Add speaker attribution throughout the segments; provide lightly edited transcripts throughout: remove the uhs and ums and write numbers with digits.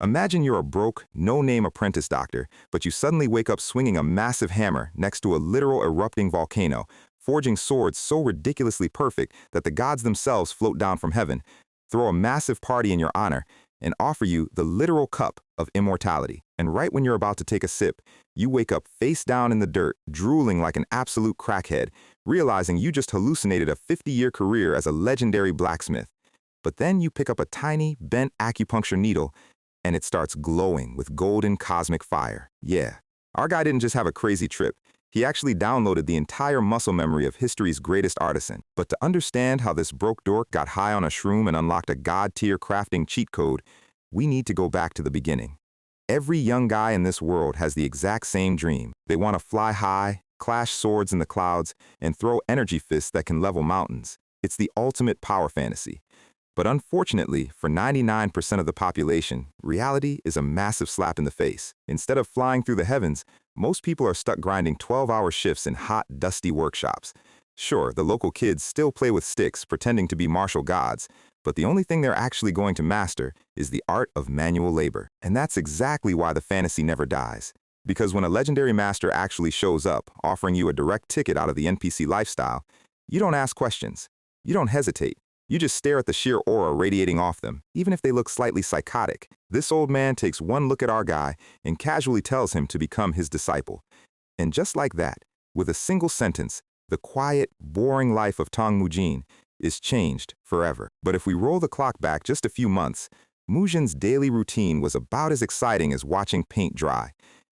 Speaker 1: Imagine you're a broke, no-name apprentice doctor, but you suddenly wake up swinging a massive hammer next to a literal erupting volcano, forging swords so ridiculously perfect that the gods themselves float down from heaven, throw a massive party in your honor, and offer you the literal cup of immortality. And right when you're about to take a sip, you wake up face down in the dirt, drooling like an absolute crackhead, realizing you just hallucinated a 50-year career as a legendary blacksmith. But then you pick up a tiny, bent acupuncture needle and it starts glowing with golden cosmic fire. Yeah, our guy didn't just have a crazy trip. He actually downloaded the entire muscle memory of history's greatest artisan. But to understand how this broke dork got high on a shroom and unlocked a god-tier crafting cheat code, we need to go back to the beginning. Every young guy in this world has the exact same dream. They want to fly high, clash swords in the clouds, and throw energy fists that can level mountains. It's the ultimate power fantasy. But unfortunately, for 99% of the population, reality is a massive slap in the face. Instead of flying through the heavens, most people are stuck grinding 12-hour shifts in hot, dusty workshops. Sure, the local kids still play with sticks, pretending to be martial gods, but the only thing they're actually going to master is the art of manual labor. And that's exactly why the fantasy never dies. Because when a legendary master actually shows up, offering you a direct ticket out of the NPC lifestyle, you don't ask questions. You don't hesitate. You just stare at the sheer aura radiating off them, even if they look slightly psychotic. This old man takes one look at our guy and casually tells him to become his disciple. And just like that, with a single sentence, the quiet, boring life of Tong Mujin is changed forever. But if we roll the clock back just a few months, Mujin's daily routine was about as exciting as watching paint dry.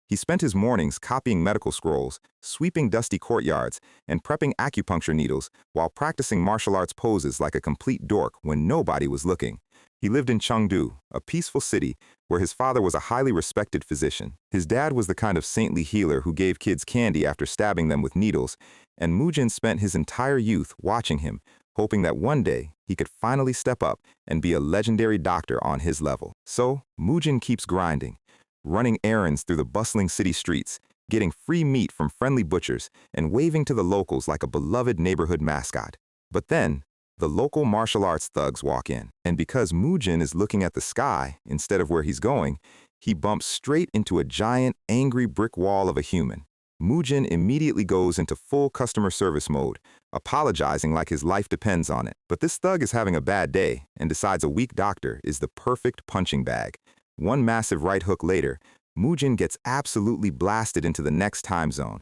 Speaker 1: He spent his mornings copying medical scrolls, sweeping dusty courtyards, and prepping acupuncture needles while practicing martial arts poses like a complete dork when nobody was looking. He lived in Chengdu, a peaceful city where his father was a highly respected physician. His dad was the kind of saintly healer who gave kids candy after stabbing them with needles, and Mujin spent his entire youth watching him, hoping that one day he could finally step up and be a legendary doctor on his level. So, Mujin keeps grinding, running errands through the bustling city streets, getting free meat from friendly butchers, and waving to the locals like a beloved neighborhood mascot. But then, the local martial arts thugs walk in, and because Mujin is looking at the sky instead of where he's going, he bumps straight into a giant, angry brick wall of a human. Mujin immediately goes into full customer service mode, apologizing like his life depends on it. But this thug is having a bad day and decides a weak doctor is the perfect punching bag. One massive right hook later, Mujin gets absolutely blasted into the next time zone.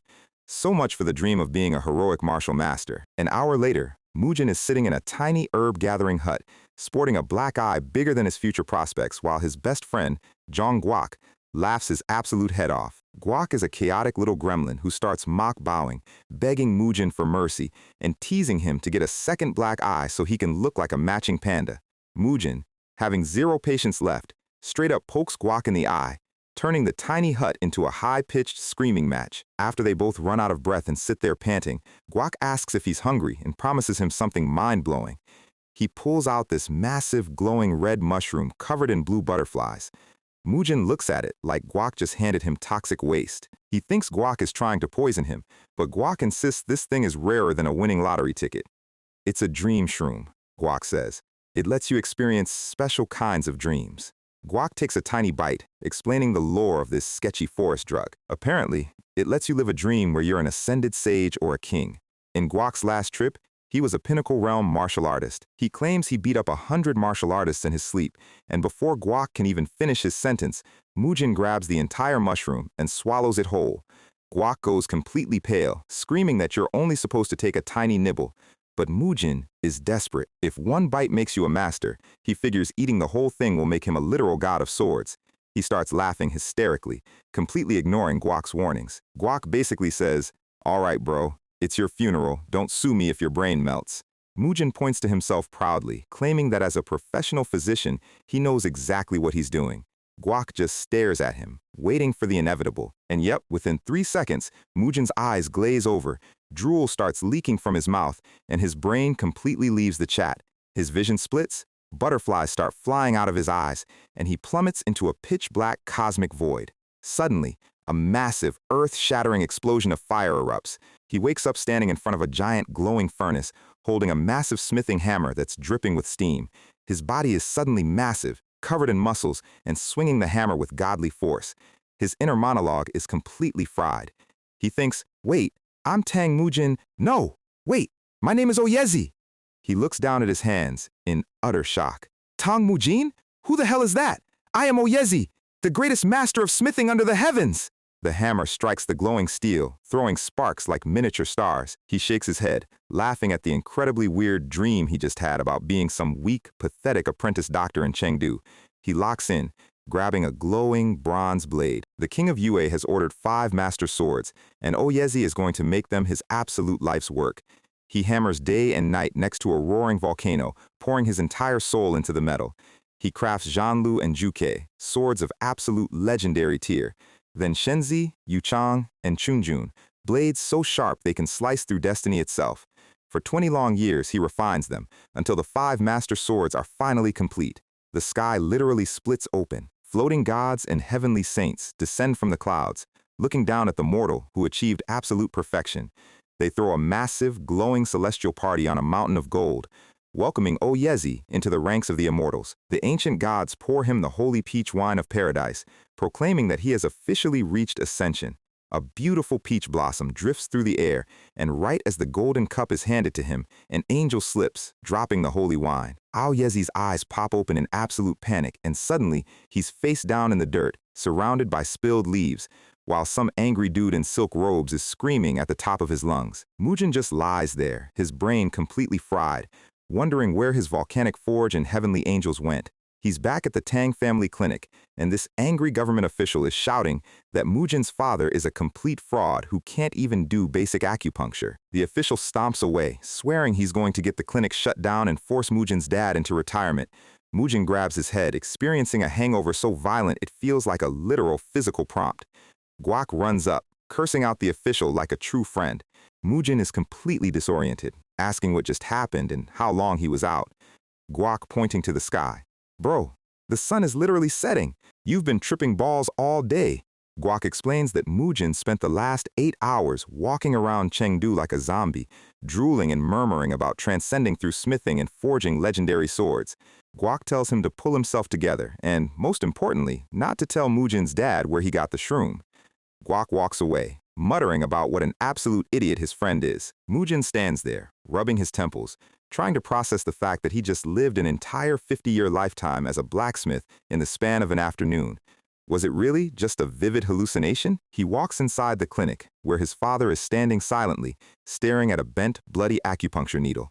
Speaker 1: So much for the dream of being a heroic martial master. An hour later, Mujin is sitting in a tiny herb-gathering hut, sporting a black eye bigger than his future prospects while his best friend, Zhang Guok, laughs his absolute head off. Guok is a chaotic little gremlin who starts mock bowing, begging Mujin for mercy, and teasing him to get a second black eye so he can look like a matching panda. Mujin, having zero patience left, straight up pokes Guok in the eye, turning the tiny hut into a high-pitched screaming match. After they both run out of breath and sit there panting, Guok asks if he's hungry and promises him something mind-blowing. He pulls out this massive, glowing red mushroom covered in blue butterflies. Mujin looks at it like Guok just handed him toxic waste. He thinks Guok is trying to poison him, but Guok insists this thing is rarer than a winning lottery ticket. It's a dream shroom, Guok says. It lets you experience special kinds of dreams. Guok takes a tiny bite, explaining the lore of this sketchy forest drug. Apparently, it lets you live a dream where you're an ascended sage or a king. In Guok's last trip, he was a Pinnacle Realm martial artist. He claims he beat up 100 martial artists in his sleep, and before Guok can even finish his sentence, Mujin grabs the entire mushroom and swallows it whole. Guok goes completely pale, screaming that you're only supposed to take a tiny nibble. But Mujin is desperate. If one bite makes you a master, he figures eating the whole thing will make him a literal god of swords. He starts laughing hysterically, completely ignoring Guok's warnings. Guok basically says, "All right, bro, it's your funeral. Don't sue me if your brain melts." Mujin points to himself proudly, claiming that as a professional physician, he knows exactly what he's doing. Guok just stares at him, waiting for the inevitable. And yep, within 3 seconds, Mujin's eyes glaze over, drool starts leaking from his mouth, and his brain completely leaves the chat. His vision splits, butterflies start flying out of his eyes, and he plummets into a pitch-black cosmic void. Suddenly, a massive, earth-shattering explosion of fire erupts. He wakes up standing in front of a giant glowing furnace, holding a massive smithing hammer that's dripping with steam. His body is suddenly massive, covered in muscles and swinging the hammer with godly force. His inner monologue is completely fried. He thinks, wait, I'm Tang Mujin. No, wait, my name is Oyezi. He looks down at his hands in utter shock. Tang Mujin? Who the hell is that? I am Oyezi, the greatest master of smithing under the heavens. The hammer strikes the glowing steel, throwing sparks like miniature stars. He shakes his head, laughing at the incredibly weird dream he just had about being some weak, pathetic apprentice doctor in Chengdu. He locks in, grabbing a glowing bronze blade. The king of Yue has ordered 5 master swords, and Oyezi is going to make them his absolute life's work. He hammers day and night next to a roaring volcano, pouring his entire soul into the metal. He crafts Zhanlu and Juke, swords of absolute legendary tier. Then Shenzi, Yuchang, and Chunjun, blades so sharp they can slice through destiny itself. For 20 long years, he refines them, until the 5 master swords are finally complete. The sky literally splits open. Floating gods and heavenly saints descend from the clouds, looking down at the mortal who achieved absolute perfection. They throw a massive, glowing celestial party on a mountain of gold, welcoming Oyezi into the ranks of the immortals. The ancient gods pour him the holy peach wine of paradise, proclaiming that he has officially reached ascension. A beautiful peach blossom drifts through the air, and right as the golden cup is handed to him, an angel slips, dropping the holy wine. Oyezi's eyes pop open in absolute panic, and suddenly, he's face down in the dirt, surrounded by spilled leaves, while some angry dude in silk robes is screaming at the top of his lungs. Mujin just lies there, his brain completely fried, wondering where his volcanic forge and heavenly angels went. He's back at the Tang family clinic, and this angry government official is shouting that Mujin's father is a complete fraud who can't even do basic acupuncture. The official stomps away, swearing he's going to get the clinic shut down and force Mujin's dad into retirement. Mujin grabs his head, experiencing a hangover so violent it feels like a literal physical prompt. Guak runs up, cursing out the official like a true friend. Mujin is completely disoriented, asking what just happened and how long he was out. Guak pointing to the sky. Bro, the sun is literally setting. You've been tripping balls all day. Guak explains that Mujin spent the last 8 hours walking around Chengdu like a zombie, drooling and murmuring about transcending through smithing and forging legendary swords. Guak tells him to pull himself together and, most importantly, not to tell Mujin's dad where he got the shroom. Guak walks away, muttering about what an absolute idiot his friend is. Mujin stands there, rubbing his temples, trying to process the fact that he just lived an entire 50-year lifetime as a blacksmith in the span of an afternoon. Was it really just a vivid hallucination? He walks inside the clinic, where his father is standing silently, staring at a bent, bloody acupuncture needle.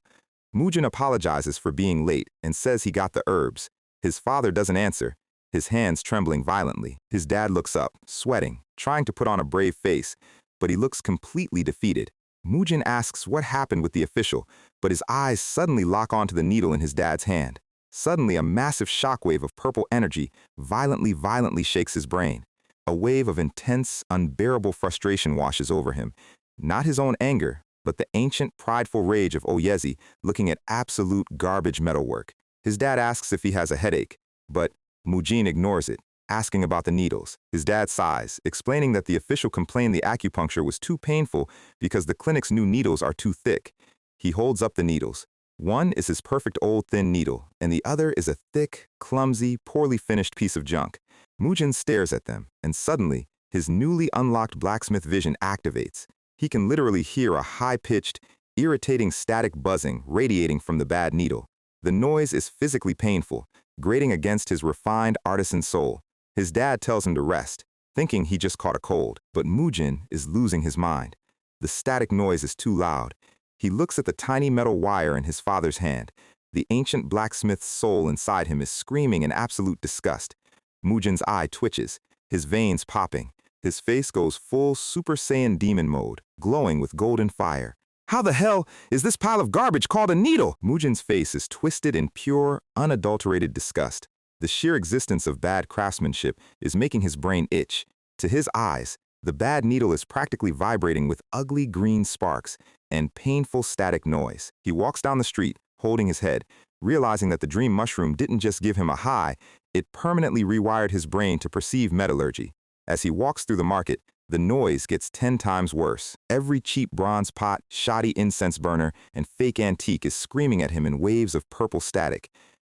Speaker 1: Mujin apologizes for being late and says he got the herbs. His father doesn't answer, his hands trembling violently. His dad looks up, sweating, trying to put on a brave face, but he looks completely defeated. Mujin asks what happened with the official, but his eyes suddenly lock onto the needle in his dad's hand. Suddenly, a massive shockwave of purple energy violently shakes his brain. A wave of intense, unbearable frustration washes over him. Not his own anger, but the ancient, prideful rage of Oyezi looking at absolute garbage metalwork. His dad asks if he has a headache, but Mujin ignores it, asking about the needles. His dad sighs, explaining that the official complained the acupuncture was too painful because the clinic's new needles are too thick. He holds up the needles. One is his perfect old thin needle, and the other is a thick, clumsy, poorly finished piece of junk. Mujin stares at them, and suddenly, his newly unlocked blacksmith vision activates. He can literally hear a high-pitched, irritating static buzzing radiating from the bad needle. The noise is physically painful, grating against his refined artisan soul. His dad tells him to rest, thinking he just caught a cold, but Mujin is losing his mind. The static noise is too loud. He looks at the tiny metal wire in his father's hand. The ancient blacksmith's soul inside him is screaming in absolute disgust. Mujin's eye twitches, his veins popping. His face goes full Super Saiyan demon mode, glowing with golden fire. How the hell is this pile of garbage called a needle? Mujin's face is twisted in pure, unadulterated disgust. The sheer existence of bad craftsmanship is making his brain itch. To his eyes, the bad needle is practically vibrating with ugly green sparks and painful static noise. He walks down the street, holding his head, realizing that the dream mushroom didn't just give him a high, it permanently rewired his brain to perceive metallurgy. As he walks through the market, the noise gets 10 times worse. Every cheap bronze pot, shoddy incense burner, and fake antique is screaming at him in waves of purple static.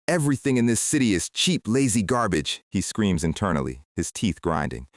Speaker 1: Everything in this city is cheap, lazy garbage, he screams internally, his teeth grinding.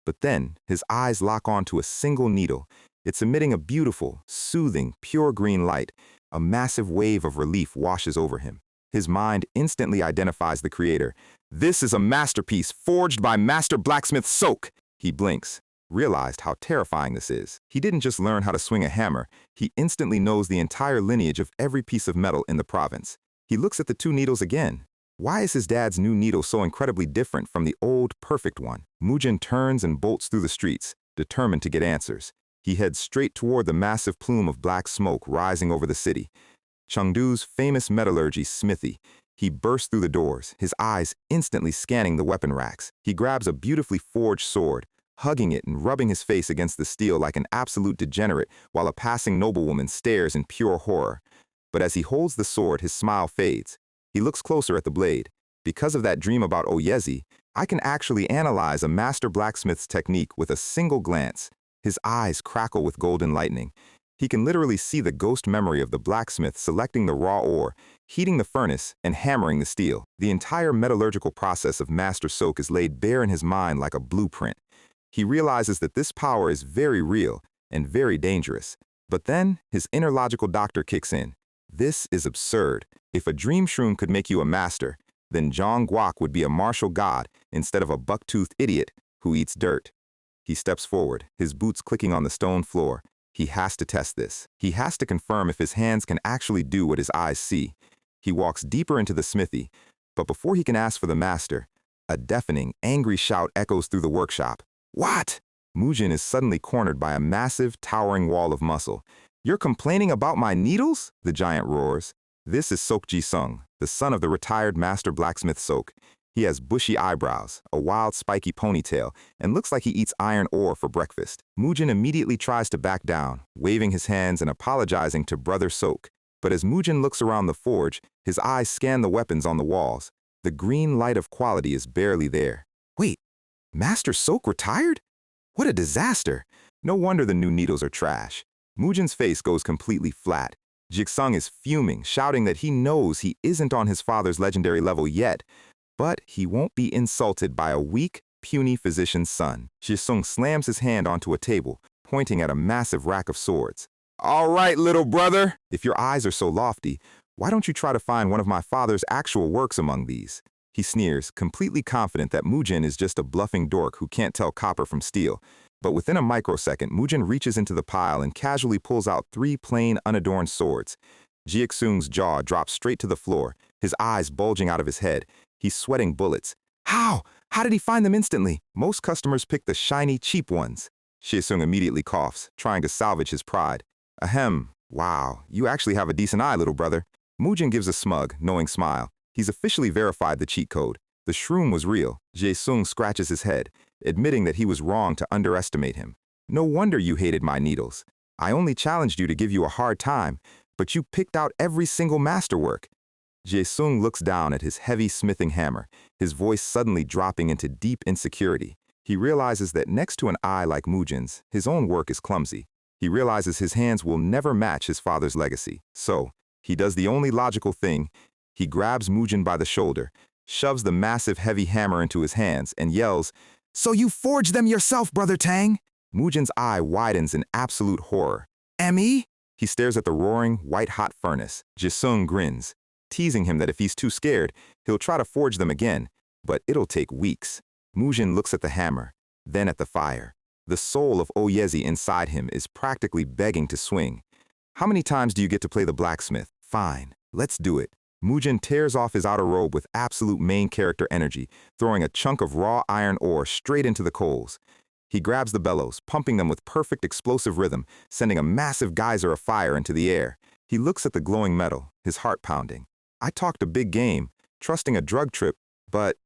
Speaker 1: But then, his eyes lock onto a single needle. It's emitting a beautiful, soothing, pure green light. A massive wave of relief washes over him. His mind instantly identifies the creator. This is a masterpiece forged by Master Blacksmith Sok. He blinks, realized how terrifying this is. He didn't just learn how to swing a hammer, he instantly knows the entire lineage of every piece of metal in the province. He looks at the two needles again. Why is his dad's new needle so incredibly different from the old, perfect one? Mujin turns and bolts through the streets, determined to get answers. He heads straight toward the massive plume of black smoke rising over the city. Chengdu's famous metallurgy smithy. He bursts through the doors, his eyes instantly scanning the weapon racks. He grabs a beautifully forged sword, hugging it and rubbing his face against the steel like an absolute degenerate while a passing noblewoman stares in pure horror. But as he holds the sword, his smile fades. He looks closer at the blade. Because of that dream about Oyezi, I can actually analyze a master blacksmith's technique with a single glance. His eyes crackle with golden lightning. He can literally see the ghost memory of the blacksmith selecting the raw ore, heating the furnace, and hammering the steel. The entire metallurgical process of Master Sok is laid bare in his mind like a blueprint. He realizes that this power is very real and very dangerous. But then, his inner logical doctor kicks in. This is absurd. If a dream shroom could make you a master, then Zhang Guok would be a martial god instead of a buck-toothed idiot who eats dirt. He steps forward, his boots clicking on the stone floor. He has to test this. He has to confirm if his hands can actually do what his eyes see. He walks deeper into the smithy, but before he can ask for the master, a deafening, angry shout echoes through the workshop. What? Mujin is suddenly cornered by a massive, towering wall of muscle. You're complaining about my needles? The giant roars. This is Sok Ji-sung, the son of the retired master blacksmith Sok. He has bushy eyebrows, a wild spiky ponytail, and looks like he eats iron ore for breakfast. Mujin immediately tries to back down, waving his hands and apologizing to brother Sok. But as Mujin looks around the forge, his eyes scan the weapons on the walls. The green light of quality is barely there. Wait, Master Sok retired? What a disaster! No wonder the new needles are trash. Mujin's face goes completely flat. Jixung is fuming, shouting that he knows he isn't on his father's legendary level yet, but he won't be insulted by a weak, puny physician's son. Jixung slams his hand onto a table, pointing at a massive rack of swords. All right, little brother, if your eyes are so lofty, why don't you try to find one of my father's actual works among these? He sneers, completely confident that Mujin is just a bluffing dork who can't tell copper from steel. But within a microsecond, Mujin reaches into the pile and casually pulls out 3 plain, unadorned swords. Jiexung's jaw drops straight to the floor, his eyes bulging out of his head. He's sweating bullets. How? How did he find them instantly? Most customers pick the shiny, cheap ones. Jiexung immediately coughs, trying to salvage his pride. Ahem. Wow, you actually have a decent eye, little brother. Mujin gives a smug, knowing smile. He's officially verified the cheat code. The shroom was real. Jiexung scratches his head, admitting that he was wrong to underestimate him. No wonder you hated my needles. I only challenged you to give you a hard time, but you picked out every single masterwork. Jiexung looks down at his heavy smithing hammer, his voice suddenly dropping into deep insecurity. He realizes that next to an eye like Mujin's, his own work is clumsy. He realizes his hands will never match his father's legacy. So, he does the only logical thing. He grabs Mujin by the shoulder, shoves the massive heavy hammer into his hands, and yells, "So you forged them yourself, Brother Tang?" Mujin's eye widens in absolute horror. "Me?" He stares at the roaring, white-hot furnace. Jisung grins, teasing him that if he's too scared, he'll try to forge them again, but it'll take weeks. Mujin looks at the hammer, then at the fire. The soul of Oyezi inside him is practically begging to swing. How many times do you get to play the blacksmith? Fine, let's do it. Mujin tears off his outer robe with absolute main character energy, throwing a chunk of raw iron ore straight into the coals. He grabs the bellows, pumping them with perfect explosive rhythm, sending a massive geyser of fire into the air. He looks at the glowing metal, his heart pounding. I talked a big game, trusting a drug trip, but...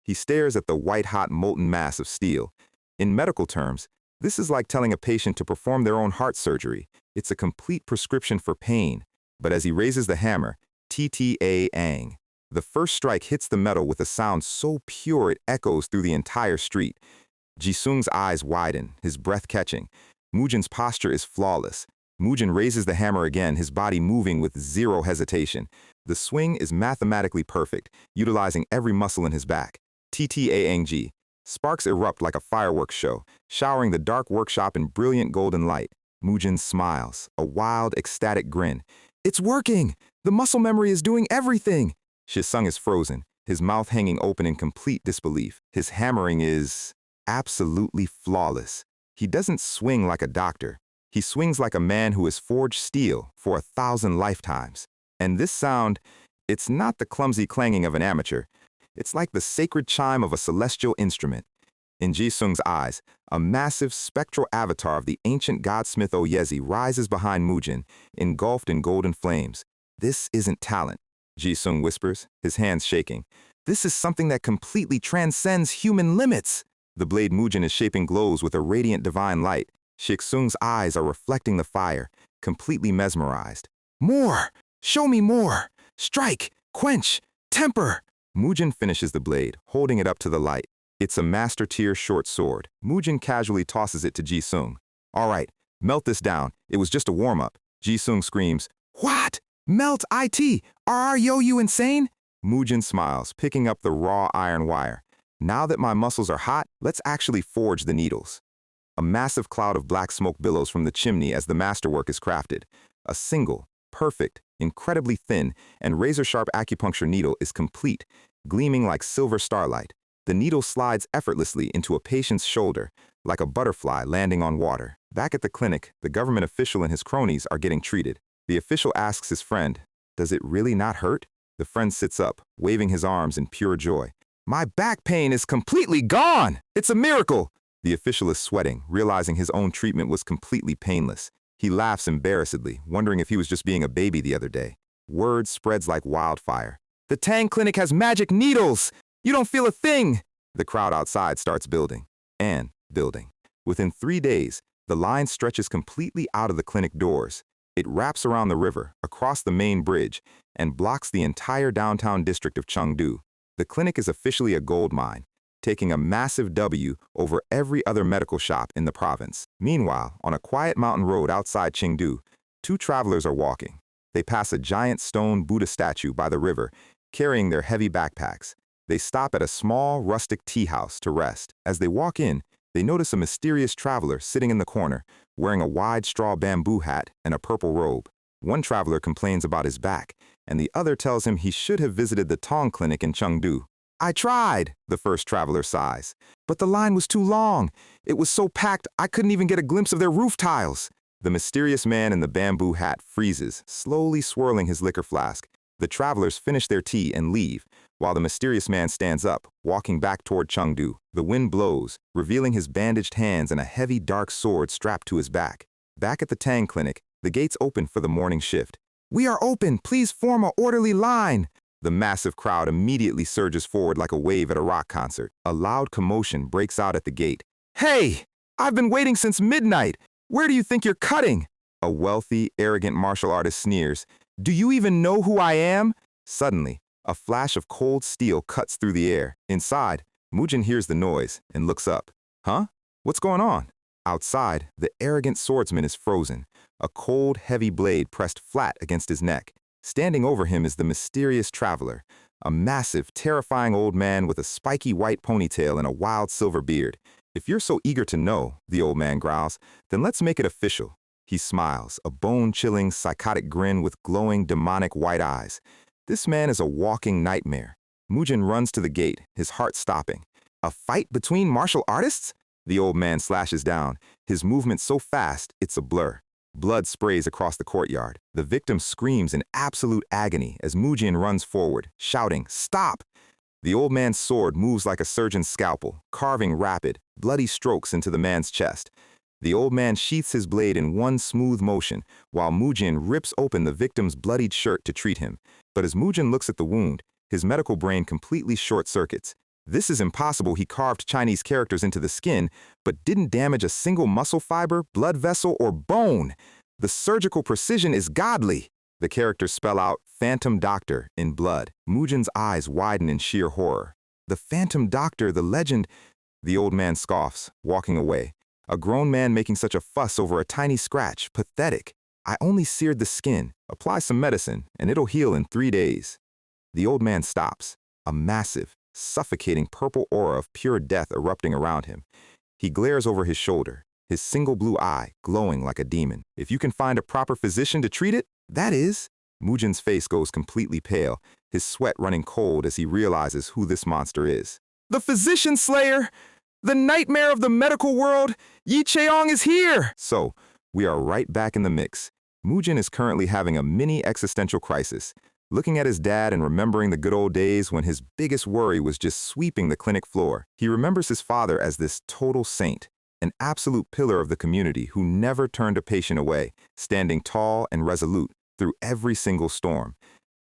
Speaker 1: He stares at the white-hot molten mass of steel. In medical terms, this is like telling a patient to perform their own heart surgery. It's a complete prescription for pain. But as he raises the hammer, TTA-ang. The first strike hits the metal with a sound so pure it echoes through the entire street. Jisung's eyes widen, his breath catching. Mujin's posture is flawless. Mujin raises the hammer again, his body moving with zero hesitation. The swing is mathematically perfect, utilizing every muscle in his back. TTANG. Sparks erupt like a fireworks show, showering the dark workshop in brilliant golden light. Mujin smiles, a wild, ecstatic grin. It's working! The muscle memory is doing everything! Shisung is frozen, his mouth hanging open in complete disbelief. His hammering is absolutely flawless. He doesn't swing like a doctor. He swings like a man who has forged steel for 1,000 lifetimes. And this sound, it's not the clumsy clanging of an amateur. It's like the sacred chime of a celestial instrument. In Jisung's eyes, a massive spectral avatar of the ancient godsmith Oyezi rises behind Mujin, engulfed in golden flames. This isn't talent, Jisung whispers, his hands shaking. This is something that completely transcends human limits. The blade Mujin is shaping glows with a radiant divine light. Shixung's eyes are reflecting the fire, completely mesmerized. More! Show me more! Strike! Quench! Temper! Mujin finishes the blade, holding it up to the light. It's a master tier short sword. Mujin casually tosses it to Jisung. All right, melt this down. It was just a warm-up. Jisung screams, What? Melt IT! Are you insane? Mujin smiles, picking up the raw iron wire. Now that my muscles are hot, let's actually forge the needles. A massive cloud of black smoke billows from the chimney as the masterwork is crafted. A single, perfect, incredibly thin, and razor-sharp acupuncture needle is complete, gleaming like silver starlight. The needle slides effortlessly into a patient's shoulder, like a butterfly landing on water. Back at the clinic, the government official and his cronies are getting treated. The official asks his friend, Does it really not hurt? The friend sits up, waving his arms in pure joy. My back pain is completely gone! It's a miracle! The official is sweating, realizing his own treatment was completely painless. He laughs embarrassedly, wondering if he was just being a baby the other day. Word spreads like wildfire. The Tang Clinic has magic needles! You don't feel a thing! The crowd outside starts building. And building. Within 3 days, the line stretches completely out of the clinic doors. It wraps around the river, across the main bridge, and blocks the entire downtown district of Chengdu. The clinic is officially a gold mine, taking a massive W over every other medical shop in the province. Meanwhile, on a quiet mountain road outside Chengdu, 2 travelers are walking. They pass a giant stone Buddha statue by the river, carrying their heavy backpacks. They stop at a small, rustic tea house to rest. As they walk in, they notice a mysterious traveler sitting in the corner, wearing a wide straw bamboo hat and a purple robe. One traveler complains about his back, and the other tells him he should have visited the Tong Clinic in Chengdu. I tried, the first traveler sighs, but the line was too long. It was so packed I couldn't even get a glimpse of their roof tiles. The mysterious man in the bamboo hat freezes, slowly swirling his liquor flask. The travelers finish their tea and leave, while the mysterious man stands up, walking back toward Chengdu. The wind blows, revealing his bandaged hands and a heavy dark sword strapped to his back. Back at the Tang Clinic, the gates open for the morning shift. We are open, please form an orderly line. The massive crowd immediately surges forward like a wave at a rock concert. A loud commotion breaks out at the gate. Hey! I've been waiting since midnight! Where do you think you're cutting? A wealthy, arrogant martial artist sneers. Do you even know who I am? Suddenly, a flash of cold steel cuts through the air. Inside, Mujin hears the noise and looks up. Huh? What's going on? Outside, the arrogant swordsman is frozen, a cold, heavy blade pressed flat against his neck. Standing over him is the mysterious traveler, a massive, terrifying old man with a spiky white ponytail and a wild silver beard. If you're so eager to know, the old man growls, then let's make it official. He smiles, a bone-chilling, psychotic grin with glowing, demonic white eyes. This man is a walking nightmare. Mujin runs to the gate, his heart stopping. A fight between martial artists? The old man slashes down, his movement so fast, it's a blur. Blood sprays across the courtyard. The victim screams in absolute agony as Mujin runs forward, shouting, Stop! The old man's sword moves like a surgeon's scalpel, carving rapid, bloody strokes into the man's chest. The old man sheaths his blade in one smooth motion, while Mujin rips open the victim's bloodied shirt to treat him. But as Mujin looks at the wound, his medical brain completely short-circuits. This is impossible. He carved Chinese characters into the skin, but didn't damage a single muscle fiber, blood vessel, or bone. The surgical precision is godly. The characters spell out Phantom Doctor in blood. Mujin's eyes widen in sheer horror. The Phantom Doctor, the legend. The old man scoffs, walking away. A grown man making such a fuss over a tiny scratch, pathetic. I only seared the skin. Apply some medicine, and it'll heal in 3 days. The old man stops, a massive, suffocating purple aura of pure death erupting around him. He glares over his shoulder, his single blue eye glowing like a demon. If you can find a proper physician to treat it, that is. Mujin's face goes completely pale, his sweat running cold as he realizes who this monster is. The physician slayer! The nightmare of the medical world! Yi Cheong is here! So, we are right back in the mix. Mujin is currently having a mini existential crisis, looking at his dad and remembering the good old days when his biggest worry was just sweeping the clinic floor. He remembers his father as this total saint, an absolute pillar of the community who never turned a patient away, standing tall and resolute through every single storm.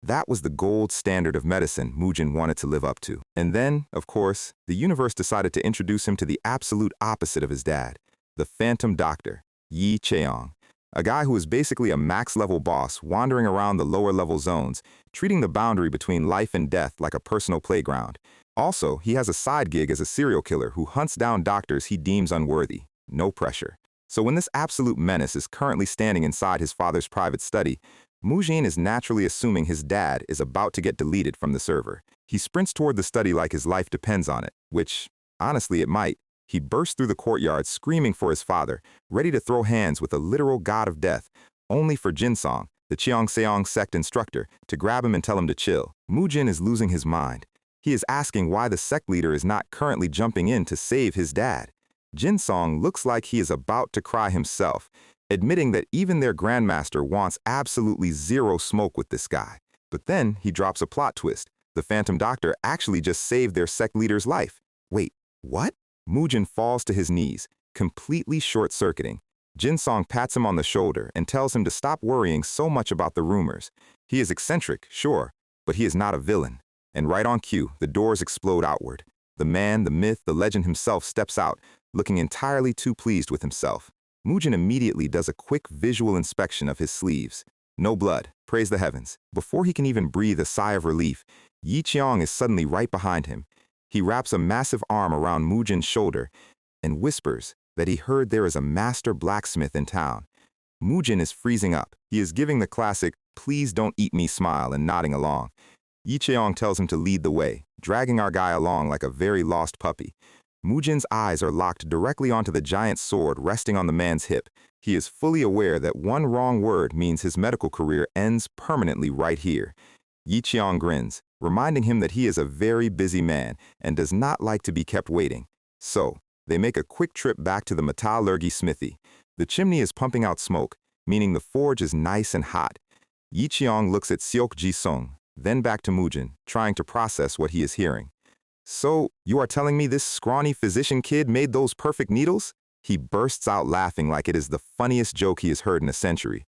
Speaker 1: That was the gold standard of medicine Mujin wanted to live up to. And then, of course, the universe decided to introduce him to the absolute opposite of his dad, the phantom doctor, Yi Cheong, a guy who is basically a max-level boss wandering around the lower-level zones, treating the boundary between life and death like a personal playground. Also, he has a side gig as a serial killer who hunts down doctors he deems unworthy. No pressure. So when this absolute menace is currently standing inside his father's private study, Mujin is naturally assuming his dad is about to get deleted from the server. He sprints toward the study like his life depends on it, which, honestly, it might. He bursts through the courtyard screaming for his father, ready to throw hands with a literal god of death, only for Jinsong, the Cheongseong sect instructor, to grab him and tell him to chill. Mujin is losing his mind. He is asking why the sect leader is not currently jumping in to save his dad. Jinsong looks like he is about to cry himself, admitting that even their grandmaster wants absolutely zero smoke with this guy. But then he drops a plot twist. The phantom doctor actually just saved their sect leader's life. Wait, what? Mujin falls to his knees, completely short-circuiting. Jinsong pats him on the shoulder and tells him to stop worrying so much about the rumors. He is eccentric, sure, but he is not a villain. And right on cue, the doors explode outward. The man, the myth, the legend himself steps out, looking entirely too pleased with himself. Mujin immediately does a quick visual inspection of his sleeves. No blood, praise the heavens. Before he can even breathe a sigh of relief, Yi Cheong is suddenly right behind him. He wraps a massive arm around Mujin's shoulder and whispers that he heard there is a master blacksmith in town. Mujin is freezing up. He is giving the classic, please don't eat me smile and nodding along. Yi Cheong tells him to lead the way, dragging our guy along like a very lost puppy. Mujin's eyes are locked directly onto the giant sword resting on the man's hip. He is fully aware that one wrong word means his medical career ends permanently right here. Yi Cheong grins, reminding him that he is a very busy man and does not like to be kept waiting. So, they make a quick trip back to the metallurgy smithy. The chimney is pumping out smoke, meaning the forge is nice and hot. Yi Cheong looks at Seok Ji-sung, then back to Mujin, trying to process what he is hearing. So, you are telling me this scrawny physician kid made those perfect needles? He bursts out laughing like it is the funniest joke he has heard in a century.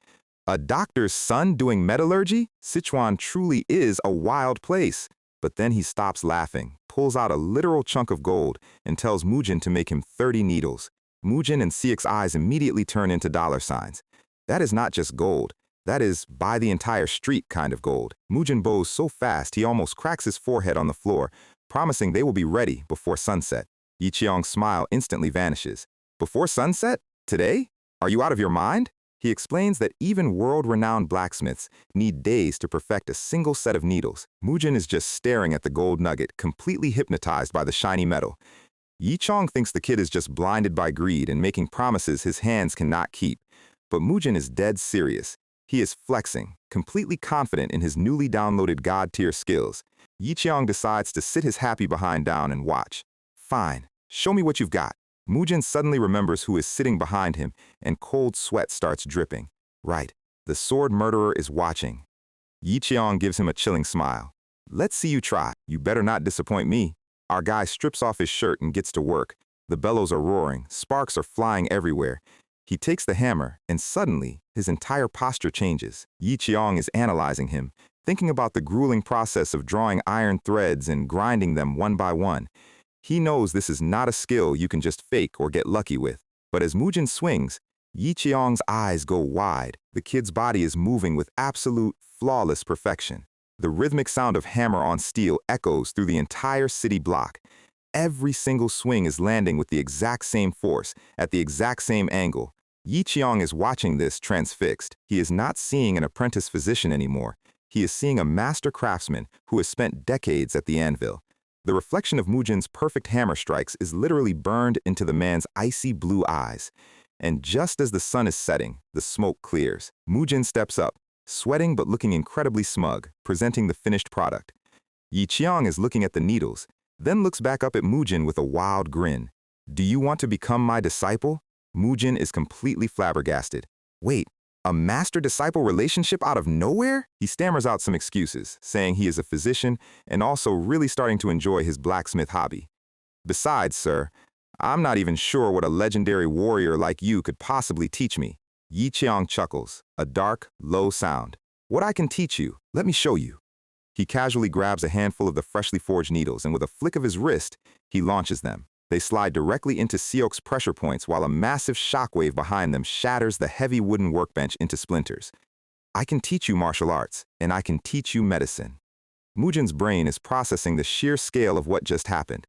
Speaker 1: A doctor's son doing metallurgy? Sichuan truly is a wild place. But then he stops laughing, pulls out a literal chunk of gold, and tells Mujin to make him 30 needles. Mujin and Siek's eyes immediately turn into dollar signs. That is not just gold. That is buy the entire street kind of gold. Mujin bows so fast he almost cracks his forehead on the floor, promising they will be ready before sunset. Yi Cheong's smile instantly vanishes. Before sunset? Today? Are you out of your mind? He explains that even world-renowned blacksmiths need days to perfect a single set of needles. Mujin is just staring at the gold nugget, completely hypnotized by the shiny metal. Yi Cheong thinks the kid is just blinded by greed and making promises his hands cannot keep. But Mujin is dead serious. He is flexing, completely confident in his newly downloaded god-tier skills. Yi Cheong decides to sit his happy behind down and watch. Fine, show me what you've got. Mujin suddenly remembers who is sitting behind him, and cold sweat starts dripping. Right, the sword murderer is watching. Yi Cheong gives him a chilling smile. Let's see you try. You better not disappoint me. Our guy strips off his shirt and gets to work. The bellows are roaring, sparks are flying everywhere. He takes the hammer, and suddenly, his entire posture changes. Yi Cheong is analyzing him, thinking about the grueling process of drawing iron threads and grinding them one by one. He knows this is not a skill you can just fake or get lucky with. But as Mujin swings, Yi Cheong's eyes go wide. The kid's body is moving with absolute, flawless perfection. The rhythmic sound of hammer on steel echoes through the entire city block. Every single swing is landing with the exact same force, at the exact same angle. Yi Qiang is watching this transfixed. He is not seeing an apprentice physician anymore. He is seeing a master craftsman who has spent decades at the anvil. The reflection of Mujin's perfect hammer strikes is literally burned into the man's icy blue eyes. And just as the sun is setting, the smoke clears. Mujin steps up, sweating but looking incredibly smug, presenting the finished product. Yi Qiang is looking at the needles, then looks back up at Mujin with a wild grin. Do you want to become my disciple? Mujin is completely flabbergasted. Wait, a master-disciple relationship out of nowhere? He stammers out some excuses, saying he is a physician and also really starting to enjoy his blacksmith hobby. Besides, sir, I'm not even sure what a legendary warrior like you could possibly teach me. Yi Qiang chuckles, a dark, low sound. What I can teach you, let me show you. He casually grabs a handful of the freshly forged needles and with a flick of his wrist, he launches them. They slide directly into Seok's pressure points while a massive shockwave behind them shatters the heavy wooden workbench into splinters. I can teach you martial arts, and I can teach you medicine. Mujin's brain is processing the sheer scale of what just happened.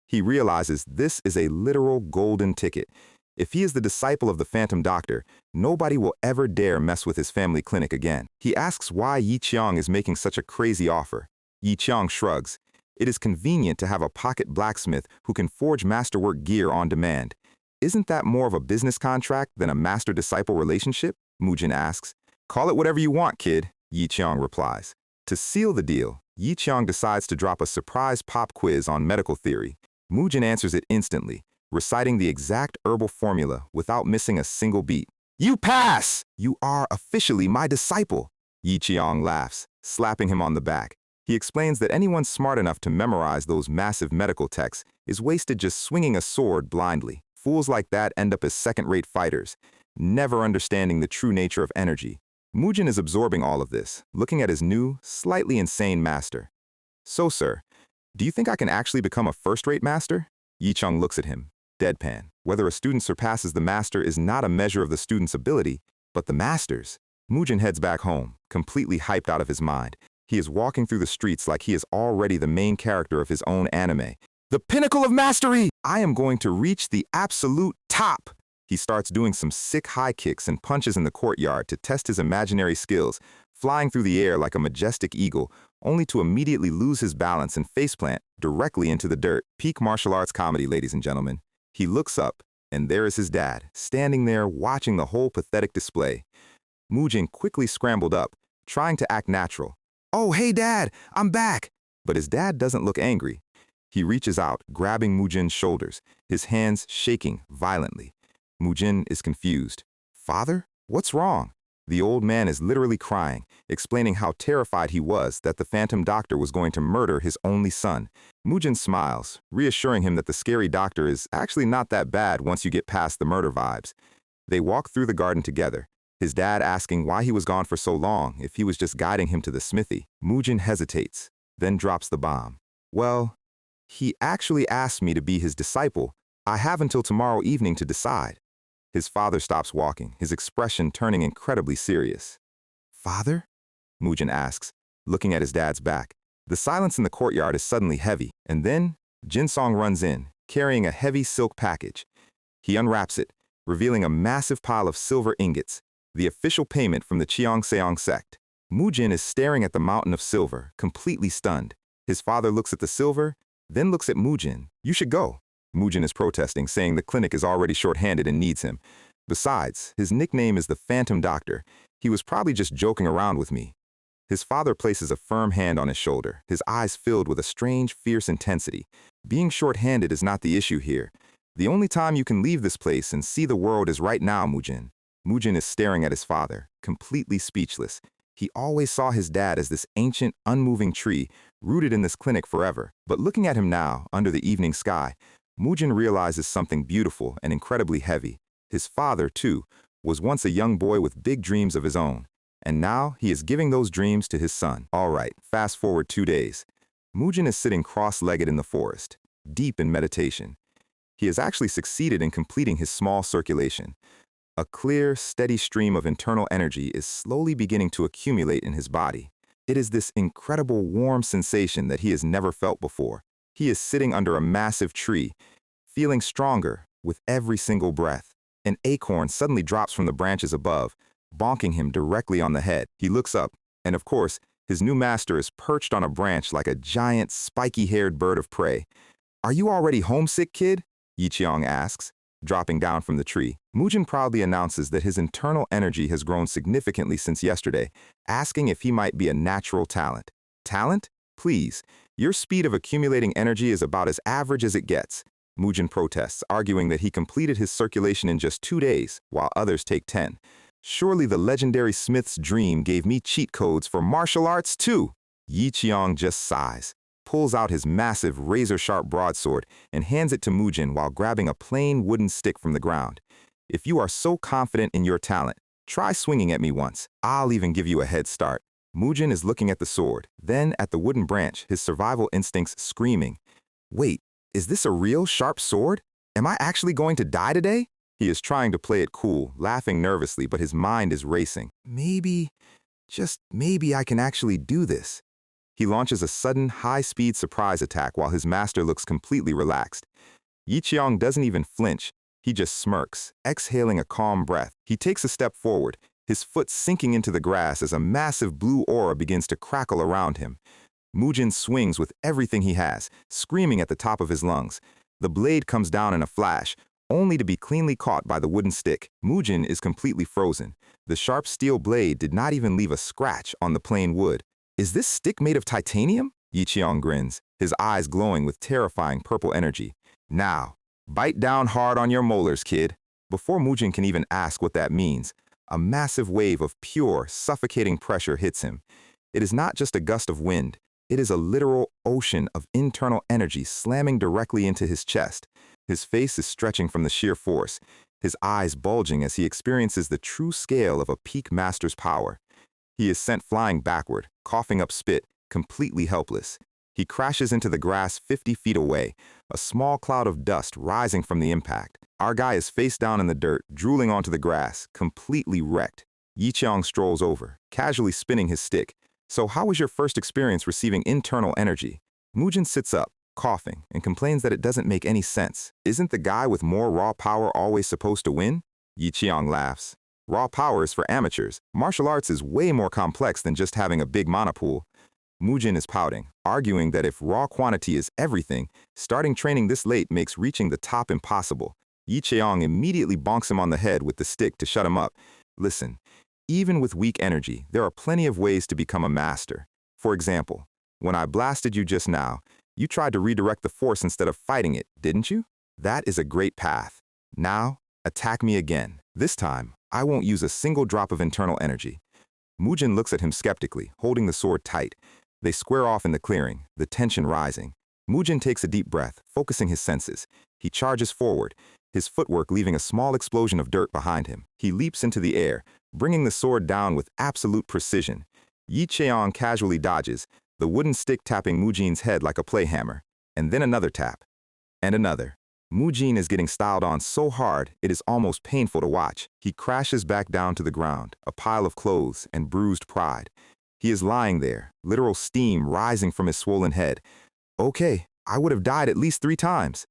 Speaker 1: He realizes this is a literal golden ticket. If he is the disciple of the Phantom Doctor, nobody will ever dare mess with his family clinic again. He asks why Yi Qiang is making such a crazy offer. Yi Qiang shrugs. It is convenient to have a pocket blacksmith who can forge masterwork gear on demand. Isn't that more of a business contract than a master-disciple relationship? Mujin asks. Call it whatever you want, kid, Yi Qiang replies. To seal the deal, Yi Qiang decides to drop a surprise pop quiz on medical theory. Mujin answers it instantly, reciting the exact herbal formula without missing a single beat. You pass! You are officially my disciple. Yi Qiang laughs, slapping him on the back. He explains that anyone smart enough to memorize those massive medical texts is wasted just swinging a sword blindly. Fools like that end up as second-rate fighters, never understanding the true nature of energy. Mujin is absorbing all of this, looking at his new, slightly insane master. So, sir, do you think I can actually become a first-rate master? Yi Qiang looks at him, deadpan. Whether a student surpasses the master is not a measure of the student's ability, but the master's. Mujin heads back home, completely hyped out of his mind. He is walking through the streets like he is already the main character of his own anime. The pinnacle of mastery! I am going to reach the absolute top! He starts doing some sick high kicks and punches in the courtyard to test his imaginary skills, flying through the air like a majestic eagle, only to immediately lose his balance and faceplant directly into the dirt. Peak martial arts comedy, ladies and gentlemen. He looks up, and there is his dad, standing there watching the whole pathetic display. Mujin quickly scrambled up, trying to act natural. Oh, hey, Dad, I'm back! But his dad doesn't look angry. He reaches out, grabbing Mujin's shoulders, his hands shaking violently. Mujin is confused. Father? What's wrong? The old man is literally crying, explaining how terrified he was that the Phantom Doctor was going to murder his only son. Mujin smiles, reassuring him that the scary doctor is actually not that bad once you get past the murder vibes. They walk through the garden together, his dad asking why he was gone for so long if he was just guiding him to the smithy. Mujin hesitates, then drops the bomb. Well, he actually asked me to be his disciple. I have until tomorrow evening to decide. His father stops walking, his expression turning incredibly serious. Father? Mujin asks, looking at his dad's back. The silence in the courtyard is suddenly heavy, and then Jinsong runs in, carrying a heavy silk package. He unwraps it, revealing a massive pile of silver ingots, the official payment from the Cheongseong sect. Mujin is staring at the mountain of silver, completely stunned. His father looks at the silver, then looks at Mujin. You should go. Mujin is protesting, saying the clinic is already short-handed and needs him. Besides, his nickname is the Phantom Doctor. He was probably just joking around with me. His father places a firm hand on his shoulder, his eyes filled with a strange, fierce intensity. Being short-handed is not the issue here. The only time you can leave this place and see the world is right now, Mujin. Mujin is staring at his father, completely speechless. He always saw his dad as this ancient, unmoving tree, rooted in this clinic forever. But looking at him now, under the evening sky, Mujin realizes something beautiful and incredibly heavy. His father, too, was once a young boy with big dreams of his own. And now he is giving those dreams to his son. All right, fast forward 2 days. Mujin is sitting cross-legged in the forest, deep in meditation. He has actually succeeded in completing his small circulation. A clear, steady stream of internal energy is slowly beginning to accumulate in his body. It is this incredible warm sensation that he has never felt before. He is sitting under a massive tree, feeling stronger with every single breath. An acorn suddenly drops from the branches above, bonking him directly on the head. He looks up, and of course, his new master is perched on a branch like a giant, spiky-haired bird of prey. "Are you already homesick, kid?" Yiqiang asks, dropping down from the tree. Mujin proudly announces that his internal energy has grown significantly since yesterday, asking if he might be a natural talent. "Talent? Please. Your speed of accumulating energy is about as average as it gets." Mujin protests, arguing that he completed his circulation in just 2 days, while others take 10. "Surely the legendary smith's dream gave me cheat codes for martial arts too." Yiqiang just sighs, pulls out his massive razor-sharp broadsword, and hands it to Mujin while grabbing a plain wooden stick from the ground. "If you are so confident in your talent, try swinging at me once. I'll even give you a head start." Mujin is looking at the sword, then at the wooden branch, his survival instincts screaming. "Wait, is this a real sharp sword? Am I actually going to die today?" He is trying to play it cool, laughing nervously, but his mind is racing. Maybe, just maybe I can actually do this. He launches a sudden, high-speed surprise attack while his master looks completely relaxed. Yiqiang doesn't even flinch. He just smirks, exhaling a calm breath. He takes a step forward, his foot sinking into the grass as a massive blue aura begins to crackle around him. Mujin swings with everything he has, screaming at the top of his lungs. The blade comes down in a flash, only to be cleanly caught by the wooden stick. Mujin is completely frozen. The sharp steel blade did not even leave a scratch on the plain wood. "Is this stick made of titanium?" Yiqiang grins, his eyes glowing with terrifying purple energy. "Now, bite down hard on your molars, kid." Before Mujin can even ask what that means, a massive wave of pure, suffocating pressure hits him. It is not just a gust of wind. It is a literal ocean of internal energy slamming directly into his chest. His face is stretching from the sheer force, his eyes bulging as he experiences the true scale of a peak master's power. He is sent flying backward, coughing up spit, completely helpless. He crashes into the grass 50 feet away, a small cloud of dust rising from the impact. Our guy is face down in the dirt, drooling onto the grass, completely wrecked. Yiqiang strolls over, casually spinning his stick. "So how was your first experience receiving internal energy?" Mujin sits up, coughing, and complains that it doesn't make any sense. "Isn't the guy with more raw power always supposed to win?" Yiqiang laughs. "Raw power is for amateurs. Martial arts is way more complex than just having a big mana pool." Mujin is pouting, arguing that if raw quantity is everything, starting training this late makes reaching the top impossible. Yiqiang immediately bonks him on the head with the stick to shut him up. "Listen, even with weak energy, there are plenty of ways to become a master. For example, when I blasted you just now, you tried to redirect the force instead of fighting it, didn't you? That is a great path. Now, attack me again. This time, I won't use a single drop of internal energy." Mujin looks at him skeptically, holding the sword tight. They square off in the clearing, the tension rising. Mujin takes a deep breath, focusing his senses. He charges forward, his footwork leaving a small explosion of dirt behind him. He leaps into the air, bringing the sword down with absolute precision. Yiqiang casually dodges, the wooden stick tapping Mujin's head like a playhammer. And then another tap. And another. Mujin is getting styled on so hard, it is almost painful to watch. He crashes back down to the ground, a pile of clothes and bruised pride. He is lying there, literal steam rising from his swollen head. "Okay, I would have died at least 3 times.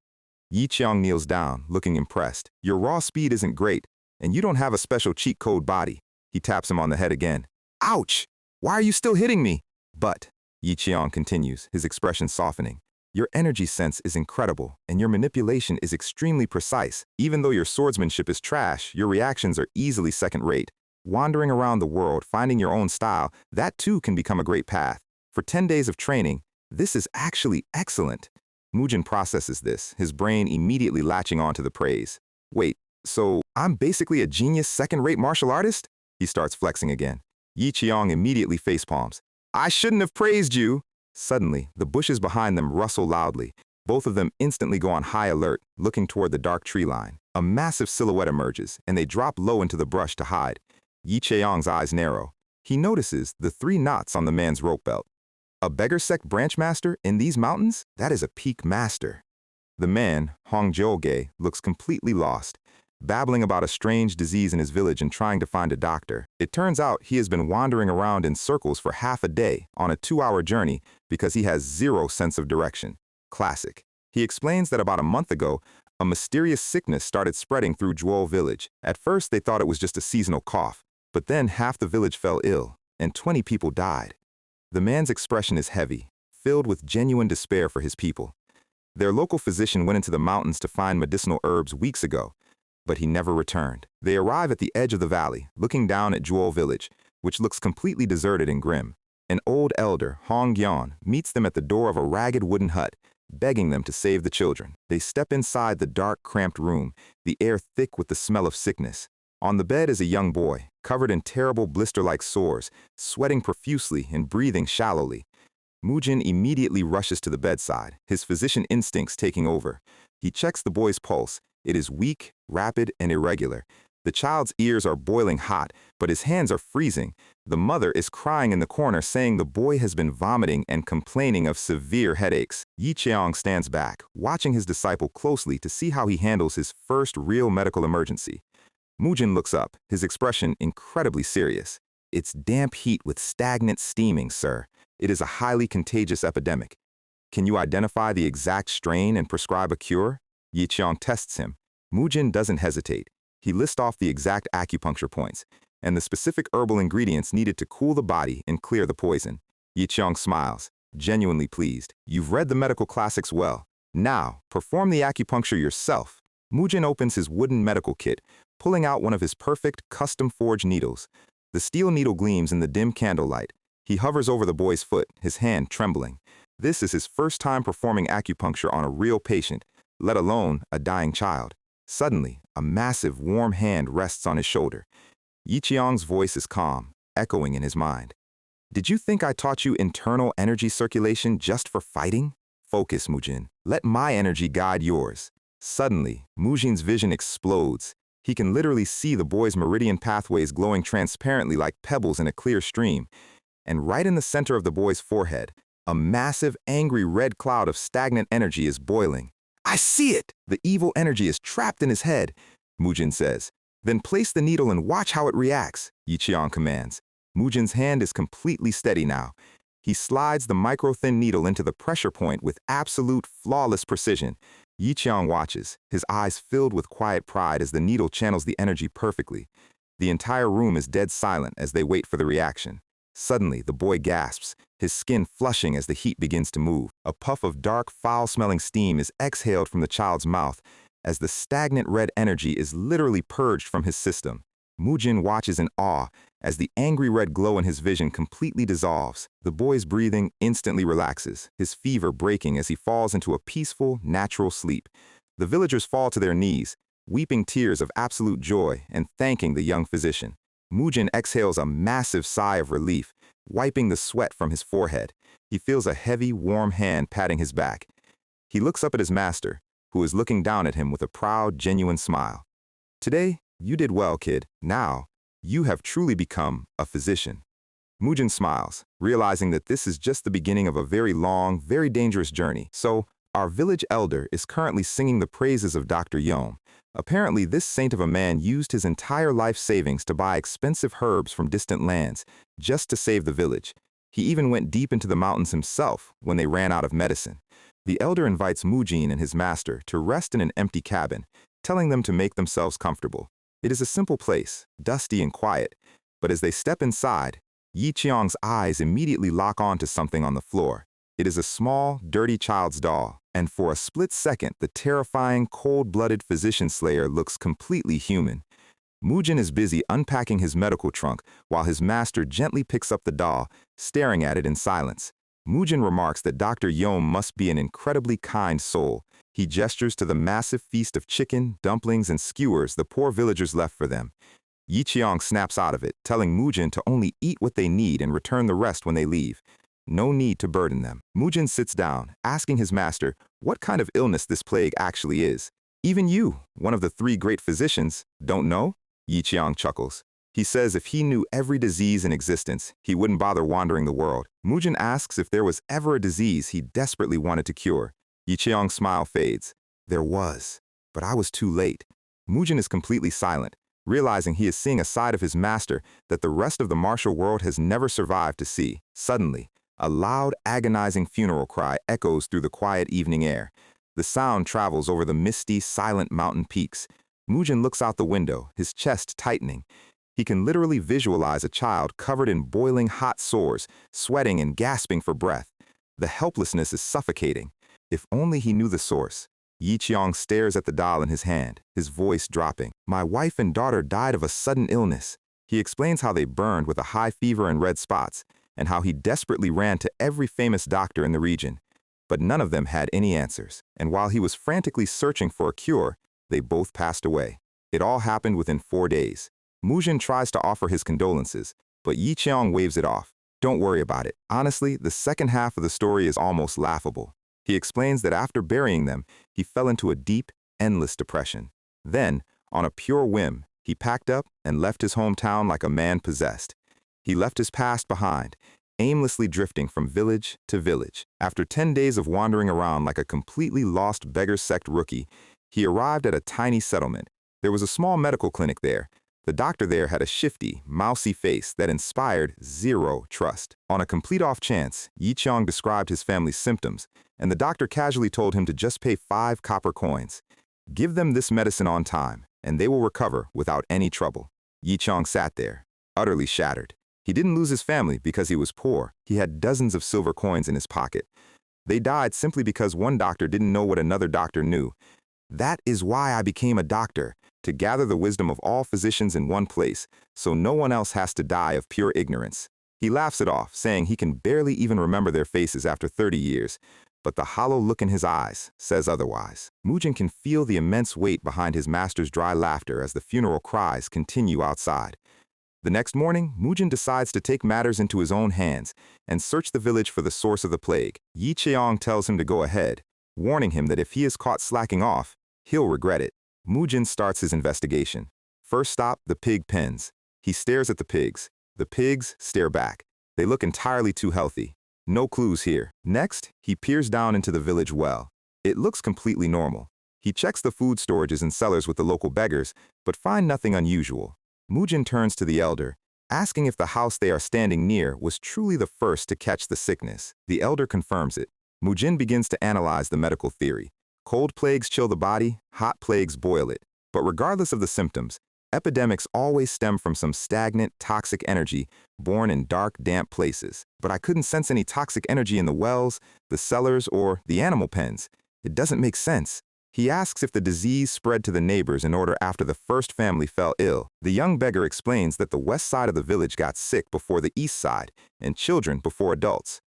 Speaker 1: Yiqiang kneels down, looking impressed. "Your raw speed isn't great, and you don't have a special cheat code body." He taps him on the head again. "Ouch! Why are you still hitting me?" "But," Yiqiang continues, his expression softening, "your energy sense is incredible, and your manipulation is extremely precise. Even though your swordsmanship is trash, your reactions are easily second-rate. Wandering around the world, finding your own style, that too can become a great path. For 10 days of training, this is actually excellent." Mujin processes this, his brain immediately latching on to the praise. "Wait, so I'm basically a genius second-rate martial artist?" He starts flexing again. Yiqiang immediately facepalms. "I shouldn't have praised you." Suddenly, the bushes behind them rustle loudly. Both of them instantly go on high alert, looking toward the dark tree line. A massive silhouette emerges, and they drop low into the brush to hide. Yiqiang's eyes narrow. He notices the 3 knots on the man's rope belt. A beggar sect branch master in these mountains? That is a peak master. The man, Hongjiogye, looks completely lost, babbling about a strange disease in his village and trying to find a doctor. It turns out he has been wandering around in circles for half a day on a 2-hour journey because he has zero sense of direction. Classic. He explains that about a month ago, A mysterious sickness started spreading through Juol village. At first, they thought it was just a seasonal cough, but then half the village fell ill, and 20 people died. The man's expression is heavy, filled with genuine despair for his people. Their local physician went into the mountains to find medicinal herbs weeks ago, but he never returned. They arrive at the edge of the valley, looking down at Juol village, which looks completely deserted and grim. An old elder, Hong Gyeon, meets them at the door of a ragged wooden hut, begging them to save the children. They step inside the dark, cramped room, the air thick with the smell of sickness. On the bed is a young boy, covered in terrible blister-like sores, sweating profusely and breathing shallowly. Mujin immediately rushes to the bedside, his physician instincts taking over. He checks the boy's pulse. It is weak, rapid, and irregular. The child's ears are boiling hot, but his hands are freezing. The mother is crying in the corner, saying the boy has been vomiting and complaining of severe headaches. Yi Cheong stands back, watching his disciple closely to see how he handles his first real medical emergency. Mujin looks up, his expression incredibly serious. "It's damp heat with stagnant steaming, sir. It is a highly contagious epidemic. Can you identify the exact strain and prescribe a cure?" Yi Cheong tests him. Mujin doesn't hesitate. He lists off the exact acupuncture points and the specific herbal ingredients needed to cool the body and clear the poison. Yi Cheong smiles, genuinely pleased. "You've read the medical classics well. Now, perform the acupuncture yourself." Mujin opens his wooden medical kit, pulling out one of his perfect, custom-forged needles. The steel needle gleams in the dim candlelight. He hovers over the boy's foot, his hand trembling. This is his first time performing acupuncture on a real patient, let alone a dying child. Suddenly, a massive, warm hand rests on his shoulder. Yi Cheong's voice is calm, echoing in his mind. "Did you think I taught you internal energy circulation just for fighting? Focus, Mujin. Let my energy guide yours." Suddenly, Mujin's vision explodes. He can literally see the boy's meridian pathways glowing transparently like pebbles in a clear stream. And right in the center of the boy's forehead, a massive, angry red cloud of stagnant energy is boiling. "I see it! The evil energy is trapped in his head," Mujin says. "Then place the needle and watch how it reacts," Yi Cheong commands. Mujin's hand is completely steady now. He slides the micro-thin needle into the pressure point with absolute, flawless precision. Yi Cheong watches, his eyes filled with quiet pride as the needle channels the energy perfectly. The entire room is dead silent as they wait for the reaction. Suddenly, the boy gasps, his skin flushing as the heat begins to move. A puff of dark, foul-smelling steam is exhaled from the child's mouth as the stagnant red energy is literally purged from his system. Mujin watches in awe as the angry red glow in his vision completely dissolves. The boy's breathing instantly relaxes, his fever breaking as he falls into a peaceful, natural sleep. The villagers fall to their knees, weeping tears of absolute joy and thanking the young physician. Mujin exhales a massive sigh of relief, wiping the sweat from his forehead. He feels a heavy, warm hand patting his back. He looks up at his master, who is looking down at him with a proud, genuine smile. "Today, you did well, kid. Now, you have truly become a physician." Mujin smiles, realizing that this is just the beginning of a very long, very dangerous journey. So, our village elder is currently singing the praises of Dr. Yom. Apparently, this saint of a man used his entire life savings to buy expensive herbs from distant lands, just to save the village. He even went deep into the mountains himself when they ran out of medicine. The elder invites Mujin and his master to rest in an empty cabin, telling them to make themselves comfortable. It is a simple place, dusty and quiet, but as they step inside, Yi Cheong's eyes immediately lock on to something on the floor. It is a small, dirty child's doll, and for a split second, the terrifying, cold-blooded physician slayer looks completely human. Mujin is busy unpacking his medical trunk while his master gently picks up the doll, staring at it in silence. Mujin remarks that Dr. Yom must be an incredibly kind soul. He gestures to the massive feast of chicken, dumplings, and skewers the poor villagers left for them. Yi Cheong snaps out of it, telling Mujin to only eat what they need and return the rest when they leave. No need to burden them. Mujin sits down, asking his master what kind of illness this plague actually is. "Even you, one of the 3 great physicians, don't know?" Yi Cheong chuckles. He says if he knew every disease in existence, he wouldn't bother wandering the world. Mujin asks if there was ever a disease he desperately wanted to cure. Yi Cheong's smile fades. "There was, but I was too late." Mujin is completely silent, realizing he is seeing a side of his master that the rest of the martial world has never survived to see. Suddenly, a loud, agonizing funeral cry echoes through the quiet evening air. The sound travels over the misty, silent mountain peaks. Mujin looks out the window, his chest tightening. He can literally visualize a child covered in boiling hot sores, sweating and gasping for breath. The helplessness is suffocating. If only he knew the source. Yi Qiang stares at the doll in his hand, his voice dropping. My wife and daughter died of a sudden illness. He explains how they burned with a high fever and red spots, and how he desperately ran to every famous doctor in the region. But none of them had any answers, and while he was frantically searching for a cure, they both passed away. It all happened within 4 days. Mujin tries to offer his condolences, but Yi Qiang waves it off. Don't worry about it. Honestly, the second half of the story is almost laughable. He explains that after burying them, he fell into a deep, endless depression. Then, on a pure whim, he packed up and left his hometown like a man possessed. He left his past behind, aimlessly drifting from village to village. After 10 days of wandering around like a completely lost beggar sect rookie, he arrived at a tiny settlement. There was a small medical clinic there. The doctor there had a shifty, mousy face that inspired zero trust. On a complete off chance, Yi Qiang described his family's symptoms, and the doctor casually told him to just pay 5 copper coins. Give them this medicine on time, and they will recover without any trouble. Yi Qiang sat there, utterly shattered. He didn't lose his family because he was poor. He had dozens of silver coins in his pocket. They died simply because one doctor didn't know what another doctor knew. That is why I became a doctor, to gather the wisdom of all physicians in one place, so no one else has to die of pure ignorance. He laughs it off, saying he can barely even remember their faces after 30 years, but the hollow look in his eyes says otherwise. Mujin can feel the immense weight behind his master's dry laughter as the funeral cries continue outside. The next morning, Mujin decides to take matters into his own hands and search the village for the source of the plague. Yi Qiang tells him to go ahead, warning him that if he is caught slacking off, he'll regret it. Mujin starts his investigation. First stop, the pig pens. He stares at the pigs. The pigs stare back. They look entirely too healthy. No clues here. Next, he peers down into the village well. It looks completely normal. He checks the food storages and cellars with the local beggars, but finds nothing unusual. Mujin turns to the elder, asking if the house they are standing near was truly the first to catch the sickness. The elder confirms it. Mujin begins to analyze the medical theory. Cold plagues chill the body, hot plagues boil it. But regardless of the symptoms, epidemics always stem from some stagnant, toxic energy born in dark, damp places. But I couldn't sense any toxic energy in the wells, the cellars, or the animal pens. It doesn't make sense. He asks if the disease spread to the neighbors in order after the first family fell ill. The young beggar explains that the west side of the village got sick before the east side, and children before adults.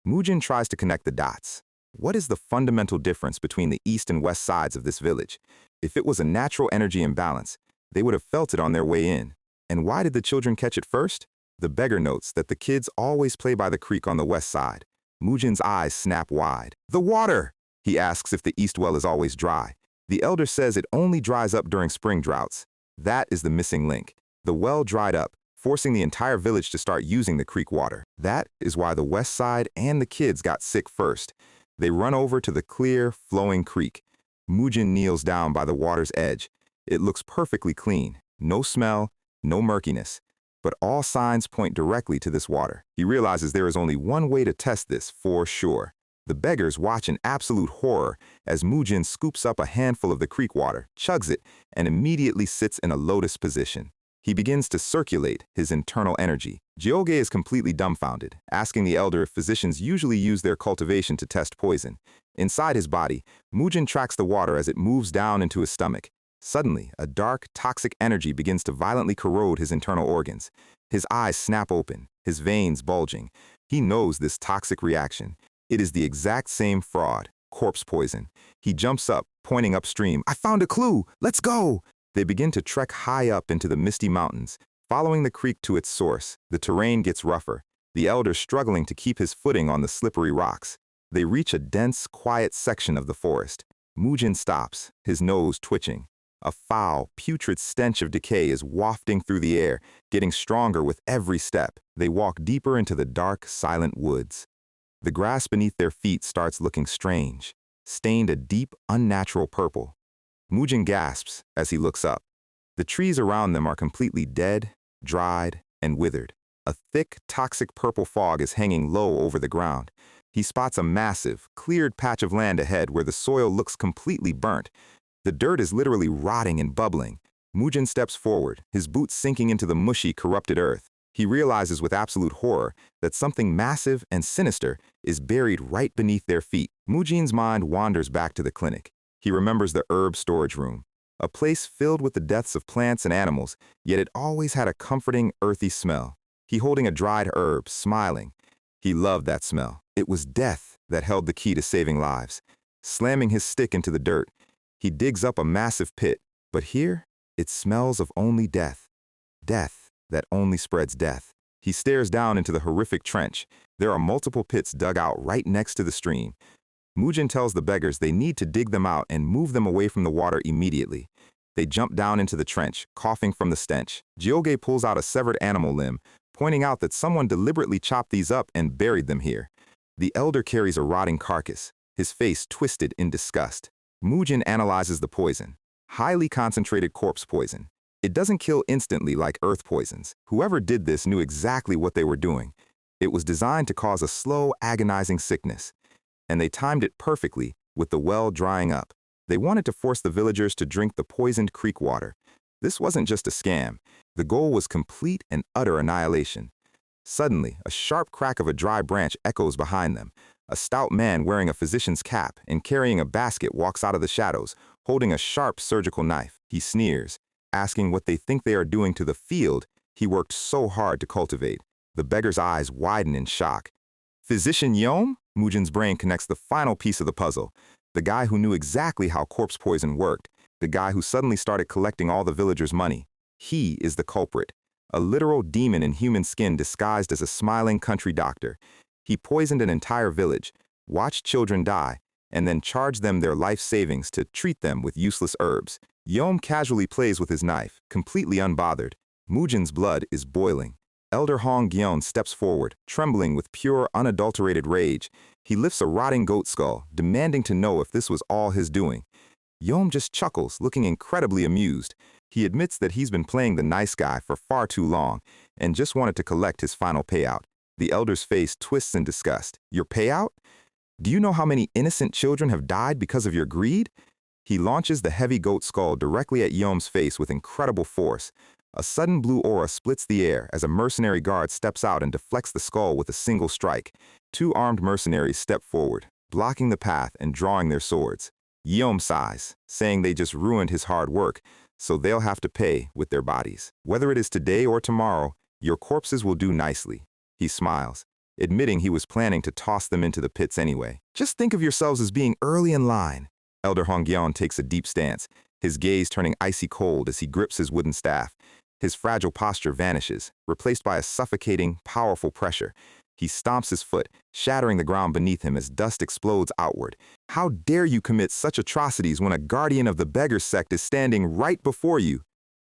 Speaker 1: Mujin tries to connect the dots. What is the fundamental difference between the east and west sides of this village? If it was a natural energy imbalance, they would have felt it on their way in. And why did the children catch it first? The beggar notes that the kids always play by the creek on the west side. Mujin's eyes snap wide. The water! He asks if the east well is always dry. The elder says it only dries up during spring droughts. That is the missing link. The well dried up, forcing the entire village to start using the creek water. That is why the west side and the kids got sick first. They run over to the clear, flowing creek. Mujin kneels down by the water's edge. It looks perfectly clean. No smell, no murkiness. But all signs point directly to this water. He realizes there is only one way to test this for sure. The beggars watch in absolute horror as Mujin scoops up a handful of the creek water, chugs it, and immediately sits in a lotus position. He begins to circulate his internal energy. Jioge is completely dumbfounded, asking the elder if physicians usually use their cultivation to test poison. Inside his body, Mujin tracks the water as it moves down into his stomach. Suddenly, a dark, toxic energy begins to violently corrode his internal organs. His eyes snap open, his veins bulging. He knows this toxic reaction. It is the exact same fraud, corpse poison. He jumps up, pointing upstream. I found a clue! Let's go! They begin to trek high up into the misty mountains. Following the creek to its source, the terrain gets rougher, the elder struggling to keep his footing on the slippery rocks. They reach a dense, quiet section of the forest. Mujin stops, his nose twitching. A foul, putrid stench of decay is wafting through the air, getting stronger with every step. They walk deeper into the dark, silent woods. The grass beneath their feet starts looking strange, stained a deep, unnatural purple. Mujin gasps as he looks up. The trees around them are completely dead, dried, and withered. A thick, toxic purple fog is hanging low over the ground. He spots a massive, cleared patch of land ahead where the soil looks completely burnt. The dirt is literally rotting and bubbling. Mujin steps forward, his boots sinking into the mushy, corrupted earth. He realizes with absolute horror that something massive and sinister is buried right beneath their feet. Mujin's mind wanders back to the clinic. He remembers the herb storage room, a place filled with the deaths of plants and animals, yet it always had a comforting, earthy smell. He holding a dried herb, smiling. He loved that smell. It was death that held the key to saving lives. Slamming his stick into the dirt, he digs up a massive pit, but here it smells of only death. Death that only spreads death. He stares down into the horrific trench. There are multiple pits dug out right next to the stream. Mujin tells the beggars they need to dig them out and move them away from the water immediately. They jump down into the trench, coughing from the stench. Jioge pulls out a severed animal limb, pointing out that someone deliberately chopped these up and buried them here. The elder carries a rotting carcass, his face twisted in disgust. Mujin analyzes the poison. Highly concentrated corpse poison. It doesn't kill instantly like earth poisons. Whoever did this knew exactly what they were doing. It was designed to cause a slow, agonizing sickness. And they timed it perfectly with the well drying up. They wanted to force the villagers to drink the poisoned creek water. This wasn't just a scam. The goal was complete and utter annihilation. Suddenly, a sharp crack of a dry branch echoes behind them. A stout man wearing a physician's cap and carrying a basket walks out of the shadows, holding a sharp surgical knife. He sneers, asking what they think they are doing to the field he worked so hard to cultivate. The beggar's eyes widen in shock. Physician Yom? Mujin's brain connects the final piece of the puzzle. The guy who knew exactly how corpse poison worked. The guy who suddenly started collecting all the villagers' money. He is the culprit. A literal demon in human skin disguised as a smiling country doctor. He poisoned an entire village, watched children die, and then charged them their life savings to treat them with useless herbs. Yom casually plays with his knife, completely unbothered. Mujin's blood is boiling. Elder Hong Gyeon steps forward, trembling with pure, unadulterated rage. He lifts a rotting goat skull, demanding to know if this was all his doing. Yom just chuckles, looking incredibly amused. He admits that he's been playing the nice guy for far too long and just wanted to collect his final payout. The elder's face twists in disgust. Your payout? Do you know how many innocent children have died because of your greed? He launches the heavy goat skull directly at Yom's face with incredible force. A sudden blue aura splits the air as a mercenary guard steps out and deflects the skull with a single strike. Two armed mercenaries step forward, blocking the path and drawing their swords. Yom sighs, saying they just ruined his hard work, so they'll have to pay with their bodies. Whether it is today or tomorrow, your corpses will do nicely. He smiles, admitting he was planning to toss them into the pits anyway. Just think of yourselves as being early in line. Elder Hongyeon takes a deep stance, his gaze turning icy cold as he grips his wooden staff. His fragile posture vanishes, replaced by a suffocating, powerful pressure. He stomps his foot, shattering the ground beneath him as dust explodes outward. How dare you commit such atrocities when a guardian of the beggar sect is standing right before you?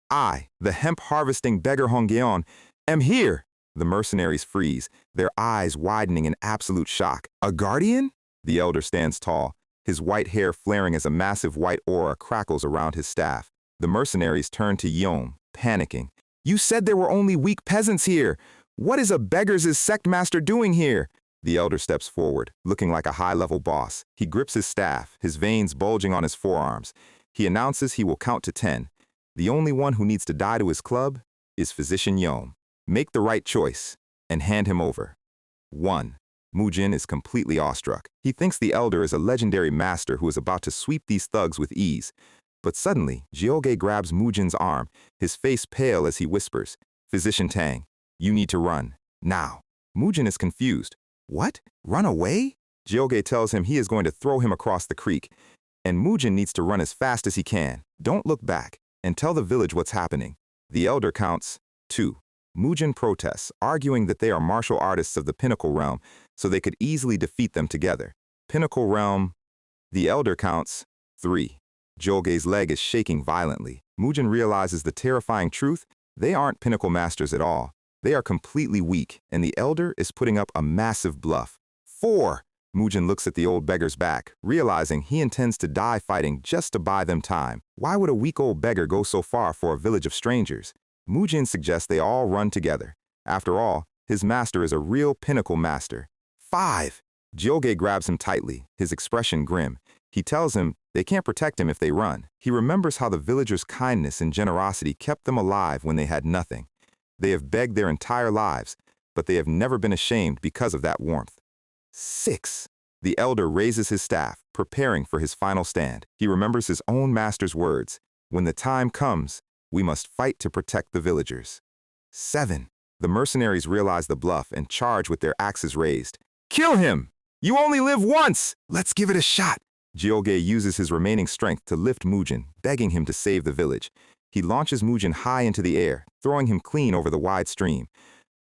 Speaker 1: I, the hemp-harvesting beggar Hongyeon, am here! The mercenaries freeze, their eyes widening in absolute shock. A guardian? The elder stands tall, his white hair flaring as a massive white aura crackles around his staff. The mercenaries turn to Yom, panicking. You said there were only weak peasants here. What is a beggar's sect master doing here? The elder steps forward, looking like a high-level boss. He grips his staff, his veins bulging on his forearms. He announces he will count to 10. The only one who needs to die to his club is Physician Yom. Make the right choice and hand him over. 1. Mujin is completely awestruck. He thinks the elder is a legendary master who is about to sweep these thugs with ease. But suddenly, Jioge grabs Mujin's arm, his face pale as he whispers, Physician Tang, you need to run, now. Mujin is confused. What? Run away? Jioge tells him he is going to throw him across the creek, and Mujin needs to run as fast as he can. Don't look back, and tell the village what's happening. The elder counts 2. Mujin protests, arguing that they are martial artists of the Pinnacle Realm, so they could easily defeat them together. Pinnacle Realm. The elder counts 3. Jioge's leg is shaking violently. Mujin realizes the terrifying truth. They aren't Pinnacle Masters at all. They are completely weak, and the elder is putting up a massive bluff. 4. Mujin looks at the old beggar's back, realizing he intends to die fighting just to buy them time. Why would a weak old beggar go so far for a village of strangers? Mujin suggests they all run together. After all, his master is a real Pinnacle Master. 5. Jyoge grabs him tightly, his expression grim. He tells him they can't protect him if they run. He remembers how the villagers' kindness and generosity kept them alive when they had nothing. They have begged their entire lives, but they have never been ashamed because of that warmth. 6. The elder raises his staff, preparing for his final stand. He remembers his own master's words. When the time comes, we must fight to protect the villagers. 7. The mercenaries realize the bluff and charge with their axes raised. Kill him! You only live once! Let's give it a shot! Jyoge uses his remaining strength to lift Mujin, begging him to save the village. He launches Mujin high into the air, throwing him clean over the wide stream.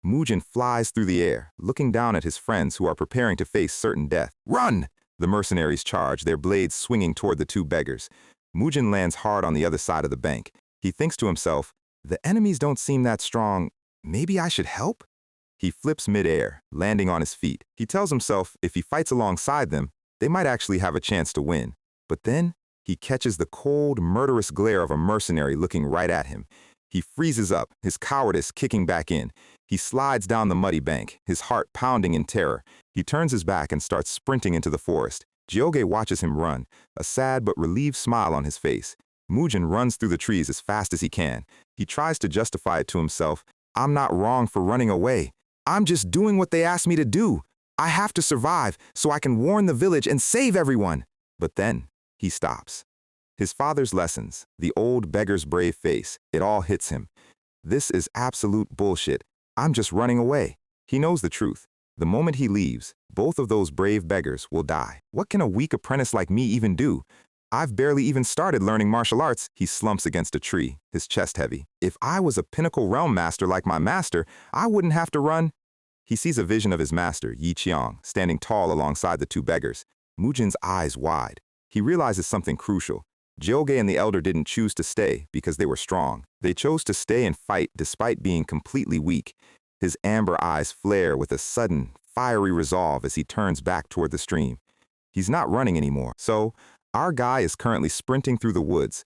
Speaker 1: Mujin flies through the air, looking down at his friends who are preparing to face certain death. Run! The mercenaries charge, their blades swinging toward the two beggars. Mujin lands hard on the other side of the bank. He thinks to himself, the enemies don't seem that strong. Maybe I should help? He flips mid-air, landing on his feet. He tells himself if he fights alongside them, they might actually have a chance to win. But then, he catches the cold, murderous glare of a mercenary looking right at him. He freezes up, his cowardice kicking back in. He slides down the muddy bank, his heart pounding in terror. He turns his back and starts sprinting into the forest. Jyoge watches him run, a sad but relieved smile on his face. Mujin runs through the trees as fast as he can. He tries to justify it to himself. I'm not wrong for running away. I'm just doing what they asked me to do. I have to survive so I can warn the village and save everyone. But then, he stops. His father's lessons, the old beggar's brave face, it all hits him. This is absolute bullshit. I'm just running away. He knows the truth. The moment he leaves, both of those brave beggars will die. What can a weak apprentice like me even do? I've barely even started learning martial arts. He slumps against a tree, his chest heavy. If I was a pinnacle realm master like my master, I wouldn't have to run. He sees a vision of his master, Yi Qiang, standing tall alongside the two beggars. Mujin's eyes wide. He realizes something crucial. Jyoge and the elder didn't choose to stay because they were strong. They chose to stay and fight despite being completely weak. His amber eyes flare with a sudden, fiery resolve as he turns back toward the stream. He's not running anymore, so our guy is currently sprinting through the woods.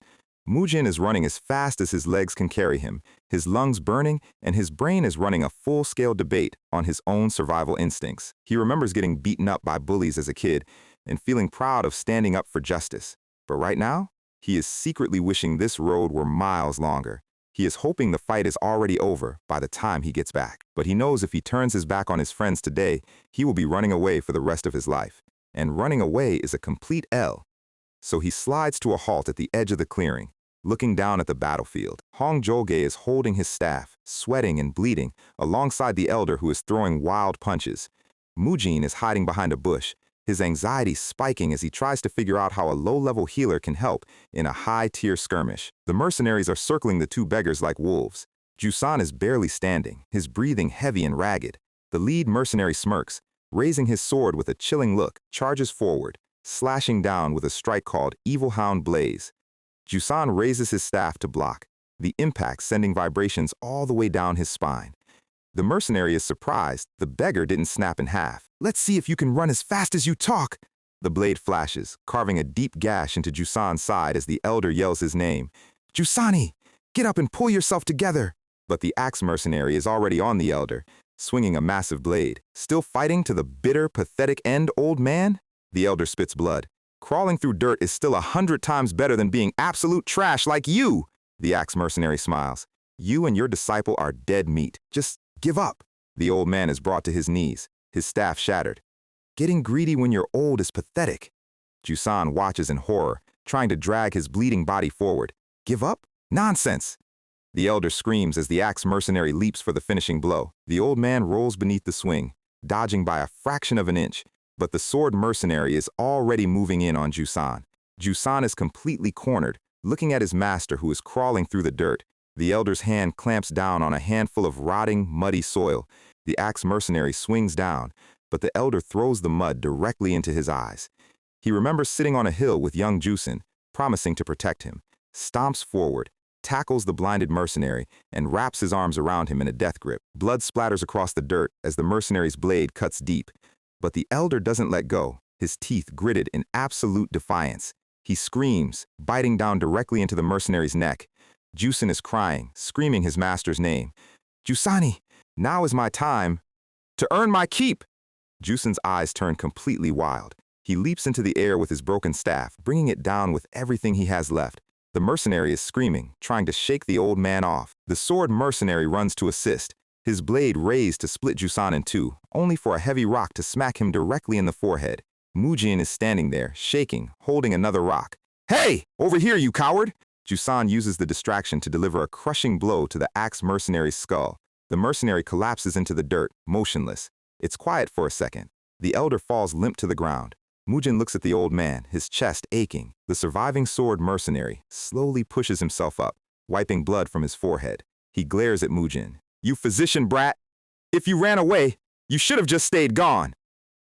Speaker 1: Mujin is running as fast as his legs can carry him, his lungs burning, and his brain is running a full-scale debate on his own survival instincts. He remembers getting beaten up by bullies as a kid and feeling proud of standing up for justice. But right now, he is secretly wishing this road were miles longer. He is hoping the fight is already over by the time he gets back. But he knows if he turns his back on his friends today, he will be running away for the rest of his life. And running away is a complete L. So he slides to a halt at the edge of the clearing, looking down at the battlefield. Hong Jyoge is holding his staff, sweating and bleeding, alongside the elder who is throwing wild punches. Mujin is hiding behind a bush, his anxiety spiking as he tries to figure out how a low-level healer can help in a high-tier skirmish. The mercenaries are circling the two beggars like wolves. Jusan is barely standing, his breathing heavy and ragged. The lead mercenary smirks, raising his sword with a chilling look, charges forward, slashing down with a strike called Evil Hound Blaze. Jusan raises his staff to block, the impact sending vibrations all the way down his spine. The mercenary is surprised the beggar didn't snap in half. Let's see if you can run as fast as you talk. The blade flashes, carving a deep gash into Jusan's side as the elder yells his name. Jusani, get up and pull yourself together. But the axe mercenary is already on the elder, swinging a massive blade. Still fighting to the bitter, pathetic end, old man? The elder spits blood. Crawling through dirt is still 100 times better than being absolute trash like you. The axe mercenary smiles. You and your disciple are dead meat. Just give up. The old man is brought to his knees, his staff shattered. Getting greedy when you're old is pathetic. Jusan watches in horror, trying to drag his bleeding body forward. Give up? Nonsense! The elder screams as the axe mercenary leaps for the finishing blow. The old man rolls beneath the swing, dodging by a fraction of an inch. But the sword mercenary is already moving in on Jusan. Jusan is completely cornered, looking at his master who is crawling through the dirt. The elder's hand clamps down on a handful of rotting, muddy soil. The axe mercenary swings down, but the elder throws the mud directly into his eyes. He remembers sitting on a hill with young Jusan, promising to protect him, stomps forward, tackles the blinded mercenary, and wraps his arms around him in a death grip. Blood splatters across the dirt as the mercenary's blade cuts deep. But the elder doesn't let go, his teeth gritted in absolute defiance. He screams, biting down directly into the mercenary's neck. Jusan is crying, screaming his master's name. Jusani, now is my time to earn my keep. Jusun's eyes turn completely wild. He leaps into the air with his broken staff, bringing it down with everything he has left. The mercenary is screaming, trying to shake the old man off. The sword mercenary runs to assist, his blade raised to split Jusun in two, only for a heavy rock to smack him directly in the forehead. Mujin is standing there, shaking, holding another rock. "Hey! Over here, you coward!" Jusun uses the distraction to deliver a crushing blow to the axe mercenary's skull. The mercenary collapses into the dirt, motionless. It's quiet for a second. The elder falls limp to the ground. Mujin looks at the old man, his chest aching. The surviving sword mercenary slowly pushes himself up, wiping blood from his forehead. He glares at Mujin. "You physician brat! If you ran away, you should have just stayed gone!"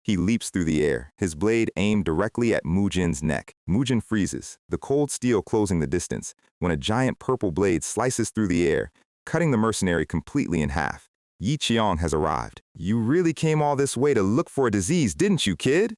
Speaker 1: He leaps through the air, his blade aimed directly at Mujin's neck. Mujin freezes, the cold steel closing the distance, when a giant purple blade slices through the air, cutting the mercenary completely in half. Yi Qiong has arrived. "You really came all this way to look for a disease, didn't you, kid?"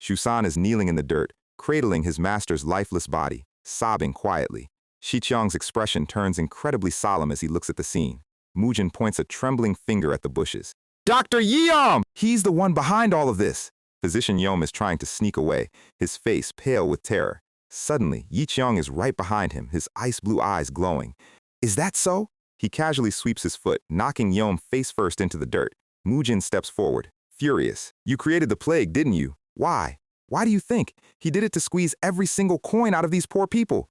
Speaker 1: Shusan is kneeling in the dirt, cradling his master's lifeless body, sobbing quietly. Shi Qiong's expression turns incredibly solemn as he looks at the scene. Mujin points a trembling finger at the bushes. "Dr. Yeom! He's the one behind all of this!" Physician Yeom is trying to sneak away, his face pale with terror. Suddenly, Yi Qiong is right behind him, his ice-blue eyes glowing. "Is that so?" He casually sweeps his foot, knocking Yeom face first into the dirt. Mujin steps forward, furious. "You created the plague, didn't you? Why? Why do you think? He did it to squeeze every single coin out of these poor people."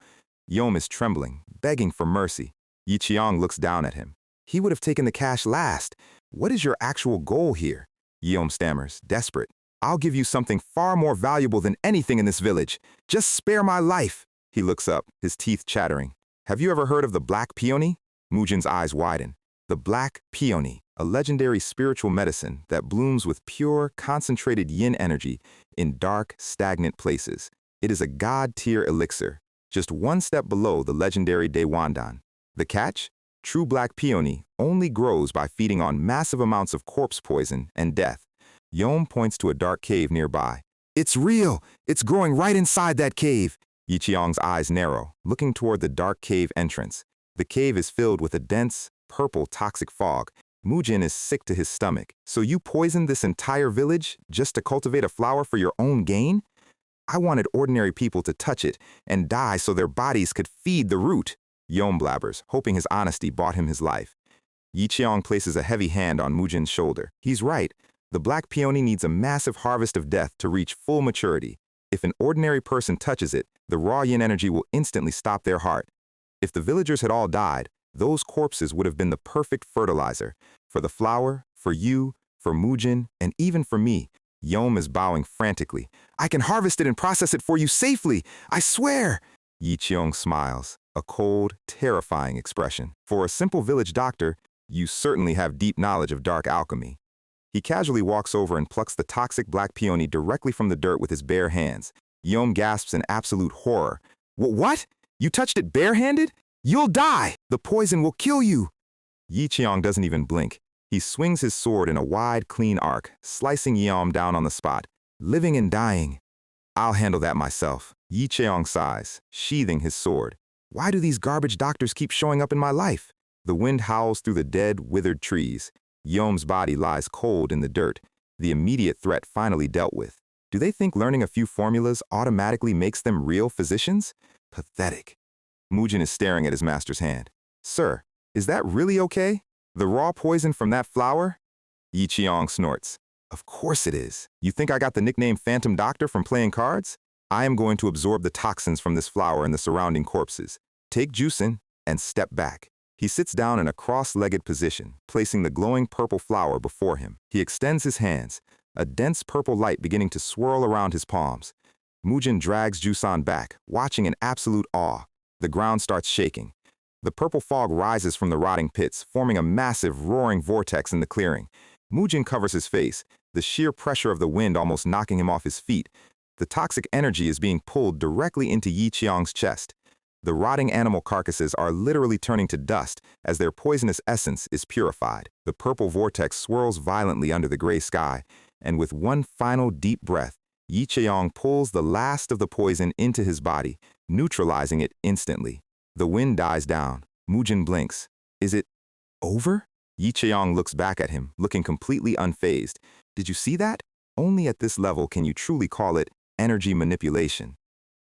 Speaker 1: Yeom is trembling, begging for mercy. Yi Qiong looks down at him. "He would have taken the cash last. What is your actual goal here?" Yeom stammers, desperate. "I'll give you something far more valuable than anything in this village. Just spare my life." He looks up, his teeth chattering. "Have you ever heard of the Black Peony?" Mujin's eyes widen. The Black Peony, a legendary spiritual medicine that blooms with pure, concentrated yin energy in dark, stagnant places. It is a god-tier elixir, just one step below the legendary Daewandan. The catch? True Black Peony only grows by feeding on massive amounts of corpse poison and death. Yeom points to a dark cave nearby. "It's real! It's growing right inside that cave!" Yi Qiong's eyes narrow, looking toward the dark cave entrance. The cave is filled with a dense, purple toxic fog. Mujin is sick to his stomach. "So you poisoned this entire village just to cultivate a flower for your own gain?" "I wanted ordinary people to touch it and die so their bodies could feed the root." Yeom blabbers, hoping his honesty bought him his life. Yi Qiong places a heavy hand on Mujin's shoulder. "He's right. The Black Peony needs a massive harvest of death to reach full maturity. If an ordinary person touches it, the raw yin energy will instantly stop their heart. If the villagers had all died, those corpses would have been the perfect fertilizer. For the flower, for you, for Mujin, and even for me." Yeom is bowing frantically. "I can harvest it and process it for you safely. I swear." Yi Qiong smiles, a cold, terrifying expression. "For a simple village doctor, you certainly have deep knowledge of dark alchemy." He casually walks over and plucks the toxic Black Peony directly from the dirt with his bare hands. Yeom gasps in absolute horror. What? You touched it barehanded? You'll die! The poison will kill you!" Yi Qiong doesn't even blink. He swings his sword in a wide, clean arc, slicing Yeom down on the spot. "Living and dying. I'll handle that myself." Yi Qiong sighs, sheathing his sword. "Why do these garbage doctors keep showing up in my life?" The wind howls through the dead, withered trees. Yeom's body lies cold in the dirt, the immediate threat finally dealt with. Do they think learning a few formulas automatically makes them real physicians? Pathetic. Mujin is staring at his master's hand. "Sir, is that really okay? The raw poison from that flower?" Yi Qiong snorts. "Of course it is. You think I got the nickname Phantom Doctor from playing cards? I am going to absorb the toxins from this flower and the surrounding corpses. Take Jusun and step back." He sits down in a cross-legged position, placing the glowing purple flower before him. He extends his hands, a dense purple light beginning to swirl around his palms. Mujin drags Jusun back, watching in absolute awe. The ground starts shaking. The purple fog rises from the rotting pits, forming a massive, roaring vortex in the clearing. Mujin covers his face, the sheer pressure of the wind almost knocking him off his feet. The toxic energy is being pulled directly into Yi Qiong's chest. The rotting animal carcasses are literally turning to dust as their poisonous essence is purified. The purple vortex swirls violently under the gray sky, and with one final deep breath, Yi Qiong pulls the last of the poison into his body, neutralizing it instantly. The wind dies down. Mujin blinks. "Is it over?" Yi Qiong looks back at him, looking completely unfazed. "Did you see that? Only at this level can you truly call it energy manipulation.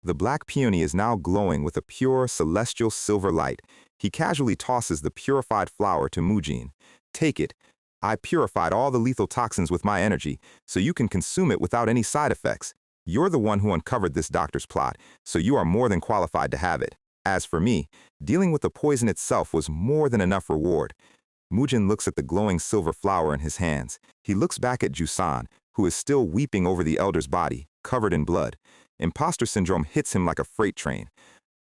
Speaker 1: The black peony is now glowing with a pure, celestial silver light. He casually tosses the purified flower to Mujin. Take it. I purified all the lethal toxins with my energy, so you can consume it without any side effects. You're the one who uncovered this doctor's plot, so you are more than qualified to have it. As for me, dealing with the poison itself was more than enough reward. Mujin looks at the glowing silver flower in his hands. He looks back at Jusan, who is still weeping over the elder's body, covered in blood. Imposter syndrome hits him like a freight train.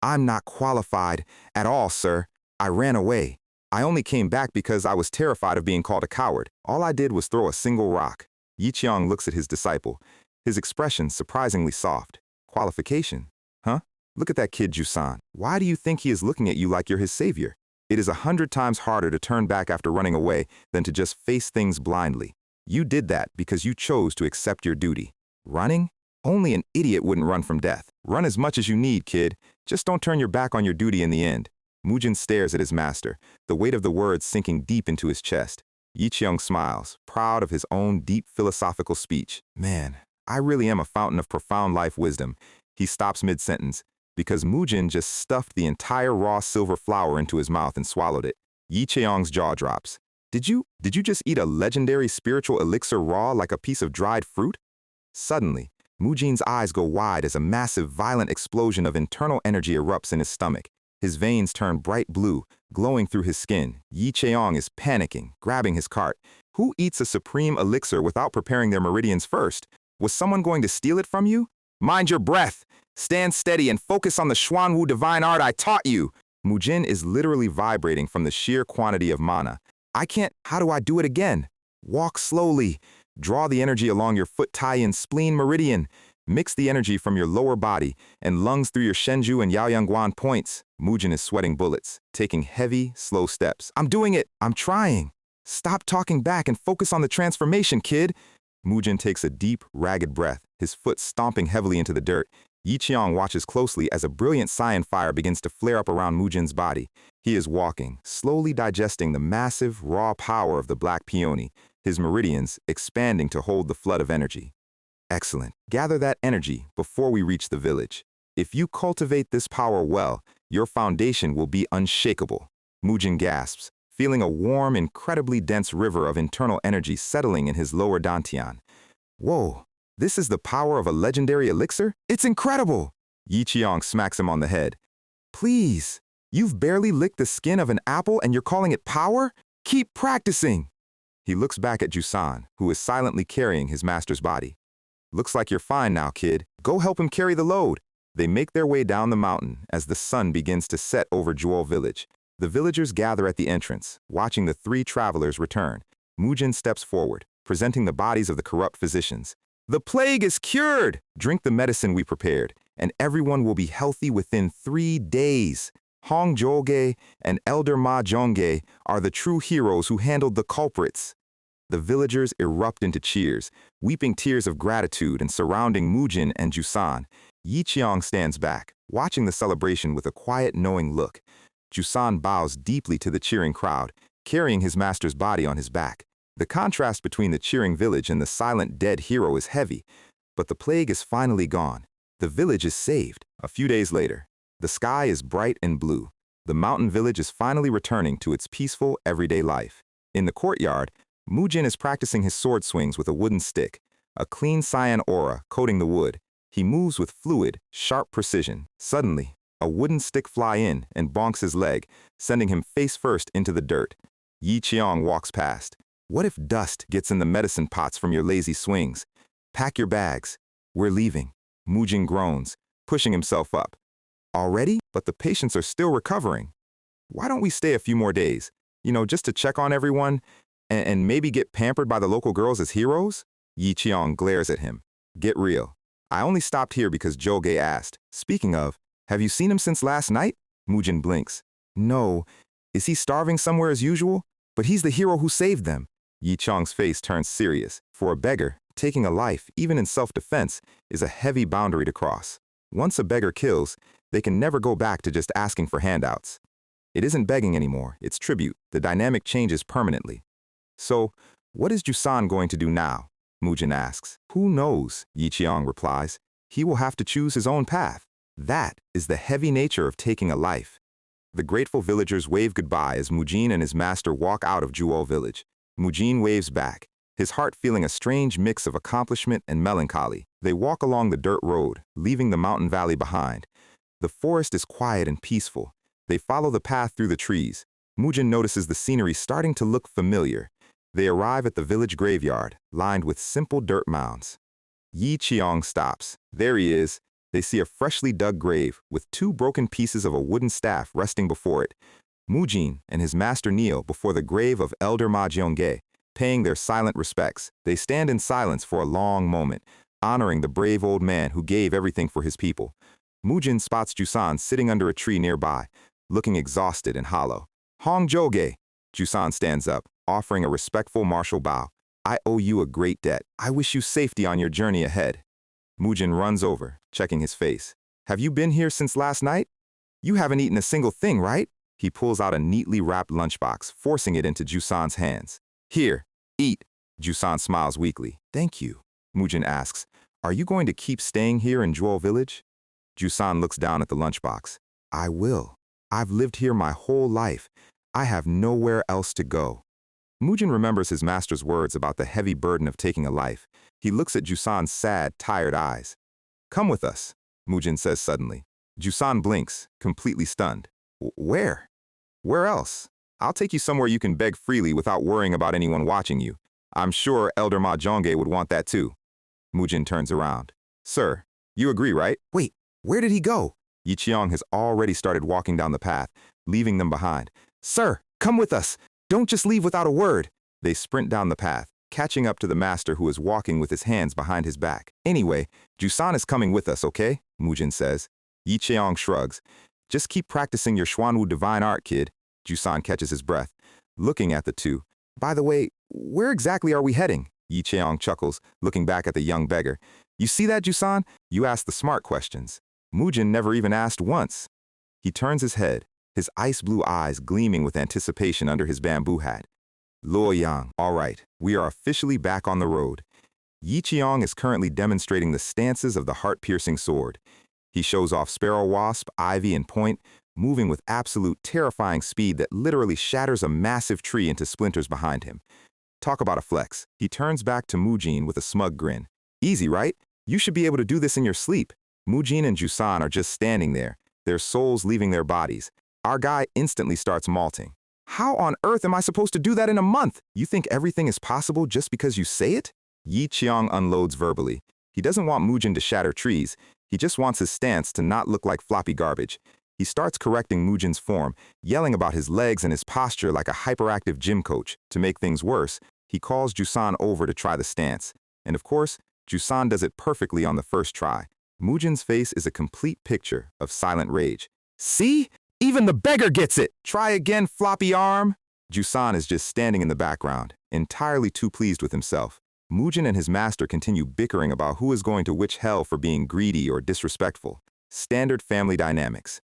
Speaker 1: I'm not qualified at all, sir. I ran away. I only came back because I was terrified of being called a coward. All I did was throw a single rock. Yiqiang looks at his disciple, his expression surprisingly soft. Qualification? Huh? Look at that kid Jusan. Why do you think he is looking at you like you're his savior? It is 100 times harder to turn back after running away than to just face things blindly. You did that because you chose to accept your duty. Running? Only an idiot wouldn't run from death. Run as much as you need, kid. Just don't turn your back on your duty in the end. Mujin stares at his master, the weight of the words sinking deep into his chest. Yiqiang smiles, proud of his own deep philosophical speech. Man, I really am a fountain of profound life wisdom. He stops mid-sentence, because Mujin just stuffed the entire raw silver flower into his mouth and swallowed it. Yiqiang's jaw drops. Did you just eat a legendary spiritual elixir raw like a piece of dried fruit? Suddenly, Mujin's eyes go wide as a massive, violent explosion of internal energy erupts in his stomach. His veins turn bright blue, glowing through his skin. Yiqiang is panicking, grabbing his cart. Who eats a supreme elixir without preparing their meridians first? Was someone going to steal it from you? Mind your breath! Stand steady and focus on the Xuanwu divine art I taught you! Mujin is literally vibrating from the sheer quantity of mana. I can't. How do I do it again? Walk slowly. Draw the energy along your foot tai and spleen meridian. Mix the energy from your lower body and lungs through your Shenzhou and Yaoyangguan points. Mujin is sweating bullets, taking heavy, slow steps. I'm doing it. I'm trying. Stop talking back and focus on the transformation, kid. Mujin takes a deep, ragged breath, his foot stomping heavily into the dirt. Yiqiang watches closely as a brilliant cyan fire begins to flare up around Mujin's body. He is walking, slowly digesting the massive, raw power of the black peony, his meridians expanding to hold the flood of energy. Excellent. Gather that energy before we reach the village. If you cultivate this power well, your foundation will be unshakable. Mujin gasps, feeling a warm, incredibly dense river of internal energy settling in his lower dantian. Whoa, this is the power of a legendary elixir? It's incredible! Yiqiang smacks him on the head. Please, you've barely licked the skin of an apple and you're calling it power? Keep practicing! He looks back at Jusan, who is silently carrying his master's body. Looks like you're fine now, kid. Go help him carry the load. They make their way down the mountain as the sun begins to set over Zhuo village. The villagers gather at the entrance, watching the three travelers return. Mujin steps forward, presenting the bodies of the corrupt physicians. The plague is cured! Drink the medicine we prepared, and everyone will be healthy within 3 days. Hong Zhouge and Elder Ma Zhongge are the true heroes who handled the culprits. The villagers erupt into cheers, weeping tears of gratitude and surrounding Mujin and Jusan. Yiqiang stands back, watching the celebration with a quiet, knowing look. Jusan bows deeply to the cheering crowd, carrying his master's body on his back. The contrast between the cheering village and the silent dead hero is heavy, but the plague is finally gone. The village is saved. A few days later, the sky is bright and blue. The mountain village is finally returning to its peaceful, everyday life. In the courtyard, Mujin is practicing his sword swings with a wooden stick, a clean cyan aura coating the wood. He moves with fluid, sharp precision. Suddenly, a wooden stick flies in and bonks his leg, sending him face first into the dirt. Yiqiang walks past. What if dust gets in the medicine pots from your lazy swings? Pack your bags. We're leaving. Mujin groans, pushing himself up. Already? But the patients are still recovering. Why don't we stay a few more days? Just to check on everyone and maybe get pampered by the local girls as heroes? Yiqiang glares at him. Get real. I only stopped here because Zhouge asked. Speaking of, have you seen him since last night? Mujin blinks. No. Is he starving somewhere as usual? But he's the hero who saved them. Yiqiang's face turns serious. For a beggar, taking a life, even in self-defense, is a heavy boundary to cross. Once a beggar kills, they can never go back to just asking for handouts. It isn't begging anymore, it's tribute. The dynamic changes permanently. So, what is Jusan going to do now? Mujin asks. Who knows, Yi Qiang replies. He will have to choose his own path. That is the heavy nature of taking a life. The grateful villagers wave goodbye as Mujin and his master walk out of Juo village. Mujin waves back, his heart feeling a strange mix of accomplishment and melancholy. They walk along the dirt road, leaving the mountain valley behind. The forest is quiet and peaceful. They follow the path through the trees. Mujin notices the scenery starting to look familiar. They arrive at the village graveyard, lined with simple dirt mounds. Yi Qiang stops. There he is. They see a freshly dug grave with 2 broken pieces of a wooden staff resting before it. Mujin and his master kneel before the grave of Elder Ma Jiongge, paying their silent respects. They stand in silence for a long moment, honoring the brave old man who gave everything for his people. Mujin spots Jusan sitting under a tree nearby, looking exhausted and hollow. Hong Joge! Jusan stands up, offering a respectful martial bow. I owe you a great debt. I wish you safety on your journey ahead. Mujin runs over, checking his face. Have you been here since last night? You haven't eaten a single thing, right? He pulls out a neatly wrapped lunchbox, forcing it into Jusan's hands. Here, eat. Jusan smiles weakly. Thank you. Mujin asks, are you going to keep staying here in Juo village? Jusan looks down at the lunchbox. I will. I've lived here my whole life. I have nowhere else to go. Mujin remembers his master's words about the heavy burden of taking a life. He looks at Jusan's sad, tired eyes. Come with us, Mujin says suddenly. Jusan blinks, completely stunned. Where? Where else? I'll take you somewhere you can beg freely without worrying about anyone watching you. I'm sure Elder Ma Jiongge would want that too. Mujin turns around. Sir, you agree, right? Wait, where did he go? Yi Qiang has already started walking down the path, leaving them behind. Sir, come with us. Don't just leave without a word. They sprint down the path, catching up to the master who is walking with his hands behind his back. Anyway, Jusan is coming with us, okay? Mujin says. Yi Qiang shrugs. Just keep practicing your Xuanwu divine art, kid. Jusan catches his breath, looking at the two. By the way, where exactly are we heading? Yi Qiang chuckles, looking back at the young beggar. You see that, Jusan? You ask the smart questions. Mujin never even asked once. He turns his head, his ice-blue eyes gleaming with anticipation under his bamboo hat. Luoyang, all right, we are officially back on the road. Yi Qiang is currently demonstrating the stances of the heart-piercing sword. He shows off Sparrow Wasp, Ivy, and Point, moving with absolute terrifying speed that literally shatters a massive tree into splinters behind him. Talk about a flex. He turns back to Mujin with a smug grin. Easy, right? You should be able to do this in your sleep. Mujin and Jusan are just standing there, their souls leaving their bodies. Our guy instantly starts malting. How on earth am I supposed to do that in a month? You think everything is possible just because you say it? Yi Qiang unloads verbally. He doesn't want Mujin to shatter trees. He just wants his stance to not look like floppy garbage. He starts correcting Mujin's form, yelling about his legs and his posture like a hyperactive gym coach. To make things worse, he calls Jusan over to try the stance. And of course, Jusan does it perfectly on the first try. Mujin's face is a complete picture of silent rage. See? Even the beggar gets it! Try again, floppy arm! Jusan is just standing in the background, entirely too pleased with himself. Mujin and his master continue bickering about who is going to which hell for being greedy or disrespectful. Standard family dynamics.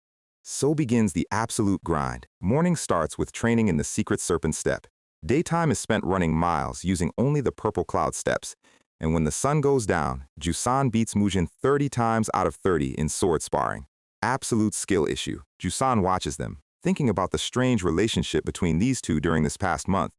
Speaker 1: So begins the absolute grind. Morning starts with training in the secret serpent step. Daytime is spent running miles using only the purple cloud steps. And when the sun goes down, Jusan beats Mujin 30 times out of 30 in sword sparring. Absolute skill issue. Jusan watches them, thinking about the strange relationship between these two during this past month.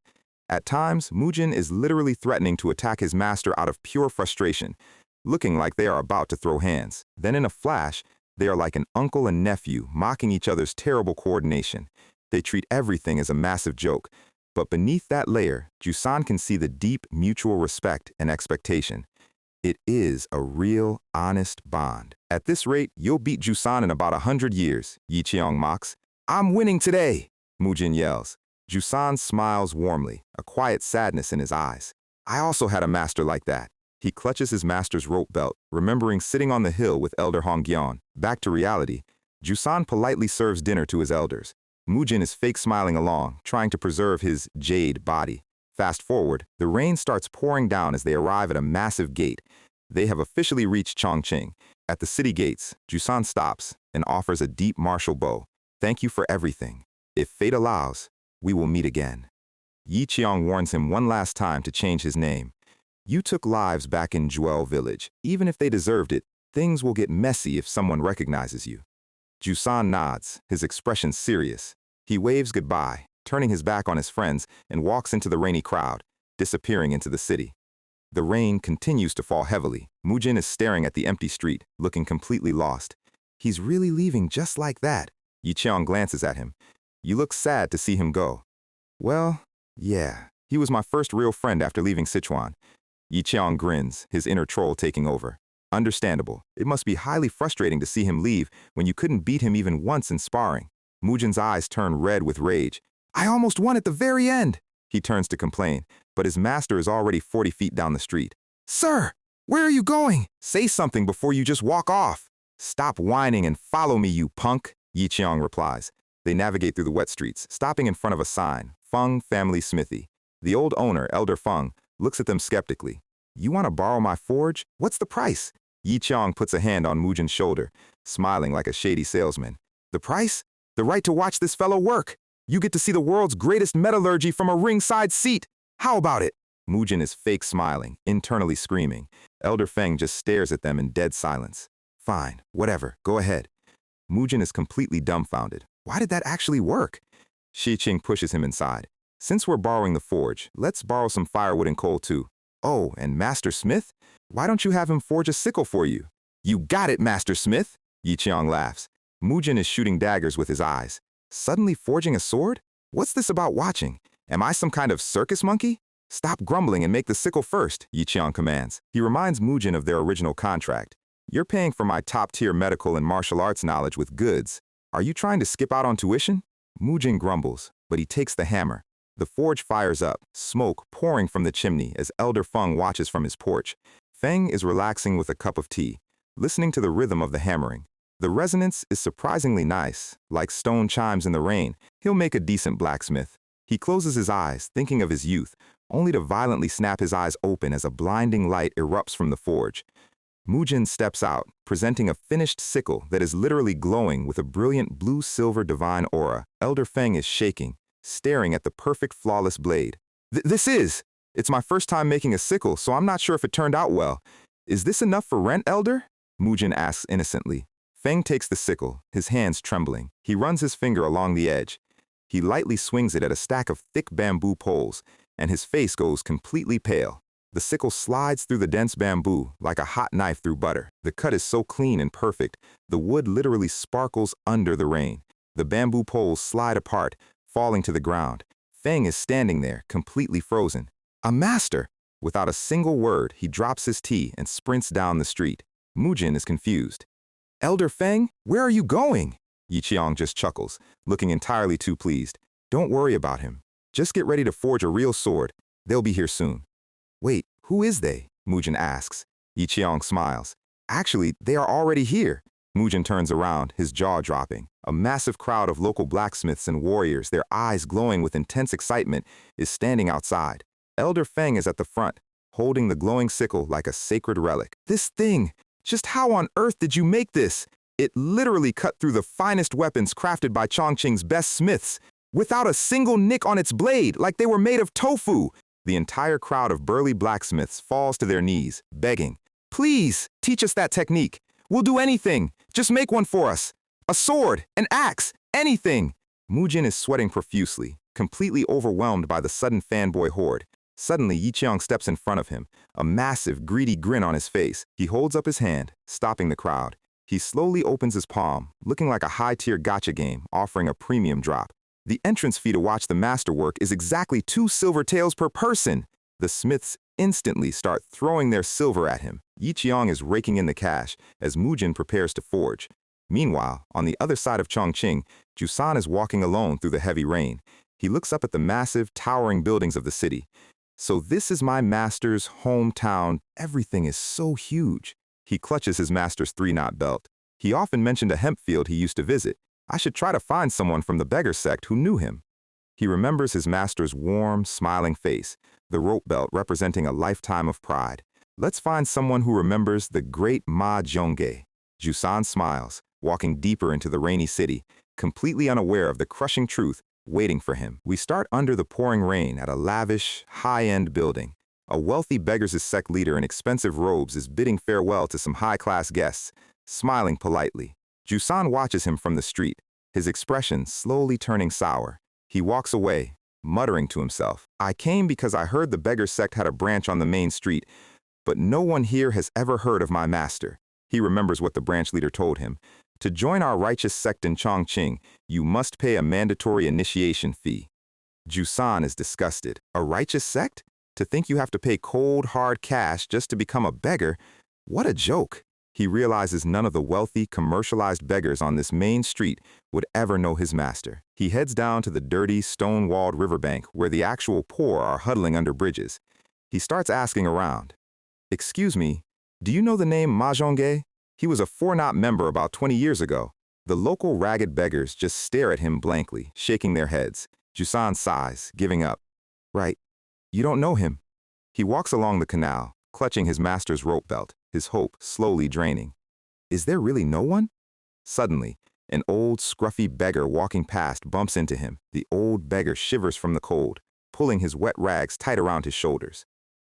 Speaker 1: At times, Mujin is literally threatening to attack his master out of pure frustration, looking like they are about to throw hands. Then in a flash, they are like an uncle and nephew, mocking each other's terrible coordination. They treat everything as a massive joke. But beneath that layer, Jusan can see the deep mutual respect and expectation. It is a real, honest bond. At this rate, you'll beat Jusan in about 100 years, Yi Qiang mocks. I'm winning today, Mujin yells. Jusan smiles warmly, a quiet sadness in his eyes. I also had a master like that. He clutches his master's rope belt, remembering sitting on the hill with Elder Hongyan. Back to reality, Jusan politely serves dinner to his elders. Mujin is fake smiling along, trying to preserve his jade body. Fast forward, the rain starts pouring down as they arrive at a massive gate. They have officially reached Chongqing. At the city gates, Jusan stops and offers a deep martial bow. Thank you for everything. If fate allows, we will meet again. Yi Qiang warns him one last time to change his name. You took lives back in Jewel Village. Even if they deserved it, things will get messy if someone recognizes you. Jusan nods, his expression serious. He waves goodbye, turning his back on his friends, and walks into the rainy crowd, disappearing into the city. The rain continues to fall heavily. Mujin is staring at the empty street, looking completely lost. He's really leaving just like that. Yicheong glances at him. You look sad to see him go. Well, yeah, he was my first real friend after leaving Sichuan. Yicheong grins, his inner troll taking over. Understandable. It must be highly frustrating to see him leave when you couldn't beat him even once in sparring. Mujin's eyes turn red with rage. I almost won at the very end! He turns to complain, but his master is already 40 feet down the street. Sir, where are you going? Say something before you just walk off. Stop whining and follow me, you punk, Yicheong replies. They navigate through the wet streets, stopping in front of a sign, Feng Family Smithy. The old owner, Elder Feng, looks at them skeptically. You want to borrow my forge? What's the price? Yicheong puts a hand on Mujin's shoulder, smiling like a shady salesman. The price? The right to watch this fellow work. You get to see the world's greatest metallurgy from a ringside seat. How about it? Mujin is fake smiling, internally screaming. Elder Feng just stares at them in dead silence. Fine, whatever, go ahead. Mujin is completely dumbfounded. Why did that actually work? Shi Qing pushes him inside. Since we're borrowing the forge, let's borrow some firewood and coal too. Oh, and Master Smith? Why don't you have him forge a sickle for you? You got it, Master Smith! Yicheong laughs. Mujin is shooting daggers with his eyes. Suddenly forging a sword? What's this about watching? Am I some kind of circus monkey? Stop grumbling and make the sickle first, Yicheong commands. He reminds Mujin of their original contract. You're paying for my top-tier medical and martial arts knowledge with goods. Are you trying to skip out on tuition? Mujin grumbles, but he takes the hammer. The forge fires up, smoke pouring from the chimney as Elder Feng watches from his porch. Feng is relaxing with a cup of tea, listening to the rhythm of the hammering. The resonance is surprisingly nice, like stone chimes in the rain. He'll make a decent blacksmith. He closes his eyes, thinking of his youth, only to violently snap his eyes open as a blinding light erupts from the forge. Mujin steps out, presenting a finished sickle that is literally glowing with a brilliant blue-silver divine aura. Elder Feng is shaking, staring at the perfect flawless blade. It's my first time making a sickle, so I'm not sure if it turned out well. Is this enough for rent, Elder? Mujin asks innocently. Feng takes the sickle, his hands trembling. He runs his finger along the edge. He lightly swings it at a stack of thick bamboo poles, and his face goes completely pale. The sickle slides through the dense bamboo like a hot knife through butter. The cut is so clean and perfect, the wood literally sparkles under the rain. The bamboo poles slide apart, falling to the ground. Feng is standing there, completely frozen. A master! Without a single word, he drops his tea and sprints down the street. Mujin is confused. Elder Feng, where are you going? Yicheong just chuckles, looking entirely too pleased. Don't worry about him. Just get ready to forge a real sword. They'll be here soon. Wait, who is they? Mujin asks. Yicheong smiles. Actually, they are already here. Mujin turns around, his jaw dropping. A massive crowd of local blacksmiths and warriors, their eyes glowing with intense excitement, is standing outside. Elder Feng is at the front, holding the glowing sickle like a sacred relic. This thing! Just how on earth did you make this? It literally cut through the finest weapons crafted by Chongqing's best smiths, without a single nick on its blade, like they were made of tofu. The entire crowd of burly blacksmiths falls to their knees, begging, Please, teach us that technique. We'll do anything. Just make one for us. A sword, an axe, anything. Mujin is sweating profusely, completely overwhelmed by the sudden fanboy horde. Suddenly, Yicheong steps in front of him, a massive, greedy grin on his face. He holds up his hand, stopping the crowd. He slowly opens his palm, looking like a high-tier gacha game, offering a premium drop. The entrance fee to watch the masterwork is exactly 2 silver taels per person. The smiths instantly start throwing their silver at him. Yicheong is raking in the cash as Mujin prepares to forge. Meanwhile, on the other side of Chongqing, Jusan is walking alone through the heavy rain. He looks up at the massive, towering buildings of the city. So this is my master's hometown. Everything is so huge. He clutches his master's 3-knot belt. He often mentioned a hemp field he used to visit. I should try to find someone from the beggar sect who knew him. He remembers his master's warm, smiling face, the rope belt representing a lifetime of pride. Let's find someone who remembers the great Ma Zhongge. Jusan smiles, walking deeper into the rainy city, completely unaware of the crushing truth waiting for him. We start under the pouring rain at a lavish, high-end building. A wealthy beggar's sect leader in expensive robes is bidding farewell to some high-class guests, smiling politely. Jusan watches him from the street, his expression slowly turning sour. He walks away, muttering to himself, "I came because I heard the beggar sect had a branch on the main street, but no one here has ever heard of my master." He remembers what the branch leader told him. To join our righteous sect in Chongqing, you must pay a mandatory initiation fee. Jusan is disgusted. A righteous sect? To think you have to pay cold, hard cash just to become a beggar? What a joke. He realizes none of the wealthy, commercialized beggars on this main street would ever know his master. He heads down to the dirty, stone-walled riverbank where the actual poor are huddling under bridges. He starts asking around. "Excuse me, do you know the name Mahjong? He was a four-knot member about 20 years ago." The local ragged beggars just stare at him blankly, shaking their heads. Jusan sighs, giving up. "Right, you don't know him." He walks along the canal, clutching his master's rope belt, his hope slowly draining. Is there really no one? Suddenly, an old, scruffy beggar walking past bumps into him. The old beggar shivers from the cold, pulling his wet rags tight around his shoulders.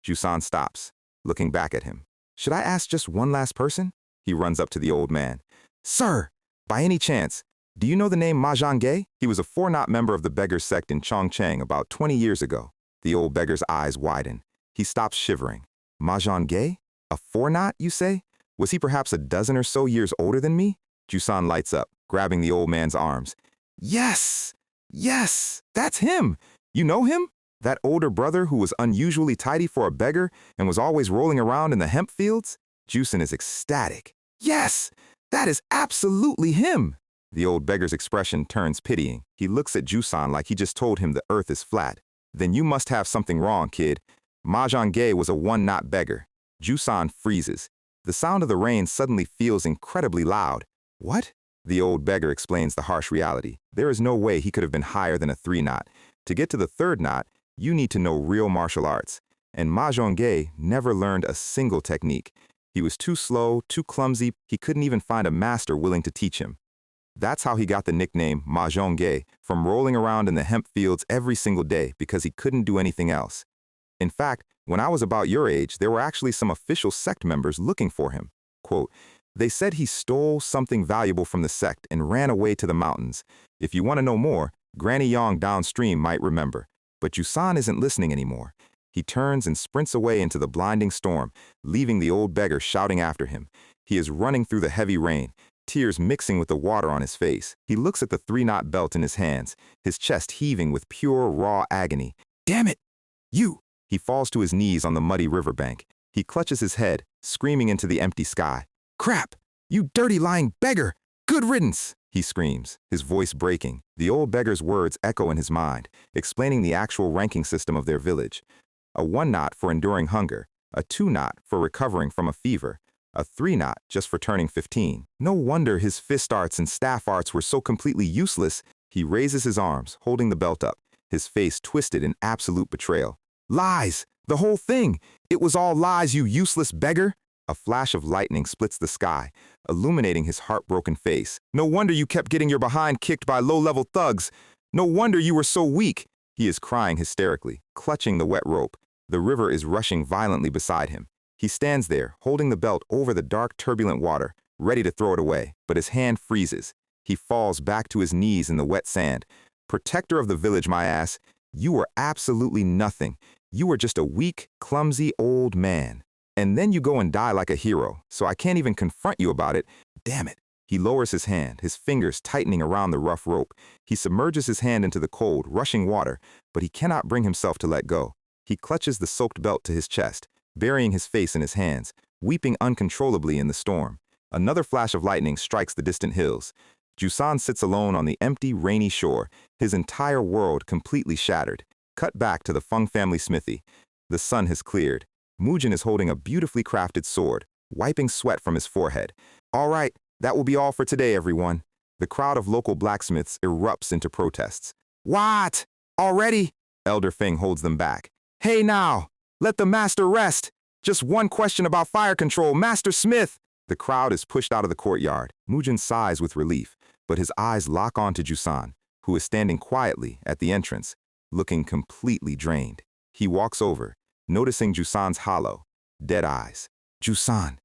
Speaker 1: Jusan stops, looking back at him. "Should I ask just one last person?" He runs up to the old man. "Sir, by any chance, do you know the name Mahjong? He was a four-knot member of the beggar sect in Chongqing about 20 years ago." The old beggar's eyes widen. He stops shivering. "Mahjong? A four-knot, you say? Was he perhaps a dozen or so years older than me?" Jusan lights up, grabbing the old man's arms. "Yes! Yes! That's him! You know him? That older brother who was unusually tidy for a beggar and was always rolling around in the hemp fields?" Jusan is ecstatic. "Yes! That is absolutely him!" The old beggar's expression turns pitying. He looks at Jusan like he just told him the earth is flat. "Then you must have something wrong, kid. Mahjong was a one-knot beggar." Jusan freezes. The sound of the rain suddenly feels incredibly loud. "What?" The old beggar explains the harsh reality. There is no way he could have been higher than a three-knot. To get to the third knot, you need to know real martial arts. And Mahjong never learned a single technique. He was too slow, too clumsy, he couldn't even find a master willing to teach him. That's how he got the nickname Mahjong, from rolling around in the hemp fields every single day because he couldn't do anything else. In fact, when I was about your age, there were actually some official sect members looking for him. Quote, "They said he stole something valuable from the sect and ran away to the mountains. If you want to know more, Granny Yong downstream might remember." But Jusan isn't listening anymore. He turns and sprints away into the blinding storm, leaving the old beggar shouting after him. He is running through the heavy rain, tears mixing with the water on his face. He looks at the three-knot belt in his hands, his chest heaving with pure, raw agony. "Damn it! You!" He falls to his knees on the muddy riverbank. He clutches his head, screaming into the empty sky. "Crap! You dirty lying beggar! Good riddance!" he screams, his voice breaking. The old beggar's words echo in his mind, explaining the actual ranking system of their village. A one-knot for enduring hunger, a two-knot for recovering from a fever, a three-knot just for turning 15. No wonder his fist arts and staff arts were so completely useless. He raises his arms, holding the belt up, his face twisted in absolute betrayal. "Lies! The whole thing! It was all lies, you useless beggar!" A flash of lightning splits the sky, illuminating his heartbroken face. "No wonder you kept getting your behind kicked by low-level thugs! No wonder you were so weak!" He is crying hysterically, clutching the wet rope. The river is rushing violently beside him. He stands there, holding the belt over the dark, turbulent water, ready to throw it away, but his hand freezes. He falls back to his knees in the wet sand. "Protector of the village, my ass, you were absolutely nothing. You were just a weak, clumsy old man. And then you go and die like a hero, so I can't even confront you about it. Damn it." He lowers his hand, his fingers tightening around the rough rope. He submerges his hand into the cold, rushing water, but he cannot bring himself to let go. He clutches the soaked belt to his chest, burying his face in his hands, weeping uncontrollably in the storm. Another flash of lightning strikes the distant hills. Jusan sits alone on the empty, rainy shore, his entire world completely shattered. Cut back to the Feng family smithy. The sun has cleared. Mujin is holding a beautifully crafted sword, wiping sweat from his forehead. "All right, that will be all for today, everyone." The crowd of local blacksmiths erupts into protests. "What? Already?" Elder Feng holds them back. "Hey now, let the master rest. Just one question about fire control, Master Smith." The crowd is pushed out of the courtyard. Mujin sighs with relief, but his eyes lock onto Jusan, who is standing quietly at the entrance, looking completely drained. He walks over, noticing Jusan's hollow, dead eyes. Jusan.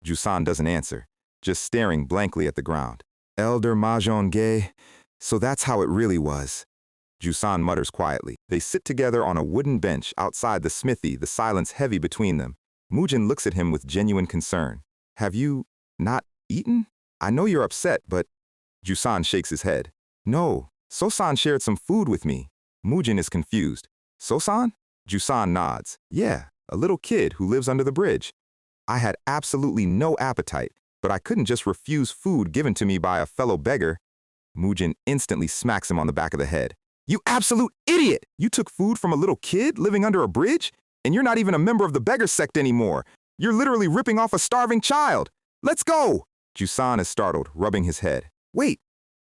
Speaker 1: Jusan doesn't answer, just staring blankly at the ground. Elder Mahjong Gay, so that's how it really was. Jusan mutters quietly. They sit together on a wooden bench outside the smithy, the silence heavy between them. Mujin looks at him with genuine concern. Have you not eaten? I know you're upset, but... Jusan shakes his head. No, Sosan shared some food with me. Mujin is confused. Sosan? Jusan nods. Yeah, a little kid who lives under the bridge. I had absolutely no appetite, but I couldn't just refuse food given to me by a fellow beggar. Mujin instantly smacks him on the back of the head. You absolute idiot! You took food from a little kid living under a bridge? And you're not even a member of the beggar sect anymore. You're literally ripping off a starving child. Let's go! Jusan is startled, rubbing his head. Wait,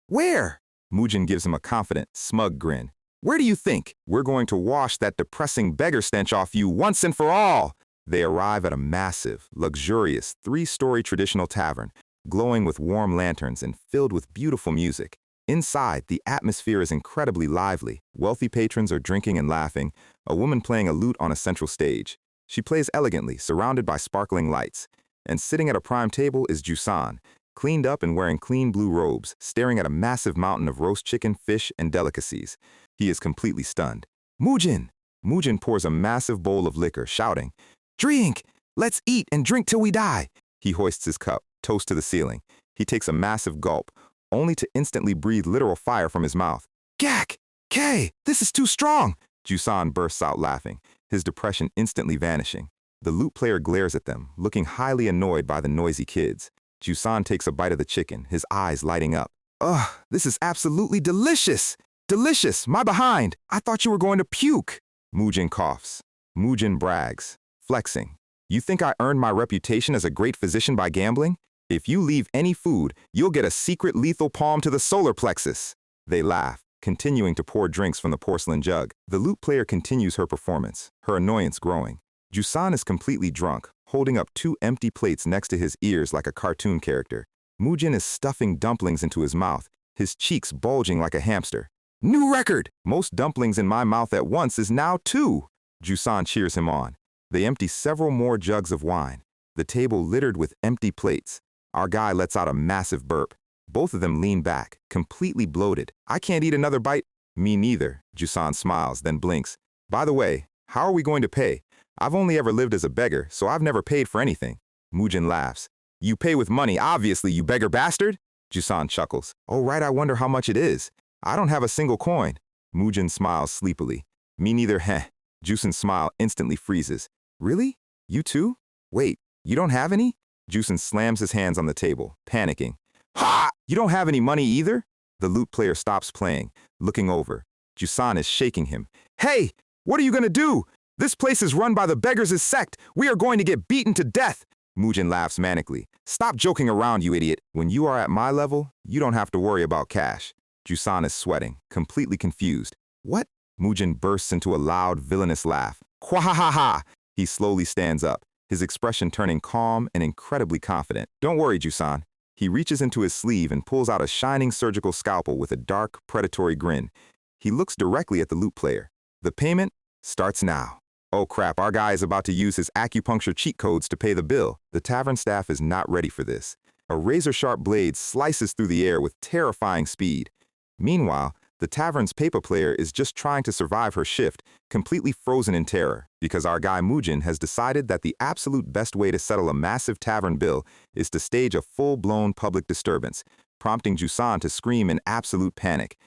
Speaker 1: where? Mujin gives him a confident, smug grin. Where do you think? We're going to wash that depressing beggar stench off you once and for all. They arrive at a massive, luxurious, 3-story traditional tavern, glowing with warm lanterns and filled with beautiful music. Inside, the atmosphere is incredibly lively. Wealthy patrons are drinking and laughing, a woman playing a lute on a central stage. She plays elegantly, surrounded by sparkling lights. And sitting at a prime table is Jusan, cleaned up and wearing clean blue robes, staring at a massive mountain of roast chicken, fish, and delicacies. He is completely stunned. Mujin! Mujin pours a massive bowl of liquor, shouting, Drink! Let's eat and drink till we die! He hoists his cup, toast to the ceiling. He takes a massive gulp, only to instantly breathe literal fire from his mouth. Gak! Kay! This is too strong! Jusan bursts out laughing, his depression instantly vanishing. The lute player glares at them, looking highly annoyed by the noisy kids. Jusan takes a bite of the chicken, his eyes lighting up. Ugh, this is absolutely delicious! Delicious, my behind! I thought you were going to puke! Mujin coughs. Mujin brags, flexing. You think I earned my reputation as a great physician by gambling? If you leave any food, you'll get a secret lethal palm to the solar plexus. They laugh, continuing to pour drinks from the porcelain jug. The lute player continues her performance, her annoyance growing. Jusan is completely drunk, holding up 2 empty plates next to his ears like a cartoon character. Mujin is stuffing dumplings into his mouth, his cheeks bulging like a hamster. New record! Most dumplings in my mouth at once is now 2. Jusan cheers him on. They empty several more jugs of wine, the table littered with empty plates. Our guy lets out a massive burp. Both of them lean back, completely bloated. I can't eat another bite. Me neither. Jusan smiles, then blinks. By the way, how are we going to pay? I've only ever lived as a beggar, so I've never paid for anything. Mujin laughs. You pay with money, obviously, you beggar bastard. Jusan chuckles. Oh, right, I wonder how much it is. I don't have a single coin. Mujin smiles sleepily. Me neither, heh. Jusan's smile instantly freezes. Really? You too? Wait, you don't have any? Jusan slams his hands on the table, panicking. Ha! You don't have any money either? The lute player stops playing, looking over. Jusan is shaking him. Hey! What are you gonna do? This place is run by the beggars' sect. We are going to get beaten to death. Mujin laughs manically. Stop joking around, you idiot. When you are at my level, you don't have to worry about cash. Jusan is sweating, completely confused. What? Mujin bursts into a loud, villainous laugh. Quahahaha! He slowly stands up, his expression turning calm and incredibly confident. Don't worry, Jusan. He reaches into his sleeve and pulls out a shining surgical scalpel with a dark, predatory grin. He looks directly at the lute player. The payment starts now. Oh crap, our guy is about to use his acupuncture cheat codes to pay the bill. The tavern staff is not ready for this. A razor-sharp blade slices through the air with terrifying speed. Meanwhile, the tavern's paper player is just trying to survive her shift, completely frozen in terror, because our guy Mujin has decided that the absolute best way to settle a massive tavern bill is to stage a full-blown public disturbance, prompting Jusan to scream in absolute panic.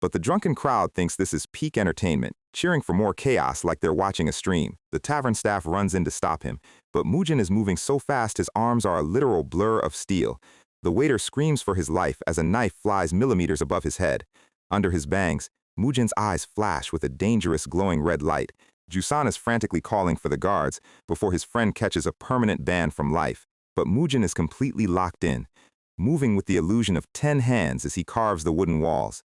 Speaker 1: But the drunken crowd thinks this is peak entertainment, cheering for more chaos like they're watching a stream. The tavern staff runs in to stop him, but Mujin is moving so fast his arms are a literal blur of steel. The waiter screams for his life as a knife flies millimeters above his head. Under his bangs, Mujin's eyes flash with a dangerous glowing red light. Jusan is frantically calling for the guards before his friend catches a permanent ban from life. But Mujin is completely locked in, moving with the illusion of 10 hands as he carves the wooden walls.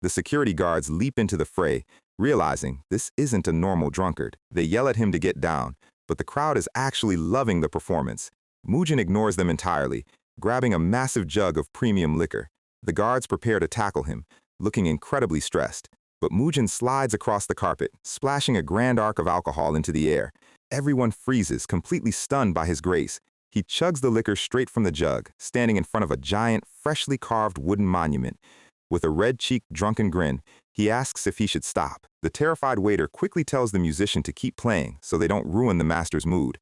Speaker 1: The security guards leap into the fray, realizing this isn't a normal drunkard. They yell at him to get down, but the crowd is actually loving the performance. Mujin ignores them entirely, grabbing a massive jug of premium liquor. The guards prepare to tackle him, looking incredibly stressed. but Mujin slides across the carpet, splashing a grand arc of alcohol into the air. Everyone freezes, completely stunned by his grace. He chugs the liquor straight from the jug, standing in front of a giant, freshly carved wooden monument. With a red-cheeked, drunken grin, he asks if he should stop. The terrified waiter quickly tells the musician to keep playing so they don't ruin the master's mood.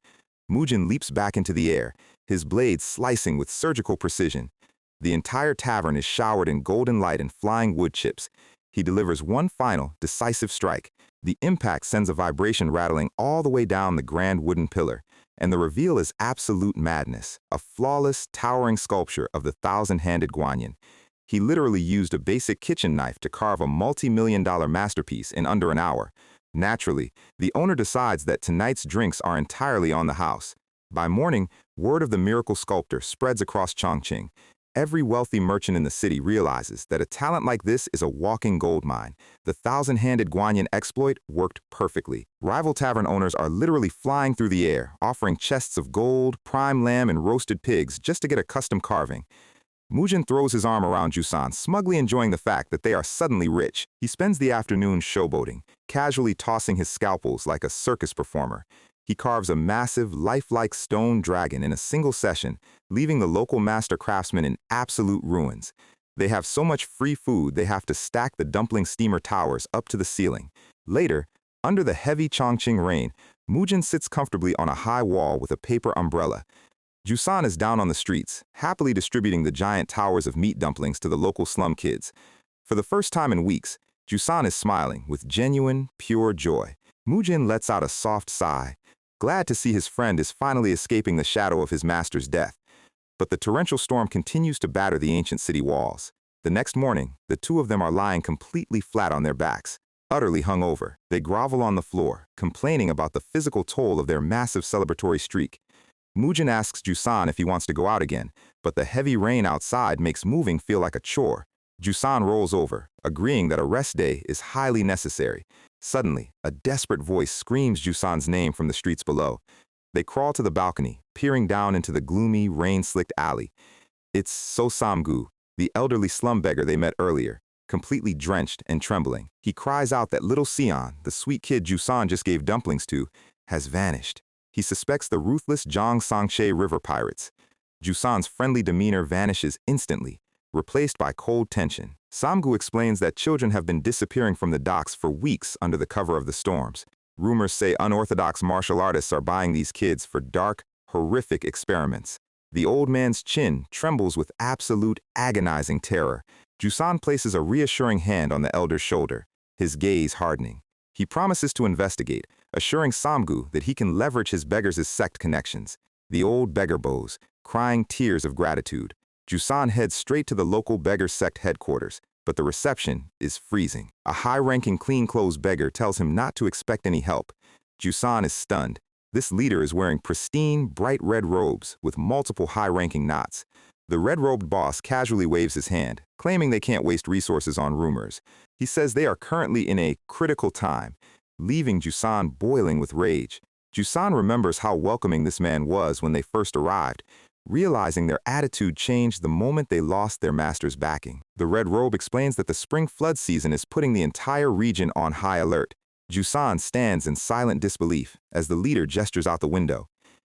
Speaker 1: Mujin leaps back into the air, his blade slicing with surgical precision. The entire tavern is showered in golden light and flying wood chips. He delivers one final, decisive strike. The impact sends a vibration rattling all the way down the grand wooden pillar, and the reveal is absolute madness, a flawless, towering sculpture of the thousand-handed Guanyin. He literally used a basic kitchen knife to carve a multi-million-dollar masterpiece in under an hour. Naturally, the owner decides that tonight's drinks are entirely on the house. By morning, word of the miracle sculptor spreads across Chongqing. Every wealthy merchant in the city realizes that a talent like this is a walking gold mine. The thousand-handed Guanyin exploit worked perfectly. Rival tavern owners are literally flying through the air, offering chests of gold, prime lamb, and roasted pigs just to get a custom carving. Mujin throws his arm around Jusan, smugly enjoying the fact that they are suddenly rich. He spends the afternoon showboating, casually tossing his scalpels like a circus performer. He carves a massive, lifelike stone dragon in a single session, leaving the local master craftsman in absolute ruins. They have so much free food they have to stack the dumpling steamer towers up to the ceiling. Later, under the heavy Chongqing rain, Mujin sits comfortably on a high wall with a paper umbrella. Jusan is down on the streets, happily distributing the giant towers of meat dumplings to the local slum kids. For the first time in weeks, Jusan is smiling with genuine, pure joy. Mujin lets out a soft sigh, glad to see his friend is finally escaping the shadow of his master's death. But the torrential storm continues to batter the ancient city walls. The next morning, the two of them are lying completely flat on their backs, utterly hungover. They grovel on the floor, complaining about the physical toll of their massive celebratory streak. Mujin asks Jusan if he wants to go out again, but the heavy rain outside makes moving feel like a chore. Jusan rolls over, agreeing that a rest day is highly necessary. Suddenly, a desperate voice screams Jusan's name from the streets below. They crawl to the balcony, peering down into the gloomy, rain-slicked alley. It's So Samgu, the elderly slum beggar they met earlier, completely drenched and trembling. He cries out that little Sion, the sweet kid Jusan just gave dumplings to, has vanished. He suspects the ruthless Zhang Sangche river pirates. Jusan's friendly demeanor vanishes instantly, replaced by cold tension. Samgu explains that children have been disappearing from the docks for weeks under the cover of the storms. Rumors say unorthodox martial artists are buying these kids for dark, horrific experiments. The old man's chin trembles with absolute, agonizing terror. Jusan places a reassuring hand on the elder's shoulder, his gaze hardening. He promises to investigate, assuring Samgu that he can leverage his beggars' sect connections. The old beggar bows, crying tears of gratitude. Jusan heads straight to the local beggar sect headquarters, but the reception is freezing. A high-ranking clean-clothes beggar tells him not to expect any help. Jusan is stunned. This leader is wearing pristine, bright red robes with multiple high-ranking knots. The red-robed boss casually waves his hand, claiming they can't waste resources on rumors. He says they are currently in a critical time, leaving Jusan boiling with rage. Jusan remembers how welcoming this man was when they first arrived, realizing their attitude changed the moment they lost their master's backing. The red robe explains that the spring flood season is putting the entire region on high alert. Jusan stands in silent disbelief as the leader gestures out the window.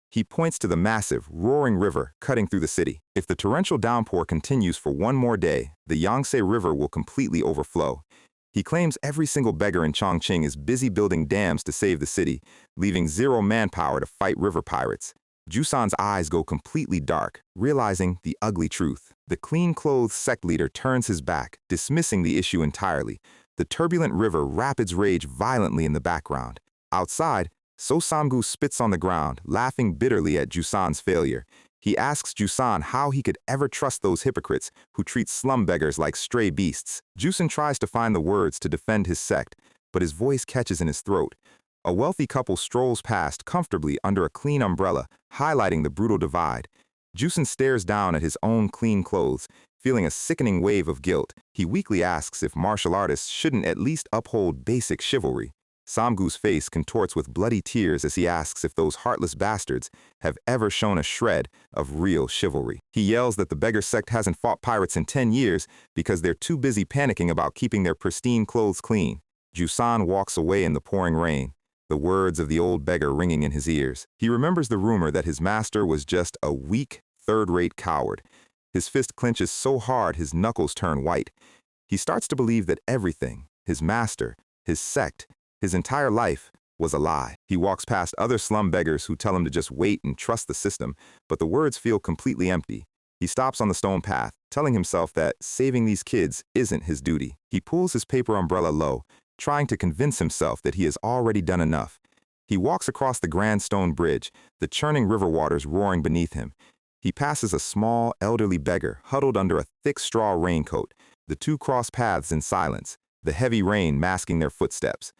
Speaker 1: He points to the massive, roaring river cutting through the city. If the torrential downpour continues for one more day, the Yangtze River will completely overflow. He claims every single beggar in Chongqing is busy building dams to save the city, leaving zero manpower to fight river pirates. Jusan's eyes go completely dark, realizing the ugly truth. The clean-clothed sect leader turns his back, dismissing the issue entirely. The turbulent river rapids rage violently in the background. Outside, So Samgu spits on the ground, laughing bitterly at Jusan's failure. He asks Jusan how he could ever trust those hypocrites who treat slum beggars like stray beasts. Jusan tries to find the words to defend his sect, but his voice catches in his throat. A wealthy couple strolls past comfortably under a clean umbrella, highlighting the brutal divide. Jusan stares down at his own clean clothes, feeling a sickening wave of guilt. He weakly asks if martial artists shouldn't at least uphold basic chivalry. Samgu's face contorts with bloody tears as he asks if those heartless bastards have ever shown a shred of real chivalry. He yells that the beggar sect hasn't fought pirates in 10 years because they're too busy panicking about keeping their pristine clothes clean. Jusan walks away in the pouring rain, the words of the old beggar ringing in his ears. He remembers the rumor that his master was just a weak, third-rate coward. His fist clenches so hard his knuckles turn white. He starts to believe that everything, his master, his sect, his entire life, was a lie. He walks past other slum beggars who tell him to just wait and trust the system, but the words feel completely empty. He stops on the stone path, telling himself that saving these kids isn't his duty. He pulls his paper umbrella low, trying to convince himself that he has already done enough. He walks across the grand stone bridge, the churning river waters roaring beneath him. He passes a small, elderly beggar huddled under a thick straw raincoat. The two cross paths in silence, the heavy rain masking their footsteps.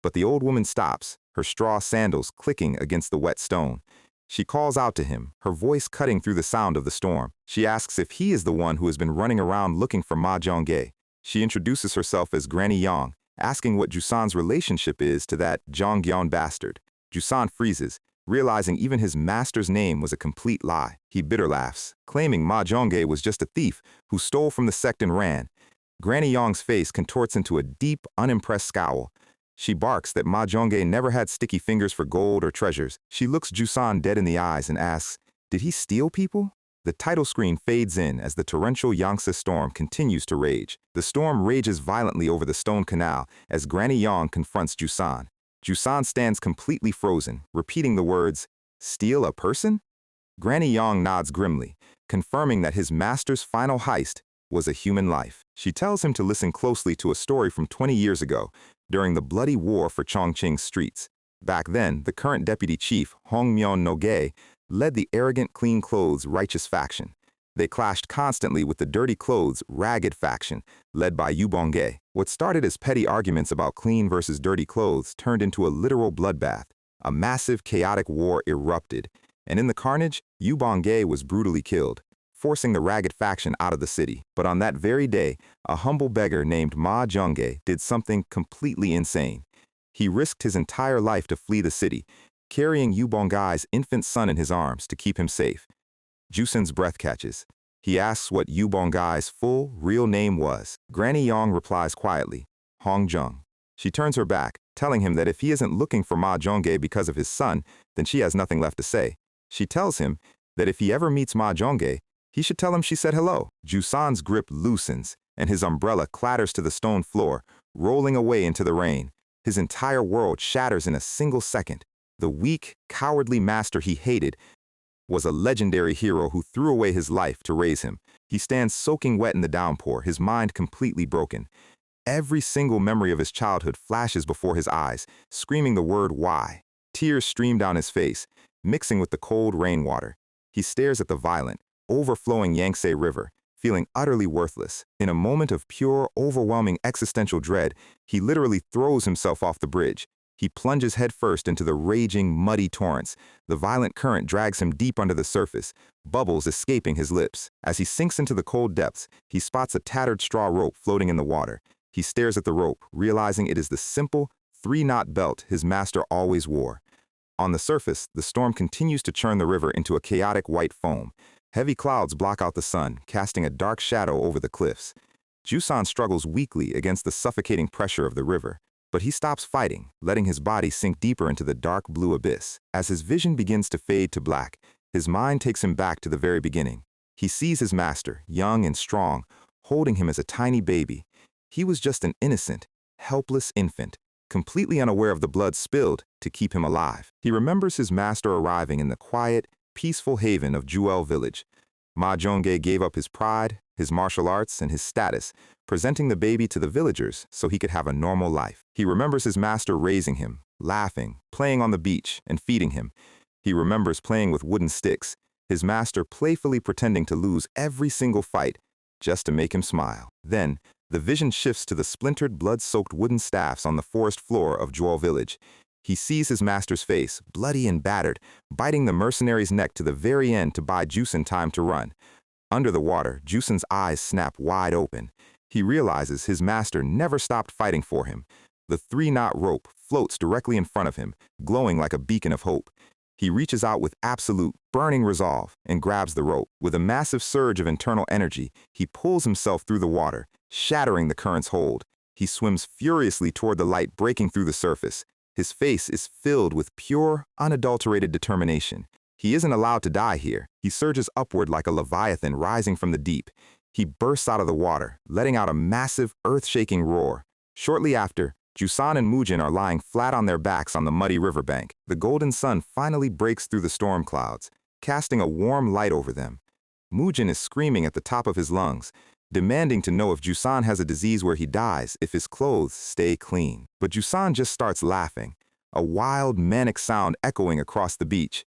Speaker 1: But the old woman stops, her straw sandals clicking against the wet stone. She calls out to him, her voice cutting through the sound of the storm. She asks if he is the one who has been running around looking for Ma Zhongge. She introduces herself as Granny Yang, asking what Jusan's relationship is to that Zhonggyeon bastard. Jusan freezes, realizing even his master's name was a complete lie. He bitter laughs, claiming Ma Zhongge was just a thief who stole from the sect and ran. Granny Yang's face contorts into a deep, unimpressed scowl. She barks that Ma Zhongge never had sticky fingers for gold or treasures. She looks Jusan dead in the eyes and asks, "Did he steal people?" The title screen fades in as the torrential Yangtze storm continues to rage. The storm rages violently over the stone canal as Granny Yang confronts Jusan. Jusan stands completely frozen, repeating the words, "Steal a person?" Granny Yang nods grimly, confirming that his master's final heist was a human life. She tells him to listen closely to a story from 20 years ago, during the bloody war for Chongqing's streets. Back then, the current deputy chief, Hongmyeon Noge, led the arrogant, clean-clothes, righteous faction. They clashed constantly with the dirty-clothes, ragged faction, led by Yu Bongge. What started as petty arguments about clean versus dirty clothes turned into a literal bloodbath. A massive, chaotic war erupted, and in the carnage, Yu Bongge was brutally killed, forcing the ragged faction out of the city. But on that very day, a humble beggar named Ma Zhongge did something completely insane. He risked his entire life to flee the city, carrying Yu Bongai's infant son in his arms to keep him safe. Jusan's breath catches. He asks what Yu Bongai's full, real name was. Granny Yang replies quietly, Hong Jung. She turns her back, telling him that if he isn't looking for Ma Zhongge because of his son, then she has nothing left to say. She tells him that if he ever meets Ma Zhongge, he should tell him she said hello. Jusan's grip loosens, and his umbrella clatters to the stone floor, rolling away into the rain. His entire world shatters in a single second. The weak, cowardly master he hated was a legendary hero who threw away his life to raise him. He stands soaking wet in the downpour, his mind completely broken. Every single memory of his childhood flashes before his eyes, screaming the word why. Tears stream down his face, mixing with the cold rainwater. He stares at the violent, overflowing Yangtze River, feeling utterly worthless. In a moment of pure, overwhelming existential dread, he literally throws himself off the bridge. He plunges headfirst into the raging, muddy torrents. The violent current drags him deep under the surface, bubbles escaping his lips. As he sinks into the cold depths, he spots a tattered straw rope floating in the water. He stares at the rope, realizing it is the simple, 3-knot belt his master always wore. On the surface, the storm continues to churn the river into a chaotic white foam. Heavy clouds block out the sun, casting a dark shadow over the cliffs. Jusan struggles weakly against the suffocating pressure of the river. But he stops fighting, letting his body sink deeper into the dark blue abyss. As his vision begins to fade to black, his mind takes him back to the very beginning. He sees his master, young and strong, holding him as a tiny baby. He was just an innocent, helpless infant, completely unaware of the blood spilled to keep him alive. He remembers his master arriving in the quiet, peaceful haven of Juel village. Ma Zhongge gave up his pride, his martial arts, and his status, presenting the baby to the villagers so he could have a normal life. He remembers his master raising him, laughing, playing on the beach, and feeding him. He remembers playing with wooden sticks, his master playfully pretending to lose every single fight just to make him smile. Then, the vision shifts to the splintered, blood-soaked wooden staffs on the forest floor of Juel village. He sees his master's face, bloody and battered, biting the mercenary's neck to the very end to buy Jusan time to run. Under the water, Jusan's eyes snap wide open. He realizes his master never stopped fighting for him, The three-knot rope floats directly in front of him, glowing like a beacon of hope. He reaches out with absolute, burning resolve and grabs the rope. With a massive surge of internal energy, he pulls himself through the water, shattering the current's hold. He swims furiously toward the light breaking through the surface. His face is filled with pure, unadulterated determination. He isn't allowed to die here. He surges upward like a leviathan rising from the deep. He bursts out of the water, letting out a massive, earth-shaking roar. Shortly after, Jusan and Mujin are lying flat on their backs on the muddy riverbank. The golden sun finally breaks through the storm clouds, casting a warm light over them. Mujin is screaming at the top of his lungs, demanding to know if Jusan has a disease where he dies if his clothes stay clean. But Jusan just starts laughing, a wild, manic sound echoing across the beach.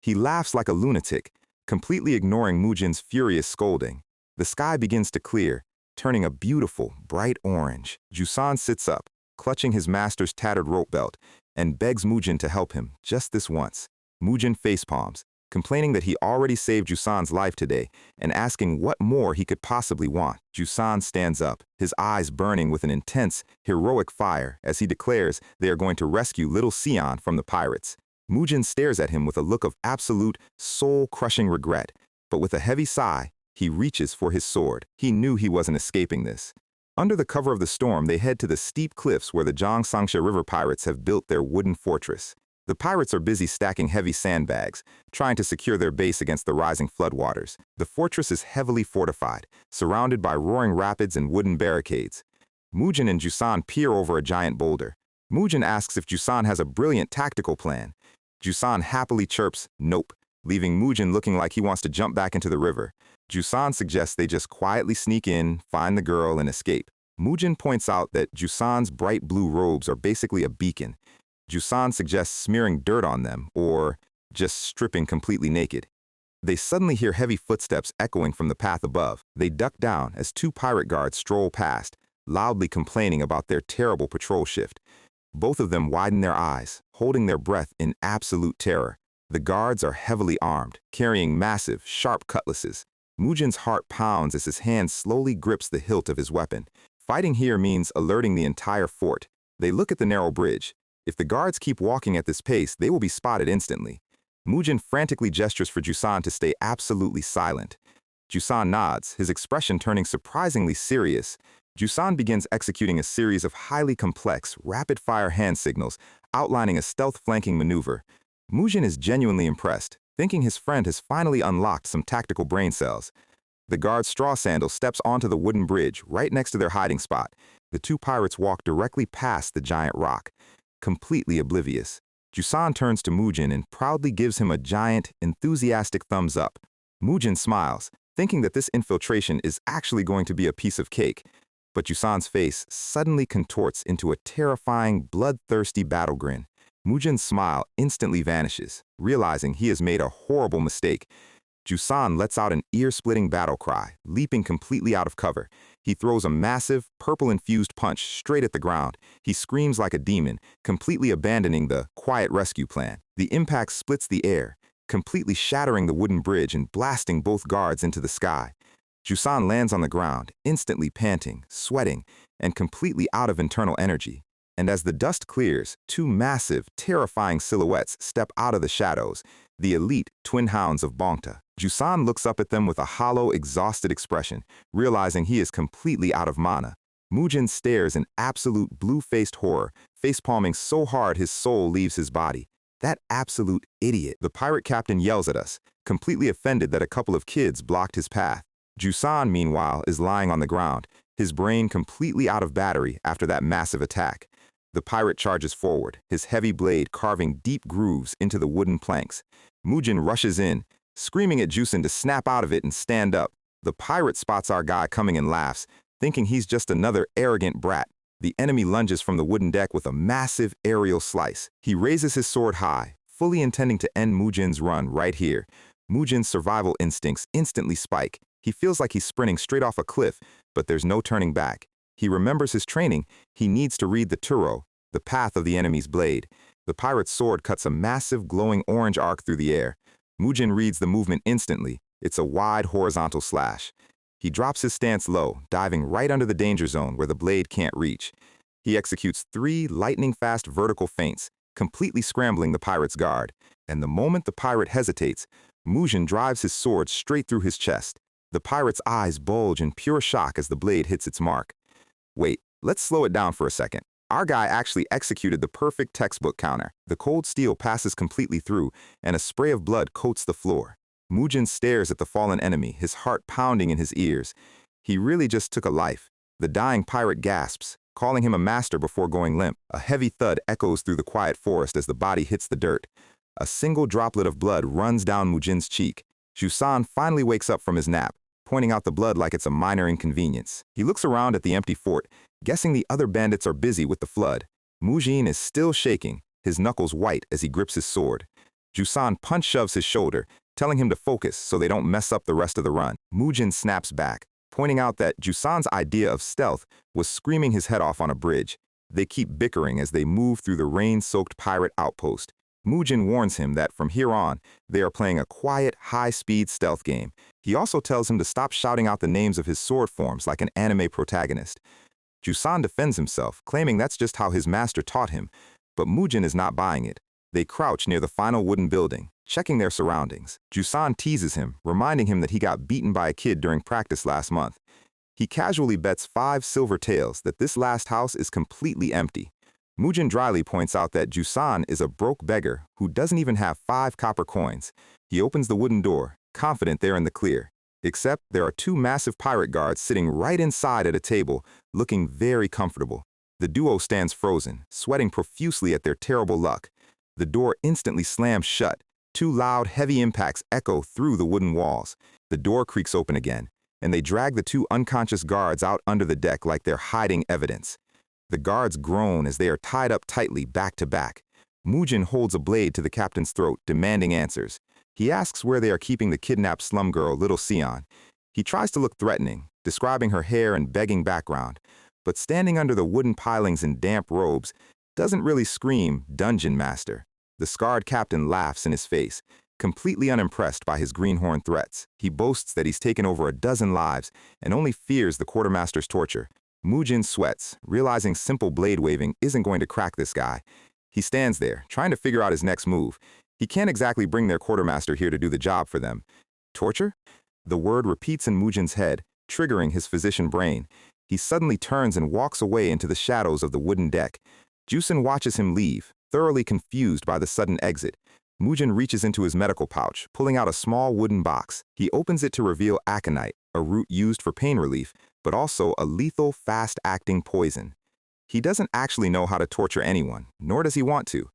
Speaker 1: He laughs like a lunatic, completely ignoring Mujin's furious scolding. The sky begins to clear, turning a beautiful, bright orange. Jusan sits up, clutching his master's tattered rope belt, and begs Mujin to help him just this once. Mujin facepalms, complaining that he already saved Jusan's life today and asking what more he could possibly want. Jusan stands up, his eyes burning with an intense, heroic fire as he declares they are going to rescue little Sion from the pirates. Mujin stares at him with a look of absolute, soul-crushing regret, but with a heavy sigh, he reaches for his sword. He knew he wasn't escaping this. Under the cover of the storm, they head to the steep cliffs where the Jiangsangsha River pirates have built their wooden fortress. The pirates are busy stacking heavy sandbags, trying to secure their base against the rising floodwaters. The fortress is heavily fortified, surrounded by roaring rapids and wooden barricades. Mujin and Jusan peer over a giant boulder. Mujin asks if Jusan has a brilliant tactical plan. Jusan happily chirps, "Nope," leaving Mujin looking like he wants to jump back into the river. Jusan suggests they just quietly sneak in, find the girl, and escape. Mujin points out that Jusan's bright blue robes are basically a beacon. Jusan suggests smearing dirt on them, or just stripping completely naked. They suddenly hear heavy footsteps echoing from the path above. They duck down as two pirate guards stroll past, loudly complaining about their terrible patrol shift. Both of them widen their eyes, holding their breath in absolute terror. The guards are heavily armed, carrying massive, sharp cutlasses. Mujin's heart pounds as his hand slowly grips the hilt of his weapon. Fighting here means alerting the entire fort. They look at the narrow bridge. If the guards keep walking at this pace, they will be spotted instantly. Mujin frantically gestures for Jusan to stay absolutely silent. Jusan nods, his expression turning surprisingly serious. Jusan begins executing a series of highly complex, rapid-fire hand signals, outlining a stealth flanking maneuver. Mujin is genuinely impressed, thinking his friend has finally unlocked some tactical brain cells. The guard's straw sandal steps onto the wooden bridge right next to their hiding spot. The two pirates walk directly past the giant rock, completely oblivious. Jusan turns to Mujin and proudly gives him a giant, enthusiastic thumbs up. Mujin smiles, thinking that this infiltration is actually going to be a piece of cake. But Jusan's face suddenly contorts into a terrifying, bloodthirsty battle grin. Mujin's smile instantly vanishes, realizing he has made a horrible mistake. Jusan lets out an ear-splitting battle cry, leaping completely out of cover. He throws a massive, purple-infused punch straight at the ground. He screams like a demon, completely abandoning the quiet rescue plan. The impact splits the air, completely shattering the wooden bridge and blasting both guards into the sky. Jusan lands on the ground, instantly panting, sweating, and completely out of internal energy. And as the dust clears, two massive, terrifying silhouettes step out of the shadows, the elite twin hounds of Bangta. Jusan looks up at them with a hollow, exhausted expression, realizing he is completely out of mana. Mujin stares in absolute blue-faced horror, facepalming so hard his soul leaves his body. That absolute idiot. The pirate captain yells at us, completely offended that a couple of kids blocked his path. Jusan, meanwhile, is lying on the ground, his brain completely out of battery after that massive attack. The pirate charges forward, his heavy blade carving deep grooves into the wooden planks. Mujin rushes in, screaming at Jusan to snap out of it and stand up. The pirate spots our guy coming and laughs, thinking he's just another arrogant brat. The enemy lunges from the wooden deck with a massive aerial slice. He raises his sword high, fully intending to end Mujin's run right here. Mujin's survival instincts instantly spike. He feels like he's sprinting straight off a cliff, but there's no turning back. He remembers his training. He needs to read the Turo, the path of the enemy's blade. The pirate's sword cuts a massive glowing orange arc through the air. Mujin reads the movement instantly. It's a wide horizontal slash. He drops his stance low, diving right under the danger zone where the blade can't reach. He executes 3 lightning-fast vertical feints, completely scrambling the pirate's guard. And the moment the pirate hesitates, Murim drives his sword straight through his chest. The pirate's eyes bulge in pure shock as the blade hits its mark. Wait, let's slow it down for a second. Our guy actually executed the perfect textbook counter. The cold steel passes completely through, and a spray of blood coats the floor. Murim stares at the fallen enemy, his heart pounding in his ears. He really just took a life. The dying pirate gasps, calling him a master before going limp. A heavy thud echoes through the quiet forest as the body hits the dirt. A single droplet of blood runs down Murim's cheek. Jusan finally wakes up from his nap, pointing out the blood like it's a minor inconvenience. He looks around at the empty fort, guessing the other bandits are busy with the flood. Murim is still shaking, his knuckles white as he grips his sword. Jusan punch-shoves his shoulder, telling him to focus so they don't mess up the rest of the run. Murim snaps back, pointing out that Jusan's idea of stealth was screaming his head off on a bridge. They keep bickering as they move through the rain-soaked pirate outpost. Murim warns him that from here on, they are playing a quiet, high-speed stealth game. He also tells him to stop shouting out the names of his sword forms like an anime protagonist. Jusan defends himself, claiming that's just how his master taught him, but Murim is not buying it. They crouch near the final wooden building, checking their surroundings. Jusan teases him, reminding him that he got beaten by a kid during practice last month. He casually bets 5 silver taels that this last house is completely empty. Murim dryly points out that Jusan is a broke beggar who doesn't even have 5 copper coins. He opens the wooden door, confident they're in the clear. Except there are 2 massive pirate guards sitting right inside at a table, looking very comfortable. The duo stands frozen, sweating profusely at their terrible luck. The door instantly slams shut. 2 loud, heavy impacts echo through the wooden walls. The door creaks open again, and they drag the 2 unconscious guards out under the deck like they're hiding evidence. The guards groan as they are tied up tightly back to back. Murim holds a blade to the captain's throat, demanding answers. He asks where they are keeping the kidnapped slum girl, Little Sion. He tries to look threatening, describing her hair and begging background, but standing under the wooden pilings in damp robes doesn't really scream dungeon master. The scarred captain laughs in his face, completely unimpressed by his greenhorn threats. He boasts that he's taken over a dozen lives and only fears the quartermaster's torture. Murim sweats, realizing simple blade waving isn't going to crack this guy. He stands there, trying to figure out his next move. He can't exactly bring their quartermaster here to do the job for them. Torture? The word repeats in Murim's head, triggering his physician brain. He suddenly turns and walks away into the shadows of the wooden deck. Jusan watches him leave, thoroughly confused by the sudden exit. Murim reaches into his medical pouch, pulling out a small wooden box. He opens it to reveal aconite, a root used for pain relief, but also a lethal, fast-acting poison. He doesn't actually know how to torture anyone, nor does he want to,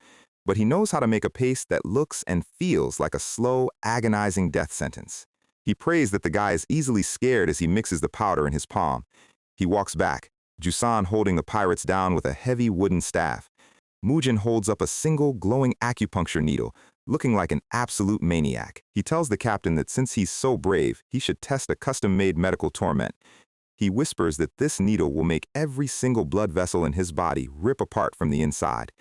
Speaker 1: but he knows how to make a paste that looks and feels like a slow, agonizing death sentence. He prays that the guy is easily scared as he mixes the powder in his palm. He walks back, Jusan holding the pirates down with a heavy wooden staff. Murim holds up a single glowing acupuncture needle, looking like an absolute maniac. He tells the captain that since he's so brave, he should test a custom-made medical torment. He whispers that this needle will make every single blood vessel in his body rip apart from the inside.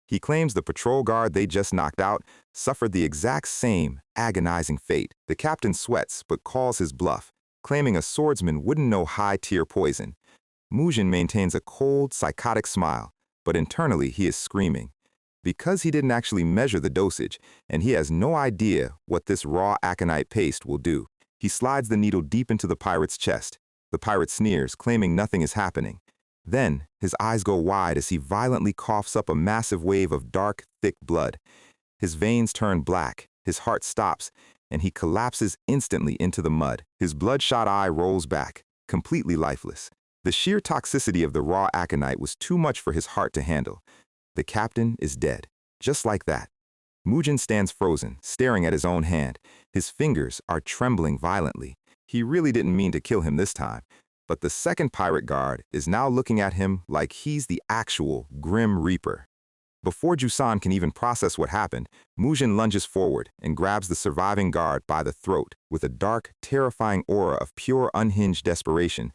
Speaker 1: He claims the patrol guard they just knocked out suffered the exact same agonizing fate. The captain sweats but calls his bluff, claiming a swordsman wouldn't know high-tier poison. Murim maintains a cold, psychotic smile, but internally he is screaming. Because he didn't actually measure the dosage, and he has no idea what this raw aconite paste will do, he slides the needle deep into the pirate's chest. The pirate sneers, claiming nothing is happening. Then, his eyes go wide as he violently coughs up a massive wave of dark, thick blood. His veins turn black, his heart stops, and he collapses instantly into the mud. His bloodshot eye rolls back, completely lifeless. The sheer toxicity of the raw aconite was too much for his heart to handle. The captain is dead, just like that. Murim stands frozen, staring at his own hand. His fingers are trembling violently. He really didn't mean to kill him this time, but the second pirate guard is now looking at him like he's the actual Grim Reaper. Before Jusan can even process what happened, Murim lunges forward and grabs the surviving guard by the throat with a dark, terrifying aura of pure, unhinged desperation.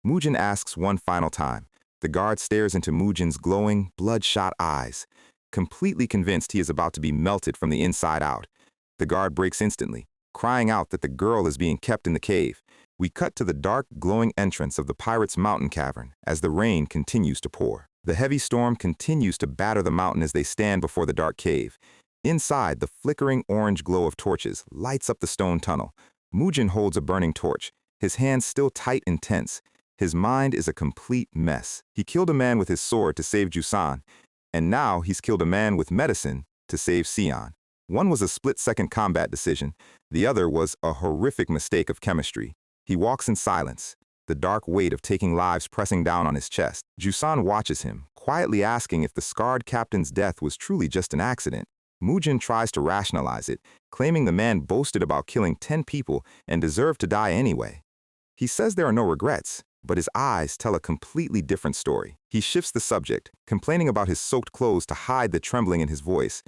Speaker 1: Murim asks one final time. The guard stares into Murim's glowing, bloodshot eyes, completely convinced he is about to be melted from the inside out. The guard breaks instantly, crying out that the girl is being kept in the cave. We cut to the dark, glowing entrance of the pirate's mountain cavern as the rain continues to pour. The heavy storm continues to batter the mountain as they stand before the dark cave. Inside, the flickering orange glow of torches lights up the stone tunnel. Mujin holds a burning torch, his hands still tight and tense. His mind is a complete mess. He killed a man with his sword to save Jusan, and now he's killed a man with medicine to save Sion. One was a split-second combat decision, the other was a horrific mistake of chemistry. He walks in silence, the dark weight of taking lives pressing down on his chest. Jusan watches him, quietly asking if the scarred captain's death was truly just an accident. Mujin tries to rationalize it, claiming the man boasted about killing 10 people and deserved to die anyway. He says there are no regrets, but his eyes tell a completely different story. He shifts the subject, complaining about his soaked clothes to hide the trembling in his voice.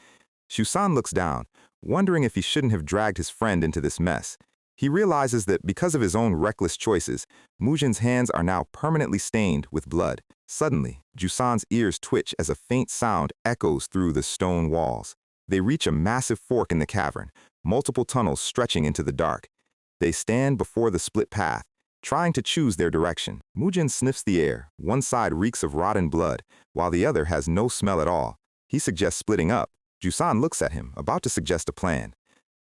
Speaker 1: Jusan looks down, wondering if he shouldn't have dragged his friend into this mess. He realizes that because of his own reckless choices, Mujin's hands are now permanently stained with blood. Suddenly, Jusan's ears twitch as a faint sound echoes through the stone walls. They reach a massive fork in the cavern, multiple tunnels stretching into the dark. They stand before the split path, trying to choose their direction. Mujin sniffs the air. One side reeks of rotten blood, while the other has no smell at all. He suggests splitting up. Jusan looks at him, about to suggest a plan.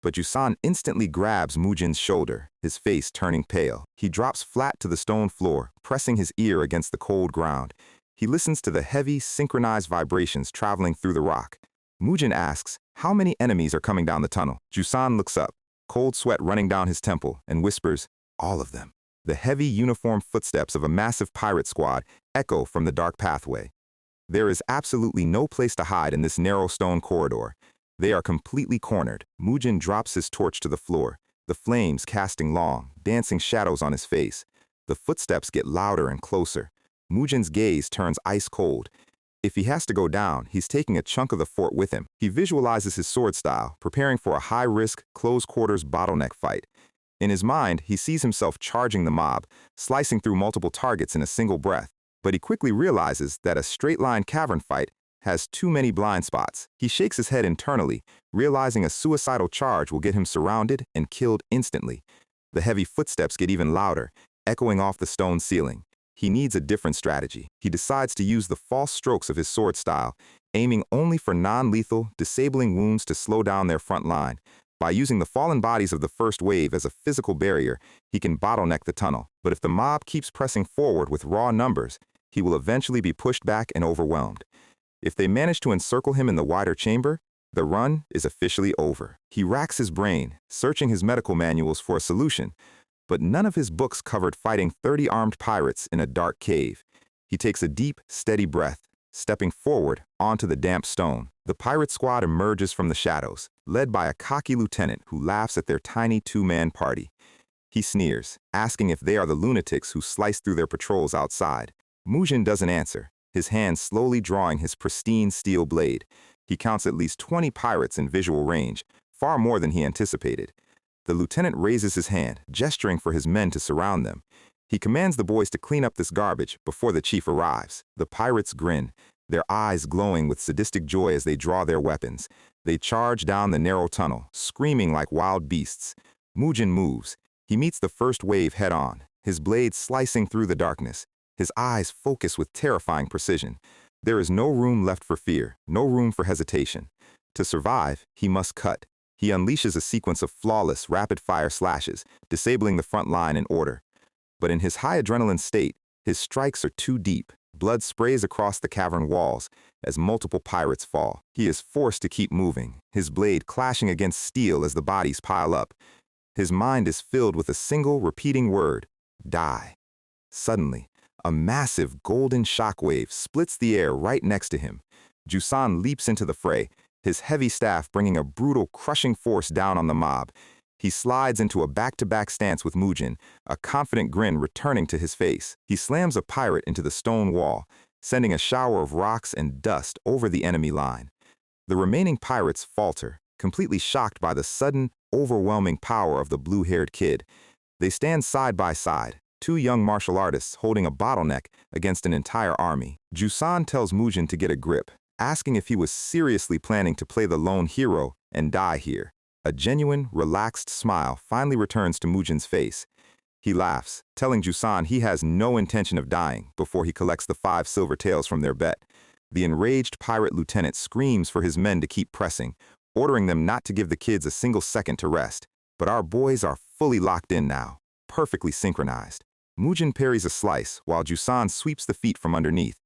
Speaker 1: But Jusan instantly grabs Mujin's shoulder, his face turning pale. He drops flat to the stone floor, pressing his ear against the cold ground. He listens to the heavy, synchronized vibrations traveling through the rock. Mujin asks, how many enemies are coming down the tunnel? Jusan looks up, cold sweat running down his temple, and whispers, all of them. The heavy, uniformed footsteps of a massive pirate squad echo from the dark pathway. There is absolutely no place to hide in this narrow stone corridor. They are completely cornered. Mujin drops his torch to the floor, the flames casting long, dancing shadows on his face. The footsteps get louder and closer. Mujin's gaze turns ice cold. If he has to go down, he's taking a chunk of the fort with him. He visualizes his sword style, preparing for a high-risk, close-quarters bottleneck fight. In his mind, he sees himself charging the mob, slicing through multiple targets in a single breath. But he quickly realizes that a straight-line cavern fight has too many blind spots. He shakes his head internally, realizing a suicidal charge will get him surrounded and killed instantly. The heavy footsteps get even louder, echoing off the stone ceiling. He needs a different strategy. He decides to use the false strokes of his sword style, aiming only for non-lethal, disabling wounds to slow down their front line. By using the fallen bodies of the first wave as a physical barrier, he can bottleneck the tunnel. But if the mob keeps pressing forward with raw numbers, he will eventually be pushed back and overwhelmed. If they manage to encircle him in the wider chamber, the run is officially over. He racks his brain, searching his medical manuals for a solution, but none of his books covered fighting 30 armed pirates in a dark cave. He takes a deep, steady breath, stepping forward onto the damp stone. The pirate squad emerges from the shadows, led by a cocky lieutenant who laughs at their tiny two-man party. He sneers, asking if they are the lunatics who slice through their patrols outside. Mujin doesn't answer, his hand slowly drawing his pristine steel blade. He counts at least 20 pirates in visual range, far more than he anticipated. The lieutenant raises his hand, gesturing for his men to surround them. He commands the boys to clean up this garbage before the chief arrives. The pirates grin, their eyes glowing with sadistic joy as they draw their weapons. They charge down the narrow tunnel, screaming like wild beasts. Mujin moves. He meets the first wave head-on, his blade slicing through the darkness. His eyes focus with terrifying precision. There is no room left for fear, no room for hesitation. To survive, he must cut. He unleashes a sequence of flawless, rapid-fire slashes, disabling the front line in order. But in his high adrenaline state, his strikes are too deep. Blood sprays across the cavern walls as multiple pirates fall. He is forced to keep moving, his blade clashing against steel as the bodies pile up. His mind is filled with a single repeating word: die. Suddenly, a massive golden shockwave splits the air right next to him. Jusan leaps into the fray, his heavy staff bringing a brutal, crushing force down on the mob. He slides into a back-to-back stance with Mujin, a confident grin returning to his face. He slams a pirate into the stone wall, sending a shower of rocks and dust over the enemy line. The remaining pirates falter, completely shocked by the sudden, overwhelming power of the blue-haired kid. They stand side by side, two young martial artists holding a bottleneck against an entire army. Jusan tells Mujin to get a grip, asking if he was seriously planning to play the lone hero and die here. A genuine, relaxed smile finally returns to Mujin's face. He laughs, telling Jusan he has no intention of dying before he collects the 5 silver taels from their bet. The enraged pirate lieutenant screams for his men to keep pressing, ordering them not to give the kids a single second to rest. But our boys are fully locked in now, perfectly synchronized. Mujin parries a slice while Jusan sweeps the feet from underneath,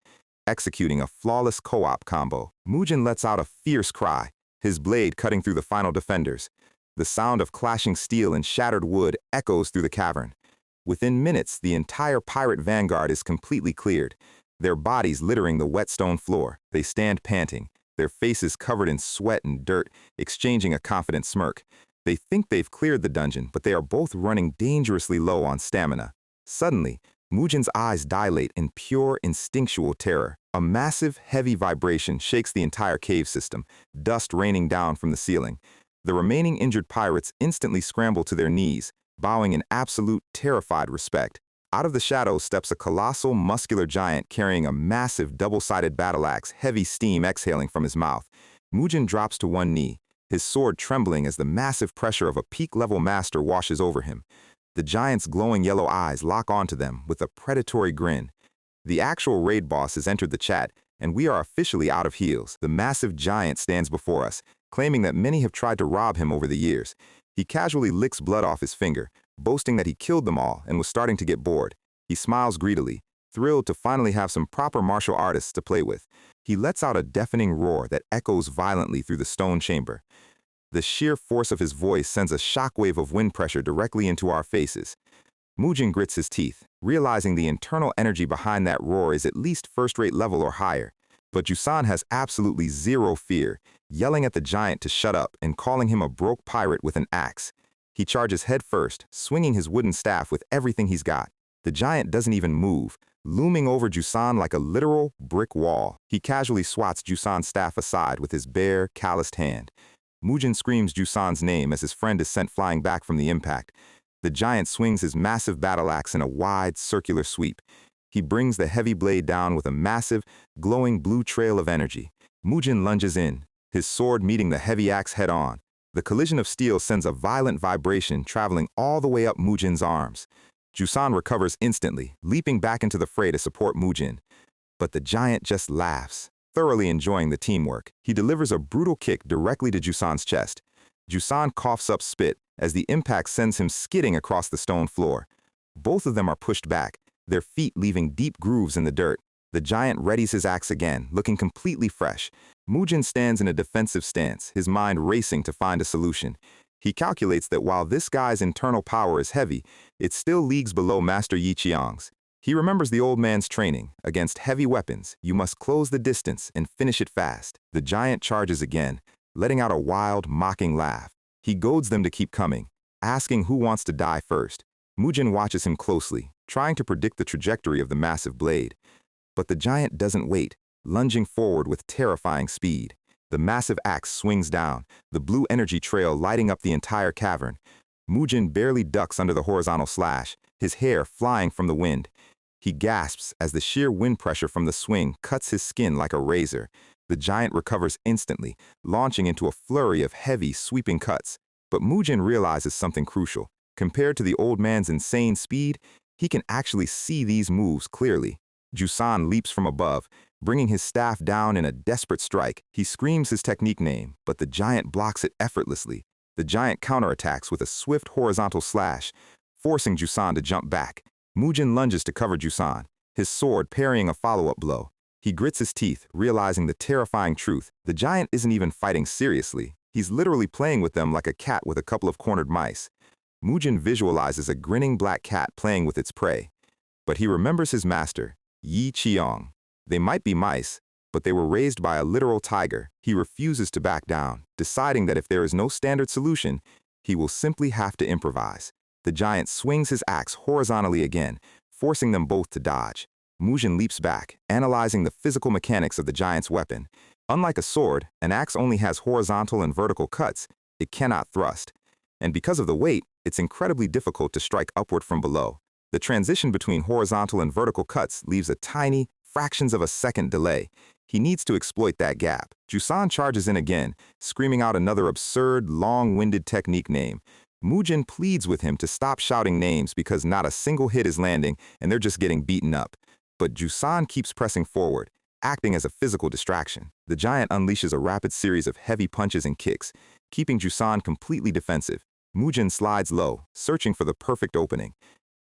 Speaker 1: executing a flawless co-op combo. Mujin lets out a fierce cry, his blade cutting through the final defenders. The sound of clashing steel and shattered wood echoes through the cavern. Within minutes, the entire pirate vanguard is completely cleared, their bodies littering the wet stone floor. They stand panting, their faces covered in sweat and dirt, exchanging a confident smirk. They think they've cleared the dungeon, but they are both running dangerously low on stamina. Suddenly, Mujin's eyes dilate in pure instinctual terror. A massive, heavy vibration shakes the entire cave system, dust raining down from the ceiling. The remaining injured pirates instantly scramble to their knees, bowing in absolute, terrified respect. Out of the shadows steps a colossal, muscular giant carrying a massive, double-sided battle axe, heavy steam exhaling from his mouth. Mujin drops to one knee, his sword trembling as the massive pressure of a peak-level master washes over him. The giant's glowing yellow eyes lock onto them with a predatory grin. The actual raid boss has entered the chat, and we are officially out of heals. The massive giant stands before us, claiming that many have tried to rob him over the years. He casually licks blood off his finger, boasting that he killed them all and was starting to get bored. He smiles greedily, thrilled to finally have some proper martial artists to play with. He lets out a deafening roar that echoes violently through the stone chamber. The sheer force of his voice sends a shockwave of wind pressure directly into our faces. Mujin grits his teeth, realizing the internal energy behind that roar is at least first-rate level or higher. But Jusan has absolutely zero fear, yelling at the giant to shut up and calling him a broke pirate with an axe. He charges head first, swinging his wooden staff with everything he's got. The giant doesn't even move, looming over Jusan like a literal brick wall. He casually swats Jusan's staff aside with his bare, calloused hand. Mujin screams Jusan's name as his friend is sent flying back from the impact. The giant swings his massive battle axe in a wide, circular sweep. He brings the heavy blade down with a massive, glowing blue trail of energy. Mujin lunges in, his sword meeting the heavy axe head-on. The collision of steel sends a violent vibration traveling all the way up Mujin's arms. Jusan recovers instantly, leaping back into the fray to support Mujin. But the giant just laughs, thoroughly enjoying the teamwork. He delivers a brutal kick directly to Jusan's chest. Jusan coughs up spit as the impact sends him skidding across the stone floor. Both of them are pushed back, their feet leaving deep grooves in the dirt. The giant readies his axe again, looking completely fresh. Mujin stands in a defensive stance, his mind racing to find a solution. He calculates that while this guy's internal power is heavy, it's still leagues below Master Yi Qiang's. He remembers the old man's training. Against heavy weapons, you must close the distance and finish it fast. The giant charges again, letting out a wild, mocking laugh. He goads them to keep coming, asking who wants to die first. Mujin watches him closely, trying to predict the trajectory of the massive blade. But the giant doesn't wait, lunging forward with terrifying speed. The massive axe swings down, the blue energy trail lighting up the entire cavern. Mujin barely ducks under the horizontal slash, his hair flying from the wind. He gasps as the sheer wind pressure from the swing cuts his skin like a razor. The giant recovers instantly, launching into a flurry of heavy, sweeping cuts. But Mujin realizes something crucial. Compared to the old man's insane speed, he can actually see these moves clearly. Jusan leaps from above, bringing his staff down in a desperate strike. He screams his technique name, but the giant blocks it effortlessly. The giant counterattacks with a swift horizontal slash, forcing Jusan to jump back. Mujin lunges to cover Jusan, his sword parrying a follow-up blow. He grits his teeth, realizing the terrifying truth. The giant isn't even fighting seriously. He's literally playing with them like a cat with a couple of cornered mice. Mujin visualizes a grinning black cat playing with its prey. But he remembers his master, Yi Qiang. They might be mice, but they were raised by a literal tiger. He refuses to back down, deciding that if there is no standard solution, he will simply have to improvise. The giant swings his axe horizontally again, forcing them both to dodge. Mujin leaps back, analyzing the physical mechanics of the giant's weapon. Unlike a sword, an axe only has horizontal and vertical cuts. It cannot thrust. And because of the weight, it's incredibly difficult to strike upward from below. The transition between horizontal and vertical cuts leaves a tiny, fractions of a second delay. He needs to exploit that gap. Jusan charges in again, screaming out another absurd, long-winded technique name. Mujin pleads with him to stop shouting names because not a single hit is landing and they're just getting beaten up. But Jusan keeps pressing forward, acting as a physical distraction. The giant unleashes a rapid series of heavy punches and kicks, keeping Jusan completely defensive. Mujin slides low, searching for the perfect opening.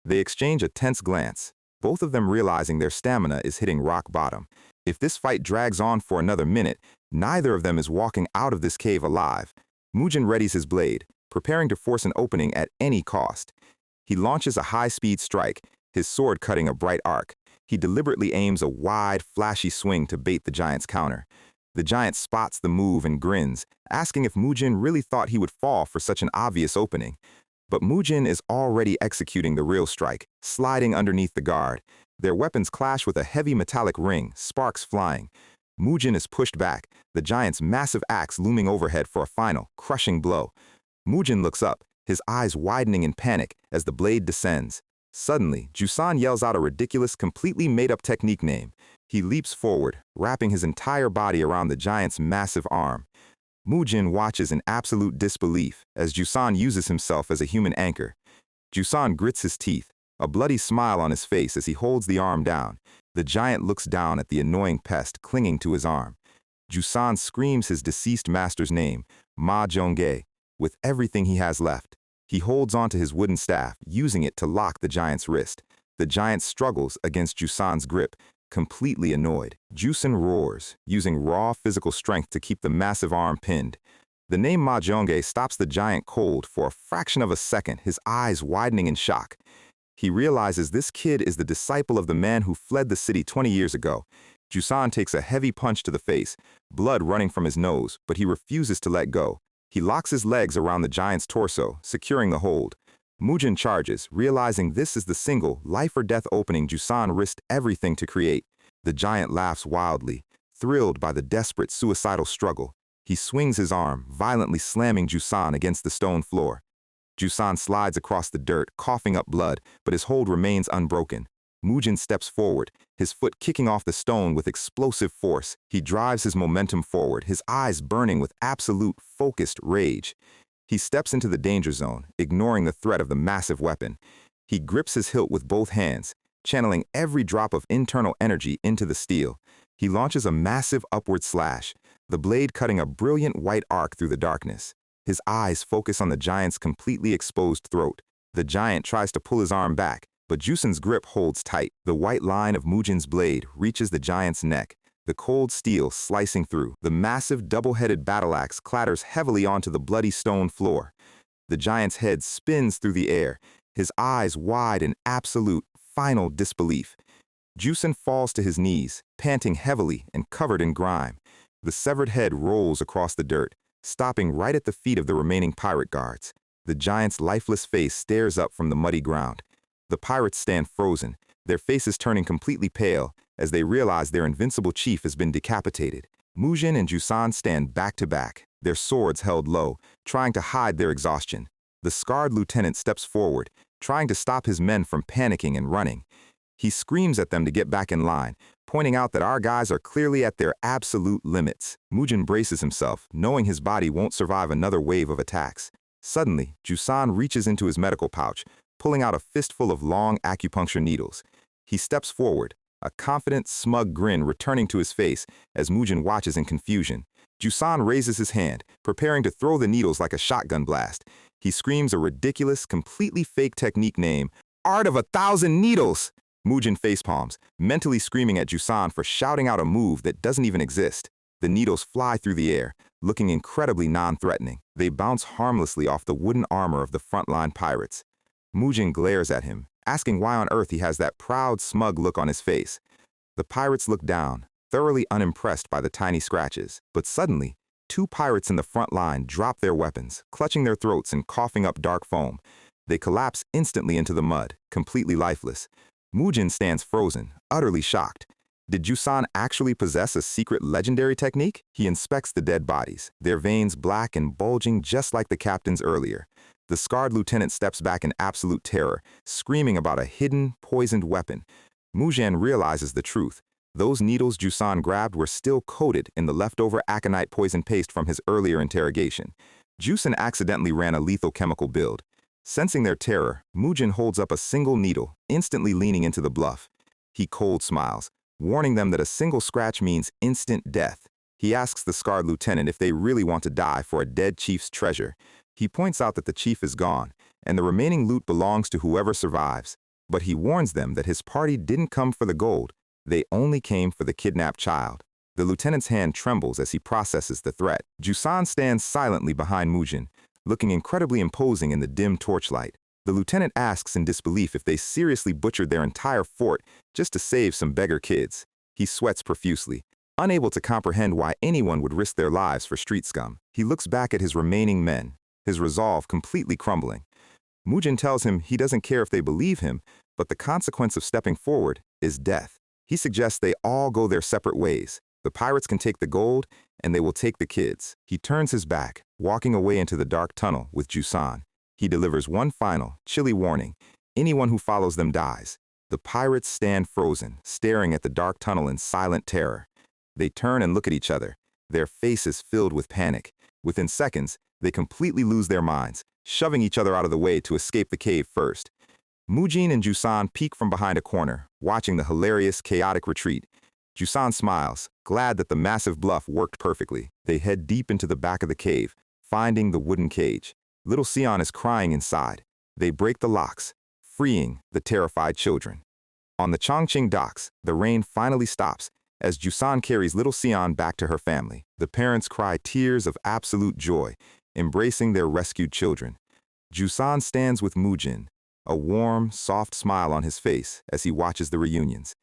Speaker 1: They exchange a tense glance, both of them realizing their stamina is hitting rock bottom. If this fight drags on for another minute, neither of them is walking out of this cave alive. Mujin readies his blade, preparing to force an opening at any cost. He launches a high-speed strike, his sword cutting a bright arc. He deliberately aims a wide, flashy swing to bait the giant's counter. The giant spots the move and grins, asking if Mujin really thought he would fall for such an obvious opening. But Mujin is already executing the real strike, sliding underneath the guard. Their weapons clash with a heavy metallic ring, sparks flying. Mujin is pushed back, the giant's massive axe looming overhead for a final, crushing blow. Mujin looks up, his eyes widening in panic as the blade descends. Suddenly, Jusan yells out a ridiculous, completely made-up technique name. He leaps forward, wrapping his entire body around the giant's massive arm. Mujin watches in absolute disbelief as Jusan uses himself as a human anchor. Jusan grits his teeth, a bloody smile on his face as he holds the arm down. The giant looks down at the annoying pest clinging to his arm. Jusan screams his deceased master's name, Ma Zhongge, with everything he has left. He holds onto his wooden staff, using it to lock the giant's wrist. The giant struggles against Jusan's grip, completely annoyed. Jusan roars, using raw physical strength to keep the massive arm pinned. The name Mahjong stops the giant cold for a fraction of a second, his eyes widening in shock. He realizes this kid is the disciple of the man who fled the city 20 years ago. Jusan takes a heavy punch to the face, blood running from his nose, but he refuses to let go. He locks his legs around the giant's torso, securing the hold. Mujin charges, realizing this is the single, life-or-death opening Jusan risked everything to create. The giant laughs wildly, thrilled by the desperate suicidal struggle. He swings his arm, violently slamming Jusan against the stone floor. Jusan slides across the dirt, coughing up blood, but his hold remains unbroken. Mujin steps forward, his foot kicking off the stone with explosive force. He drives his momentum forward, his eyes burning with absolute, focused rage. He steps into the danger zone, ignoring the threat of the massive weapon. He grips his hilt with both hands, channeling every drop of internal energy into the steel. He launches a massive upward slash, the blade cutting a brilliant white arc through the darkness. His eyes focus on the giant's completely exposed throat. The giant tries to pull his arm back, but Jusan's grip holds tight. The white line of Mujin's blade reaches the giant's neck, the cold steel slicing through. The massive double-headed battle axe clatters heavily onto the bloody stone floor. The giant's head spins through the air, his eyes wide in absolute, final disbelief. Jusan falls to his knees, panting heavily and covered in grime. The severed head rolls across the dirt, stopping right at the feet of the remaining pirate guards. The giant's lifeless face stares up from the muddy ground. The pirates stand frozen, their faces turning completely pale as they realize their invincible chief has been decapitated. Mujin and Jusan stand back to back, their swords held low, trying to hide their exhaustion. The scarred lieutenant steps forward, trying to stop his men from panicking and running. He screams at them to get back in line, pointing out that our guys are clearly at their absolute limits. Mujin braces himself, knowing his body won't survive another wave of attacks. Suddenly, Jusan reaches into his medical pouch, pulling out a fistful of long acupuncture needles. He steps forward, a confident, smug grin returning to his face as Mujin watches in confusion. Jusan raises his hand, preparing to throw the needles like a shotgun blast. He screams a ridiculous, completely fake technique name, Art of 1,000 Needles! Mujin facepalms, mentally screaming at Jusan for shouting out a move that doesn't even exist. The needles fly through the air, looking incredibly non-threatening. They bounce harmlessly off the wooden armor of the frontline pirates. Mujin glares at him, asking why on earth he has that proud, smug look on his face. The pirates look down, thoroughly unimpressed by the tiny scratches. But suddenly, two pirates in the front line drop their weapons, clutching their throats and coughing up dark foam. They collapse instantly into the mud, completely lifeless. Mujin stands frozen, utterly shocked. Did Jusan actually possess a secret legendary technique? He inspects the dead bodies, their veins black and bulging just like the captain's earlier. The scarred lieutenant steps back in absolute terror, screaming about a hidden, poisoned weapon. Mujin realizes the truth. Those needles Jusan grabbed were still coated in the leftover aconite poison paste from his earlier interrogation. Jusin accidentally ran a lethal chemical build. Sensing their terror, Mujin holds up a single needle, instantly leaning into the bluff. He cold smiles, warning them that a single scratch means instant death. He asks the scarred lieutenant if they really want to die for a dead chief's treasure. He points out that the chief is gone, and the remaining loot belongs to whoever survives. But he warns them that his party didn't come for the gold. They only came for the kidnapped child. The lieutenant's hand trembles as he processes the threat. Jusan stands silently behind Mujin, looking incredibly imposing in the dim torchlight. The lieutenant asks in disbelief if they seriously butchered their entire fort just to save some beggar kids. He sweats profusely, unable to comprehend why anyone would risk their lives for street scum. He looks back at his remaining men, his resolve completely crumbling. Mujin tells him he doesn't care if they believe him, but the consequence of stepping forward is death. He suggests they all go their separate ways. The pirates can take the gold, and they will take the kids. He turns his back, walking away into the dark tunnel with Jusan. He delivers one final, chilly warning. Anyone who follows them dies. The pirates stand frozen, staring at the dark tunnel in silent terror. They turn and look at each other, their faces filled with panic. Within seconds, they completely lose their minds, shoving each other out of the way to escape the cave first. Mujin and Jusan peek from behind a corner, watching the hilarious, chaotic retreat. Jusan smiles, glad that the massive bluff worked perfectly. They head deep into the back of the cave, finding the wooden cage. Little Sion is crying inside. They break the locks, freeing the terrified children. On the Chongqing docks, the rain finally stops as Jusan carries little Sion back to her family. The parents cry tears of absolute joy, embracing their rescued children. Jusan stands with Mujin, a warm, soft smile on his face as he watches the reunions.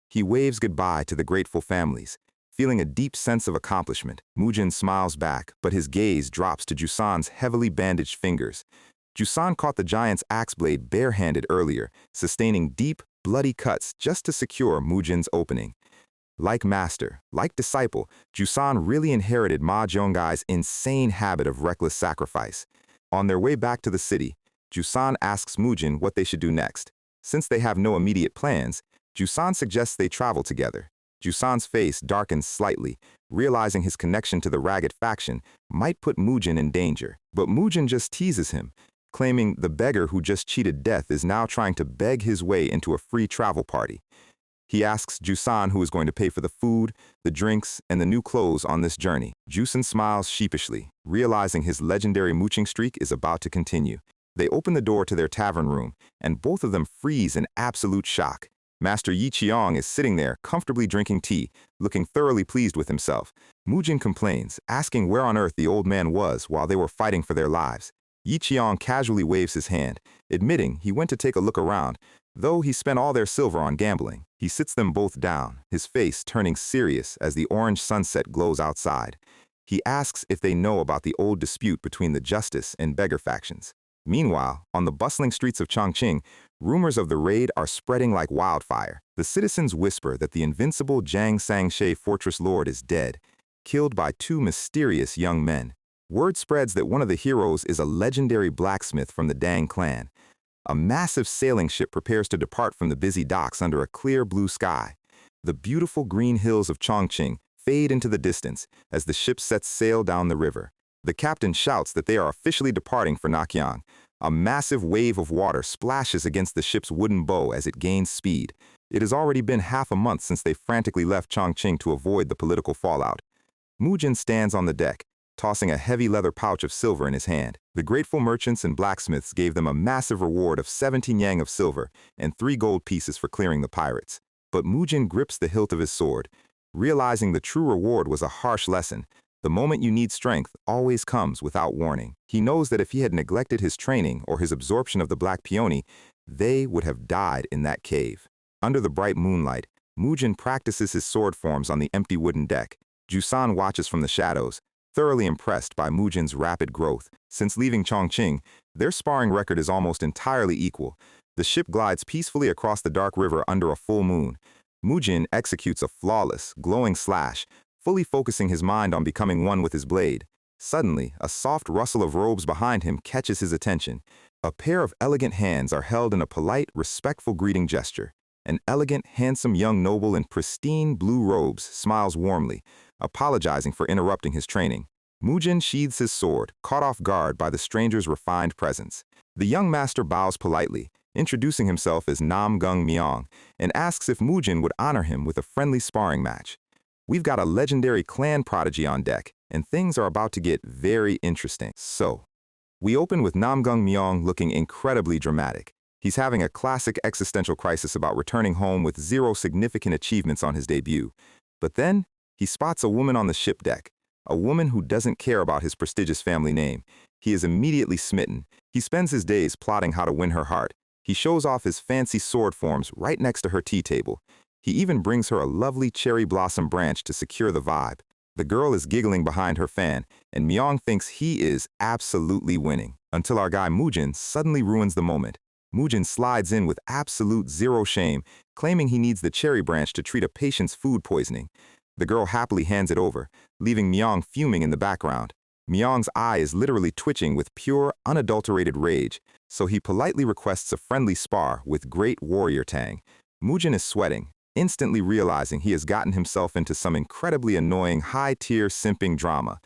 Speaker 1: He waves goodbye to the grateful families. Feeling a deep sense of accomplishment, Mujin smiles back, but his gaze drops to Jusan's heavily bandaged fingers. Jusan caught the giant's axe blade barehanded earlier, sustaining deep, bloody cuts just to secure Mujin's opening. Like master, like disciple, Jusan really inherited Ma Zhonggai's insane habit of reckless sacrifice. On their way back to the city, Jusan asks Mujin what they should do next. Since they have no immediate plans, Jusan suggests they travel together. Jusan's face darkens slightly, realizing his connection to the ragged faction might put Mujin in danger. But Mujin just teases him, claiming the beggar who just cheated death is now trying to beg his way into a free travel party. He asks Jusan who is going to pay for the food, the drinks, and the new clothes on this journey. Jusan smiles sheepishly, realizing his legendary mooching streak is about to continue. They open the door to their tavern room, and both of them freeze in absolute shock. Master Yi Qiong is sitting there, comfortably drinking tea, looking thoroughly pleased with himself. Mujin complains, asking where on earth the old man was while they were fighting for their lives. Yi Qiong casually waves his hand, admitting he went to take a look around, though he spent all their silver on gambling. He sits them both down, his face turning serious as the orange sunset glows outside. He asks if they know about the old dispute between the justice and beggar factions. Meanwhile, on the bustling streets of Chongqing, rumors of the raid are spreading like wildfire. The citizens whisper that the invincible Jiang Sangshe fortress lord is dead, killed by two mysterious young men. Word spreads that one of the heroes is a legendary blacksmith from the Dang clan. A massive sailing ship prepares to depart from the busy docks under a clear blue sky. The beautiful green hills of Chongqing fade into the distance as the ship sets sail down the river. The captain shouts that they are officially departing for Nakyang. A massive wave of water splashes against the ship's wooden bow as it gains speed. It has already been half a month since they frantically left Chongqing to avoid the political fallout. Mujin stands on the deck, tossing a heavy leather pouch of silver in his hand. The grateful merchants and blacksmiths gave them a massive reward of 17 yang of silver and 3 gold pieces for clearing the pirates. But Mujin grips the hilt of his sword, realizing the true reward was a harsh lesson. The moment you need strength always comes without warning. He knows that if he had neglected his training or his absorption of the black peony, they would have died in that cave. Under the bright moonlight, Mujin practices his sword forms on the empty wooden deck. Jusan watches from the shadows, thoroughly impressed by Mujin's rapid growth. Since leaving Chongqing, their sparring record is almost entirely equal. The ship glides peacefully across the dark river under a full moon. Mujin executes a flawless, glowing slash, fully focusing his mind on becoming one with his blade. Suddenly, a soft rustle of robes behind him catches his attention. A pair of elegant hands are held in a polite, respectful greeting gesture. An elegant, handsome young noble in pristine blue robes smiles warmly, apologizing for interrupting his training. Mujin sheathes his sword, caught off guard by the stranger's refined presence. The young master bows politely, introducing himself as Namgung Myong, and asks if Mujin would honor him with a friendly sparring match. We've got a legendary clan prodigy on deck, and things are about to get very interesting. So, we open with Namgung Myong looking incredibly dramatic. He's having a classic existential crisis about returning home with zero significant achievements on his debut. But then, he spots a woman on the ship deck, a woman who doesn't care about his prestigious family name. He is immediately smitten. He spends his days plotting how to win her heart. He shows off his fancy sword forms right next to her tea table. He even brings her a lovely cherry blossom branch to secure the vibe. The girl is giggling behind her fan, and Myong thinks he is absolutely winning, until our guy Mujin suddenly ruins the moment. Mujin slides in with absolute zero shame, claiming he needs the cherry branch to treat a patient's food poisoning. The girl happily hands it over, leaving Myong fuming in the background. Myong's eye is literally twitching with pure, unadulterated rage, so he politely requests a friendly spar with great warrior tang. Mujin is sweating, instantly realizing he has gotten himself into some incredibly annoying high-tier simping drama.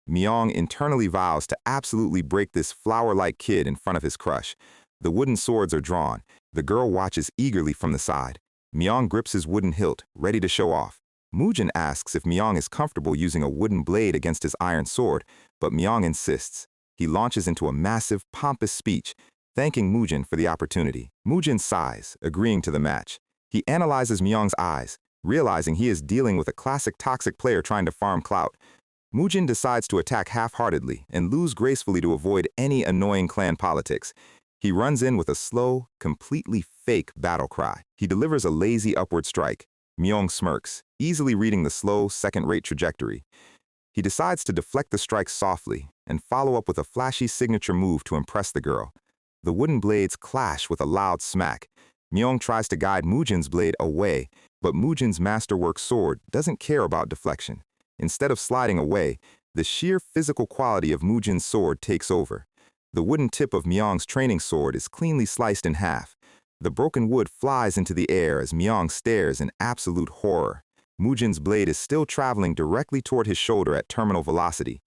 Speaker 1: Myong internally vows to absolutely break this flower-like kid in front of his crush. The wooden swords are drawn. The girl watches eagerly from the side. Myong grips his wooden hilt, ready to show off. Mujin asks if Myong is comfortable using a wooden blade against his iron sword, but Myong insists. He launches into a massive, pompous speech, thanking Mujin for the opportunity. Mujin sighs, agreeing to the match. He analyzes Myong's eyes, realizing he is dealing with a classic toxic player trying to farm clout. Mujin decides to attack half-heartedly and lose gracefully to avoid any annoying clan politics. He runs in with a slow, completely fake battle cry. He delivers a lazy upward strike. Myong smirks, easily reading the slow, second-rate trajectory. He decides to deflect the strike softly and follow up with a flashy signature move to impress the girl. The wooden blades clash with a loud smack. Myong tries to guide Mujin's blade away, but Mujin's masterwork sword doesn't care about deflection. Instead of sliding away, the sheer physical quality of Mujin's sword takes over. The wooden tip of Myong's training sword is cleanly sliced in half. The broken wood flies into the air as Myong stares in absolute horror. Mujin's blade is still traveling directly toward his shoulder at terminal velocity.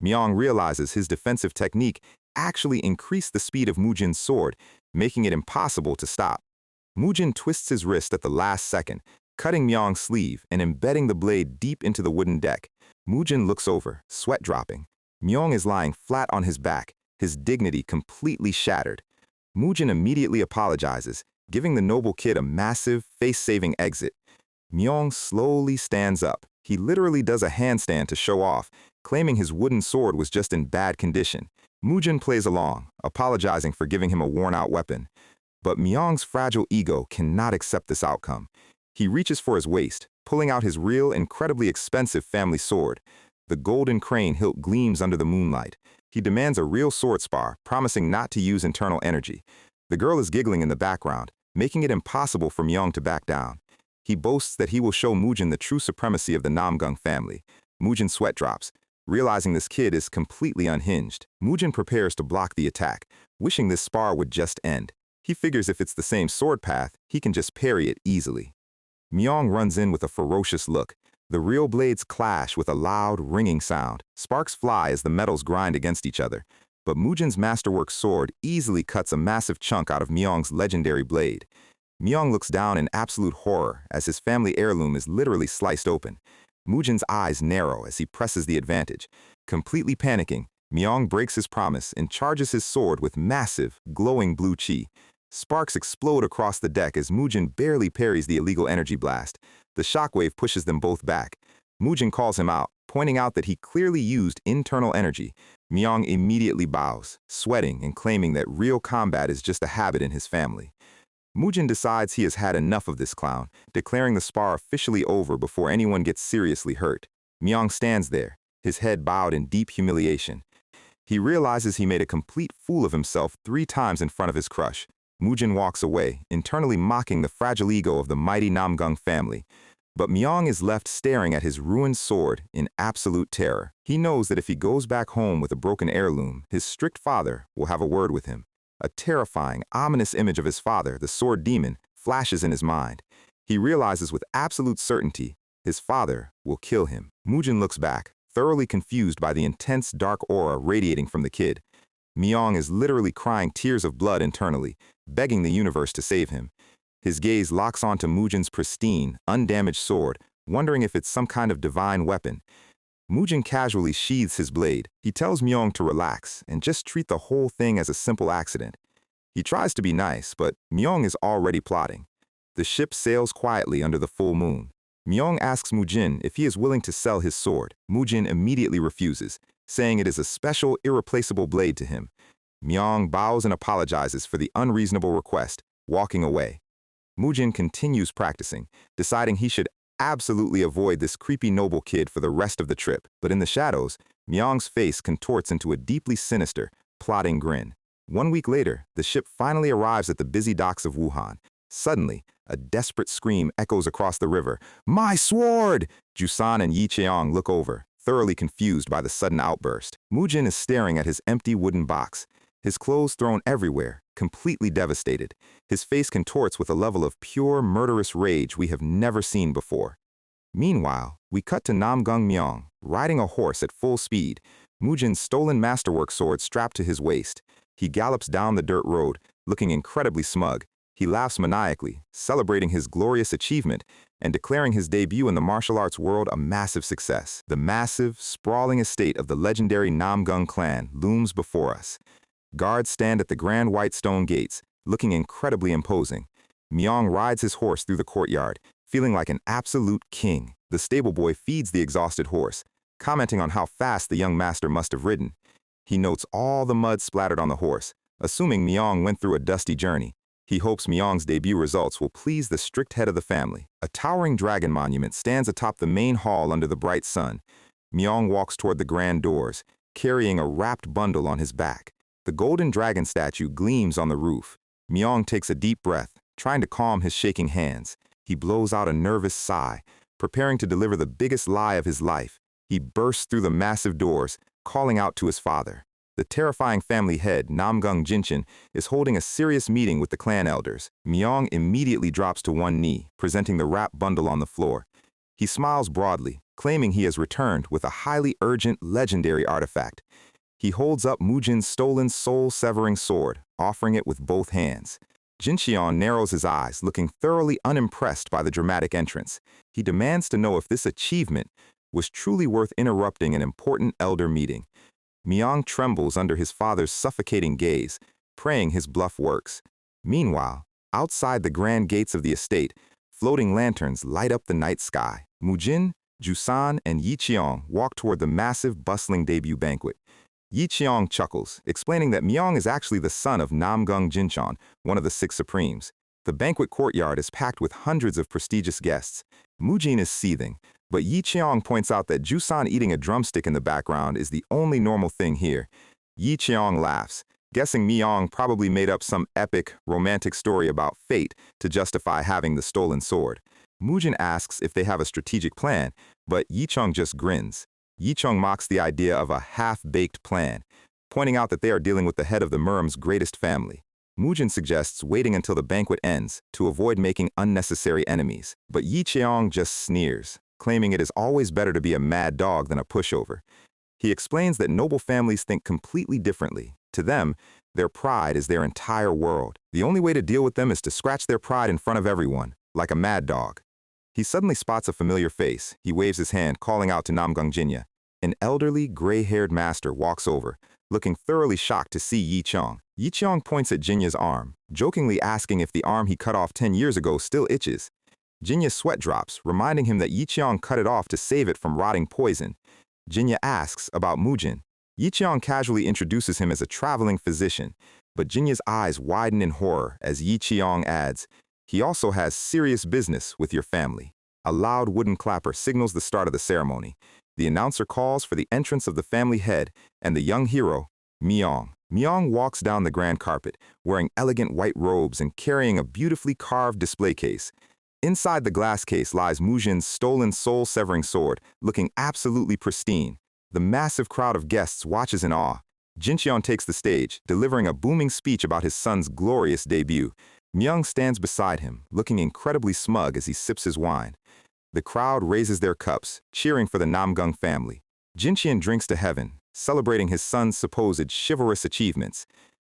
Speaker 1: Myong realizes his defensive technique actually increased the speed of Mujin's sword, making it impossible to stop. Mujin twists his wrist at the last second, cutting Myong's sleeve and embedding the blade deep into the wooden deck. Mujin looks over, sweat dropping. Myong is lying flat on his back, his dignity completely shattered. Mujin immediately apologizes, giving the noble kid a massive, face-saving exit. Myong slowly stands up. He literally does a handstand to show off, claiming his wooden sword was just in bad condition. Mujin plays along, apologizing for giving him a worn-out weapon. But Myong's fragile ego cannot accept this outcome. He reaches for his waist, pulling out his real, incredibly expensive family sword. The golden crane hilt gleams under the moonlight. He demands a real sword spar, promising not to use internal energy. The girl is giggling in the background, making it impossible for Myong to back down. He boasts that he will show Mujin the true supremacy of the Namgung family. Mujin's sweat drops, realizing this kid is completely unhinged. Mujin prepares to block the attack, wishing this spar would just end. He figures if it's the same sword path, he can just parry it easily. Myong runs in with a ferocious look. The real blades clash with a loud, ringing sound. Sparks fly as the metals grind against each other. But Mujin's masterwork sword easily cuts a massive chunk out of Myong's legendary blade. Myong looks down in absolute horror as his family heirloom is literally sliced open. Mujin's eyes narrow as he presses the advantage. Completely panicking, Myong breaks his promise and charges his sword with massive, glowing blue chi. Sparks explode across the deck as Mujin barely parries the illegal energy blast. The shockwave pushes them both back. Mujin calls him out, pointing out that he clearly used internal energy. Myong immediately bows, sweating and claiming that real combat is just a habit in his family. Mujin decides he has had enough of this clown, declaring the spar officially over before anyone gets seriously hurt. Myong stands there, his head bowed in deep humiliation. He realizes he made a complete fool of himself 3 times in front of his crush. Mujin walks away, internally mocking the fragile ego of the mighty Namgung family. But Myong is left staring at his ruined sword in absolute terror. He knows that if he goes back home with a broken heirloom, his strict father will have a word with him. A terrifying, ominous image of his father, the sword demon, flashes in his mind. He realizes with absolute certainty his father will kill him. Mujin looks back, thoroughly confused by the intense dark aura radiating from the kid. Myong is literally crying tears of blood internally, begging the universe to save him. His gaze locks onto Mujin's pristine, undamaged sword, wondering if it's some kind of divine weapon. Mujin casually sheathes his blade. He tells Myong to relax and just treat the whole thing as a simple accident. He tries to be nice, but Myong is already plotting. The ship sails quietly under the full moon. Myong asks Mujin if he is willing to sell his sword. Mujin immediately refuses, saying it is a special, irreplaceable blade to him. Myong bows and apologizes for the unreasonable request, walking away. Mujin continues practicing, deciding he should absolutely avoid this creepy noble kid for the rest of the trip. But in the shadows, Myong's face contorts into a deeply sinister, plotting grin. 1 week later, the ship finally arrives at the busy docks of Wuhan. Suddenly, a desperate scream echoes across the river. "My sword!" Jusan and Yi Cheong look over, thoroughly confused by the sudden outburst. Mujin is staring at his empty wooden box, his clothes thrown everywhere, completely devastated. His face contorts with a level of pure, murderous rage we have never seen before. Meanwhile, we cut to Namgung Myong, riding a horse at full speed, Mujin's stolen masterwork sword strapped to his waist. He gallops down the dirt road, looking incredibly smug. He laughs maniacally, celebrating his glorious achievement and declaring his debut in the martial arts world a massive success. The massive, sprawling estate of the legendary Namgung clan looms before us. Guards stand at the grand white stone gates, looking incredibly imposing. Myong rides his horse through the courtyard, feeling like an absolute king. The stable boy feeds the exhausted horse, commenting on how fast the young master must have ridden. He notes all the mud splattered on the horse, assuming Myong went through a dusty journey. He hopes Myong's debut results will please the strict head of the family. A towering dragon monument stands atop the main hall under the bright sun. Myong walks toward the grand doors, carrying a wrapped bundle on his back. The golden dragon statue gleams on the roof. Myong takes a deep breath, trying to calm his shaking hands. He blows out a nervous sigh, preparing to deliver the biggest lie of his life. He bursts through the massive doors, calling out to his father. The terrifying family head, Namgung Jinchin, is holding a serious meeting with the clan elders. Myong immediately drops to one knee, presenting the wrapped bundle on the floor. He smiles broadly, claiming he has returned with a highly urgent, legendary artifact. He holds up Mujin's stolen soul-severing sword, offering it with both hands. Jinxian narrows his eyes, looking thoroughly unimpressed by the dramatic entrance. He demands to know if this achievement was truly worth interrupting an important elder meeting. Myong trembles under his father's suffocating gaze, praying his bluff works. Meanwhile, outside the grand gates of the estate, floating lanterns light up the night sky. Mujin, Jusan, and Yi Cheong walk toward the massive, bustling debut banquet. Yi Cheong chuckles, explaining that Myong is actually the son of Namgung Jinchan, one of the 6 supremes. The banquet courtyard is packed with hundreds of prestigious guests. Mujin is seething, but Yi Cheong points out that Jusan eating a drumstick in the background is the only normal thing here. Yi Cheong laughs, guessing Myong probably made up some epic, romantic story about fate to justify having the stolen sword. Mujin asks if they have a strategic plan, but Yi Cheong just grins. Yi Cheong mocks the idea of a half-baked plan, pointing out that they are dealing with the head of the Murim's greatest family. Mujin suggests waiting until the banquet ends to avoid making unnecessary enemies, but Yi Cheong just sneers, claiming it is always better to be a mad dog than a pushover. He explains that noble families think completely differently. To them, their pride is their entire world. The only way to deal with them is to scratch their pride in front of everyone, like a mad dog. He suddenly spots a familiar face. He waves his hand, calling out to Namgung Jinya. An elderly, gray-haired master walks over, looking thoroughly shocked to see Yi Cheong. Yi Cheong points at Jinya's arm, jokingly asking if the arm he cut off 10 years ago still itches. Jinya's sweat drops, reminding him that Yi Cheong cut it off to save it from rotting poison. Jinya asks about Mujin. Yi Cheong casually introduces him as a traveling physician, but Jinya's eyes widen in horror as Yi Cheong adds, "He also has serious business with your family." A loud wooden clapper signals the start of the ceremony. The announcer calls for the entrance of the family head and the young hero, Myong. Myong walks down the grand carpet, wearing elegant white robes and carrying a beautifully carved display case. Inside the glass case lies Mujin's stolen soul-severing sword, looking absolutely pristine. The massive crowd of guests watches in awe. Jinxian takes the stage, delivering a booming speech about his son's glorious debut. Myung stands beside him, looking incredibly smug as he sips his wine. The crowd raises their cups, cheering for the Namgung family. Jinqian drinks to heaven, celebrating his son's supposed chivalrous achievements.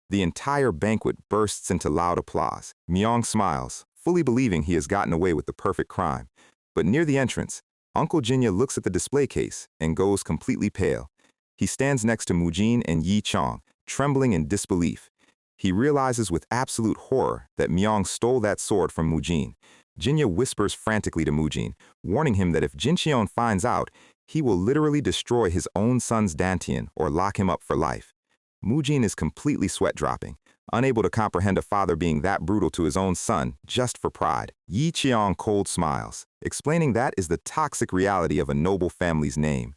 Speaker 1: The entire banquet bursts into loud applause. Myong smiles, fully believing he has gotten away with the perfect crime. But near the entrance, Uncle Jinya looks at the display case and goes completely pale. He stands next to Mujin and Yi Chong, trembling in disbelief. He realizes with absolute horror that Myong stole that sword from Mujin. Jinya whispers frantically to Mujin, warning him that if Jincheon finds out, he will literally destroy his own son's dantian or lock him up for life. Mujin is completely sweat-dropping, unable to comprehend a father being that brutal to his own son just for pride. Yi Cheong cold smiles, explaining that is the toxic reality of a noble family's name.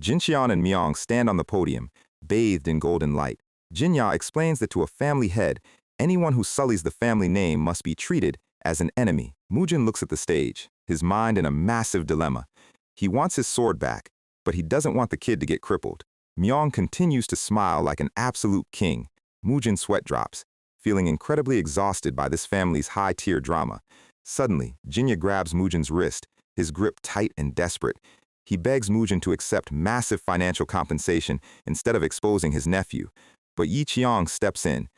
Speaker 1: Jincheon and Myong stand on the podium, bathed in golden light. Jinya explains that to a family head, anyone who sullies the family name must be treated as an enemy. Mujin looks at the stage, his mind in a massive dilemma. He wants his sword back, but he doesn't want the kid to get crippled. Myong continues to smile like an absolute king. Mujin sweat drops, feeling incredibly exhausted by this family's high-tier drama. Suddenly, Jinya grabs Mujin's wrist, his grip tight and desperate. He begs Mujin to accept massive financial compensation instead of exposing his nephew. But Yi Cheong steps in,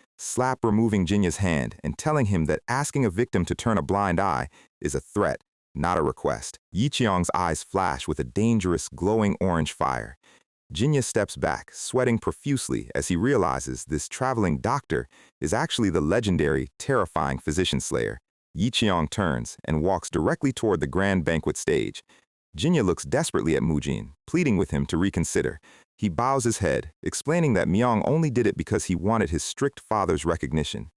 Speaker 1: removing Jinya's hand and telling him that asking a victim to turn a blind eye is a threat, not a request. Yi Cheong's eyes flash with a dangerous, glowing orange fire. Jinya steps back, sweating profusely as he realizes this traveling doctor is actually the legendary, terrifying physician slayer. Yi Cheong turns and walks directly toward the grand banquet stage. Jinya looks desperately at Mujin, pleading with him to reconsider. He bows his head, explaining that Myong only did it because he wanted his strict father's recognition.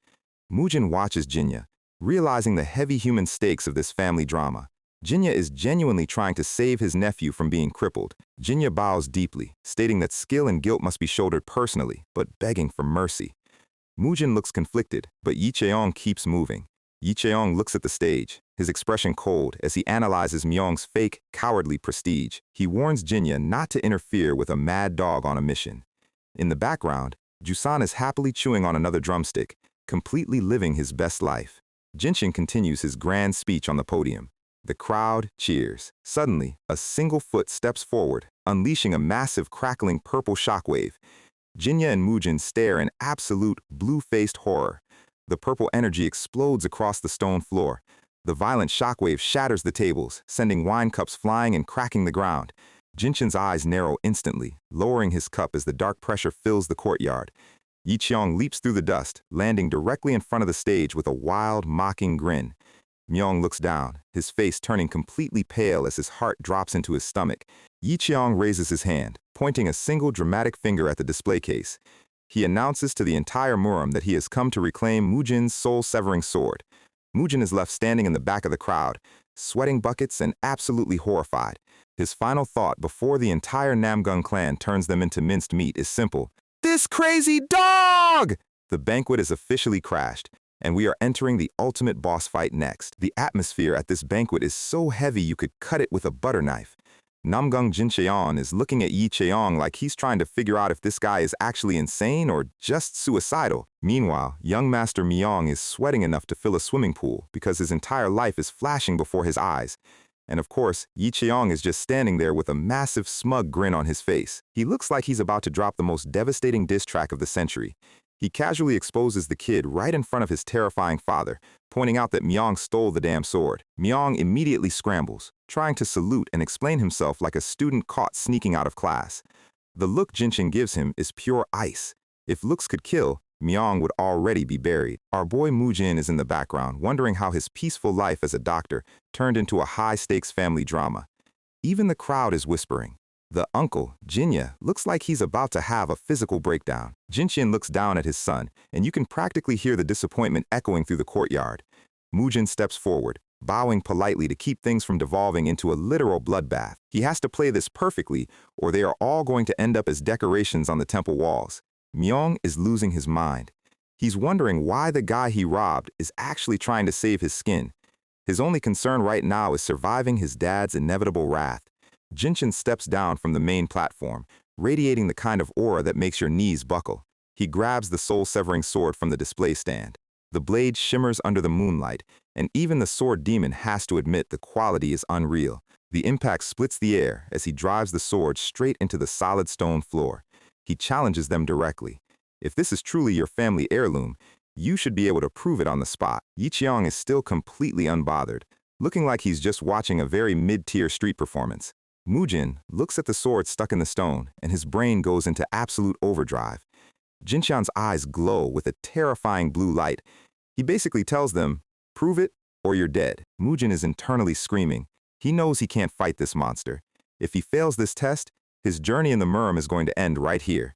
Speaker 1: Mujin watches Jinya, realizing the heavy human stakes of this family drama. Jinya is genuinely trying to save his nephew from being crippled. Jinya bows deeply, stating that skill and guilt must be shouldered personally, but begging for mercy. Mujin looks conflicted, but Yi Cheong keeps moving. Yi Cheong looks at the stage, his expression cold as he analyzes Myong's fake, cowardly prestige. He warns Jinya not to interfere with a mad dog on a mission. In the background, Jusan is happily chewing on another drumstick, completely living his best life. Jinshin continues his grand speech on the podium. The crowd cheers. Suddenly, a single foot steps forward, unleashing a massive crackling purple shockwave. Jinya and Mujin stare in absolute blue-faced horror. The purple energy explodes across the stone floor. The violent shockwave shatters the tables, sending wine cups flying and cracking the ground. Jinshin's eyes narrow instantly, lowering his cup as the dark pressure fills the courtyard. Yi Cheong leaps through the dust, landing directly in front of the stage with a wild, mocking grin. Myong looks down, his face turning completely pale as his heart drops into his stomach. Yi Cheong raises his hand, pointing a single dramatic finger at the display case. He announces to the entire Murim that he has come to reclaim Mujin's soul-severing sword. Mujin is left standing in the back of the crowd, sweating buckets and absolutely horrified. His final thought before the entire Namgung clan turns them into minced meat is simple. "This crazy dog!" The banquet is officially crashed, and we are entering the ultimate boss fight next. The atmosphere at this banquet is so heavy you could cut it with a butter knife. Namgung Jincheon is looking at Yi Cheong like he's trying to figure out if this guy is actually insane or just suicidal. Meanwhile, young Master Myong is sweating enough to fill a swimming pool because his entire life is flashing before his eyes. And of course, Yi Cheong is just standing there with a massive smug grin on his face. He looks like he's about to drop the most devastating diss track of the century. He casually exposes the kid right in front of his terrifying father, pointing out that Myong stole the damn sword. Myong immediately scrambles, trying to salute and explain himself like a student caught sneaking out of class. The look Jinshin gives him is pure ice. If looks could kill, Myong would already be buried. Our boy Mujin is in the background, wondering how his peaceful life as a doctor turned into a high-stakes family drama. Even the crowd is whispering. The uncle, Jinya, looks like he's about to have a physical breakdown. Jinshin looks down at his son, and you can practically hear the disappointment echoing through the courtyard. Mujin steps forward, bowing politely to keep things from devolving into a literal bloodbath. He has to play this perfectly, or they are all going to end up as decorations on the temple walls. Myong is losing his mind. He's wondering why the guy he robbed is actually trying to save his skin. His only concern right now is surviving his dad's inevitable wrath. Jinshin steps down from the main platform, radiating the kind of aura that makes your knees buckle. He grabs the soul-severing sword from the display stand. The blade shimmers under the moonlight, and even the sword demon has to admit the quality is unreal. The impact splits the air as he drives the sword straight into the solid stone floor. He challenges them directly. If this is truly your family heirloom, you should be able to prove it on the spot. Yi Qiang is still completely unbothered, looking like he's just watching a very mid-tier street performance. Mujin looks at the sword stuck in the stone, and his brain goes into absolute overdrive. Jinqian's eyes glow with a terrifying blue light. He basically tells them, "Prove it, or you're dead." Mujin is internally screaming. He knows he can't fight this monster. If he fails this test, his journey in the Murim is going to end right here.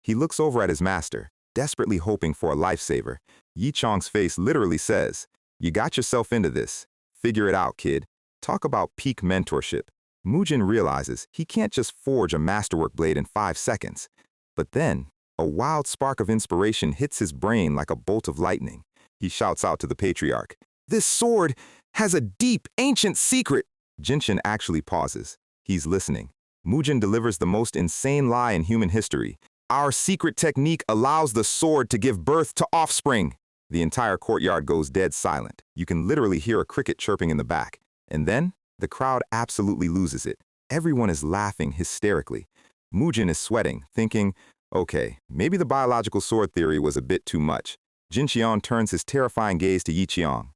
Speaker 1: He looks over at his master, desperately hoping for a lifesaver. Yi Qiang's face literally says, "You got yourself into this. Figure it out, kid." Talk about peak mentorship. Mujin realizes he can't just forge a masterwork blade in 5 seconds. But then, a wild spark of inspiration hits his brain like a bolt of lightning. He shouts out to the patriarch, "This sword has a deep, ancient secret." Jinqian actually pauses. He's listening. Mujin delivers the most insane lie in human history. "Our secret technique allows the sword to give birth to offspring." The entire courtyard goes dead silent. You can literally hear a cricket chirping in the back. And then, the crowd absolutely loses it. Everyone is laughing hysterically. Mujin is sweating, thinking, okay, maybe the biological sword theory was a bit too much. Jinqian turns his terrifying gaze to Yi Qiang.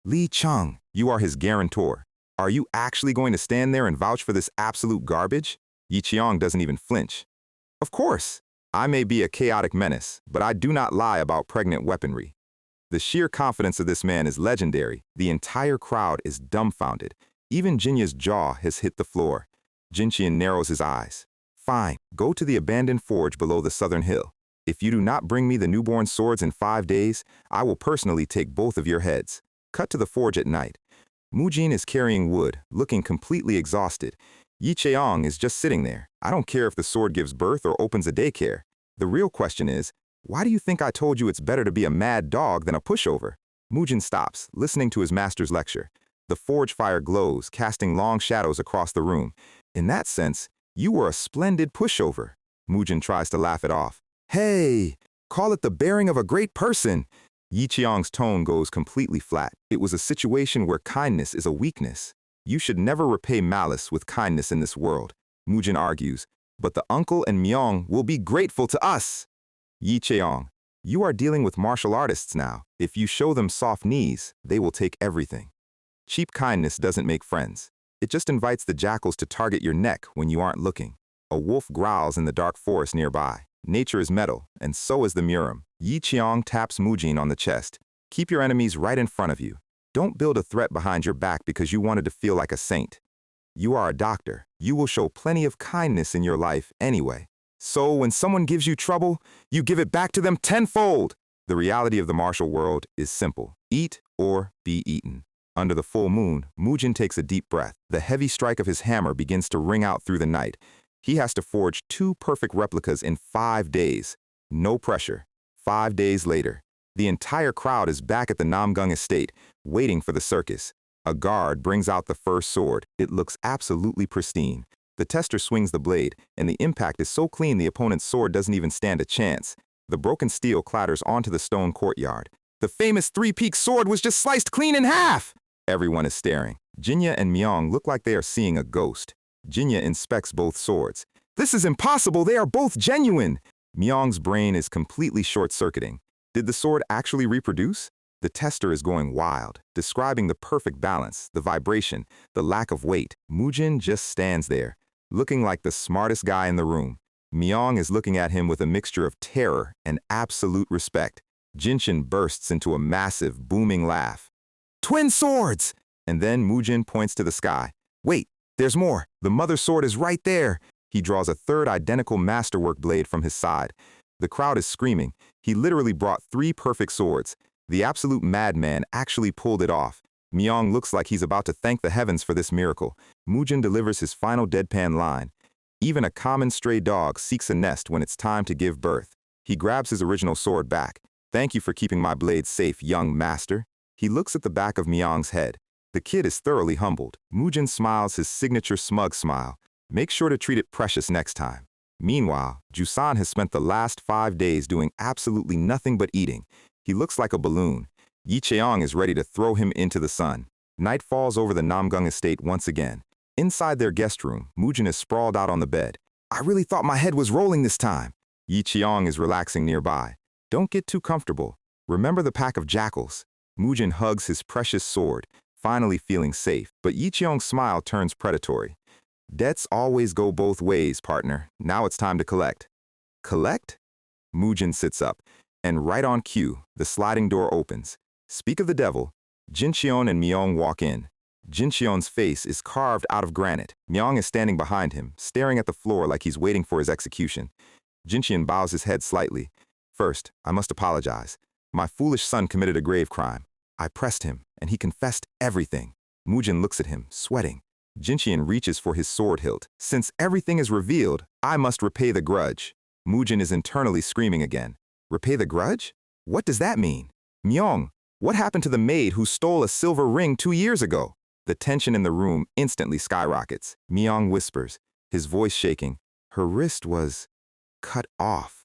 Speaker 1: "Li Qiang, you are his guarantor. Are you actually going to stand there and vouch for this absolute garbage?" Yi Qiang doesn't even flinch. "Of course. I may be a chaotic menace, but I do not lie about pregnant weaponry." The sheer confidence of this man is legendary. The entire crowd is dumbfounded. Even Jinya's jaw has hit the floor. Jinqian narrows his eyes. "Fine, go to the abandoned forge below the southern hill. If you do not bring me the newborn swords in 5 days, I will personally take both of your heads." Cut to the forge at night. Mujin is carrying wood, looking completely exhausted. Yi Qiang is just sitting there. "I don't care if the sword gives birth or opens a daycare. The real question is, why do you think I told you it's better to be a mad dog than a pushover?" Mujin stops, listening to his master's lecture. The forge fire glows, casting long shadows across the room. "In that sense, you were a splendid pushover." Mujin tries to laugh it off. "Hey, call it the bearing of a great person." Yi Qiang's tone goes completely flat. It was a situation where kindness is a weakness. You should never repay malice with kindness in this world. Mujin argues, "But the uncle and Myong will be grateful to us." Yi Qiang, you are dealing with martial artists now. If you show them soft knees, they will take everything. Cheap kindness doesn't make friends. It just invites the jackals to target your neck when you aren't looking. A wolf growls in the dark forest nearby. Nature is metal, and so is the Murim. Yi Qiang taps Mujin on the chest. "Keep your enemies right in front of you. Don't build a threat behind your back because you wanted to feel like a saint. You are a doctor. You will show plenty of kindness in your life anyway. So when someone gives you trouble, you give it back to them tenfold." The reality of the martial world is simple. Eat or be eaten. Under the full moon, Mujin takes a deep breath. The heavy strike of his hammer begins to ring out through the night. He has to forge 2 perfect replicas in 5 days. No pressure. 5 days later, the entire crowd is back at the Namgung estate, waiting for the circus. A guard brings out the first sword. It looks absolutely pristine. The tester swings the blade, and the impact is so clean the opponent's sword doesn't even stand a chance. The broken steel clatters onto the stone courtyard. "The famous three-peak sword was just sliced clean in half!" Everyone is staring. Jinya and Myong look like they are seeing a ghost. Jinya inspects both swords. "This is impossible, they are both genuine!" Myong's brain is completely short-circuiting. Did the sword actually reproduce? The tester is going wild, describing the perfect balance, the vibration, the lack of weight. Mujin just stands there, looking like the smartest guy in the room. Myong is looking at him with a mixture of terror and absolute respect. Jinshin bursts into a massive, booming laugh. "Twin swords!" And then Mujin points to the sky. "Wait, there's more. The mother sword is right there." He draws a third identical masterwork blade from his side. The crowd is screaming. He literally brought 3 perfect swords. The absolute madman actually pulled it off. Myong looks like he's about to thank the heavens for this miracle. Mujin delivers his final deadpan line. "Even a common stray dog seeks a nest when it's time to give birth." He grabs his original sword back. "Thank you for keeping my blade safe, young master." He looks at the back of Myong's head. The kid is thoroughly humbled. Mujin smiles his signature smug smile. "Make sure to treat it precious next time." Meanwhile, Jusan has spent the last 5 days doing absolutely nothing but eating. He looks like a balloon. Yi Cheong is ready to throw him into the sun. Night falls over the Namgung estate once again. Inside their guest room, Mujin is sprawled out on the bed. I really thought my head was rolling this time. Yi Cheong is relaxing nearby. Don't get too comfortable. Remember the pack of jackals. Mujin hugs his precious sword, finally feeling safe, but Yi Cheong's smile turns predatory. Debts always go both ways, partner. Now it's time to collect. Collect? Mujin sits up, and right on cue, the sliding door opens. Speak of the devil, Jincheon and Myong walk in. Jincheon's face is carved out of granite. Myong is standing behind him, staring at the floor like he's waiting for his execution. Jincheon bows his head slightly. First, I must apologize. My foolish son committed a grave crime. I pressed him, and he confessed everything. Mujin looks at him, sweating. Jincheon reaches for his sword hilt. Since everything is revealed, I must repay the grudge. Mujin is internally screaming again. Repay the grudge? What does that mean? Myong, what happened to the maid who stole a silver ring 2 years ago? The tension in the room instantly skyrockets. Myong whispers, his voice shaking. Her wrist was cut off.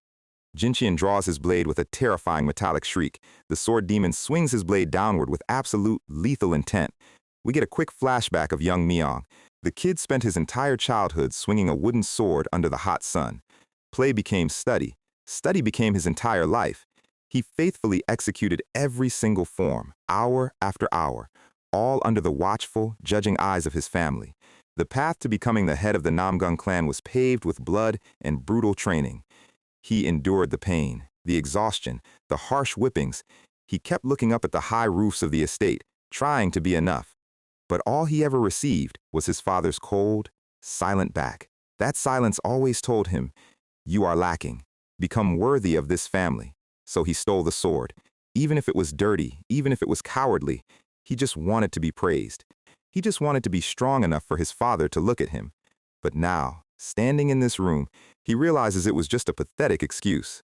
Speaker 1: Jincheon draws his blade with a terrifying metallic shriek. The sword demon swings his blade downward with absolute lethal intent. We get a quick flashback of young Myong. The kid spent his entire childhood swinging a wooden sword under the hot sun. Play became study. Study became his entire life. He faithfully executed every single form, hour after hour, all under the watchful, judging eyes of his family. The path to becoming the head of the Namgung clan was paved with blood and brutal training. He endured the pain, the exhaustion, the harsh whippings. He kept looking up at the high roofs of the estate, trying to be enough. But all he ever received was his father's cold, silent back. That silence always told him, you are lacking. Become worthy of this family. So he stole the sword. Even if it was dirty, even if it was cowardly, he just wanted to be praised. He just wanted to be strong enough for his father to look at him. But now, standing in this room, he realizes it was just a pathetic excuse.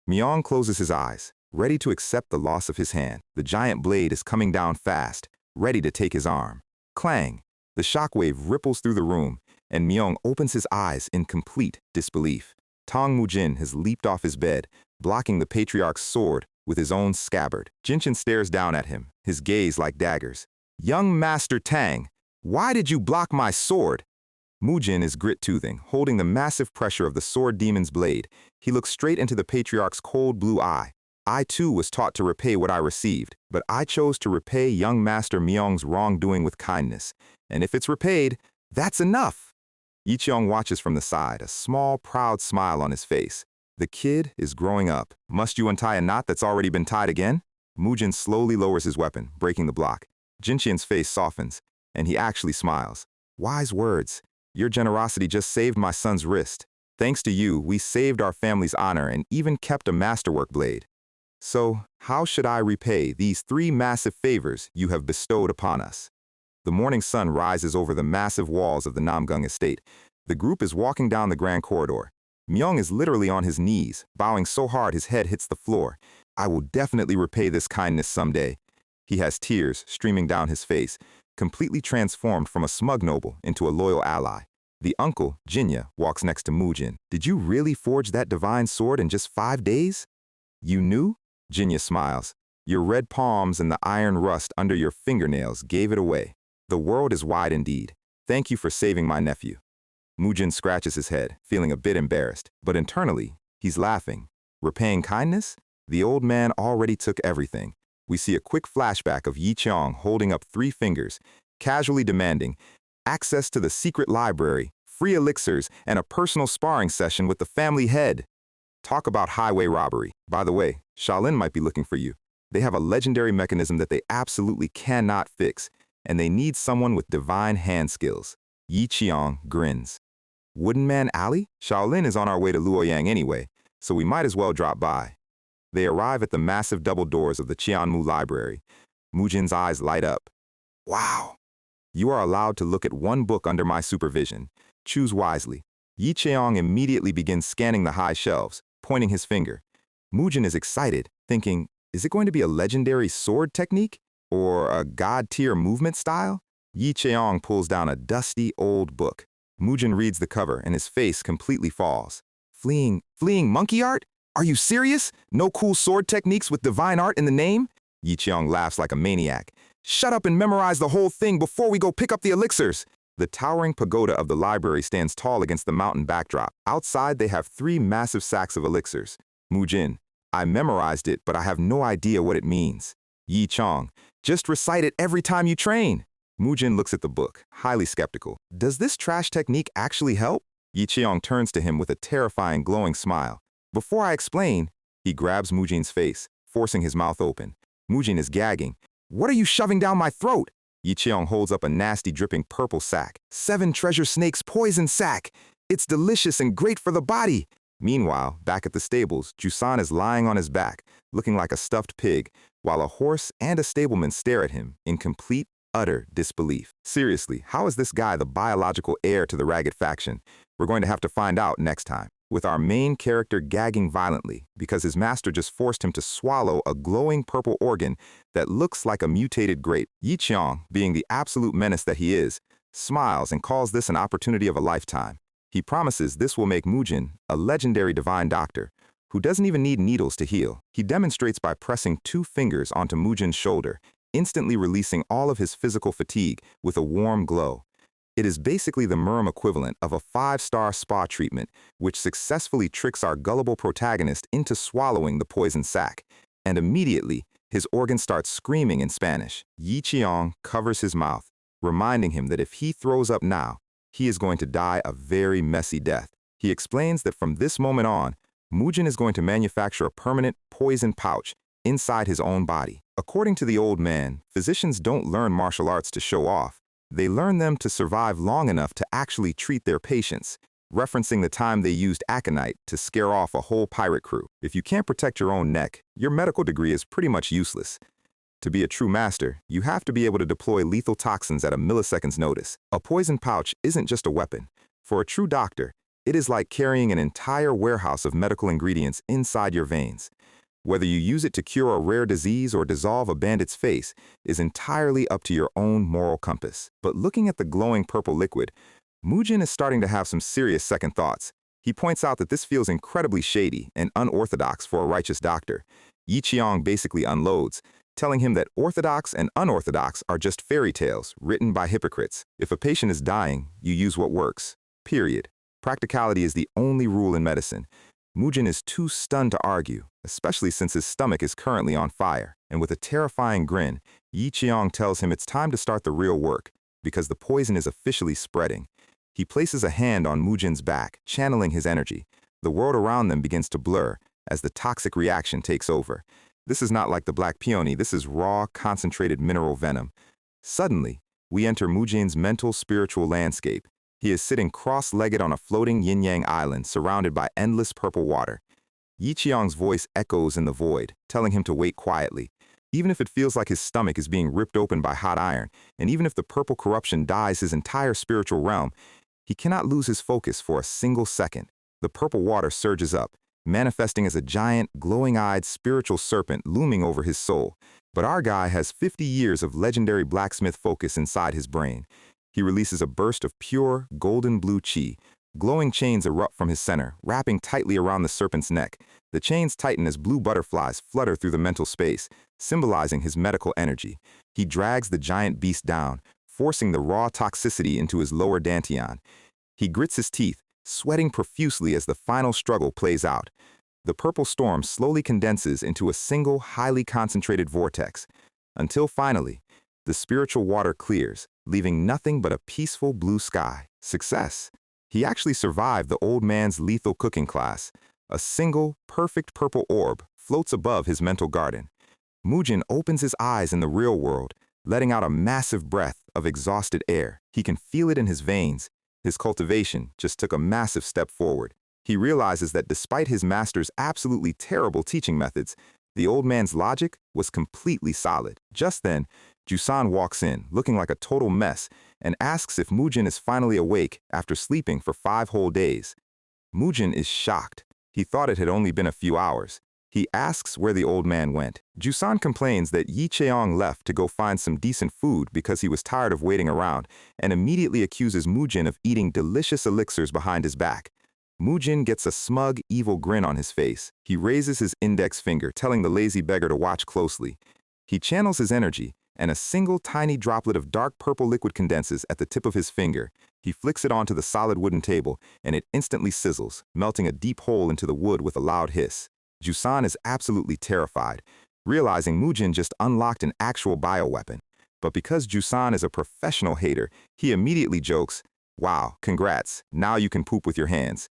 Speaker 1: Myong closes his eyes, ready to accept the loss of his hand. The giant blade is coming down fast, ready to take his arm. Clang! The shockwave ripples through the room, and Myong opens his eyes in complete disbelief. Tong Mujin has leaped off his bed, blocking the patriarch's sword with his own scabbard. Jincheon stares down at him, his gaze like daggers. Young Master Tang, why did you block my sword? Mujin is grit-toothing, holding the massive pressure of the sword demon's blade. He looks straight into the patriarch's cold blue eye. I too was taught to repay what I received, but I chose to repay young Master Myong's wrongdoing with kindness. And if it's repaid, that's enough. Yi Cheong watches from the side, a small, proud smile on his face. The kid is growing up. Must you untie a knot that's already been tied again? Mujin slowly lowers his weapon, breaking the block. Jincheon's face softens, and he actually smiles. Wise words. Your generosity just saved my son's wrist. Thanks to you, we saved our family's honor and even kept a masterwork blade. So, how should I repay these 3 massive favors you have bestowed upon us? The morning sun rises over the massive walls of the Namgung estate. The group is walking down the grand corridor. Myong is literally on his knees, bowing so hard his head hits the floor. I will definitely repay this kindness someday. He has tears streaming down his face, completely transformed from a smug noble into a loyal ally. The uncle, Jinya, walks next to Mujin. Did you really forge that divine sword in just 5 days? You knew? Jinya smiles. Your red palms and the iron rust under your fingernails gave it away. The world is wide indeed. Thank you for saving my nephew. Mujin scratches his head, feeling a bit embarrassed, but internally, he's laughing. Repaying kindness? The old man already took everything. We see a quick flashback of Yi Cheong holding up 3 fingers, casually demanding access to the secret library, free elixirs, and a personal sparring session with the family head. Talk about highway robbery. By the way, Shaolin might be looking for you. They have a legendary mechanism that they absolutely cannot fix, and they need someone with divine hand skills. Yi Cheong grins. Wooden Man Alley? Shaolin is on our way to Luoyang anyway, so we might as well drop by. They arrive at the massive double doors of the Qianmu Library. Mujin's eyes light up. Wow! You are allowed to look at 1 book under my supervision. Choose wisely. Yi Cheong immediately begins scanning the high shelves, pointing his finger. Mujin is excited, thinking, is it going to be a legendary sword technique? Or a god-tier movement style? Yi Cheong pulls down a dusty, old book. Mujin reads the cover and his face completely falls. Fleeing monkey art? Are you serious? No cool sword techniques with divine art in the name? Yi Qiang laughs like a maniac. Shut up and memorize the whole thing before we go pick up the elixirs. The towering pagoda of the library stands tall against the mountain backdrop. Outside, they have 3 massive sacks of elixirs. Mujin, I memorized it, but I have no idea what it means. Yi Qiang, just recite it every time you train. Mujin looks at the book, highly skeptical. Does this trash technique actually help? Yi Qiang turns to him with a terrifying, glowing smile. Before I explain, he grabs Mujin's face, forcing his mouth open. Mujin is gagging. What are you shoving down my throat? Yi Qiang holds up a nasty, dripping purple sack. 7 treasure snakes poison sack. It's delicious and great for the body. Meanwhile, back at the stables, Jusan is lying on his back, looking like a stuffed pig, while a horse and a stableman stare at him in complete, utter disbelief. Seriously, how is this guy the biological heir to the Ragged faction? We're going to have to find out next time, with our main character gagging violently because his master just forced him to swallow a glowing purple organ that looks like a mutated grape. Yi Qiang, being the absolute menace that he is, smiles and calls this an opportunity of a lifetime. He promises this will make Mujin a legendary divine doctor who doesn't even need needles to heal. He demonstrates by pressing 2 fingers onto Mujin's shoulder, instantly releasing all of his physical fatigue with a warm glow. It is basically the Murim equivalent of a 5-star spa treatment, which successfully tricks our gullible protagonist into swallowing the poison sac. And immediately, his organ starts screaming in Spanish. Yi Qiang covers his mouth, reminding him that if he throws up now, he is going to die a very messy death. He explains that from this moment on, Mujin is going to manufacture a permanent poison pouch inside his own body. According to the old man, physicians don't learn martial arts to show off. They learn them to survive long enough to actually treat their patients, referencing the time they used aconite to scare off a whole pirate crew. If you can't protect your own neck, your medical degree is pretty much useless. To be a true master, you have to be able to deploy lethal toxins at a millisecond's notice. A poison pouch isn't just a weapon. For a true doctor, it is like carrying an entire warehouse of medical ingredients inside your veins. Whether you use it to cure a rare disease or dissolve a bandit's face is entirely up to your own moral compass. But looking at the glowing purple liquid, Mujin is starting to have some serious second thoughts. He points out that this feels incredibly shady and unorthodox for a righteous doctor. Yi Qiang basically unloads, telling him that orthodox and unorthodox are just fairy tales written by hypocrites. If a patient is dying, you use what works. Period. Practicality is the only rule in medicine. Mujin is too stunned to argue, especially since his stomach is currently on fire, and with a terrifying grin, Yi Qiang tells him it's time to start the real work, because the poison is officially spreading. He places a hand on Mujin's back, channeling his energy. The world around them begins to blur as the toxic reaction takes over. This is not like the black peony, this is raw, concentrated mineral venom. Suddenly, we enter Mujin's mental, spiritual landscape. He is sitting cross-legged on a floating yin-yang island surrounded by endless purple water. Yi Qiang's voice echoes in the void, telling him to wait quietly. Even if it feels like his stomach is being ripped open by hot iron, and even if the purple corruption dyes his entire spiritual realm, he cannot lose his focus for a single second. The purple water surges up, manifesting as a giant, glowing-eyed spiritual serpent looming over his soul. But our guy has 50 years of legendary blacksmith focus inside his brain. He releases a burst of pure, golden blue chi. Glowing chains erupt from his center, wrapping tightly around the serpent's neck. The chains tighten as blue butterflies flutter through the mental space, symbolizing his medical energy. He drags the giant beast down, forcing the raw toxicity into his lower dantian. He grits his teeth, sweating profusely as the final struggle plays out. The purple storm slowly condenses into a single, highly concentrated vortex, until finally, the spiritual water clears, leaving nothing but a peaceful blue sky. Success. He actually survived the old man's lethal cooking class. A single, perfect purple orb floats above his mental garden. Mujin opens his eyes in the real world, letting out a massive breath of exhausted air. He can feel it in his veins. His cultivation just took a massive step forward. He realizes that despite his master's absolutely terrible teaching methods, the old man's logic was completely solid. Just then, Jusan walks in, looking like a total mess, and asks if Mujin is finally awake after sleeping for 5 whole days. Mujin is shocked. He thought it had only been a few hours. He asks where the old man went. Jusan complains that Yi Qiang left to go find some decent food because he was tired of waiting around, and immediately accuses Mujin of eating delicious elixirs behind his back. Mujin gets a smug, evil grin on his face. He raises his index finger, telling the lazy beggar to watch closely. He channels his energy, and a single tiny droplet of dark purple liquid condenses at the tip of his finger. He flicks it onto the solid wooden table, and it instantly sizzles, melting a deep hole into the wood with a loud hiss. Jusan is absolutely terrified, realizing Mujin just unlocked an actual bioweapon. But because Jusan is a professional hater, he immediately jokes, "Wow, congrats, now you can poop with your hands."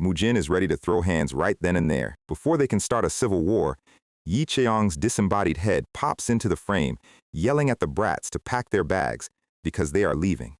Speaker 1: Mujin is ready to throw hands right then and there. Before they can start a civil war, Yi Cheong's disembodied head pops into the frame, yelling at the brats to pack their bags because they are leaving.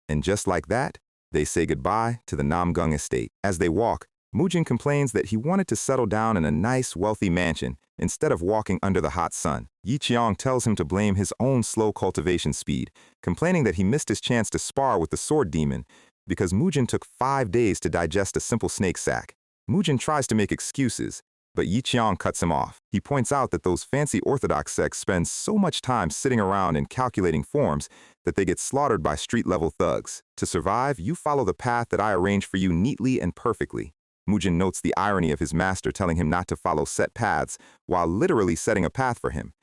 Speaker 1: And just like that, they say goodbye to the Namgung estate. As they walk, Mujin complains that he wanted to settle down in a nice, wealthy mansion instead of walking under the hot sun. Yi Cheong tells him to blame his own slow cultivation speed, complaining that he missed his chance to spar with the sword demon because Mujin took 5 days to digest a simple snake sack. Mujin tries to make excuses, but Yi Cheong cuts him off. He points out that those fancy orthodox sects spend so much time sitting around and calculating forms that they get slaughtered by street-level thugs. To survive, you follow the path that I arrange for you neatly and perfectly. Mujin notes the irony of his master telling him not to follow set paths while literally setting a path for him.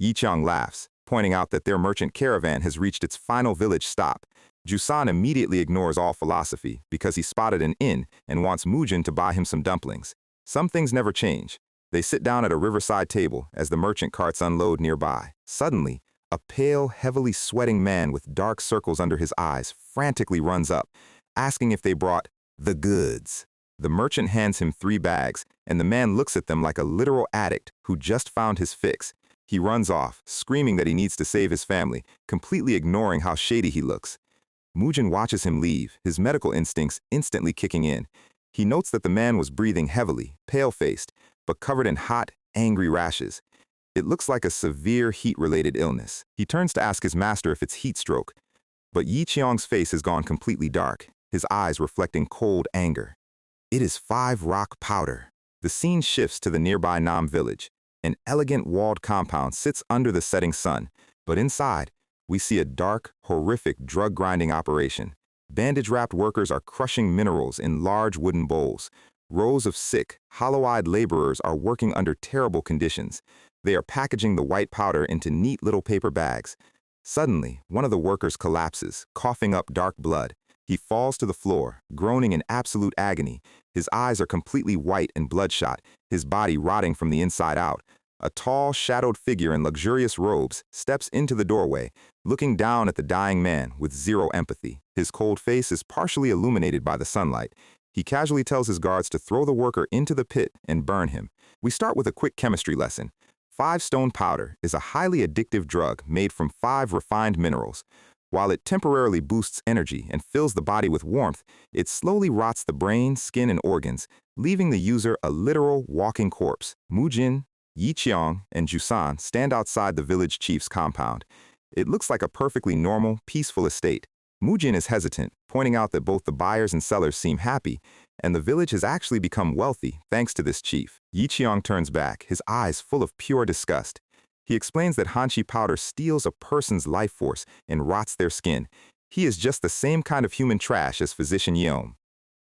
Speaker 1: Yi Cheong laughs, pointing out that their merchant caravan has reached its final village stop. Jusan immediately ignores all philosophy because he spotted an inn and wants Mujin to buy him some dumplings. Some things never change. They sit down at a riverside table as the merchant carts unload nearby. Suddenly, a pale, heavily sweating man with dark circles under his eyes frantically runs up, asking if they brought the goods. The merchant hands him 3 bags, and the man looks at them like a literal addict who just found his fix. He runs off, screaming that he needs to save his family, completely ignoring how shady he looks. Mujin watches him leave, his medical instincts instantly kicking in. He notes that the man was breathing heavily, pale-faced, but covered in hot, angry rashes. It looks like a severe heat-related illness. He turns to ask his master if it's heat stroke, but Yi Cheong's face has gone completely dark, his eyes reflecting cold anger. It is 5 rock powder. The scene shifts to the nearby Nam village. An elegant walled compound sits under the setting sun, but inside, we see a dark, horrific drug-grinding operation. Bandage-wrapped workers are crushing minerals in large wooden bowls. Rows of sick, hollow-eyed laborers are working under terrible conditions. They are packaging the white powder into neat little paper bags. Suddenly, one of the workers collapses, coughing up dark blood. He falls to the floor, groaning in absolute agony. His eyes are completely white and bloodshot, his body rotting from the inside out. A tall, shadowed figure in luxurious robes steps into the doorway, looking down at the dying man with zero empathy. His cold face is partially illuminated by the sunlight. He casually tells his guards to throw the worker into the pit and burn him. We start with a quick chemistry lesson. 5-stone powder is a highly addictive drug made from 5 refined minerals. While it temporarily boosts energy and fills the body with warmth, it slowly rots the brain, skin, and organs, leaving the user a literal walking corpse. Mujin, Yi Cheong, and Jusan stand outside the village chief's compound. It looks like a perfectly normal, peaceful estate. Mujin is hesitant, pointing out that both the buyers and sellers seem happy, and the village has actually become wealthy thanks to this chief. Yi Cheong turns back, his eyes full of pure disgust. He explains that Hanshi powder steals a person's life force and rots their skin. He is just the same kind of human trash as Physician Yeom.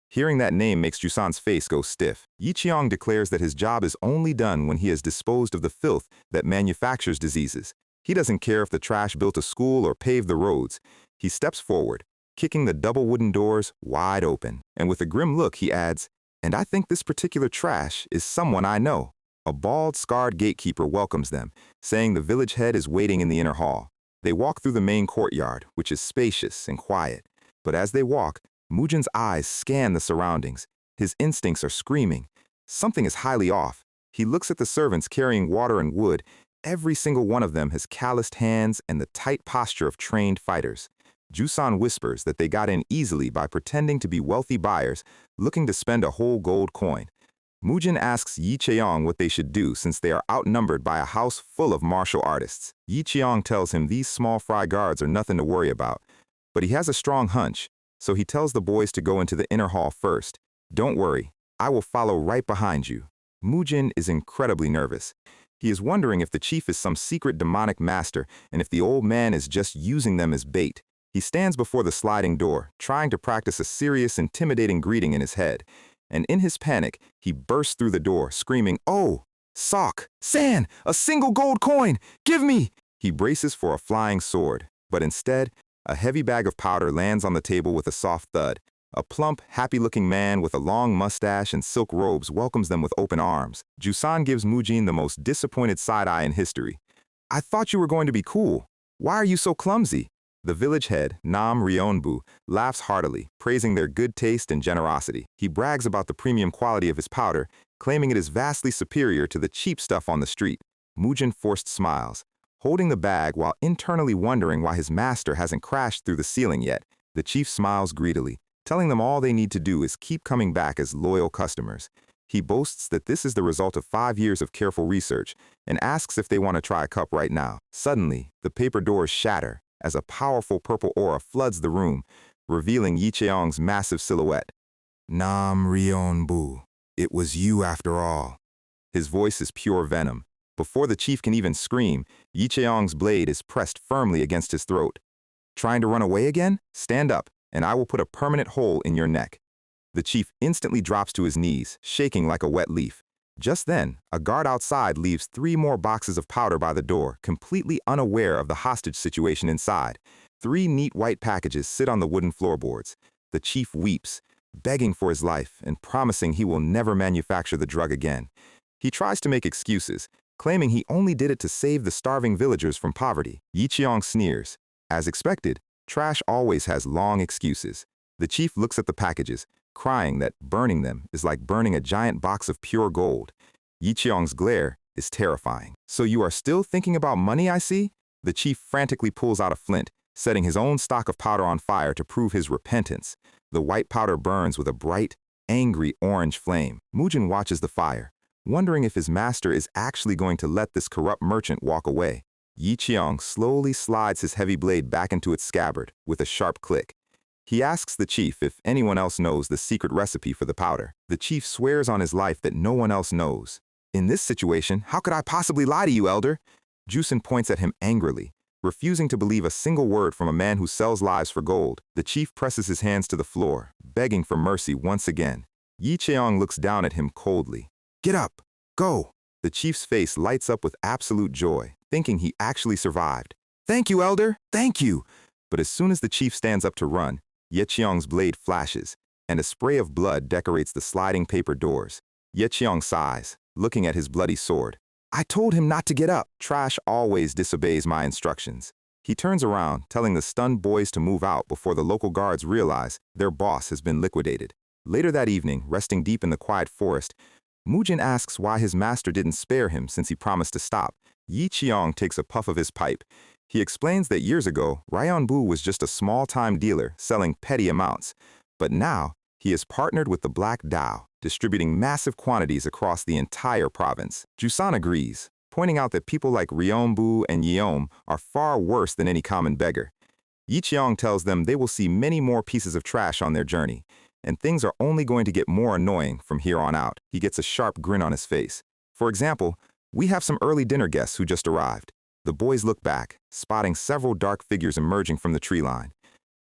Speaker 1: Hearing that name makes Jusan's face go stiff. Yi Cheong declares that his job is only done when he has disposed of the filth that manufactures diseases. He doesn't care if the trash built a school or paved the roads. He steps forward, kicking the double wooden doors wide open. And with a grim look, he adds, "And I think this particular trash is someone I know." A bald, scarred gatekeeper welcomes them, saying the village head is waiting in the inner hall. They walk through the main courtyard, which is spacious and quiet. But as they walk, Mujin's eyes scan the surroundings. His instincts are screaming. Something is highly off. He looks at the servants carrying water and wood. Every single one of them has calloused hands and the tight posture of trained fighters. Jusan whispers that they got in easily by pretending to be wealthy buyers looking to spend a whole gold coin. Mujin asks Yi Cheong what they should do since they are outnumbered by a house full of martial artists. Yi Cheong tells him these small fry guards are nothing to worry about, but he has a strong hunch, so he tells the boys to go into the inner hall first. "Don't worry, I will follow right behind you." Mujin is incredibly nervous. He is wondering if the chief is some secret demonic master and if the old man is just using them as bait. He stands before the sliding door, trying to practice a serious, intimidating greeting in his head. And in his panic, he bursts through the door, screaming, "Oh!" Sock! San! A single gold coin! Give me! He braces for a flying sword, but instead, a heavy bag of powder lands on the table with a soft thud. A plump, happy-looking man with a long mustache and silk robes welcomes them with open arms. Jusan gives Mujin the most disappointed side-eye in history. I thought you were going to be cool. Why are you so clumsy? The village head, Nam Rionbu, laughs heartily, praising their good taste and generosity. He brags about the premium quality of his powder, claiming it is vastly superior to the cheap stuff on the street. Mujin forced smiles, holding the bag while internally wondering why his master hasn't crashed through the ceiling yet. The chief smiles greedily, telling them all they need to do is keep coming back as loyal customers. He boasts that this is the result of 5 years of careful research and asks if they want to try a cup right now. Suddenly, the paper doors shatter as a powerful purple aura floods the room, revealing Yi Cheong's massive silhouette. Nam Rionbu, it was you after all. His voice is pure venom. Before the chief can even scream, Yi Cheong's blade is pressed firmly against his throat. Trying to run away again? Stand up, and I will put a permanent hole in your neck. The chief instantly drops to his knees, shaking like a wet leaf. Just then, a guard outside leaves 3 more boxes of powder by the door, completely unaware of the hostage situation inside. 3 neat white packages sit on the wooden floorboards. The chief weeps, begging for his life and promising he will never manufacture the drug again. He tries to make excuses, claiming he only did it to save the starving villagers from poverty. Yi Cheong sneers. As expected, trash always has long excuses. The chief looks at the packages, crying that burning them is like burning a giant box of pure gold. Yi Cheong's glare is terrifying. So you are still thinking about money, I see? The chief frantically pulls out a flint, setting his own stock of powder on fire to prove his repentance. The white powder burns with a bright, angry orange flame. Mujin watches the fire, wondering if his master is actually going to let this corrupt merchant walk away. Yi Cheong slowly slides his heavy blade back into its scabbard with a sharp click. He asks the chief if anyone else knows the secret recipe for the powder. The chief swears on his life that no one else knows. In this situation, how could I possibly lie to you, elder? Jusan points at him angrily, refusing to believe a single word from a man who sells lives for gold. The chief presses his hands to the floor, begging for mercy once again. Yi Cheong looks down at him coldly. Get up! Go! The chief's face lights up with absolute joy, thinking he actually survived. Thank you, elder! Thank you! But as soon as the chief stands up to run, Yi Cheong's blade flashes, and a spray of blood decorates the sliding paper doors. Yi Cheong sighs, looking at his bloody sword. I told him not to get up. Trash always disobeys my instructions. He turns around, telling the stunned boys to move out before the local guards realize their boss has been liquidated. Later that evening, resting deep in the quiet forest, Mujin asks why his master didn't spare him since he promised to stop. Yi Cheong takes a puff of his pipe. He explains that years ago, Rionbu was just a small-time dealer selling petty amounts, but now he has partnered with the Black Dao, distributing massive quantities across the entire province. Jusan agrees, pointing out that people like Rionbu and Yeom are far worse than any common beggar. Yi Cheong tells them they will see many more pieces of trash on their journey, and things are only going to get more annoying from here on out. He gets a sharp grin on his face. For example, we have some early dinner guests who just arrived. The boys look back, spotting several dark figures emerging from the tree line.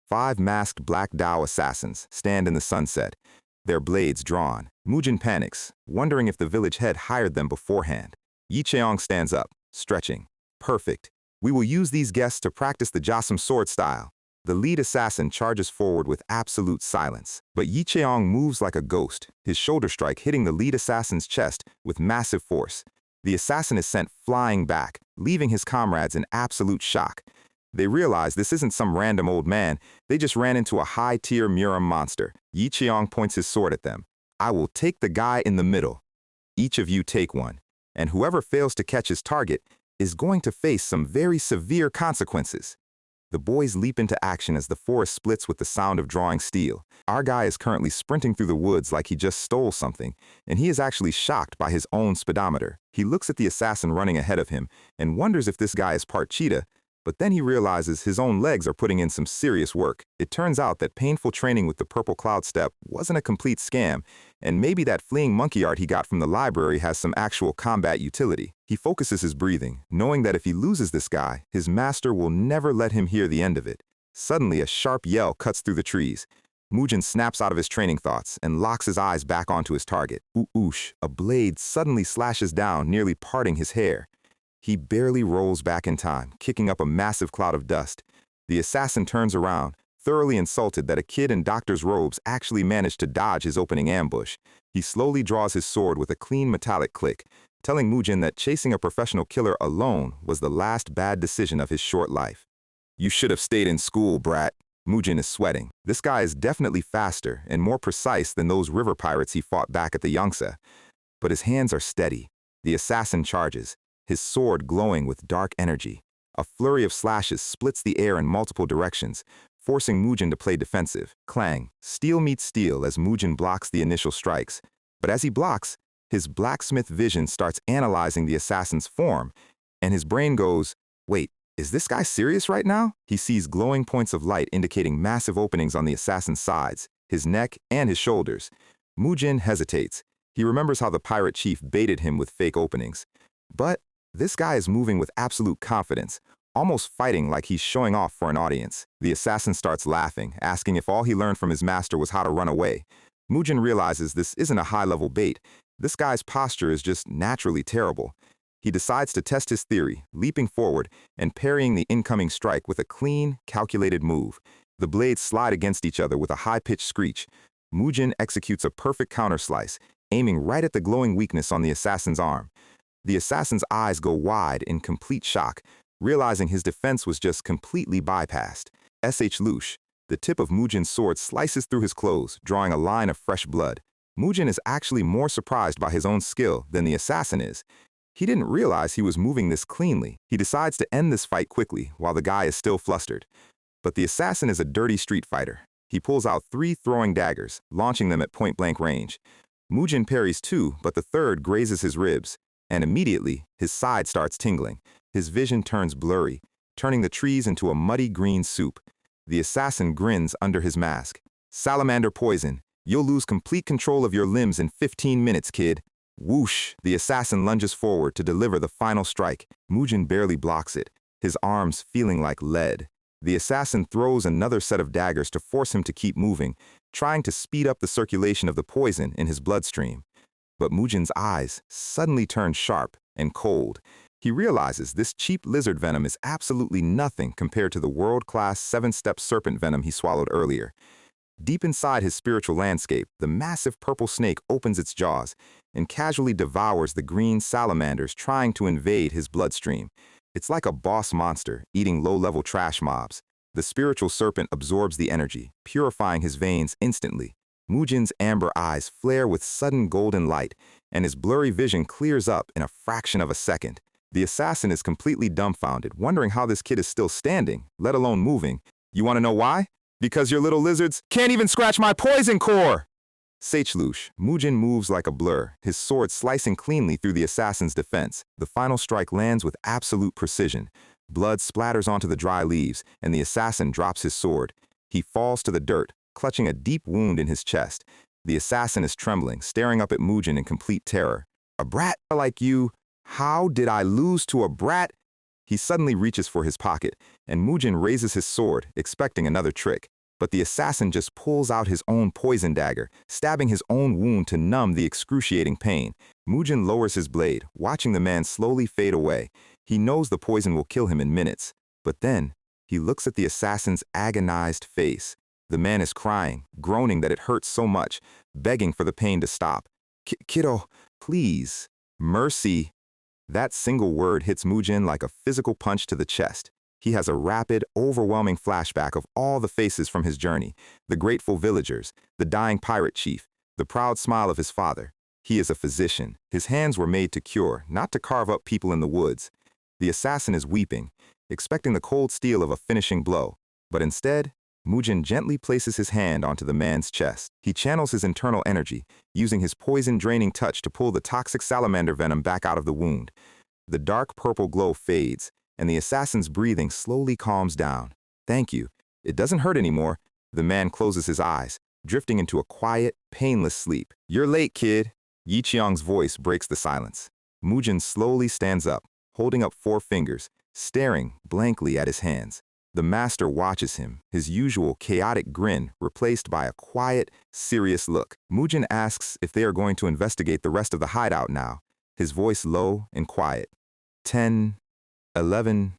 Speaker 1: 5 masked Black Dao assassins stand in the sunset, their blades drawn. Mujin panics, wondering if the village head hired them beforehand. Yi Cheong stands up, stretching. Perfect. We will use these guests to practice the Jasam sword style. The lead assassin charges forward with absolute silence, but Yi Cheong moves like a ghost, his shoulder strike hitting the lead assassin's chest with massive force. The assassin is sent flying back, leaving his comrades in absolute shock. They realize this isn't some random old man, they just ran into a high-tier Murim monster. Yi Cheong points his sword at them. I will take the guy in the middle. Each of you take one, and whoever fails to catch his target is going to face some very severe consequences. The boys leap into action as the forest splits with the sound of drawing steel. Our guy is currently sprinting through the woods like he just stole something, and he is actually shocked by his own speedometer. He looks at the assassin running ahead of him and wonders if this guy is part cheetah, but then he realizes his own legs are putting in some serious work. It turns out that painful training with the purple cloud step wasn't a complete scam, and maybe that fleeing monkey art he got from the library has some actual combat utility. He focuses his breathing, knowing that if he loses this guy, his master will never let him hear the end of it. Suddenly, a sharp yell cuts through the trees. Murin snaps out of his training thoughts and locks his eyes back onto his target. Oosh, a blade suddenly slashes down, nearly parting his hair. He barely rolls back in time, kicking up a massive cloud of dust. The assassin turns around, thoroughly insulted that a kid in doctor's robes actually managed to dodge his opening ambush. He slowly draws his sword with a clean metallic click, telling Murin that chasing a professional killer alone was the last bad decision of his short life. "You should have stayed in school, brat." Murin is sweating. This guy is definitely faster and more precise than those river pirates he fought back at the Yangtze. But his hands are steady. The assassin charges, his sword glowing with dark energy. A flurry of slashes splits the air in multiple directions, forcing Murin to play defensive. Clang. Steel meets steel as Murin blocks the initial strikes. But as he blocks, his blacksmith vision starts analyzing the assassin's form, and his brain goes, "Wait, is this guy serious right now?" He sees glowing points of light indicating massive openings on the assassin's sides, his neck, and his shoulders. Murin hesitates. He remembers how the pirate chief baited him with fake openings. But this guy is moving with absolute confidence, almost fighting like he's showing off for an audience. The assassin starts laughing, asking if all he learned from his master was how to run away. Murin realizes this isn't a high-level bait. This guy's posture is just naturally terrible. He decides to test his theory, leaping forward and parrying the incoming strike with a clean, calculated move. The blades slide against each other with a high-pitched screech. Murin executes a perfect counterslice, aiming right at the glowing weakness on the assassin's arm. The assassin's eyes go wide in complete shock, realizing his defense was just completely bypassed. Loosh. The tip of Murin's sword slices through his clothes, drawing a line of fresh blood. Murin is actually more surprised by his own skill than the assassin is. He didn't realize he was moving this cleanly. He decides to end this fight quickly while the guy is still flustered. But the assassin is a dirty street fighter. He pulls out 3 throwing daggers, launching them at point-blank range. Murin parries 2, but the third grazes his ribs, and immediately his side starts tingling. His vision turns blurry, turning the trees into a muddy green soup. The assassin grins under his mask. "Salamander poison. You'll lose complete control of your limbs in 15 minutes, kid." Whoosh! The assassin lunges forward to deliver the final strike. Murin barely blocks it, his arms feeling like lead. The assassin throws another set of daggers to force him to keep moving, trying to speed up the circulation of the poison in his bloodstream. But Murin's eyes suddenly turn sharp and cold. He realizes this cheap lizard venom is absolutely nothing compared to the world-class 7-step serpent venom he swallowed earlier. Deep inside his spiritual landscape, the massive purple snake opens its jaws and casually devours the green salamanders trying to invade his bloodstream. It's like a boss monster eating low-level trash mobs. The spiritual serpent absorbs the energy, purifying his veins instantly. Murin's amber eyes flare with sudden golden light, and his blurry vision clears up in a fraction of a second. The assassin is completely dumbfounded, wondering how this kid is still standing, let alone moving. "You want to know why? Because your little lizards can't even scratch my poison core!" Loosh. Murin moves like a blur, his sword slicing cleanly through the assassin's defense. The final strike lands with absolute precision. Blood splatters onto the dry leaves, and the assassin drops his sword. He falls to the dirt, clutching a deep wound in his chest. The assassin is trembling, staring up at Murin in complete terror. "A brat like you? How did I lose to a brat?" He suddenly reaches for his pocket, and Murin raises his sword, expecting another trick. But the assassin just pulls out his own poison dagger, stabbing his own wound to numb the excruciating pain. Murin lowers his blade, watching the man slowly fade away. He knows the poison will kill him in minutes. But then, he looks at the assassin's agonized face. The man is crying, groaning that it hurts so much, begging for the pain to stop. Kiddo, please. Mercy." That single word hits Murin like a physical punch to the chest. He has a rapid, overwhelming flashback of all the faces from his journey, the grateful villagers, the dying pirate chief, the proud smile of his father. He is a physician. His hands were made to cure, not to carve up people in the woods. The assassin is weeping, expecting the cold steel of a finishing blow. But instead, Murin gently places his hand onto the man's chest. He channels his internal energy, using his poison-draining touch to pull the toxic salamander venom back out of the wound. The dark purple glow fades, and the assassin's breathing slowly calms down. "Thank you. It doesn't hurt anymore." The man closes his eyes, drifting into a quiet, painless sleep. "You're late, kid." Yi Qiang's voice breaks the silence. Murin slowly stands up, holding up 4 fingers, staring blankly at his hands. The master watches him, his usual chaotic grin replaced by a quiet, serious look. Mujin asks if they are going to investigate the rest of the hideout now, his voice low and quiet. 10, 11.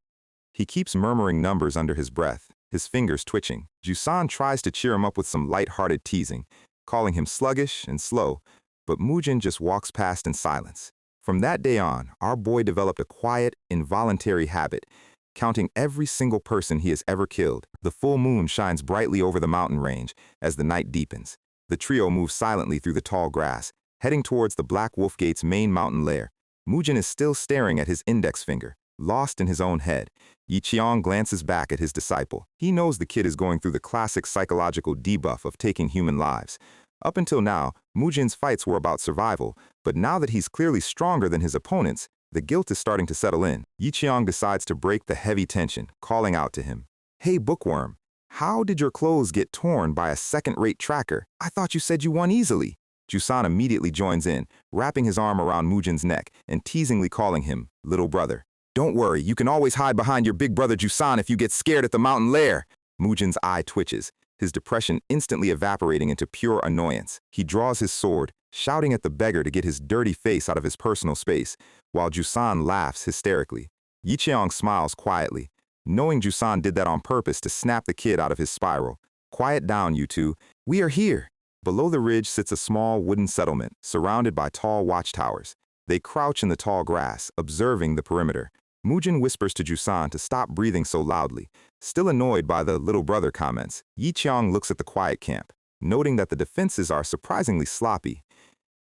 Speaker 1: He keeps murmuring numbers under his breath, his fingers twitching. Jusan tries to cheer him up with some light-hearted teasing, calling him sluggish and slow, but Mujin just walks past in silence. From that day on, our boy developed a quiet, involuntary habit, counting every single person he has ever killed. The full moon shines brightly over the mountain range as the night deepens. The trio moves silently through the tall grass, heading towards the Black Wolf Gate's main mountain lair. Mujin is still staring at his index finger, lost in his own head. Yi Qiang glances back at his disciple. He knows the kid is going through the classic psychological debuff of taking human lives. Up until now, Mujin's fights were about survival, but now that he's clearly stronger than his opponents, the guilt is starting to settle in. Yi Qiang decides to break the heavy tension, calling out to him. Hey, bookworm, how did your clothes get torn by a second-rate tracker? I thought you said you won easily. Jusan immediately joins in, wrapping his arm around Mujin's neck and teasingly calling him little brother. Don't worry, you can always hide behind your big brother Jusan if you get scared at the mountain lair. Mujin's eye twitches, his depression instantly evaporating into pure annoyance. He draws his sword, shouting at the beggar to get his dirty face out of his personal space, while Jusan laughs hysterically. Yi Qiang smiles quietly, knowing Jusan did that on purpose to snap the kid out of his spiral. Quiet down, you two. We are here. Below the ridge sits a small wooden settlement, surrounded by tall watchtowers. They crouch in the tall grass, observing the perimeter. Mujin whispers to Jusan to stop breathing so loudly. Still annoyed by the little brother comments, Yi Qiang looks at the quiet camp, noting that the defenses are surprisingly sloppy.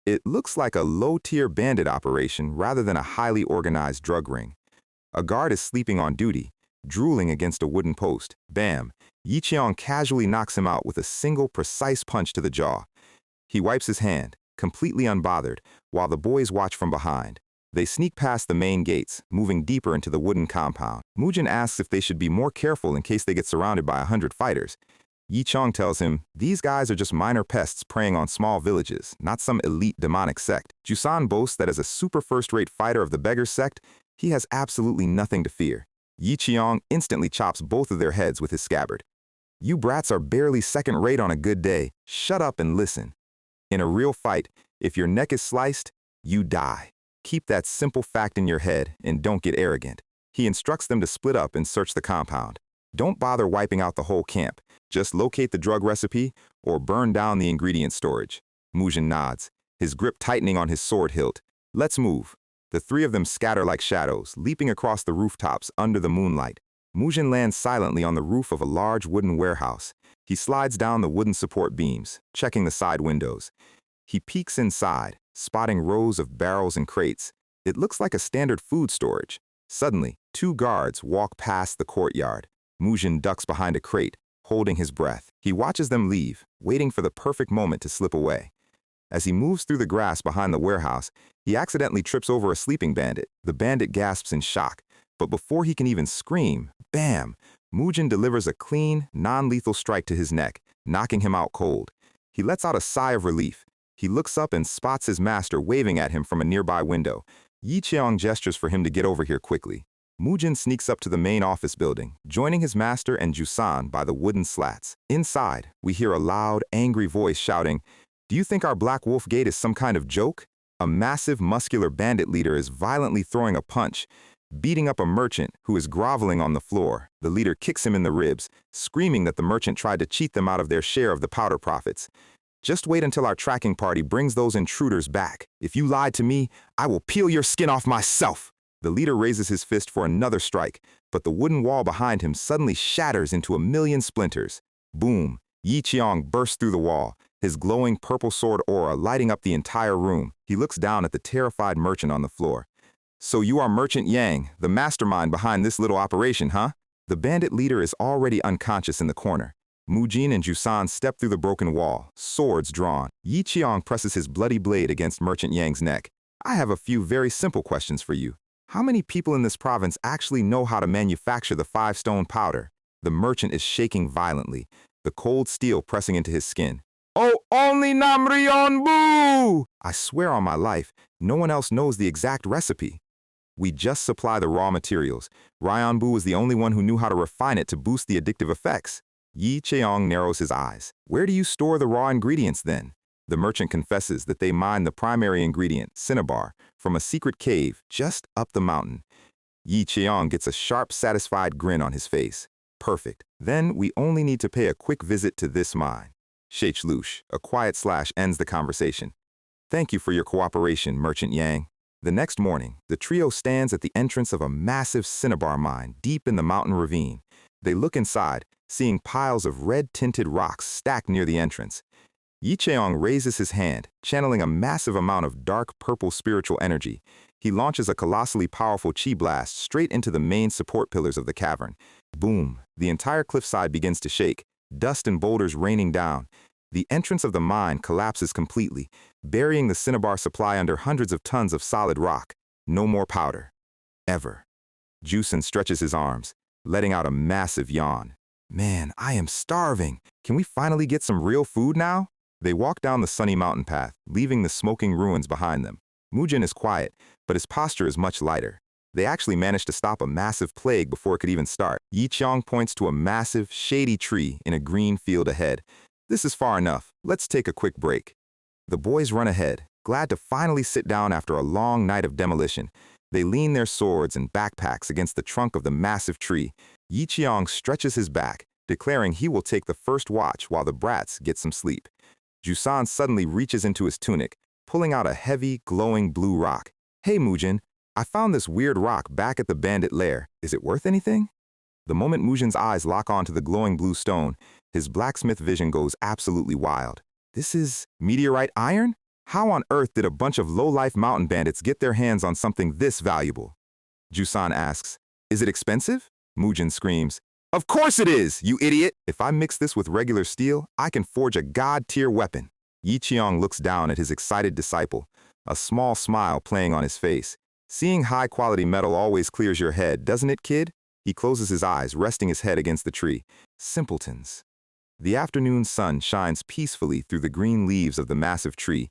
Speaker 1: It looks like a low-tier bandit operation rather than a highly organized drug ring. A guard is sleeping on duty, drooling against a wooden post. Bam! Yi Qiang casually knocks him out with a single precise punch to the jaw. He wipes his hand, completely unbothered, while the boys watch from behind. They sneak past the main gates, moving deeper into the wooden compound. Mujin asks if they should be more careful in case they get surrounded by 100 fighters. Yi Qiang tells him, these guys are just minor pests preying on small villages, not some elite demonic sect. Jusan boasts that as a super first-rate fighter of the beggar sect, he has absolutely nothing to fear. Yi Qiang instantly chops both of their heads with his scabbard. You brats are barely second-rate on a good day. Shut up and listen. In a real fight, if your neck is sliced, you die. Keep that simple fact in your head and don't get arrogant. He instructs them to split up and search the compound. Don't bother wiping out the whole camp. Just locate the drug recipe or burn down the ingredient storage. Mujin nods, his grip tightening on his sword hilt. Let's move. The three of them scatter like shadows, leaping across the rooftops under the moonlight. Mujin lands silently on the roof of a large wooden warehouse. He slides down the wooden support beams, checking the side windows. He peeks inside, spotting rows of barrels and crates. It looks like a standard food storage. Suddenly, two guards walk past the courtyard. Mujin ducks behind a crate, holding his breath. He watches them leave, waiting for the perfect moment to slip away. As he moves through the grass behind the warehouse, he accidentally trips over a sleeping bandit. The bandit gasps in shock, but before he can even scream, bam! Mujin delivers a clean, non-lethal strike to his neck, knocking him out cold. He lets out a sigh of relief. He looks up and spots his master waving at him from a nearby window. Yi Qiang gestures for him to get over here quickly. Mujin sneaks up to the main office building, joining his master and Jusan by the wooden slats. Inside, we hear a loud, angry voice shouting, "Do you think our Black Wolf Gate is some kind of joke?" A massive, muscular bandit leader is violently throwing a punch, beating up a merchant who is groveling on the floor. The leader kicks him in the ribs, screaming that the merchant tried to cheat them out of their share of the powder profits. Just wait until our tracking party brings those intruders back. If you lied to me, I will peel your skin off myself. The leader raises his fist for another strike, but the wooden wall behind him suddenly shatters into a million splinters. Boom! Yi Qiang bursts through the wall, his glowing purple sword aura lighting up the entire room. He looks down at the terrified merchant on the floor. So you are Merchant Yang, the mastermind behind this little operation, huh? The bandit leader is already unconscious in the corner. Mujin and Jusan step through the broken wall, swords drawn. Yi Qiang presses his bloody blade against Merchant Yang's neck. I have a few very simple questions for you. How many people in this province actually know how to manufacture the 5-stone powder? The merchant is shaking violently, the cold steel pressing into his skin. Oh, only Namryon Boo! I swear on my life, no one else knows the exact recipe. We just supply the raw materials. Ryanbu was the only one who knew how to refine it to boost the addictive effects. Yi Cheong narrows his eyes. Where do you store the raw ingredients then? The merchant confesses that they mine the primary ingredient, cinnabar, from a secret cave just up the mountain. Yi Cheong gets a sharp, satisfied grin on his face. Perfect. Then we only need to pay a quick visit to this mine. Sheich Lush, a quiet slash ends the conversation. Thank you for your cooperation, Merchant Yang. The next morning, the trio stands at the entrance of a massive cinnabar mine deep in the mountain ravine. They look inside, seeing piles of red-tinted rocks stacked near the entrance. Yi Cheong raises his hand, channeling a massive amount of dark purple spiritual energy. He launches a colossally powerful chi blast straight into the main support pillars of the cavern. Boom! The entire cliffside begins to shake, dust and boulders raining down. The entrance of the mine collapses completely, burying the cinnabar supply under hundreds of tons of solid rock. No more powder. Ever. Jusin stretches his arms, letting out a massive yawn. Man, I am starving. Can we finally get some real food now? They walk down the sunny mountain path, leaving the smoking ruins behind them. Mujin is quiet, but his posture is much lighter. They actually managed to stop a massive plague before it could even start. Yi Cheong points to a massive, shady tree in a green field ahead. This is far enough. Let's take a quick break. The boys run ahead, glad to finally sit down after a long night of demolition. They lean their swords and backpacks against the trunk of the massive tree. Yi Cheong stretches his back, declaring he will take the first watch while the brats get some sleep. Jusan suddenly reaches into his tunic, pulling out a heavy, glowing blue rock. Hey Mujin, I found this weird rock back at the bandit lair. Is it worth anything? The moment Mujin's eyes lock onto the glowing blue stone, his blacksmith vision goes absolutely wild. This is meteorite iron? How on earth did a bunch of low-life mountain bandits get their hands on something this valuable? Jusan asks, Is it expensive? Mujin screams, Of course it is, you idiot! If I mix this with regular steel, I can forge a god-tier weapon. Yi Cheong looks down at his excited disciple, a small smile playing on his face. Seeing high-quality metal always clears your head, doesn't it, kid? He closes his eyes, resting his head against the tree. Simpletons. The afternoon sun shines peacefully through the green leaves of the massive tree.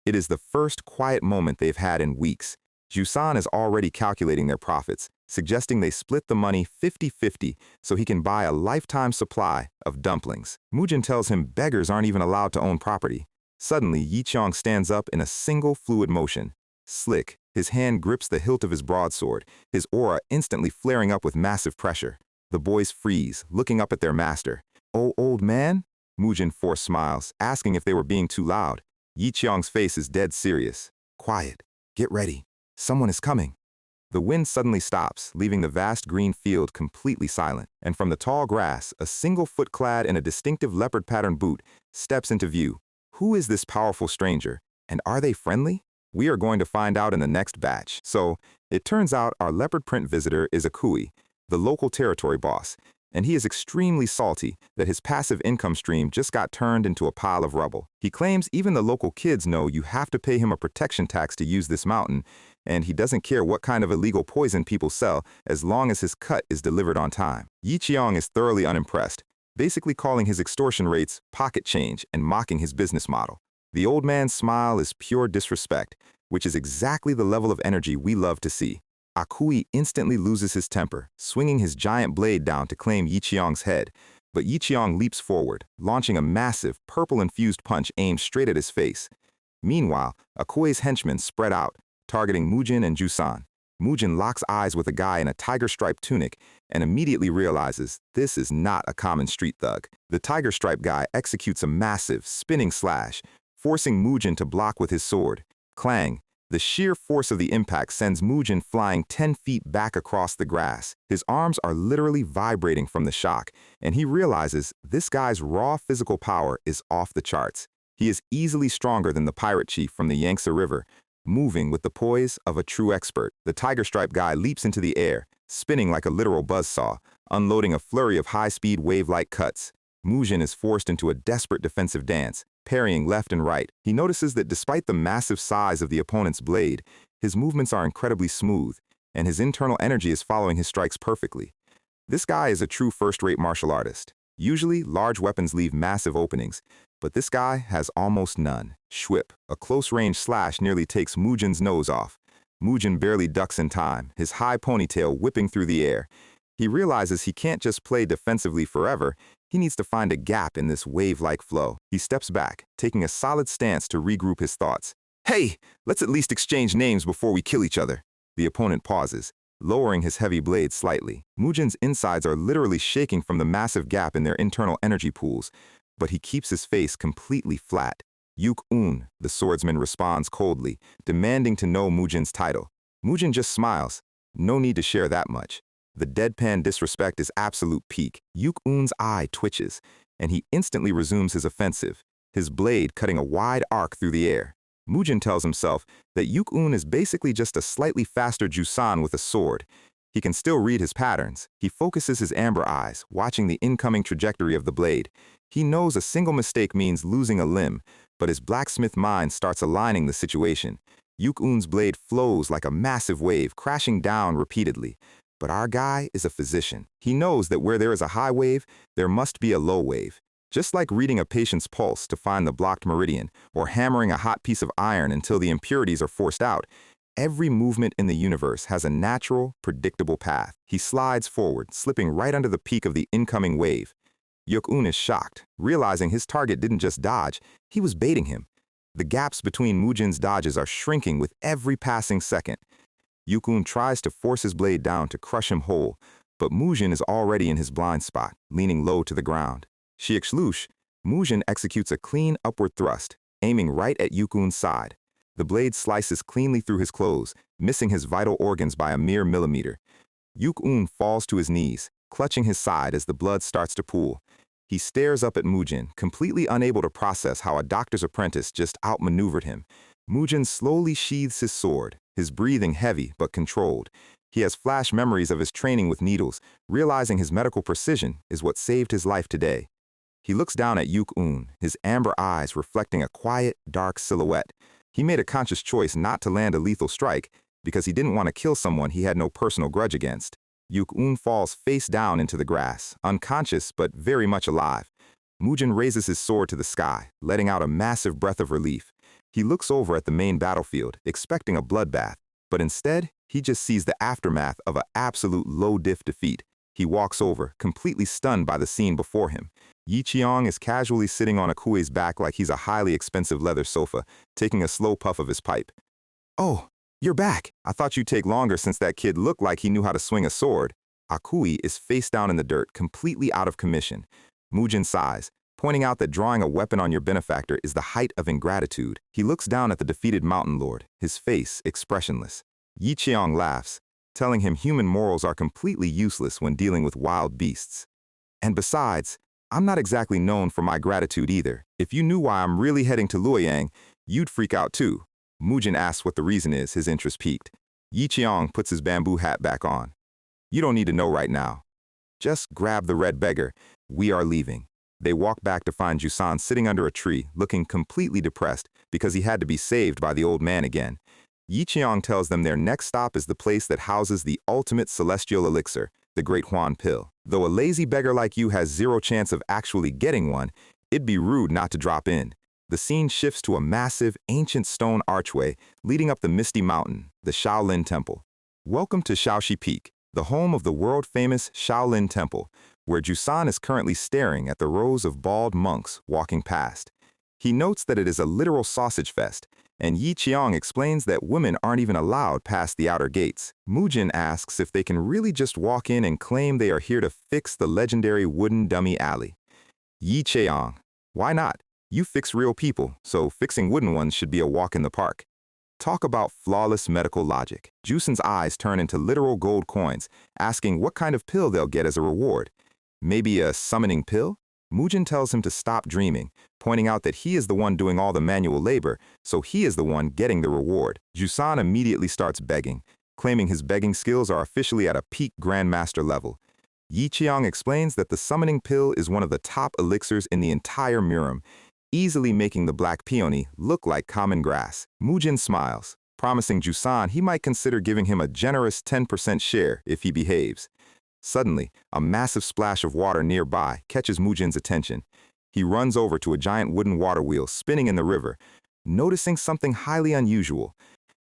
Speaker 1: It is the first quiet moment they've had in weeks. Jusan is already calculating their profits, suggesting they split the money 50-50 so he can buy a lifetime supply of dumplings. Mujin tells him beggars aren't even allowed to own property. Suddenly, Yi Cheong stands up in a single fluid motion. Slick, his hand grips the hilt of his broadsword, his aura instantly flaring up with massive pressure. The boys freeze, looking up at their master. Oh, old man? Mujin forced smiles, asking if they were being too loud. Yi Cheong's face is dead serious. Quiet. Get ready. Someone is coming. The wind suddenly stops, leaving the vast green field completely silent, and from the tall grass, a single foot clad in a distinctive leopard-patterned boot steps into view. Who is this powerful stranger, and are they friendly? We are going to find out in the next batch. So, it turns out our leopard print visitor is a Kui, the local territory boss, and he is extremely salty that his passive income stream just got turned into a pile of rubble. He claims even the local kids know you have to pay him a protection tax to use this mountain, and he doesn't care what kind of illegal poison people sell as long as his cut is delivered on time. Yi Cheong is thoroughly unimpressed, basically calling his extortion rates pocket change and mocking his business model. The old man's smile is pure disrespect, which is exactly the level of energy we love to see. Akui instantly loses his temper, swinging his giant blade down to claim Yi Cheong's head, but Yi Cheong leaps forward, launching a massive, purple-infused punch aimed straight at his face. Meanwhile, Akui's henchmen spread out, targeting Mujin and Jusan. Mujin locks eyes with a guy in a tiger-striped tunic and immediately realizes this is not a common street thug. The tiger-striped guy executes a massive, spinning slash, forcing Mujin to block with his sword. Clang! The sheer force of the impact sends Mujin flying 10 feet back across the grass. His arms are literally vibrating from the shock, and he realizes this guy's raw physical power is off the charts. He is easily stronger than the pirate chief from the Yangtze River, moving with the poise of a true expert. The tiger-striped guy leaps into the air, spinning like a literal buzzsaw, unloading a flurry of high-speed wave-like cuts. Mujin is forced into a desperate defensive dance, parrying left and right. He notices that despite the massive size of the opponent's blade, his movements are incredibly smooth, and his internal energy is following his strikes perfectly. This guy is a true first-rate martial artist. Usually, large weapons leave massive openings, but this guy has almost none. Schwip, a close-range slash nearly takes Mujin's nose off. Mujin barely ducks in time, his high ponytail whipping through the air. He realizes he can't just play defensively forever, he needs to find a gap in this wave-like flow. He steps back, taking a solid stance to regroup his thoughts. Hey, let's at least exchange names before we kill each other. The opponent pauses, lowering his heavy blade slightly. Mujin's insides are literally shaking from the massive gap in their internal energy pools, but he keeps his face completely flat. Yuk-un, the swordsman responds coldly, demanding to know Mujin's title. Mujin just smiles. No need to share that much. The deadpan disrespect is absolute peak. Yuk-un's eye twitches, and he instantly resumes his offensive, his blade cutting a wide arc through the air. Mujin tells himself that Yuk-un is basically just a slightly faster Jusan with a sword. He can still read his patterns. He focuses his amber eyes, watching the incoming trajectory of the blade. He knows a single mistake means losing a limb, but his blacksmith mind starts aligning the situation. Yuk-un's blade flows like a massive wave, crashing down repeatedly. But our guy is a physician. He knows that where there is a high wave, there must be a low wave. Just like reading a patient's pulse to find the blocked meridian, or hammering a hot piece of iron until the impurities are forced out, every movement in the universe has a natural, predictable path. He slides forward, slipping right under the peak of the incoming wave. Yuk-un is shocked, realizing his target didn't just dodge, he was baiting him. The gaps between Mujin's dodges are shrinking with every passing second. Yuk-un tries to force his blade down to crush him whole, but Mujin is already in his blind spot, leaning low to the ground. Shiexlush, Mujin executes a clean upward thrust, aiming right at Yuk-un's side. The blade slices cleanly through his clothes, missing his vital organs by a mere millimeter. Yuk-un falls to his knees, clutching his side as the blood starts to pool. He stares up at Mujin, completely unable to process how a doctor's apprentice just outmaneuvered him. Mujin slowly sheathes his sword, his breathing heavy but controlled. He has flash memories of his training with needles, realizing his medical precision is what saved his life today. He looks down at Yuk-un, his amber eyes reflecting a quiet, dark silhouette. He made a conscious choice not to land a lethal strike because he didn't want to kill someone he had no personal grudge against. Yuk-un falls face down into the grass, unconscious but very much alive. Mujin raises his sword to the sky, letting out a massive breath of relief. He looks over at the main battlefield, expecting a bloodbath, but instead, he just sees the aftermath of an absolute low-diff defeat. He walks over, completely stunned by the scene before him. Yi Qiang is casually sitting on Akue's back like he's a highly expensive leather sofa, taking a slow puff of his pipe. Oh, you're back. I thought you'd take longer since that kid looked like he knew how to swing a sword. Akue is face down in the dirt, completely out of commission. Mujin sighs, pointing out that drawing a weapon on your benefactor is the height of ingratitude. He looks down at the defeated mountain lord, his face expressionless. Yi Qiang laughs, telling him human morals are completely useless when dealing with wild beasts. And besides, I'm not exactly known for my gratitude either. If you knew why I'm really heading to Luoyang, you'd freak out too. Mujin asks what the reason is, his interest piqued. Yi Qiang puts his bamboo hat back on. You don't need to know right now. Just grab the red beggar. We are leaving. They walk back to find Jusan sitting under a tree, looking completely depressed because he had to be saved by the old man again. Yi Qiang tells them their next stop is the place that houses the ultimate celestial elixir, the Great Huan Pill. Though a lazy beggar like you has zero chance of actually getting one, it'd be rude not to drop in. The scene shifts to a massive, ancient stone archway leading up the misty mountain, the Shaolin Temple. Welcome to Shaoxi Peak, the home of the world-famous Shaolin Temple, where Jusan is currently staring at the rows of bald monks walking past. He notes that it is a literal sausage fest, and Yi Qiang explains that women aren't even allowed past the outer gates. Mujin asks if they can really just walk in and claim they are here to fix the legendary wooden dummy alley. Yi Qiang, why not? You fix real people, so fixing wooden ones should be a walk in the park. Talk about flawless medical logic. Jusan's eyes turn into literal gold coins, asking what kind of pill they'll get as a reward. Maybe a summoning pill? Mujin tells him to stop dreaming, pointing out that he is the one doing all the manual labor, so he is the one getting the reward. Jusan immediately starts begging, claiming his begging skills are officially at a peak grandmaster level. Yi Qiang explains that the summoning pill is one of the top elixirs in the entire Murim, easily making the black peony look like common grass. Mujin smiles, promising Jusan he might consider giving him a generous 10% share if he behaves. Suddenly, a massive splash of water nearby catches Mujin's attention. He runs over to a giant wooden water wheel spinning in the river, noticing something highly unusual.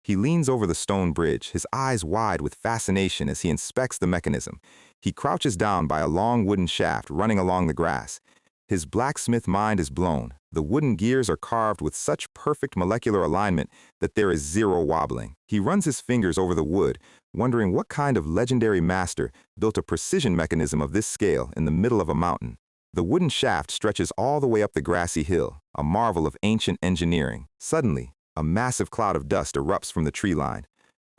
Speaker 1: He leans over the stone bridge, his eyes wide with fascination as he inspects the mechanism. He crouches down by a long wooden shaft running along the grass. His blacksmith mind is blown. The wooden gears are carved with such perfect molecular alignment that there is zero wobbling. He runs his fingers over the wood, wondering what kind of legendary master built a precision mechanism of this scale in the middle of a mountain. The wooden shaft stretches all the way up the grassy hill, a marvel of ancient engineering. Suddenly, a massive cloud of dust erupts from the tree line.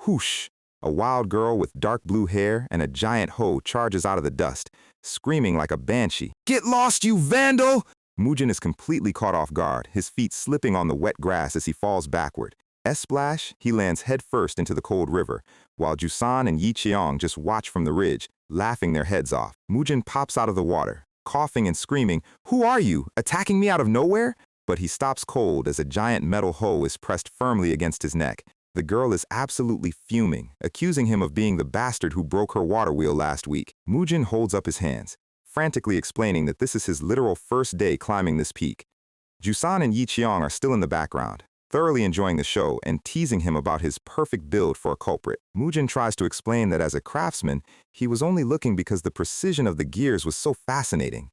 Speaker 1: Whoosh! A wild girl with dark blue hair and a giant hoe charges out of the dust, screaming like a banshee. "Get lost, you vandal!" Mujin is completely caught off guard, his feet slipping on the wet grass as he falls backward. Splash, he lands headfirst into the cold river, while Jusan and Yi Cheong just watch from the ridge, laughing their heads off. Mujin pops out of the water, coughing and screaming, "Who are you, attacking me out of nowhere?" But he stops cold as a giant metal hoe is pressed firmly against his neck. The girl is absolutely fuming, accusing him of being the bastard who broke her water wheel last week. Mujin holds up his hands, frantically explaining that this is his literal first day climbing this peak. Jusan and Yi Cheong are still in the background, thoroughly enjoying the show and teasing him about his perfect build for a culprit. Mujin tries to explain that as a craftsman, he was only looking because the precision of the gears was so fascinating.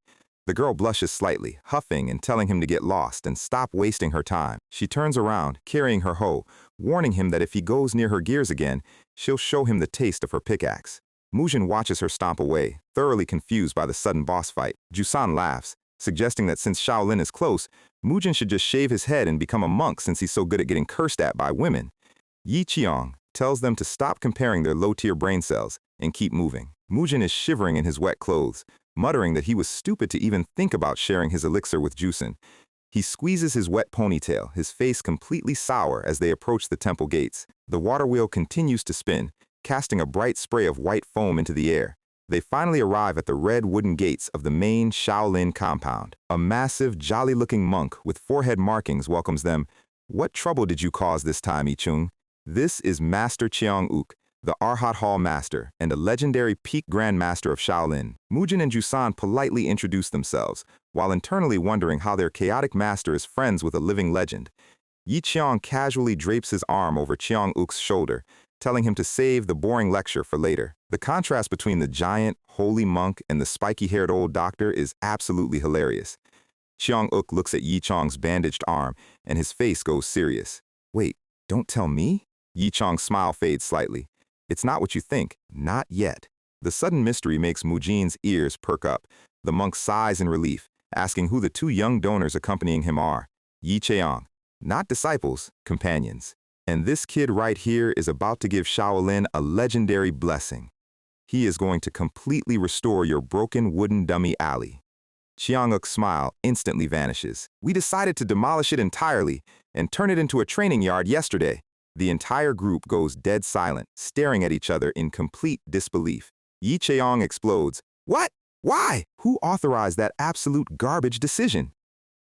Speaker 1: The girl blushes slightly, huffing and telling him to get lost and stop wasting her time. She turns around, carrying her hoe, warning him that if he goes near her gears again, she'll show him the taste of her pickaxe. Mujin watches her stomp away, thoroughly confused by the sudden boss fight. Jusan laughs, suggesting that since Shaolin is close, Mujin should just shave his head and become a monk since he's so good at getting cursed at by women. Yi Cheong tells them to stop comparing their low-tier brain cells and keep moving. Mujin is shivering in his wet clothes, muttering that he was stupid to even think about sharing his elixir with Jusan. He squeezes his wet ponytail, his face completely sour as they approach the temple gates. The water wheel continues to spin, casting a bright spray of white foam into the air. They finally arrive at the red wooden gates of the main Shaolin compound. A massive, jolly-looking monk with forehead markings welcomes them. "What trouble did you cause this time, I-chung?" This is Master Cheong-uk, the Arhat Hall Master, and a legendary peak Grand Master of Shaolin. Mujin and Jusan politely introduce themselves, while internally wondering how their chaotic master is friends with a living legend. Yi Cheong casually drapes his arm over Cheong-uk's shoulder, telling him to save the boring lecture for later. The contrast between the giant, holy monk and the spiky-haired old doctor is absolutely hilarious. Cheong-uk looks at Yi Cheong's bandaged arm, and his face goes serious. "Wait, don't tell me?" Yi Cheong's smile fades slightly. "It's not what you think. Not yet." The sudden mystery makes Mujin's ears perk up. The monk sighs in relief, asking who the two young donors accompanying him are. Yi Cheong. Not disciples, companions. And this kid right here is about to give Shaolin a legendary blessing. He is going to completely restore your broken wooden dummy alley. Cheong-uk's smile instantly vanishes. "We decided to demolish it entirely and turn it into a training yard yesterday." The entire group goes dead silent, staring at each other in complete disbelief. Yi Cheong explodes. "What? Why? Who authorized that absolute garbage decision?"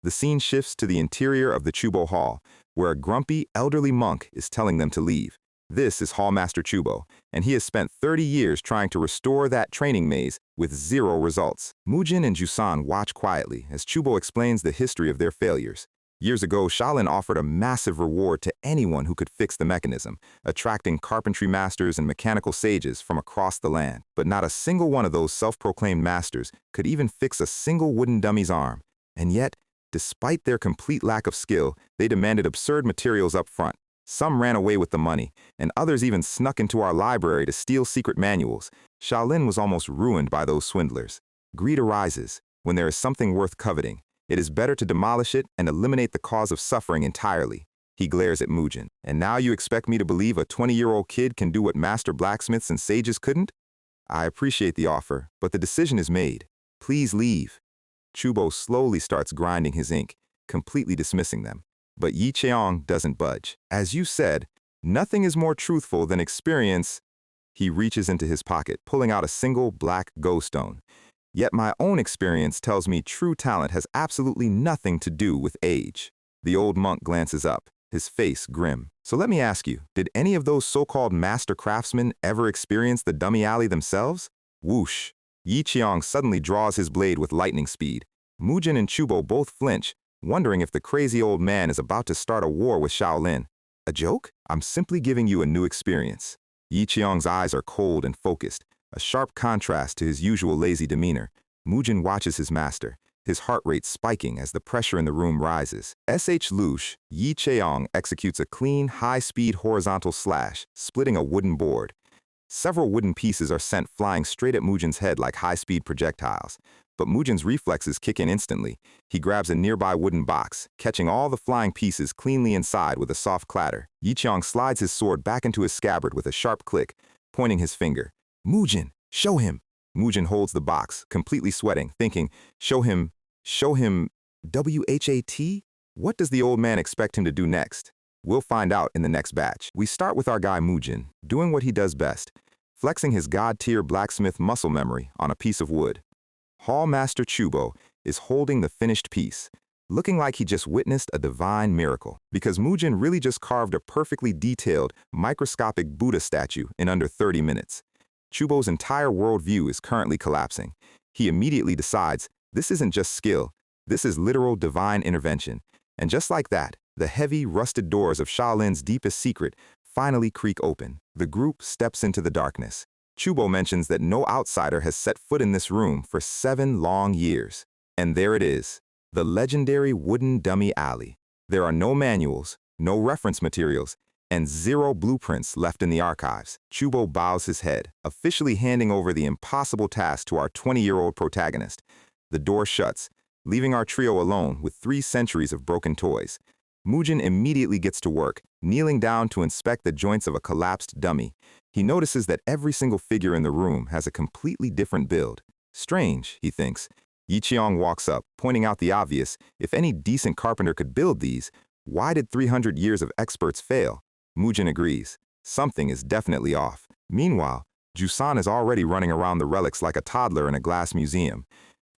Speaker 1: The scene shifts to the interior of the Chubo Hall, where a grumpy, elderly monk is telling them to leave. This is Hallmaster Chubo, and he has spent 30 years trying to restore that training maze with zero results. Mujin and Jusan watch quietly as Chubo explains the history of their failures. Years ago, Shaolin offered a massive reward to anyone who could fix the mechanism, attracting carpentry masters and mechanical sages from across the land. But not a single one of those self-proclaimed masters could even fix a single wooden dummy's arm. And yet, despite their complete lack of skill, they demanded absurd materials up front. Some ran away with the money, and others even snuck into our library to steal secret manuals. Shaolin was almost ruined by those swindlers. Greed arises when there is something worth coveting. It is better to demolish it and eliminate the cause of suffering entirely. He glares at Mujin. "And now you expect me to believe a 20-year-old kid can do what master blacksmiths and sages couldn't? I appreciate the offer, but the decision is made. Please leave." Chubo slowly starts grinding his ink, completely dismissing them. But Yi Cheong doesn't budge. "As you said, nothing is more truthful than experience." He reaches into his pocket, pulling out a single black go-stone. "Yet my own experience tells me true talent has absolutely nothing to do with age." The old monk glances up, his face grim. "So let me ask you, did any of those so-called master craftsmen ever experience the dummy alley themselves?" Whoosh! Yi Cheong suddenly draws his blade with lightning speed. Mujin and Chubo both flinch, wondering if the crazy old man is about to start a war with Shaolin. A joke? I'm simply giving you a new experience. Yi Cheong's eyes are cold and focused, a sharp contrast to his usual lazy demeanor. Mujin watches his master, his heart rate spiking as the pressure in the room rises. Lush, Yi Cheong executes a clean, high-speed horizontal slash, splitting a wooden board. Several wooden pieces are sent flying straight at Mujin's head like high-speed projectiles. But Mujin's reflexes kick in instantly. He grabs a nearby wooden box, catching all the flying pieces cleanly inside with a soft clatter. Yi Cheong slides his sword back into his scabbard with a sharp click, pointing his finger. Mujin, show him! Mujin holds the box, completely sweating, thinking, show him, WHAT? What does the old man expect him to do next? We'll find out in the next batch. We start with our guy Mujin, doing what he does best, flexing his god-tier blacksmith muscle memory on a piece of wood. Hall Master Chubo is holding the finished piece, looking like he just witnessed a divine miracle, because Mujin really just carved a perfectly detailed, microscopic Buddha statue in under 30 minutes. Chubo's entire worldview is currently collapsing. He immediately decides, this isn't just skill, this is literal divine intervention. And just like that, the heavy, rusted doors of Shaolin's deepest secret finally creak open. The group steps into the darkness. Chubo mentions that no outsider has set foot in this room for 7 long years. And there it is, the legendary wooden dummy alley. There are no manuals, no reference materials, and 0 blueprints left in the archives. Chubo bows his head, officially handing over the impossible task to our 20-year-old protagonist. The door shuts, leaving our trio alone with 3 centuries of broken toys. Mujin immediately gets to work, kneeling down to inspect the joints of a collapsed dummy. He notices that every single figure in the room has a completely different build. Strange, he thinks. Yi Cheong walks up, pointing out the obvious. If any decent carpenter could build these, why did 300 years of experts fail? Mujin agrees. Something is definitely off. Meanwhile, Jusan is already running around the relics like a toddler in a glass museum.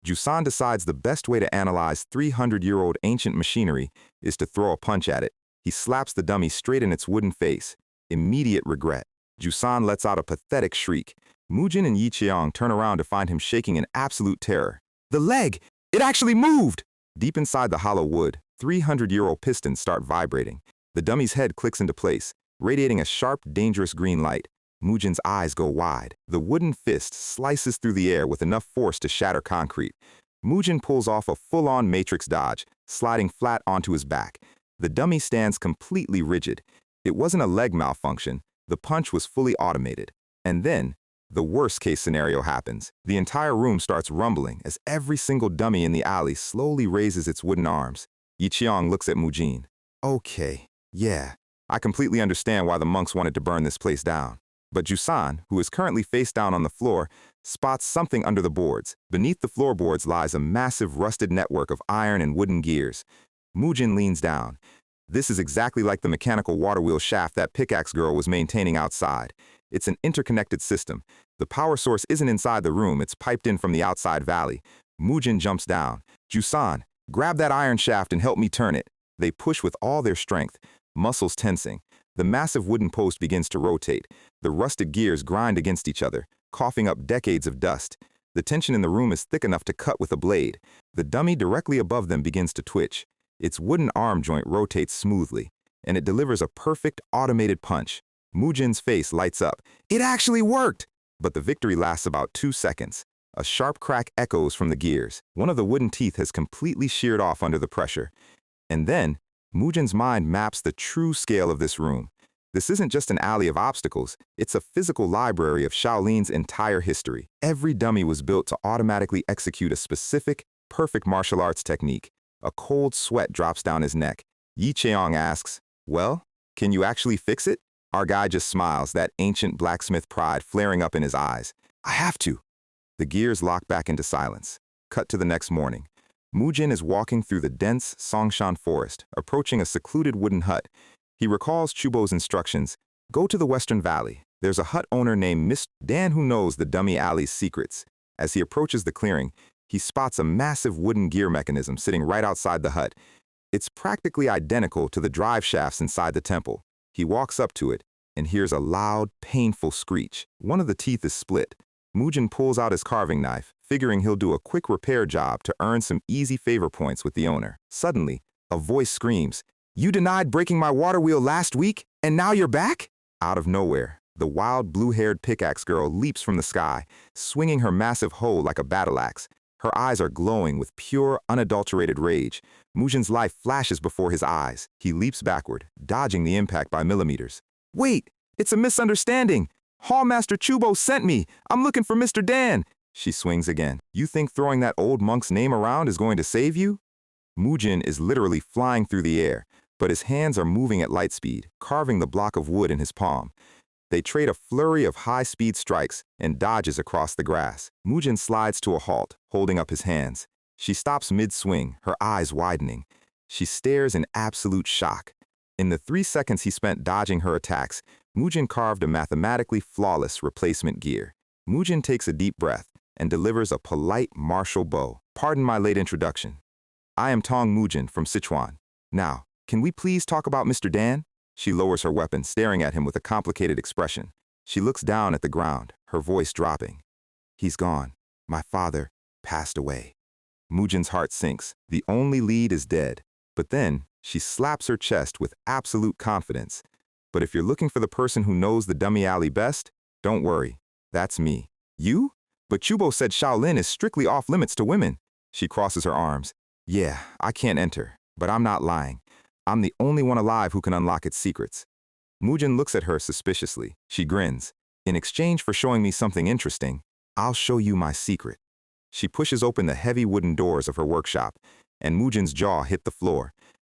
Speaker 1: Jusan decides the best way to analyze 300-year-old ancient machinery is to throw a punch at it. He slaps the dummy straight in its wooden face. Immediate regret. Jusan lets out a pathetic shriek. Mujin and Yi Cheong turn around to find him shaking in absolute terror. The leg! It actually moved! Deep inside the hollow wood, 300-year-old pistons start vibrating. The dummy's head clicks into place, radiating a sharp, dangerous green light. Mujin's eyes go wide. The wooden fist slices through the air with enough force to shatter concrete. Mujin pulls off a full-on matrix dodge, sliding flat onto his back. The dummy stands completely rigid. It wasn't a leg malfunction. The punch was fully automated. And then, the worst-case scenario happens. The entire room starts rumbling as every single dummy in the alley slowly raises its wooden arms. Yi Cheong looks at Mujin. Okay, yeah, I completely understand why the monks wanted to burn this place down. But Jusan, who is currently face down on the floor, spots something under the boards. Beneath the floorboards lies a massive rusted network of iron and wooden gears. Mujin leans down. This is exactly like the mechanical water wheel shaft that Pickaxe Girl was maintaining outside. It's an interconnected system. The power source isn't inside the room, it's piped in from the outside valley. Mujin jumps down. Jusan, grab that iron shaft and help me turn it. They push with all their strength, muscles tensing. The massive wooden post begins to rotate. The rusted gears grind against each other, coughing up decades of dust. The tension in the room is thick enough to cut with a blade. The dummy directly above them begins to twitch. Its wooden arm joint rotates smoothly, and it delivers a perfect automated punch. Mujin's face lights up. It actually worked! But the victory lasts about 2 seconds. A sharp crack echoes from the gears. One of the wooden teeth has completely sheared off under the pressure. And then, Mujin's mind maps the true scale of this room. This isn't just an alley of obstacles, it's a physical library of Shaolin's entire history. Every dummy was built to automatically execute a specific, perfect martial arts technique. A cold sweat drops down his neck. Yi Cheong asks, well, can you actually fix it? Our guy just smiles, that ancient blacksmith pride flaring up in his eyes. I have to. The gears lock back into silence. Cut to the next morning. Mujin is walking through the dense Songshan forest, approaching a secluded wooden hut. He recalls Chubo's instructions. Go to the Western Valley. There's a hut owner named Mr. Dan who knows the dummy alley's secrets. As he approaches the clearing, he spots a massive wooden gear mechanism sitting right outside the hut. It's practically identical to the drive shafts inside the temple. He walks up to it and hears a loud, painful screech. One of the teeth is split. Mujin pulls out his carving knife, figuring he'll do a quick repair job to earn some easy favor points with the owner. Suddenly, a voice screams, You denied breaking my water wheel last week, and now you're back? Out of nowhere, the wild blue-haired pickaxe girl leaps from the sky, swinging her massive hoe like a battle axe. Her eyes are glowing with pure, unadulterated rage. Mujin's life flashes before his eyes. He leaps backward, dodging the impact by millimeters. Wait, it's a misunderstanding. Hallmaster Chubo sent me. I'm looking for Mr. Dan. She swings again. You think throwing that old monk's name around is going to save you? Mujin is literally flying through the air, but his hands are moving at light speed, carving the block of wood in his palm. They trade a flurry of high-speed strikes and dodges across the grass. Mujin slides to a halt, holding up his hands. She stops mid-swing, her eyes widening. She stares in absolute shock. In the 3 seconds he spent dodging her attacks, Mujin carved a mathematically flawless replacement gear. Mujin takes a deep breath and delivers a polite martial bow. Pardon my late introduction. I am Tong Mujin from Sichuan. Now, can we please talk about Mr. Dan? She lowers her weapon, staring at him with a complicated expression. She looks down at the ground, her voice dropping. He's gone. My father passed away. Mujin's heart sinks. The only lead is dead. But then, she slaps her chest with absolute confidence. But if you're looking for the person who knows the dummy alley best, don't worry. That's me. You? But Chubo said Shaolin is strictly off limits to women. She crosses her arms. Yeah, I can't enter, but I'm not lying. I'm the only one alive who can unlock its secrets. Mujin looks at her suspiciously. She grins. In exchange for showing me something interesting, I'll show you my secret. She pushes open the heavy wooden doors of her workshop, and Mujin's jaw hit the floor.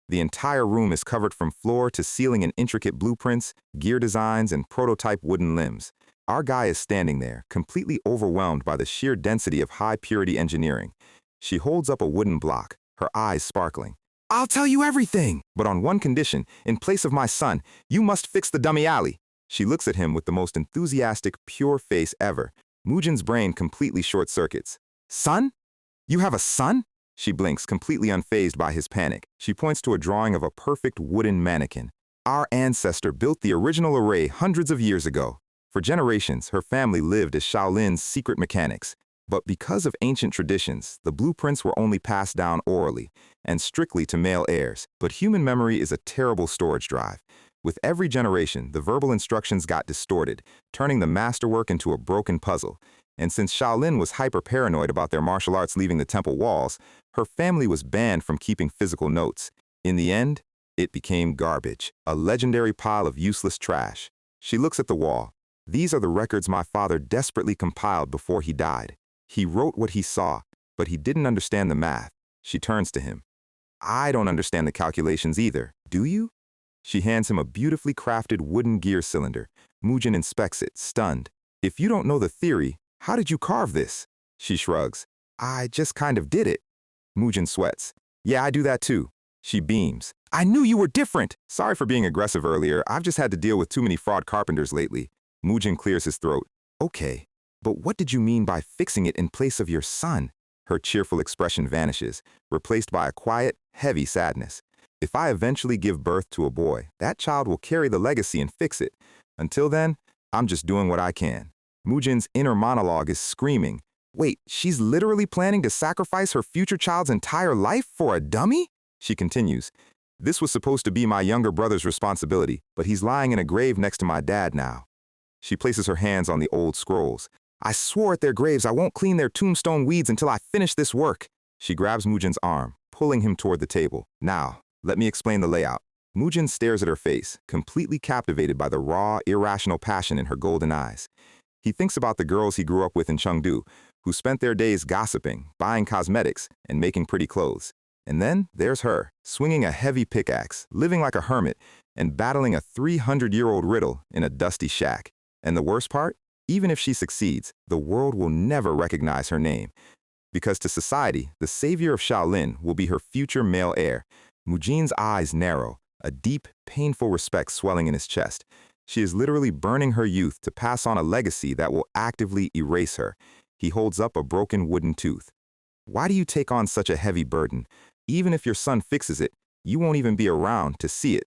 Speaker 1: The entire room is covered from floor to ceiling in intricate blueprints, gear designs, and prototype wooden limbs. Our guy is standing there, completely overwhelmed by the sheer density of high-purity engineering. She holds up a wooden block, her eyes sparkling. I'll tell you everything, but on one condition. In place of my son, you must fix the dummy alley. She looks at him with the most enthusiastic, pure face ever. Mujin's brain completely short-circuits. Son? You have a son? She blinks, completely unfazed by his panic. She points to a drawing of a perfect wooden mannequin. Our ancestor built the original array hundreds of years ago. For generations, her family lived as Shaolin's secret mechanics. But because of ancient traditions, the blueprints were only passed down orally, and strictly to male heirs. But human memory is a terrible storage drive. With every generation, the verbal instructions got distorted, turning the masterwork into a broken puzzle. And since Shaolin was hyper-paranoid about their martial arts leaving the temple walls, her family was banned from keeping physical notes. In the end, it became garbage, a legendary pile of useless trash. She looks at the wall. These are the records my father desperately compiled before he died. He wrote what he saw, but he didn't understand the math. She turns to him. I don't understand the calculations either, do you? She hands him a beautifully crafted wooden gear cylinder. Mujin inspects it, stunned. If you don't know the theory, how did you carve this? She shrugs. I just kind of did it. Mujin sweats. Yeah, I do that too. She beams. I knew you were different. Sorry for being aggressive earlier. I've just had to deal with too many fraud carpenters lately. Mujin clears his throat. Okay. But what did you mean by fixing it in place of your son? Her cheerful expression vanishes, replaced by a quiet, heavy sadness. If I eventually give birth to a boy, that child will carry the legacy and fix it. Until then, I'm just doing what I can. Mujin's inner monologue is screaming. Wait, she's literally planning to sacrifice her future child's entire life for a dummy? She continues. This was supposed to be my younger brother's responsibility, but he's lying in a grave next to my dad now. She places her hands on the old scrolls. I swore at their graves I won't clean their tombstone weeds until I finish this work. She grabs Mujin's arm, pulling him toward the table. Now, let me explain the layout. Mujin stares at her face, completely captivated by the raw, irrational passion in her golden eyes. He thinks about the girls he grew up with in Chengdu, who spent their days gossiping, buying cosmetics, and making pretty clothes. And then there's her, swinging a heavy pickaxe, living like a hermit, and battling a 300-year-old riddle in a dusty shack. And the worst part? Even if she succeeds, the world will never recognize her name. Because to society, the savior of Shaolin will be her future male heir. Mujin's eyes narrow, a deep, painful respect swelling in his chest. She is literally burning her youth to pass on a legacy that will actively erase her. He holds up a broken wooden tooth. Why do you take on such a heavy burden? Even if your son fixes it, you won't even be around to see it.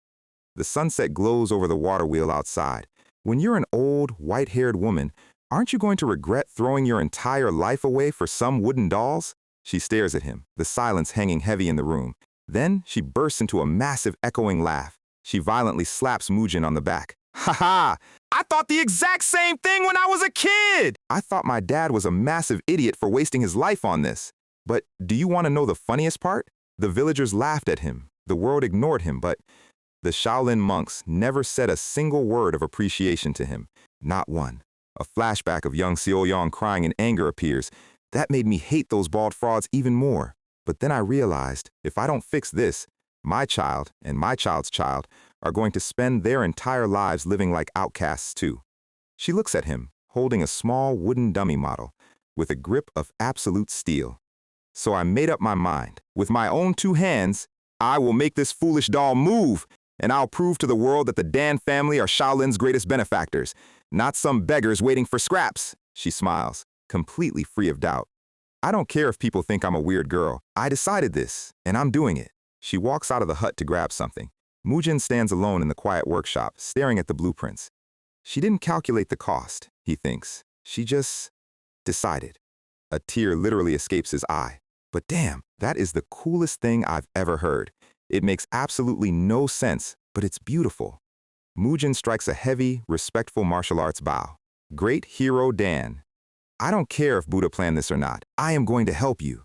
Speaker 1: The sunset glows over the water wheel outside. When you're an old, white-haired woman, aren't you going to regret throwing your entire life away for some wooden dolls? She stares at him, the silence hanging heavy in the room. Then she bursts into a massive echoing laugh. She violently slaps Mujin on the back. Ha ha! I thought the exact same thing when I was a kid! I thought my dad was a massive idiot for wasting his life on this. But do you want to know the funniest part? The villagers laughed at him. The world ignored him, but the Shaolin monks never said a single word of appreciation to him. Not one. A flashback of young Seoyong crying in anger appears. That made me hate those bald frauds even more. But then I realized, if I don't fix this, my child and my child's child are going to spend their entire lives living like outcasts too. She looks at him, holding a small wooden dummy model, with a grip of absolute steel. So I made up my mind. With my own 2 hands, I will make this foolish doll move, and I'll prove to the world that the Dan family are Shaolin's greatest benefactors, not some beggars waiting for scraps. She smiles, completely free of doubt. I don't care if people think I'm a weird girl. I decided this, and I'm doing it. She walks out of the hut to grab something. Mujin stands alone in the quiet workshop, staring at the blueprints. She didn't calculate the cost, he thinks. She just decided. A tear literally escapes his eye. But damn, that is the coolest thing I've ever heard. It makes absolutely no sense, but it's beautiful. Mujin strikes a heavy, respectful martial arts bow. Great hero Dan. I don't care if Buddha planned this or not. I am going to help you.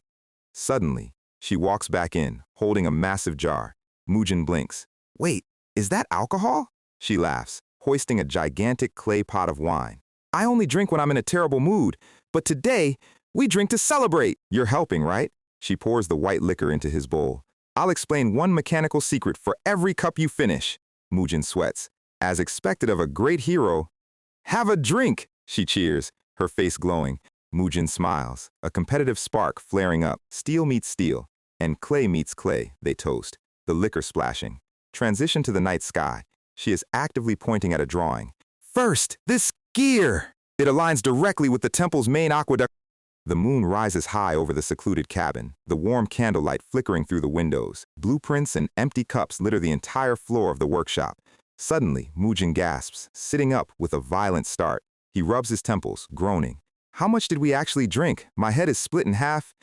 Speaker 1: Suddenly, she walks back in, holding a massive jar. Mujin blinks. Wait, is that alcohol? She laughs, hoisting a gigantic clay pot of wine. I only drink when I'm in a terrible mood, but today, we drink to celebrate. You're helping, right? She pours the white liquor into his bowl. I'll explain one mechanical secret for every cup you finish. Mujin sweats. As expected of a great hero. Have a drink, she cheers, her face glowing. Mujin smiles, a competitive spark flaring up. Steel meets steel, and clay meets clay, they toast, the liquor splashing. Transition to the night sky. She is actively pointing at a drawing. First, this gear! It aligns directly with the temple's main aqueduct. The moon rises high over the secluded cabin, the warm candlelight flickering through the windows. Blueprints and empty cups litter the entire floor of the workshop. Suddenly, Mujin gasps, sitting up with a violent start. He rubs his temples, groaning. How much did we actually drink? My head is split in half.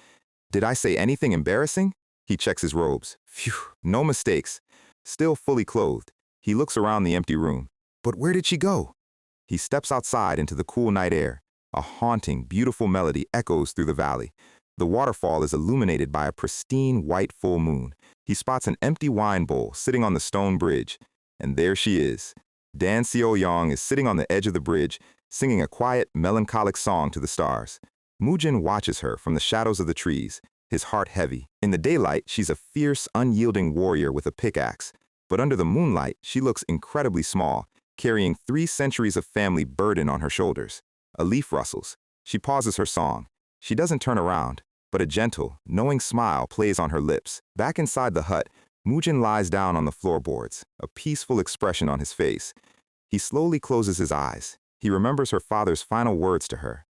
Speaker 1: Did I say anything embarrassing? He checks his robes. Phew, no mistakes. Still fully clothed, he looks around the empty room. But where did she go? He steps outside into the cool night air. A haunting, beautiful melody echoes through the valley. The waterfall is illuminated by a pristine white full moon. He spots an empty wine bowl sitting on the stone bridge. And there she is. Dan Seoyong is sitting on the edge of the bridge, singing a quiet, melancholic song to the stars. Mujin watches her from the shadows of the trees, his heart heavy. In the daylight, she's a fierce, unyielding warrior with a pickaxe. But under the moonlight, she looks incredibly small, carrying 3 centuries of family burden on her shoulders. A leaf rustles. She pauses her song. She doesn't turn around, but a gentle, knowing smile plays on her lips. Back inside the hut, Mujin lies down on the floorboards, a peaceful expression on his face. He slowly closes his eyes. He remembers her father's final words to her.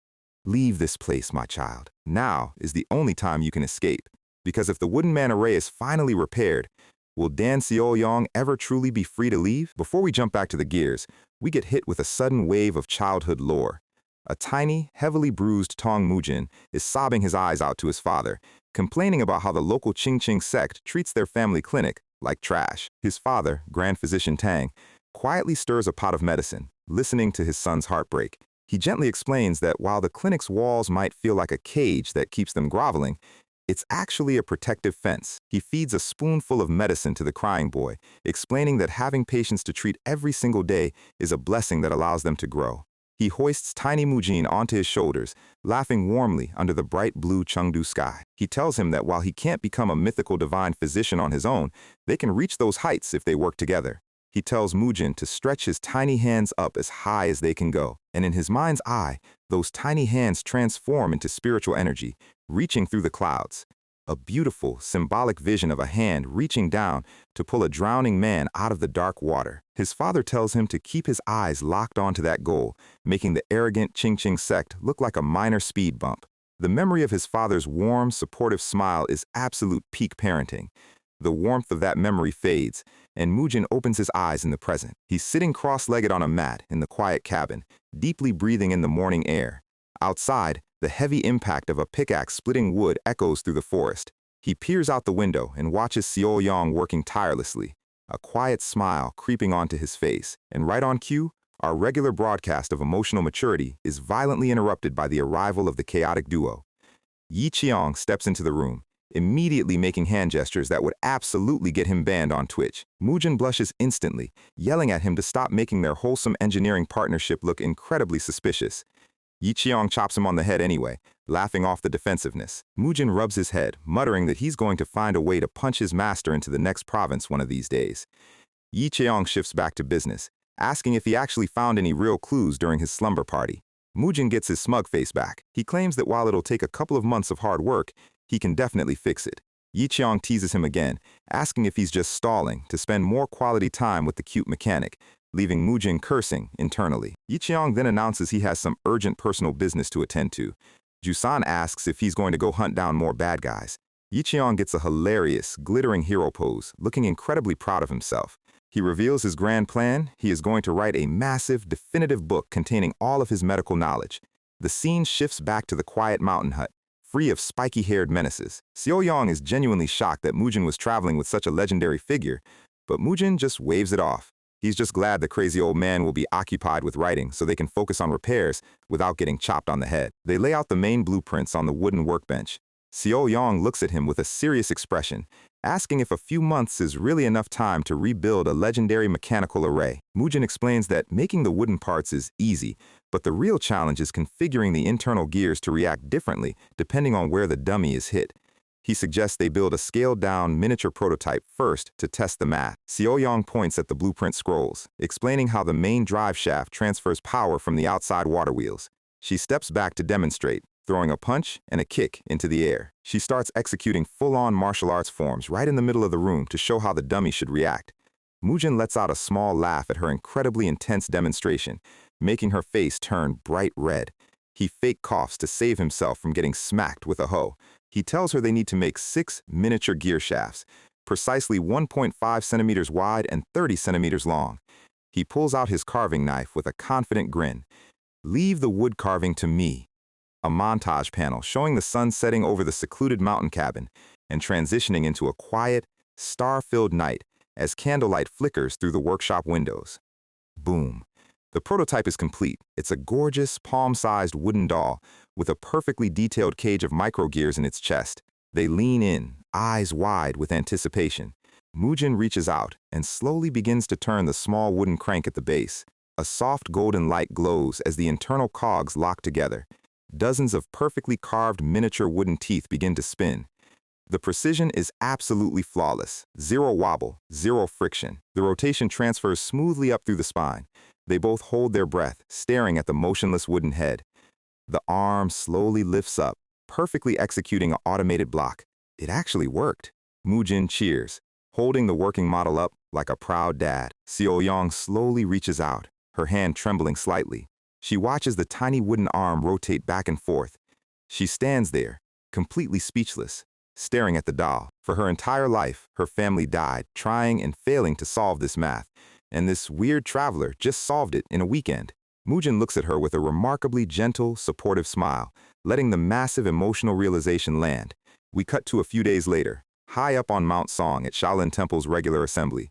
Speaker 1: Leave this place, my child. Now is the only time you can escape. Because if the wooden man array is finally repaired, will Dan Seoyong ever truly be free to leave? Before we jump back to the gears, we get hit with a sudden wave of childhood lore. A tiny, heavily bruised Tong Mujin is sobbing his eyes out to his father, complaining about how the local Qingqing sect treats their family clinic like trash. His father, Grand Physician Tang, quietly stirs a pot of medicine, listening to his son's heartbreak. He gently explains that while the clinic's walls might feel like a cage that keeps them groveling, it's actually a protective fence. He feeds a spoonful of medicine to the crying boy, explaining that having patients to treat every single day is a blessing that allows them to grow. He hoists tiny Mujin onto his shoulders, laughing warmly under the bright blue Chengdu sky. He tells him that while he can't become a mythical divine physician on his own, they can reach those heights if they work together. He tells Mujin to stretch his tiny hands up as high as they can go, and in his mind's eye, those tiny hands transform into spiritual energy, reaching through the clouds. A beautiful, symbolic vision of a hand reaching down to pull a drowning man out of the dark water. His father tells him to keep his eyes locked onto that goal, making the arrogant Qingqing sect look like a minor speed bump. The memory of his father's warm, supportive smile is absolute peak parenting. The warmth of that memory fades, and Mujin opens his eyes in the present. He's sitting cross-legged on a mat in the quiet cabin, deeply breathing in the morning air. Outside, the heavy impact of a pickaxe splitting wood echoes through the forest. He peers out the window and watches Seo Yong working tirelessly, a quiet smile creeping onto his face, and right on cue, our regular broadcast of emotional maturity is violently interrupted by the arrival of the chaotic duo. Yi Cheong steps into the room, immediately making hand gestures that would absolutely get him banned on Twitch. Mujin blushes instantly, yelling at him to stop making their wholesome engineering partnership look incredibly suspicious. Yi Cheong chops him on the head anyway, laughing off the defensiveness. Mujin rubs his head, muttering that he's going to find a way to punch his master into the next province one of these days. Yi Cheong shifts back to business, asking if he actually found any real clues during his slumber party. Mujin gets his smug face back. He claims that while it'll take a couple of months of hard work, he can definitely fix it. Yi Cheong teases him again, asking if he's just stalling to spend more quality time with the cute mechanic, leaving Mujin cursing internally. Yi Cheong then announces he has some urgent personal business to attend to. Jusan asks if he's going to go hunt down more bad guys. Yi Cheong gets a hilarious, glittering hero pose, looking incredibly proud of himself. He reveals his grand plan. He is going to write a massive, definitive book containing all of his medical knowledge. The scene shifts back to the quiet mountain hut, free of spiky-haired menaces. Seo Yong is genuinely shocked that Mujin was traveling with such a legendary figure, but Mujin just waves it off. He's just glad the crazy old man will be occupied with writing so they can focus on repairs without getting chopped on the head. They lay out the main blueprints on the wooden workbench. Seo Yong looks at him with a serious expression, asking if a few months is really enough time to rebuild a legendary mechanical array. Mujin explains that making the wooden parts is easy, but the real challenge is configuring the internal gears to react differently depending on where the dummy is hit. He suggests they build a scaled-down miniature prototype first to test the math. Seo Yong points at the blueprint scrolls, explaining how the main drive shaft transfers power from the outside water wheels. She steps back to demonstrate, throwing a punch and a kick into the air. She starts executing full-on martial arts forms right in the middle of the room to show how the dummy should react. Mujin lets out a small laugh at her incredibly intense demonstration, making her face turn bright red. He fake coughs to save himself from getting smacked with a hoe. He tells her they need to make 6 miniature gear shafts, precisely 1.5 centimeters wide and 30 centimeters long. He pulls out his carving knife with a confident grin. "Leave the wood carving to me." A montage panel showing the sun setting over the secluded mountain cabin and transitioning into a quiet, star-filled night as candlelight flickers through the workshop windows. Boom. The prototype is complete. It's a gorgeous, palm-sized wooden doll with a perfectly detailed cage of microgears in its chest. They lean in, eyes wide with anticipation. Mujin reaches out and slowly begins to turn the small wooden crank at the base. A soft golden light glows as the internal cogs lock together. Dozens of perfectly carved miniature wooden teeth begin to spin. The precision is absolutely flawless. Zero wobble, zero friction. The rotation transfers smoothly up through the spine. They both hold their breath, staring at the motionless wooden head. The arm slowly lifts up, perfectly executing an automated block. It actually worked. Mujin cheers, holding the working model up like a proud dad. Seo Yong slowly reaches out, her hand trembling slightly. She watches the tiny wooden arm rotate back and forth. She stands there, completely speechless, staring at the doll. For her entire life, her family died trying and failing to solve this math, and this weird traveler just solved it in a weekend. Mujin looks at her with a remarkably gentle, supportive smile, letting the massive emotional realization land. We cut to a few days later, high up on Mount Song at Shaolin Temple's regular assembly.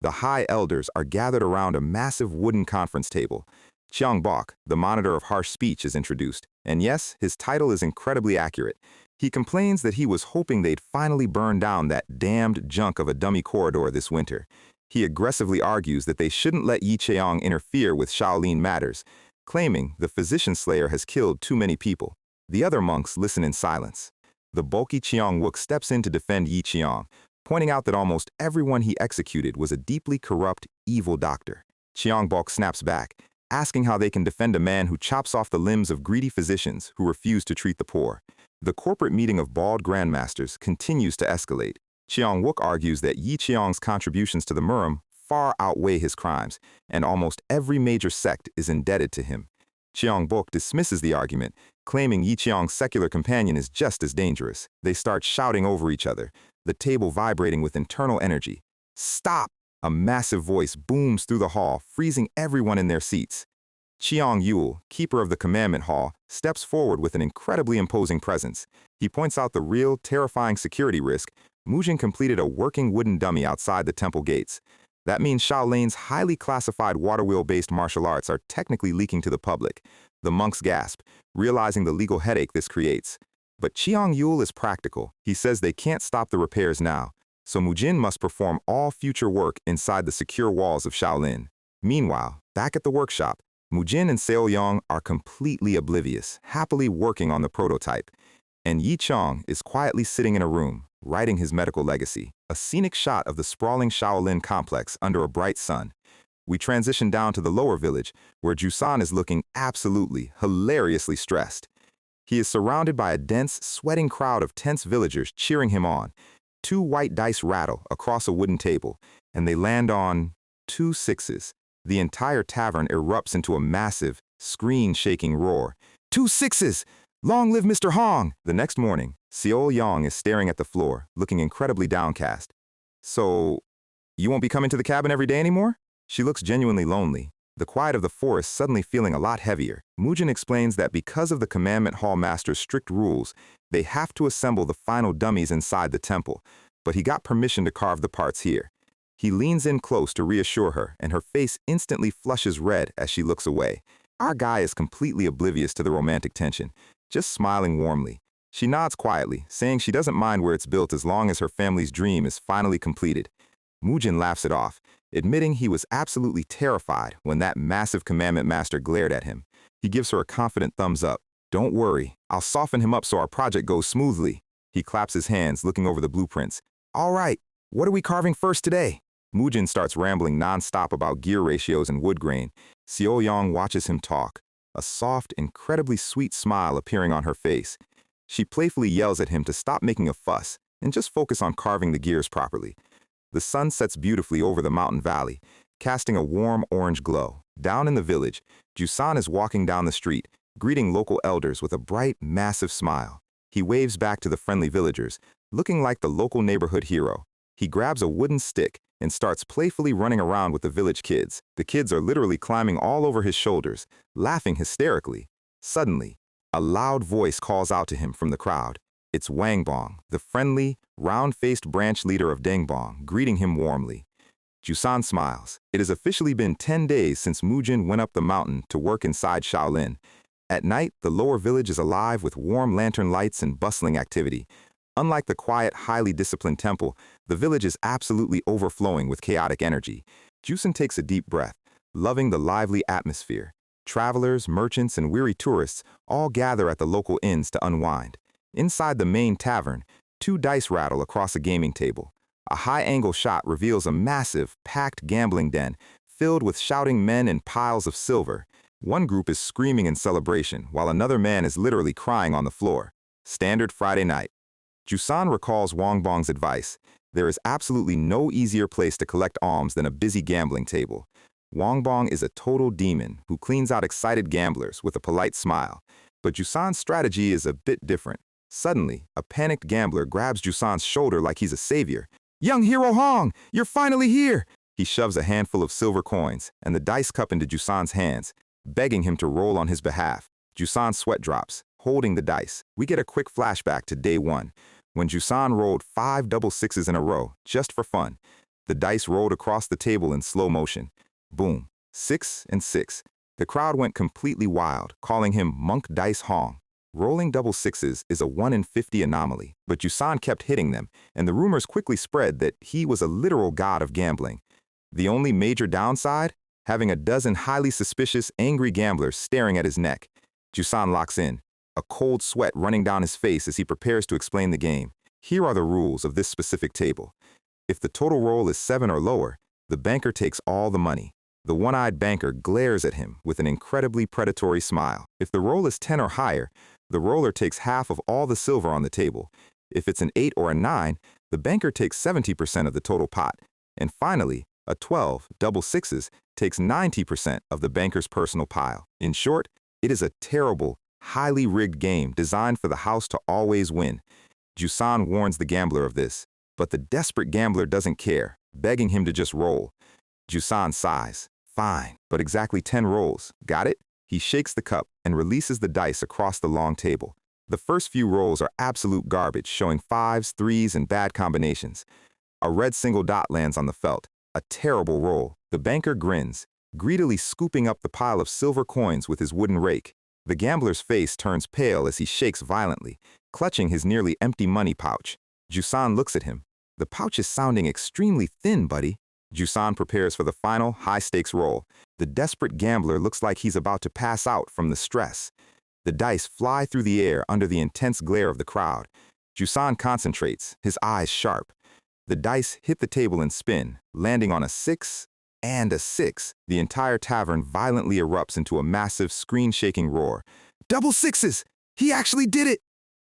Speaker 1: The high elders are gathered around a massive wooden conference table. Chiang Bok, the monitor of harsh speech, is introduced, and yes, his title is incredibly accurate. He complains that he was hoping they'd finally burn down that damned junk of a dummy corridor this winter. He aggressively argues that they shouldn't let Yi Cheong interfere with Shaolin matters, claiming the physician slayer has killed too many people. The other monks listen in silence. The bulky Cheong Wook steps in to defend Yi Cheong, pointing out that almost everyone he executed was a deeply corrupt, evil doctor. Cheong Bok snaps back, asking how they can defend a man who chops off the limbs of greedy physicians who refuse to treat the poor. The corporate meeting of bald grandmasters continues to escalate. Cheong Wook argues that Yi Cheong's contributions to the Murim far outweigh his crimes, and almost every major sect is indebted to him. Cheong Bok dismisses the argument, claiming Yi Cheong's secular companion is just as dangerous. They start shouting over each other, the table vibrating with internal energy. "Stop!" A massive voice booms through the hall, freezing everyone in their seats. Chiang Yul, keeper of the commandment hall, steps forward with an incredibly imposing presence. He points out the real, terrifying security risk. Mujin completed a working wooden dummy outside the temple gates. That means Shaolin's highly classified water wheel-based martial arts are technically leaking to the public. The monks gasp, realizing the legal headache this creates. But Chiang Yul is practical. He says they can't stop the repairs now, so Mujin must perform all future work inside the secure walls of Shaolin. Meanwhile, back at the workshop, Mujin and Seoyong are completely oblivious, happily working on the prototype. And Yi Chong is quietly sitting in a room, writing his medical legacy, a scenic shot of the sprawling Shaolin complex under a bright sun. We transition down to the lower village, where Jusan is looking absolutely, hilariously stressed. He is surrounded by a dense, sweating crowd of tense villagers cheering him on. 2 white dice rattle across a wooden table, and they land on 2 sixes. The entire tavern erupts into a massive, screen-shaking roar. 2 sixes! Long live Mr. Hong! The next morning, Seoyong is staring at the floor, looking incredibly downcast. So, you won't be coming to the cabin every day anymore? She looks genuinely lonely, the quiet of the forest suddenly feeling a lot heavier. Mujin explains that because of the Commandment Hall Master's strict rules, they have to assemble the final dummies inside the temple, but he got permission to carve the parts here. He leans in close to reassure her, and her face instantly flushes red as she looks away. Our guy is completely oblivious to the romantic tension, just smiling warmly. She nods quietly, saying she doesn't mind where it's built as long as her family's dream is finally completed. Mujin laughs it off, admitting he was absolutely terrified when that massive commandment master glared at him. He gives her a confident thumbs up. Don't worry, I'll soften him up so our project goes smoothly. He claps his hands, looking over the blueprints. All right, what are we carving first today? Mujin starts rambling non-stop about gear ratios and wood grain. Seoyong watches him talk, a soft, incredibly sweet smile appearing on her face. She playfully yells at him to stop making a fuss and just focus on carving the gears properly. The sun sets beautifully over the mountain valley, casting a warm orange glow. Down in the village, Jusan is walking down the street, greeting local elders with a bright, massive smile. He waves back to the friendly villagers, looking like the local neighborhood hero. He grabs a wooden stick and starts playfully running around with the village kids. The kids are literally climbing all over his shoulders, laughing hysterically. Suddenly, a loud voice calls out to him from the crowd. It's Wangbong, the friendly, round-faced branch leader of Dengbong, greeting him warmly. Jusan smiles. It has officially been 10 days since Mujin went up the mountain to work inside Shaolin. At night, the lower village is alive with warm lantern lights and bustling activity. Unlike the quiet, highly disciplined temple, the village is absolutely overflowing with chaotic energy. Jusan takes a deep breath, loving the lively atmosphere. Travelers, merchants, and weary tourists all gather at the local inns to unwind. Inside the main tavern, 2 dice rattle across a gaming table. A high-angle shot reveals a massive, packed gambling den filled with shouting men and piles of silver. One group is screaming in celebration, while another man is literally crying on the floor. Standard Friday night. Jusan recalls Wangbong's advice. There is absolutely no easier place to collect alms than a busy gambling table. Wangbong is a total demon who cleans out excited gamblers with a polite smile. But Jusan's strategy is a bit different. Suddenly, a panicked gambler grabs Jusan's shoulder like he's a savior. "Young Hero Hong, you're finally here!" He shoves a handful of silver coins and the dice cup into Jusan's hands, begging him to roll on his behalf. Jusan's sweat drops, holding the dice. We get a quick flashback to day 1, when Jusan rolled 5 double sixes in a row, just for fun. The dice rolled across the table in slow motion. Boom, 6 and 6. The crowd went completely wild, calling him Monk Dice Hong. Rolling double sixes is a 1 in 50 anomaly, but Jusan kept hitting them, and the rumors quickly spread that he was a literal god of gambling. The only major downside? Having a dozen highly suspicious, angry gamblers staring at his neck. Jusan locks in, a cold sweat running down his face as he prepares to explain the game. Here are the rules of this specific table. If the total roll is 7 or lower, the banker takes all the money. The one-eyed banker glares at him with an incredibly predatory smile. If the roll is 10 or higher, the roller takes half of all the silver on the table. If it's an 8 or a 9, the banker takes 70% of the total pot. And finally, a 12, double sixes, takes 90% of the banker's personal pile. In short, it is a terrible, highly rigged game designed for the house to always win. Jusan warns the gambler of this, but the desperate gambler doesn't care, begging him to just roll. Jusan sighs. Fine, but exactly 10 rolls. Got it? He shakes the cup and releases the dice across the long table. The first few rolls are absolute garbage, showing fives, threes, and bad combinations. A red single dot lands on the felt. A terrible roll. The banker grins, greedily scooping up the pile of silver coins with his wooden rake. The gambler's face turns pale as he shakes violently, clutching his nearly empty money pouch. Jusan looks at him. The pouch is sounding extremely thin, buddy. Jusan prepares for the final, high-stakes roll. The desperate gambler looks like he's about to pass out from the stress. The dice fly through the air under the intense glare of the crowd. Jusan concentrates, his eyes sharp. The dice hit the table and spin, landing on a 6 and a 6. The entire tavern violently erupts into a massive, screen-shaking roar. Double sixes! He actually did it!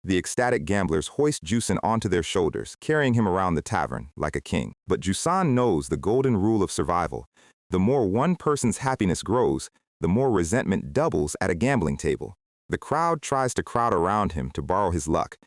Speaker 1: The ecstatic gamblers hoist Jusan onto their shoulders, carrying him around the tavern like a king. But Jusan knows the golden rule of survival. The more one person's happiness grows, the more resentment doubles at a gambling table. The crowd tries to crowd around him to borrow his luck.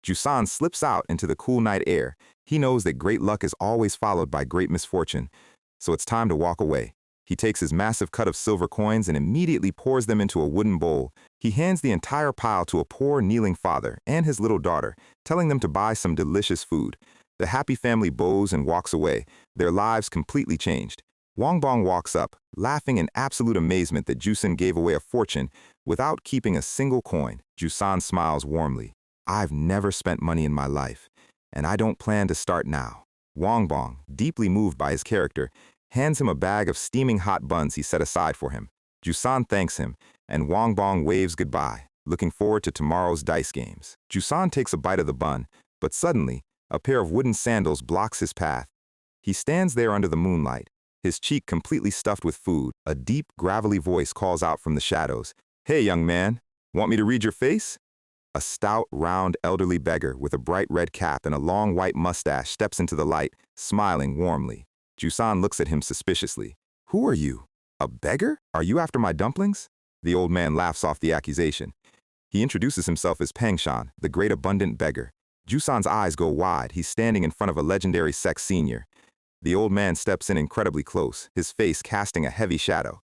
Speaker 1: Jusan slips out into the cool night air. He knows that great luck is always followed by great misfortune, so it's time to walk away. He takes his massive cut of silver coins and immediately pours them into a wooden bowl. He hands the entire pile to a poor, kneeling father and his little daughter, telling them to buy some delicious food. The happy family bows and walks away, their lives completely changed. Wangbong walks up, laughing in absolute amazement that Jusan gave away a fortune without keeping a single coin. Jusan smiles warmly. I've never spent money in my life, and I don't plan to start now. Wangbong, deeply moved by his character, hands him a bag of steaming hot buns he set aside for him. Jusan thanks him, and Wangbong waves goodbye, looking forward to tomorrow's dice games. Jusan takes a bite of the bun, but suddenly, a pair of wooden sandals blocks his path. He stands there under the moonlight, his cheek completely stuffed with food. A deep, gravelly voice calls out from the shadows. Hey, young man, want me to read your face? A stout, round, elderly beggar with a bright red cap and a long white mustache steps into the light, smiling warmly. Jusan looks at him suspiciously. Who are you? A beggar? Are you after my dumplings? The old man laughs off the accusation. He introduces himself as Pangshan, the great abundant beggar. Jusan's eyes go wide. He's standing in front of a legendary sex senior. The old man steps in incredibly close, his face casting a heavy shadow.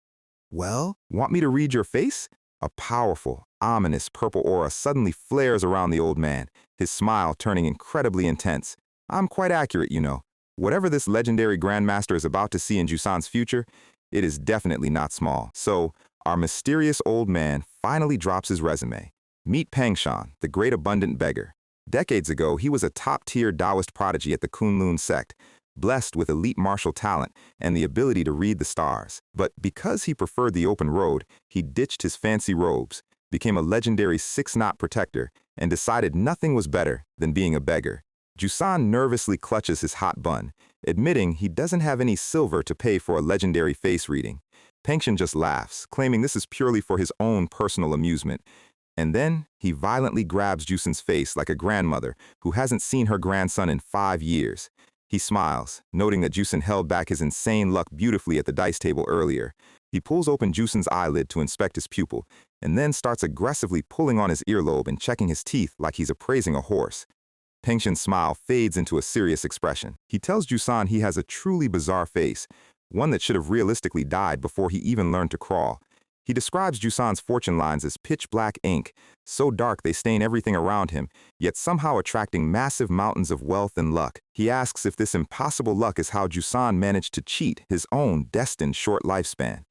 Speaker 1: Well, want me to read your face? A powerful, ominous purple aura suddenly flares around the old man, his smile turning incredibly intense. I'm quite accurate, you know. Whatever this legendary grandmaster is about to see in Jusan's future, it is definitely not small. So, our mysterious old man finally drops his resume. Meet Pangshan, the great abundant beggar. Decades ago, he was a top-tier Taoist prodigy at the Kunlun sect, blessed with elite martial talent and the ability to read the stars. But because he preferred the open road, he ditched his fancy robes, became a legendary six-knot protector, and decided nothing was better than being a beggar. Jusan nervously clutches his hot bun, admitting he doesn't have any silver to pay for a legendary face reading. Pangshan just laughs, claiming this is purely for his own personal amusement. And then he violently grabs Jusan's face like a grandmother who hasn't seen her grandson in 5 years. He smiles, noting that Jusan held back his insane luck beautifully at the dice table earlier. He pulls open Jusan's eyelid to inspect his pupil, and then starts aggressively pulling on his earlobe and checking his teeth like he's appraising a horse. Pangshan's smile fades into a serious expression. He tells Jusan he has a truly bizarre face, one that should have realistically died before he even learned to crawl. He describes Jusan's fortune lines as pitch-black ink, so dark they stain everything around him, yet somehow attracting massive mountains of wealth and luck. He asks if this impossible luck is how Jusan managed to cheat his own destined short lifespan.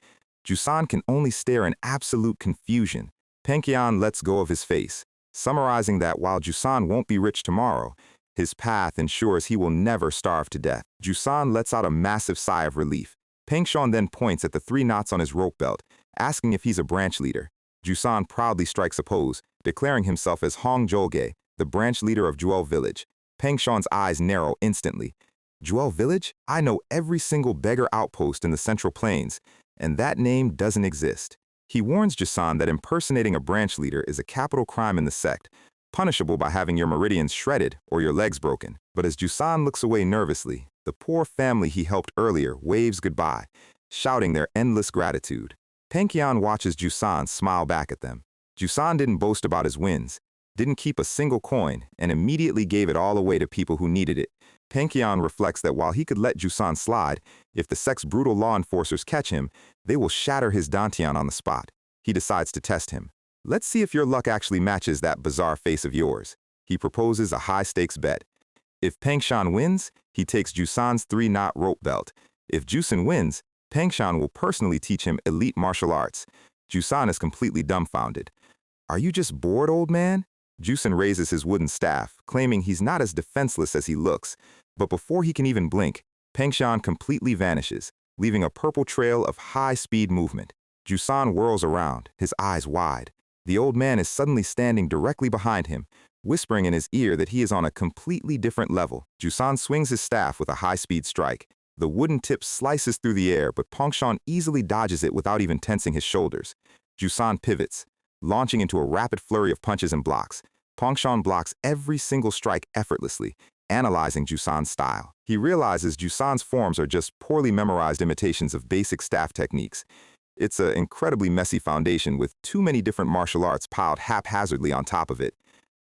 Speaker 1: Jusan can only stare in absolute confusion. Pangshan lets go of his face, summarizing that while Jusan won't be rich tomorrow, his path ensures he will never starve to death. Jusan lets out a massive sigh of relief. Pangshan then points at the 3 knots on his rope belt, asking if he's a branch leader. Jusan proudly strikes a pose, declaring himself as Hong Jolge, the branch leader of Jewel Village. Pangshan's eyes narrow instantly. Jewel Village? I know every single beggar outpost in the Central Plains, and that name doesn't exist. He warns Jusan that impersonating a branch leader is a capital crime in the sect, punishable by having your meridians shredded or your legs broken. But as Jusan looks away nervously, the poor family he helped earlier waves goodbye, shouting their endless gratitude. Pangshan watches Jusan smile back at them. Jusan didn't boast about his wins, didn't keep a single coin, and immediately gave it all away to people who needed it. Pangshan reflects that while he could let Jusan slide, if the sect's brutal law enforcers catch him, they will shatter his dantian on the spot. He decides to test him. Let's see if your luck actually matches that bizarre face of yours. He proposes a high-stakes bet. If Pangshan wins, he takes Jusan's 3-knot rope belt. If Jusan wins, Pangshan will personally teach him elite martial arts. Jusan is completely dumbfounded. Are you just bored, old man? Jusan raises his wooden staff, claiming he's not as defenseless as he looks. But before he can even blink, Pangshan completely vanishes, leaving a purple trail of high-speed movement. Jusan whirls around, his eyes wide. The old man is suddenly standing directly behind him, whispering in his ear that he is on a completely different level. Jusan swings his staff with a high-speed strike. The wooden tip slices through the air, but Pangshan easily dodges it without even tensing his shoulders. Jusan pivots, launching into a rapid flurry of punches and blocks. Pangshan blocks every single strike effortlessly, analyzing Jusan's style. He realizes Jusan's forms are just poorly memorized imitations of basic staff techniques. It's an incredibly messy foundation with too many different martial arts piled haphazardly on top of it.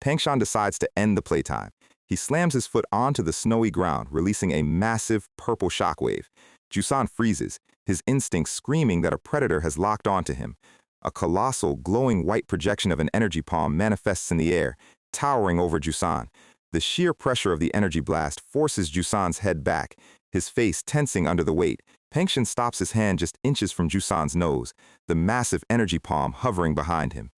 Speaker 1: Pangshan decides to end the playtime. He slams his foot onto the snowy ground, releasing a massive purple shockwave. Jusan freezes, his instincts screaming that a predator has locked onto him. A colossal, glowing white projection of an energy palm manifests in the air, towering over Jusan. The sheer pressure of the energy blast forces Jusan's head back, his face tensing under the weight. Pangshan stops his hand just inches from Jusan's nose, the massive energy palm hovering behind him.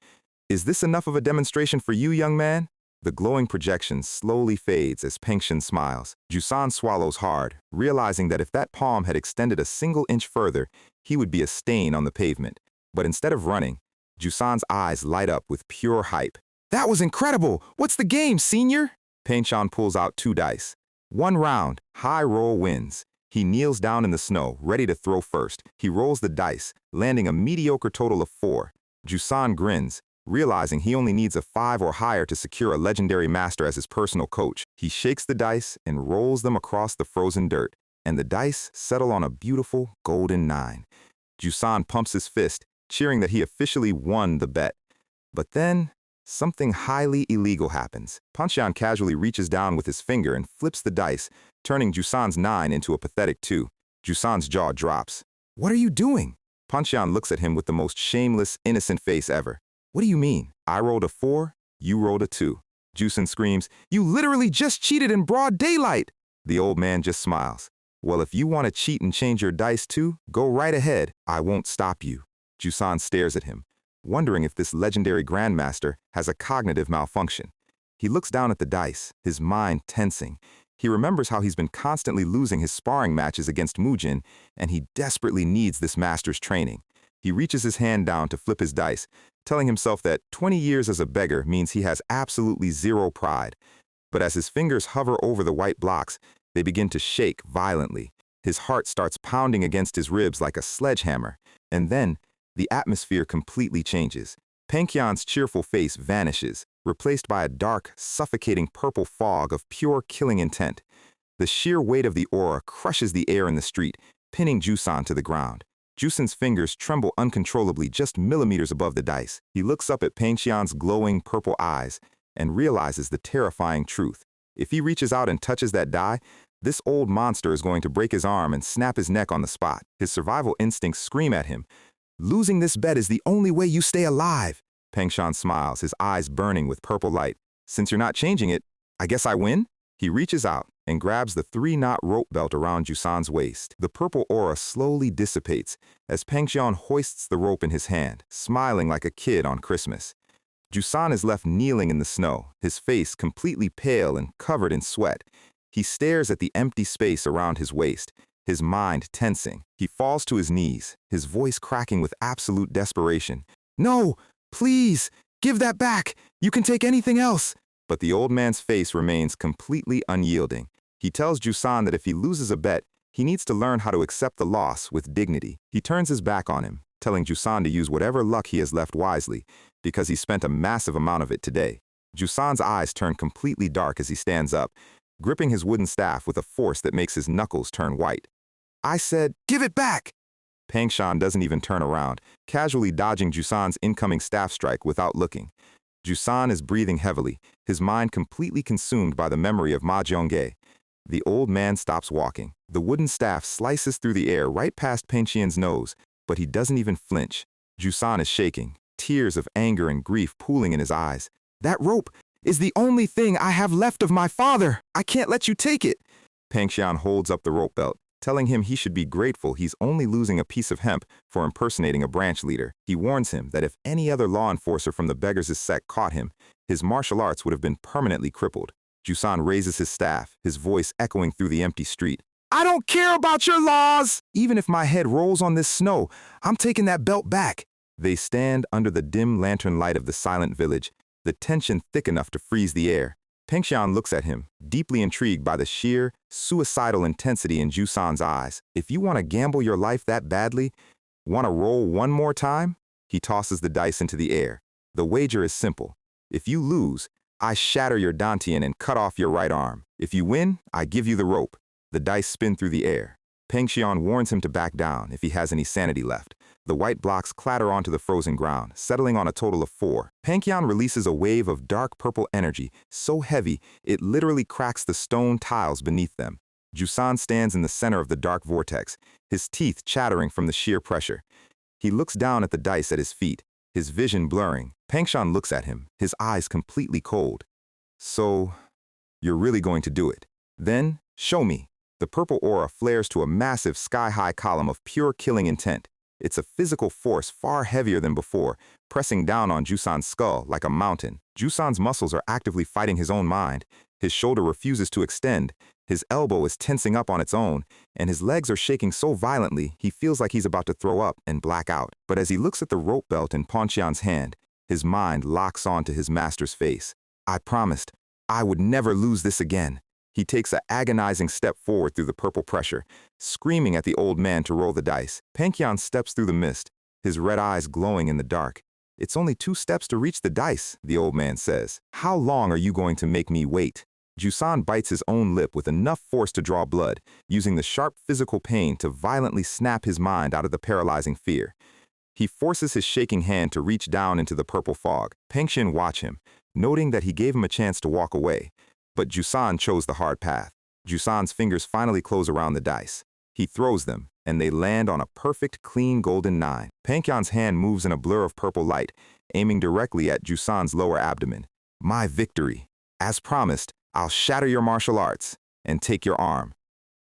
Speaker 1: Is this enough of a demonstration for you, young man? The glowing projection slowly fades as Pangshan smiles. Jusan swallows hard, realizing that if that palm had extended a single inch further, he would be a stain on the pavement. But instead of running, Jusan's eyes light up with pure hype. That was incredible! What's the game, senior? Pangshan pulls out 2 dice. 1 round, high roll wins. He kneels down in the snow, ready to throw first. He rolls the dice, landing a mediocre total of 4. Jusan grins, realizing he only needs a 5 or higher to secure a legendary master as his personal coach. He shakes the dice and rolls them across the frozen dirt, and the dice settle on a beautiful golden 9. Jusan pumps his fist, cheering that he officially won the bet. But then, something highly illegal happens. Pangshan casually reaches down with his finger and flips the dice, turning Jusan's 9 into a pathetic 2. Jusan's jaw drops. What are you doing? Pangshan looks at him with the most shameless, innocent face ever. What do you mean? I rolled a 4, you rolled a 2. Jusan screams, you literally just cheated in broad daylight! The old man just smiles. Well, if you want to cheat and change your dice too, go right ahead. I won't stop you. Jusan stares at him, wondering if this legendary grandmaster has a cognitive malfunction. He looks down at the dice, his mind tensing. He remembers how he's been constantly losing his sparring matches against Mujin, and he desperately needs this master's training. He reaches his hand down to flip his dice, telling himself that 20 years as a beggar means he has absolutely zero pride. But as his fingers hover over the white blocks, they begin to shake violently. His heart starts pounding against his ribs like a sledgehammer, and then the atmosphere completely changes. Pangshan's cheerful face vanishes, replaced by a dark, suffocating purple fog of pure killing intent. The sheer weight of the aura crushes the air in the street, pinning Jusan to the ground. Jusan's fingers tremble uncontrollably just millimeters above the dice. He looks up at Pangshan's glowing purple eyes and realizes the terrifying truth. If he reaches out and touches that die, this old monster is going to break his arm and snap his neck on the spot. His survival instincts scream at him. Losing this bet is the only way you stay alive. Pangshan smiles, his eyes burning with purple light. Since you're not changing it, I guess I win? He reaches out and grabs the 3-knot rope belt around Jusan's waist. The purple aura slowly dissipates as Pangshan hoists the rope in his hand, smiling like a kid on Christmas. Jusan is left kneeling in the snow, his face completely pale and covered in sweat. He stares at the empty space around his waist, his mind tensing. He falls to his knees, his voice cracking with absolute desperation. No, please, give that back. You can take anything else. But the old man's face remains completely unyielding. He tells Jusan that if he loses a bet, he needs to learn how to accept the loss with dignity. He turns his back on him, telling Jusan to use whatever luck he has left wisely, because he spent a massive amount of it today. Jusan's eyes turn completely dark as he stands up, gripping his wooden staff with a force that makes his knuckles turn white. I said, give it back! Pangshan doesn't even turn around, casually dodging Jusan's incoming staff strike without looking. Jusan is breathing heavily, his mind completely consumed by the memory of Ma Jiongge. The old man stops walking. The wooden staff slices through the air right past Pangshan's nose, but he doesn't even flinch. Jusan is shaking, tears of anger and grief pooling in his eyes. That rope is the only thing I have left of my father. I can't let you take it. Pengxian holds up the rope belt, telling him he should be grateful he's only losing a piece of hemp for impersonating a branch leader. He warns him that if any other law enforcer from the beggars' sect caught him, his martial arts would have been permanently crippled. Jusan raises his staff, his voice echoing through the empty street. I don't care about your laws! Even if my head rolls on this snow, I'm taking that belt back. They stand under the dim lantern light of the silent village, the tension thick enough to freeze the air. Pengxian looks at him, deeply intrigued by the sheer, suicidal intensity in Jusan's eyes. If you want to gamble your life that badly, want to roll one more time? He tosses the dice into the air. The wager is simple. If you lose, I shatter your dantian and cut off your right arm. If you win, I give you the rope. The dice spin through the air. Pengxian warns him to back down if he has any sanity left. The white blocks clatter onto the frozen ground, settling on a total of 4. Pengxian releases a wave of dark purple energy, so heavy it literally cracks the stone tiles beneath them. Jusan stands in the center of the dark vortex, his teeth chattering from the sheer pressure. He looks down at the dice at his feet, his vision blurring. Pengxian looks at him, his eyes completely cold. So, you're really going to do it? Then, show me. The purple aura flares to a massive sky-high column of pure killing intent. It's a physical force far heavier than before, pressing down on Jusan's skull like a mountain. Jusan's muscles are actively fighting his own mind. His shoulder refuses to extend, his elbow is tensing up on its own, and his legs are shaking so violently he feels like he's about to throw up and black out. But as he looks at the rope belt in Pengxian's hand, his mind locks onto his master's face. I promised I would never lose this again. He takes an agonizing step forward through the purple pressure, screaming at the old man to roll the dice. Pengxian steps through the mist, his red eyes glowing in the dark. It's only 2 steps to reach the dice, the old man says. How long are you going to make me wait? Jusan bites his own lip with enough force to draw blood, using the sharp physical pain to violently snap his mind out of the paralyzing fear. He forces his shaking hand to reach down into the purple fog. Pengxian watches him, noting that he gave him a chance to walk away. But Jusan chose the hard path. Jusan's fingers finally close around the dice. He throws them, and they land on a perfect, clean golden 9. Pengxian's hand moves in a blur of purple light, aiming directly at Jusan's lower abdomen. My victory. As promised, I'll shatter your martial arts and take your arm.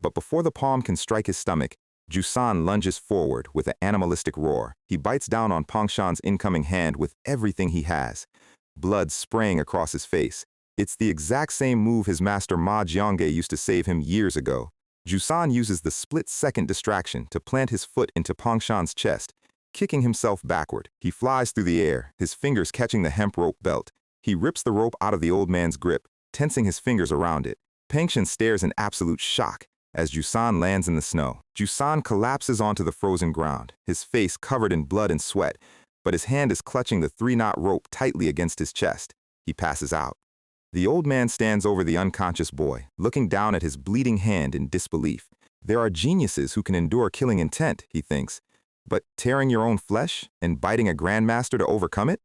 Speaker 1: But before the palm can strike his stomach, Jusan lunges forward with an animalistic roar. He bites down on Pengxian's incoming hand with everything he has, blood spraying across his face. It's the exact same move his master Ma Jiangge used to save him years ago. Jusan uses the split-second distraction to plant his foot into Pengxian's chest, kicking himself backward. He flies through the air, his fingers catching the hemp rope belt. He rips the rope out of the old man's grip, tensing his fingers around it. Pengxian stares in absolute shock as Jusan lands in the snow. Jusan collapses onto the frozen ground, his face covered in blood and sweat, but his hand is clutching the 3-knot rope tightly against his chest. He passes out. The old man stands over the unconscious boy, looking down at his bleeding hand in disbelief. There are geniuses who can endure killing intent, he thinks, but tearing your own flesh and biting a grandmaster to overcome it?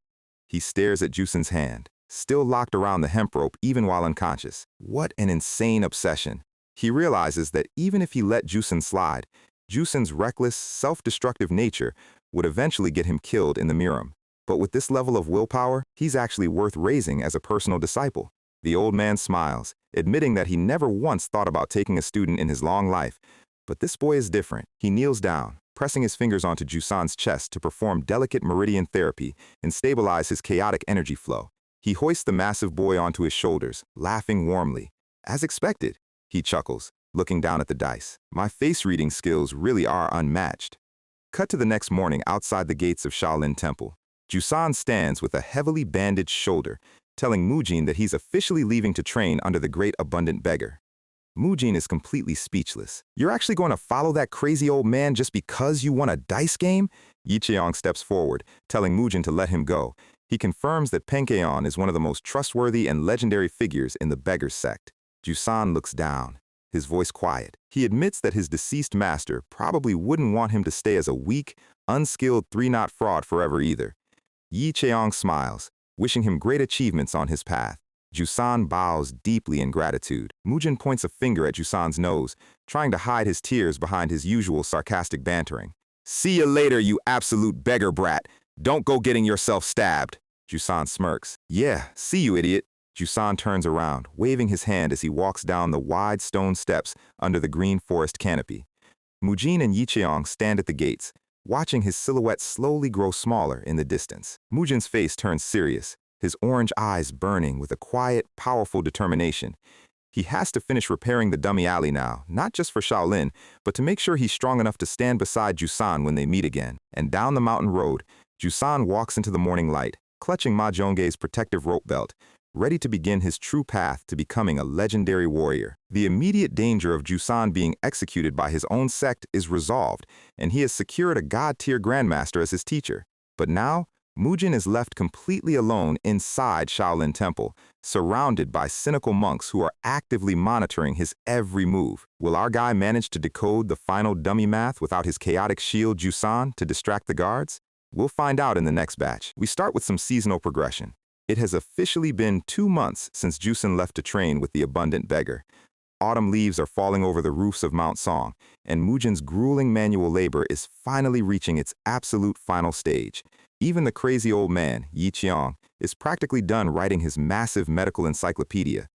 Speaker 1: He stares at Jusan's hand, still locked around the hemp rope even while unconscious. What an insane obsession. He realizes that even if he let Jusan slide, Jusan's reckless, self-destructive nature would eventually get him killed in the Murim. But with this level of willpower, he's actually worth raising as a personal disciple. The old man smiles, admitting that he never once thought about taking a student in his long life. But this boy is different. He kneels down, pressing his fingers onto Jusan's chest to perform delicate meridian therapy and stabilize his chaotic energy flow. He hoists the massive boy onto his shoulders, laughing warmly. As expected, he chuckles, looking down at the dice. My face-reading skills really are unmatched. Cut to the next morning outside the gates of Shaolin Temple. Jusan stands with a heavily bandaged shoulder, telling Mujin that he's officially leaving to train under the great abundant beggar. Mujin is completely speechless. You're actually going to follow that crazy old man just because you won a dice game? Yicheong steps forward, telling Mujin to let him go. He confirms that Pengxian is one of the most trustworthy and legendary figures in the beggar sect. Jusan looks down, his voice quiet. He admits that his deceased master probably wouldn't want him to stay as a weak, unskilled 3-knot fraud forever either. Yicheong smiles, wishing him great achievements on his path. Jusan bows deeply in gratitude. Mujin points a finger at Jusan's nose, trying to hide his tears behind his usual sarcastic bantering. See you later, you absolute beggar brat. Don't go getting yourself stabbed. Jusan smirks. Yeah, see you, idiot. Jusan turns around, waving his hand as he walks down the wide stone steps under the green forest canopy. Mujin and Yicheong stand at the gates, watching his silhouette slowly grow smaller in the distance. Mujin's face turns serious, his orange eyes burning with a quiet, powerful determination. He has to finish repairing the dummy alley now, not just for Shaolin, but to make sure he's strong enough to stand beside Jusan when they meet again. And down the mountain road, Jusan walks into the morning light, clutching Ma Zhongge's protective rope belt, ready to begin his true path to becoming a legendary warrior. The immediate danger of Jusan being executed by his own sect is resolved, and he has secured a god-tier grandmaster as his teacher. But now, Mujin is left completely alone inside Shaolin Temple, surrounded by cynical monks who are actively monitoring his every move. Will our guy manage to decode the final dummy math without his chaotic shield Jusan to distract the guards? We'll find out in the next batch. We start with some seasonal progression. It has officially been 2 months since Jusan left to train with the abundant beggar. Autumn leaves are falling over the roofs of Mount Song, and Mujin's grueling manual labor is finally reaching its absolute final stage. Even the crazy old man, Yi Qiang, is practically done writing his massive medical encyclopedia.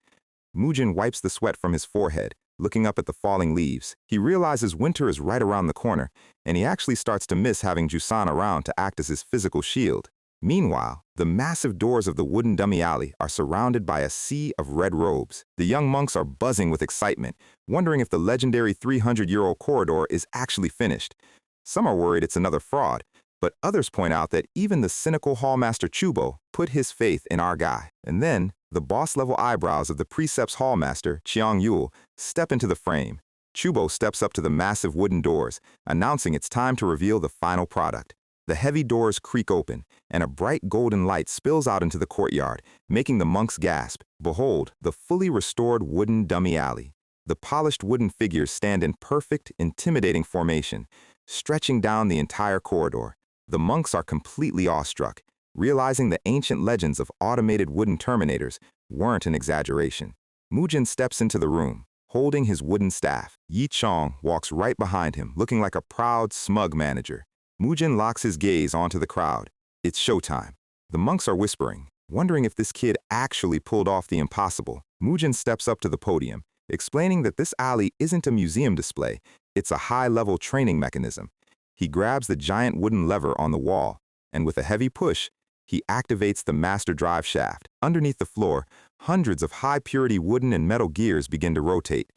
Speaker 1: Mujin wipes the sweat from his forehead, looking up at the falling leaves. He realizes winter is right around the corner, and he actually starts to miss having Jusan around to act as his physical shield. Meanwhile, the massive doors of the wooden dummy alley are surrounded by a sea of red robes. The young monks are buzzing with excitement, wondering if the legendary 300-year-old corridor is actually finished. Some are worried it's another fraud, but others point out that even the cynical hallmaster Chubo put his faith in our guy. And then, the boss-level eyebrows of the precepts hallmaster, Chiang Yul, step into the frame. Chubo steps up to the massive wooden doors, announcing it's time to reveal the final product. The heavy doors creak open, and a bright golden light spills out into the courtyard, making the monks gasp. Behold, the fully restored wooden dummy alley. The polished wooden figures stand in perfect, intimidating formation, stretching down the entire corridor. The monks are completely awestruck, realizing the ancient legends of automated wooden terminators weren't an exaggeration. Mujin steps into the room, holding his wooden staff. Yi Chong walks right behind him, looking like a proud, smug manager. Mujin locks his gaze onto the crowd. It's showtime. The monks are whispering, wondering if this kid actually pulled off the impossible. Mujin steps up to the podium, explaining that this alley isn't a museum display, it's a high-level training mechanism. He grabs the giant wooden lever on the wall, and with a heavy push, he activates the master drive shaft. Underneath the floor, hundreds of high-purity wooden and metal gears begin to rotate.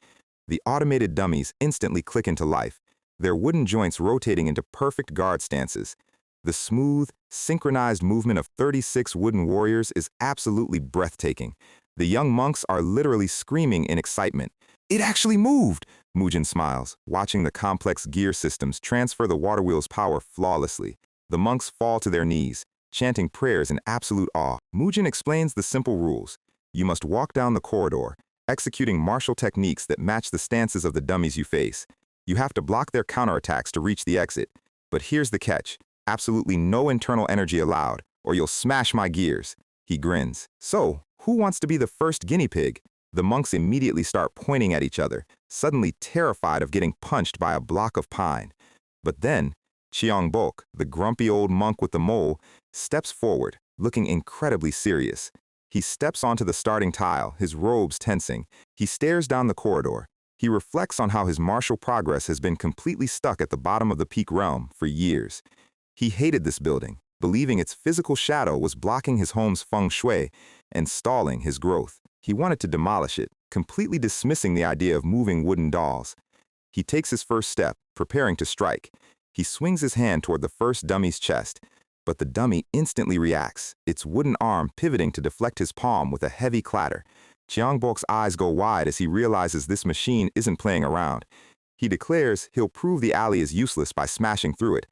Speaker 1: The automated dummies instantly click into life, their wooden joints rotating into perfect guard stances. The smooth, synchronized movement of 36 wooden warriors is absolutely breathtaking. The young monks are literally screaming in excitement. It actually moved! Mujin smiles, watching the complex gear systems transfer the water wheel's power flawlessly. The monks fall to their knees, chanting prayers in absolute awe. Mujin explains the simple rules. You must walk down the corridor, executing martial techniques that match the stances of the dummies you face. You have to block their counterattacks to reach the exit. But here's the catch. Absolutely no internal energy allowed, or you'll smash my gears. He grins. So, who wants to be the first guinea pig? The monks immediately start pointing at each other, suddenly terrified of getting punched by a block of pine. But then, Chiang Bok, the grumpy old monk with the mole, steps forward, looking incredibly serious. He steps onto the starting tile, his robes tensing. He stares down the corridor. He reflects on how his martial progress has been completely stuck at the bottom of the peak realm for years. He hated this building, believing its physical shadow was blocking his home's feng shui and stalling his growth. He wanted to demolish it, completely dismissing the idea of moving wooden dolls. He takes his first step, preparing to strike. He swings his hand toward the first dummy's chest, but the dummy instantly reacts, its wooden arm pivoting to deflect his palm with a heavy clatter. Chiang-bok's eyes go wide as he realizes this machine isn't playing around. He declares he'll prove the alley is useless by smashing through it.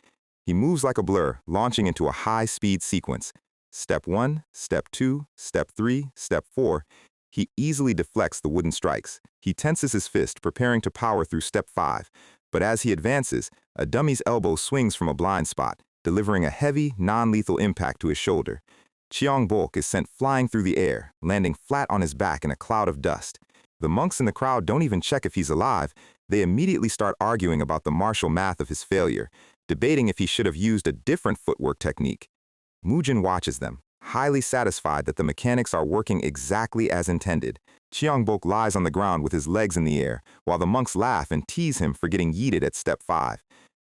Speaker 1: He moves like a blur, launching into a high-speed sequence. Step 1, Step 2, Step 3, Step 4. He easily deflects the wooden strikes. He tenses his fist, preparing to power through Step 5. But as he advances, a dummy's elbow swings from a blind spot, delivering a heavy, non-lethal impact to his shoulder. Chiang-bok is sent flying through the air, landing flat on his back in a cloud of dust. The monks in the crowd don't even check if he's alive. They immediately start arguing about the martial math of his failure. debating if he should have used a different footwork technique. Mujin watches them, highly satisfied that the mechanics are working exactly as intended. Cheongbok lies on the ground with his legs in the air, while the monks laugh and tease him for getting yeeted at step 5.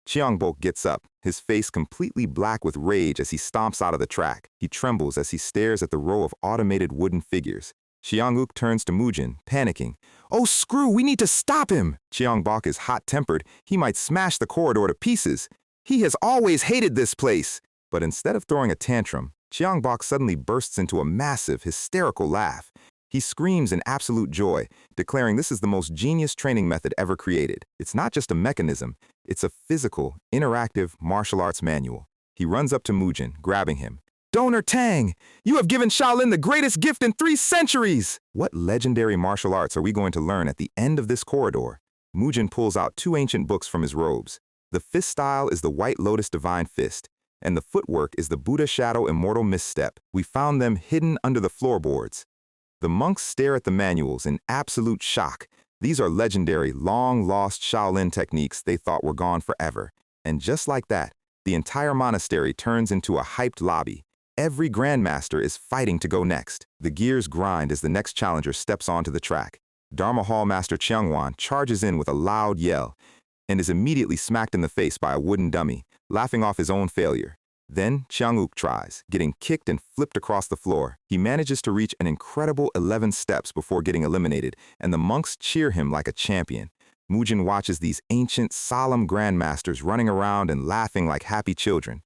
Speaker 1: Cheongbok gets up, his face completely black with rage as he stomps out of the track. He trembles as he stares at the row of automated wooden figures. Cheongook turns to Mujin, panicking. "Oh, screw, we need to stop him!" Cheongbok is hot-tempered. He might smash the corridor to pieces. He has always hated this place. But instead of throwing a tantrum, Cheongbok suddenly bursts into a massive, hysterical laugh. He screams in absolute joy, declaring this is the most genius training method ever created. It's not just a mechanism, it's a physical, interactive martial arts manual. He runs up to Mujin, grabbing him. "Donor Tang, you have given Shaolin the greatest gift in 3 centuries! What legendary martial arts are we going to learn at the end of this corridor?" Mujin pulls out 2 ancient books from his robes. The fist style is the White Lotus Divine Fist, and the footwork is the Buddha Shadow Immortal Misstep. We found them hidden under the floorboards. The monks stare at the manuals in absolute shock. These are legendary, long-lost Shaolin techniques they thought were gone forever. And just like that, the entire monastery turns into a hyped lobby. Every grandmaster is fighting to go next. The gears grind as the next challenger steps onto the track. Dharma Hall Master Cheongwan charges in with a loud yell and is immediately smacked in the face by a wooden dummy, laughing off his own failure. Then Cheongook tries, getting kicked and flipped across the floor. He manages to reach an incredible 11 steps before getting eliminated, and the monks cheer him like a champion. Mujin watches these ancient, solemn grandmasters running around and laughing like happy children.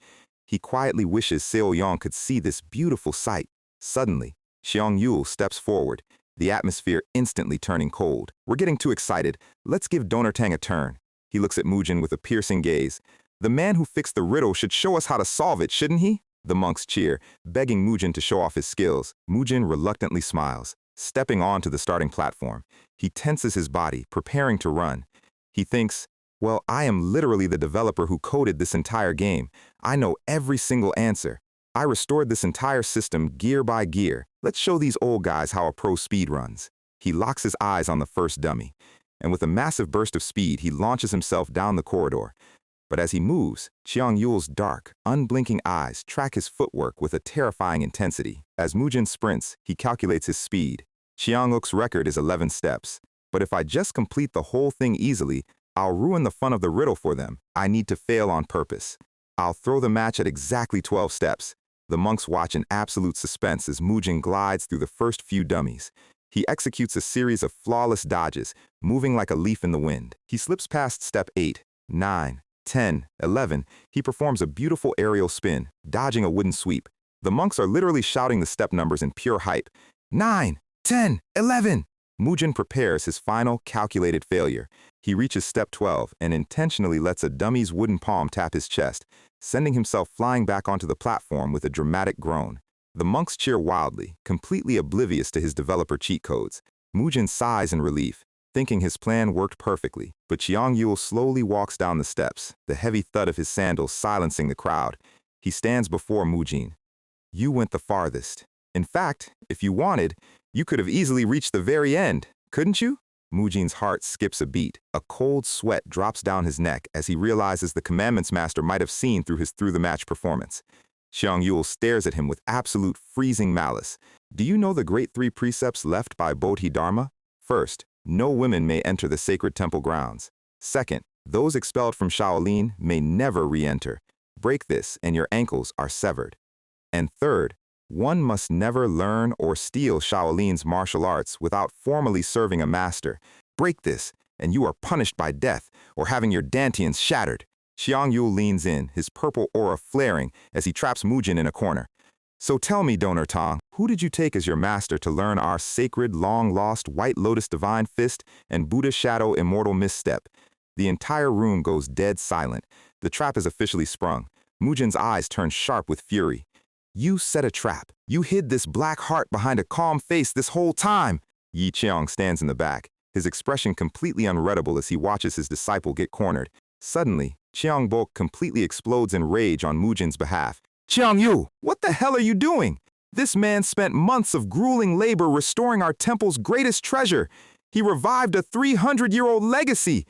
Speaker 1: He quietly wishes Seo Yong could see this beautiful sight. Suddenly, Xiong Yul steps forward, the atmosphere instantly turning cold. "We're getting too excited. Let's give Donor Tang a turn." He looks at Mujin with a piercing gaze. "The man who fixed the riddle should show us how to solve it, shouldn't he?" The monks cheer, begging Mujin to show off his skills. Mujin reluctantly smiles, stepping onto the starting platform. He tenses his body, preparing to run. He thinks, "Well, I am literally the developer who coded this entire game. I know every single answer. I restored this entire system gear by gear. Let's show these old guys how a pro speed runs." He locks his eyes on the first dummy, and with a massive burst of speed, he launches himself down the corridor. But as he moves, Cheong Yul's dark, unblinking eyes track his footwork with a terrifying intensity. As Mujin sprints, he calculates his speed. Cheong-uk's record is 11 steps. But if I just complete the whole thing easily, I'll ruin the fun of the riddle for them. I need to fail on purpose. I'll throw the match at exactly 12 steps. The monks watch in absolute suspense as Mujin glides through the first few dummies. He executes a series of flawless dodges, moving like a leaf in the wind. He slips past step 8, 9, 10, 11, he performs a beautiful aerial spin, dodging a wooden sweep. The monks are literally shouting the step numbers in pure hype. 9, 10, 11! Mujin prepares his final, calculated failure. He reaches step 12 and intentionally lets a dummy's wooden palm tap his chest, sending himself flying back onto the platform with a dramatic groan. The monks cheer wildly, completely oblivious to his developer cheat codes. Mujin sighs in relief, thinking his plan worked perfectly, but Cheong Yul slowly walks down the steps, the heavy thud of his sandals silencing the crowd. He stands before Mujin. "You went the farthest. In fact, if you wanted, you could have easily reached the very end, couldn't you?" Mujin's heart skips a beat. A cold sweat drops down his neck as he realizes the Commandments Master might have seen through his through-the-match performance. Cheong Yul stares at him with absolute freezing malice. "Do you know the great 3 precepts left by Bodhidharma? First, no women may enter the sacred temple grounds. Second, those expelled from Shaolin may never re-enter. Break this and your ankles are severed. And third, one must never learn or steal Shaolin's martial arts without formally serving a master. Break this, and you are punished by death or having your dantians shattered." Xiang Yul leans in, his purple aura flaring as he traps Mujin in a corner. "So tell me, Donor Tang, who did you take as your master to learn our sacred, long-lost White Lotus Divine Fist and Buddha Shadow Immortal Misstep?" The entire room goes dead silent. The trap is officially sprung. Mujin's eyes turn sharp with fury. "You set a trap. You hid this black heart behind a calm face this whole time." Yi Cheong stands in the back, his expression completely unreadable as he watches his disciple get cornered. Suddenly, Cheong Bok completely explodes in rage on Mujin's behalf. "Cheong Yu, what the hell are you doing? This man spent months of grueling labor restoring our temple's greatest treasure. He revived a 300-year-old legacy.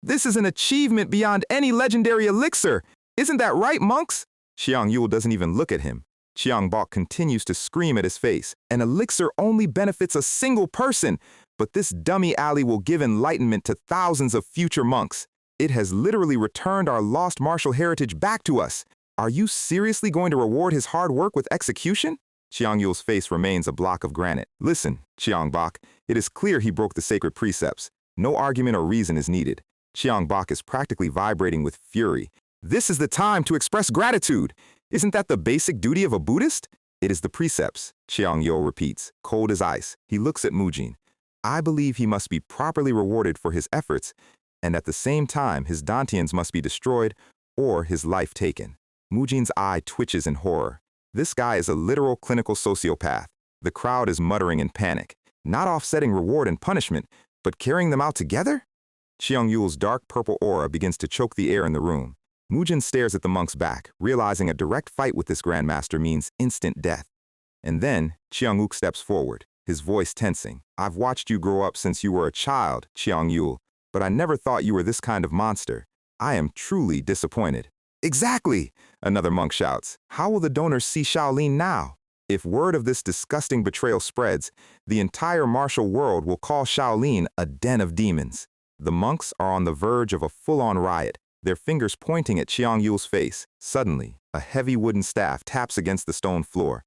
Speaker 1: This is an achievement beyond any legendary elixir. Isn't that right, monks? Xiang Yul doesn't even look at him. Chiang Bok continues to scream at his face. An elixir only benefits a single person, but this dummy alley will give enlightenment to thousands of future monks. It has literally returned our lost martial heritage back to us. Are you seriously going to reward his hard work with execution? Chiang Yul's face remains a block of granite. Listen, Chiang Bok, it is clear he broke the sacred precepts. No argument or reason is needed. Chiang Bok is practically vibrating with fury. This is the time to express gratitude. Isn't that the basic duty of a Buddhist? It is the precepts, Chiang Yul repeats, cold as ice. He looks at Mujin. I believe he must be properly rewarded for his efforts, and at the same time his Dantians must be destroyed or his life taken. Mujin's eye twitches in horror. This guy is a literal clinical sociopath. The crowd is muttering in panic, not offsetting reward and punishment, but carrying them out together? Chiang Yul's dark purple aura begins to choke the air in the room. Mujin stares at the monk's back, realizing a direct fight with this grandmaster means instant death. And then, Chiang-uk steps forward, his voice tensing. I've watched you grow up since you were a child, Chiang Yul, but I never thought you were this kind of monster. I am truly disappointed. Exactly, another monk shouts. How will the donors see Shaolin now? If word of this disgusting betrayal spreads, the entire martial world will call Shaolin a den of demons. The monks are on the verge of a full-on riot, their fingers pointing at Chiang Yul's face. Suddenly, a heavy wooden staff taps against the stone floor.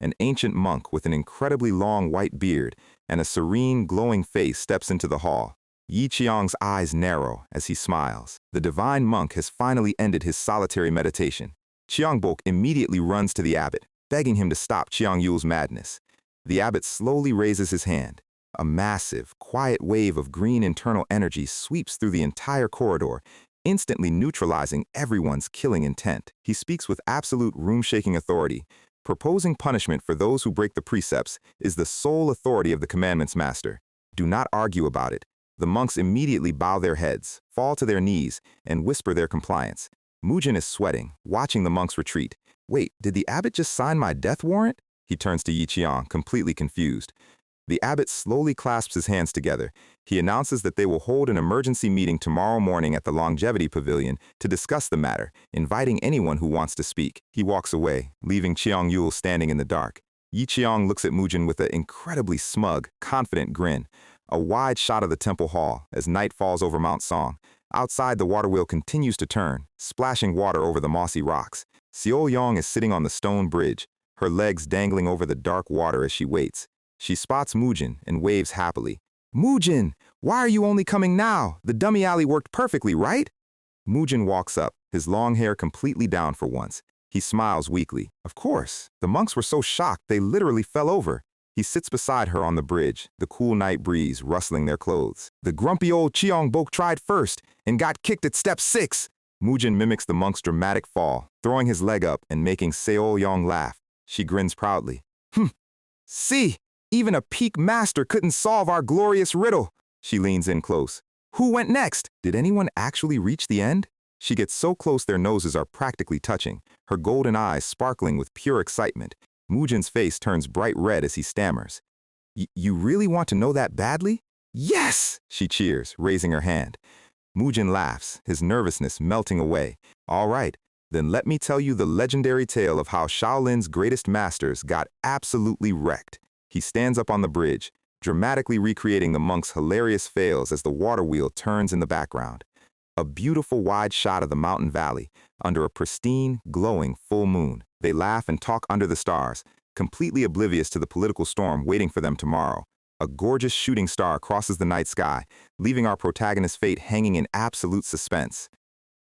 Speaker 1: An ancient monk with an incredibly long white beard and a serene, glowing face steps into the hall. Yi Qiang's eyes narrow as he smiles. The divine monk has finally ended his solitary meditation. Chiang-bok immediately runs to the abbot, begging him to stop Chiang Yul's madness. The abbot slowly raises his hand. A massive, quiet wave of green internal energy sweeps through the entire corridor, instantly neutralizing everyone's killing intent. He speaks with absolute room-shaking authority. Proposing punishment for those who break the precepts is the sole authority of the commandments master. Do not argue about it. The monks immediately bow their heads, fall to their knees, and whisper their compliance. Mujin is sweating, watching the monks retreat. Wait, did the abbot just sign my death warrant? He turns to Yi Qiang, completely confused. The abbot slowly clasps his hands together. He announces that they will hold an emergency meeting tomorrow morning at the Longevity Pavilion to discuss the matter, inviting anyone who wants to speak. He walks away, leaving Chiang Yul standing in the dark. Yi Qiang looks at Mujin with an incredibly smug, confident grin. A wide shot of the temple hall as night falls over Mount Song. Outside, the water wheel continues to turn, splashing water over the mossy rocks. Seol Yong is sitting on the stone bridge, her legs dangling over the dark water as she waits. She spots Mujin and waves happily. Mujin, why are you only coming now? The dummy alley worked perfectly, right? Mujin walks up, his long hair completely down for once. He smiles weakly. Of course, the monks were so shocked they literally fell over. He sits beside her on the bridge, the cool night breeze rustling their clothes. The grumpy old Cheongbok tried first and got kicked at step 6. Mujin mimics the monk's dramatic fall, throwing his leg up and making Seol Yong laugh. She grins proudly. See, even a peak master couldn't solve our glorious riddle. She leans in close. Who went next? Did anyone actually reach the end? She gets so close their noses are practically touching, her golden eyes sparkling with pure excitement. Mujin's face turns bright red as he stammers. You really want to know that badly? Yes! She cheers, raising her hand. Mujin laughs, his nervousness melting away. All right, then let me tell you the legendary tale of how Shaolin's greatest masters got absolutely wrecked. He stands up on the bridge, dramatically recreating the monk's hilarious fails as the water wheel turns in the background. A beautiful wide shot of the mountain valley, under a pristine, glowing full moon. They laugh and talk under the stars, completely oblivious to the political storm waiting for them tomorrow. A gorgeous shooting star crosses the night sky, leaving our protagonist's fate hanging in absolute suspense.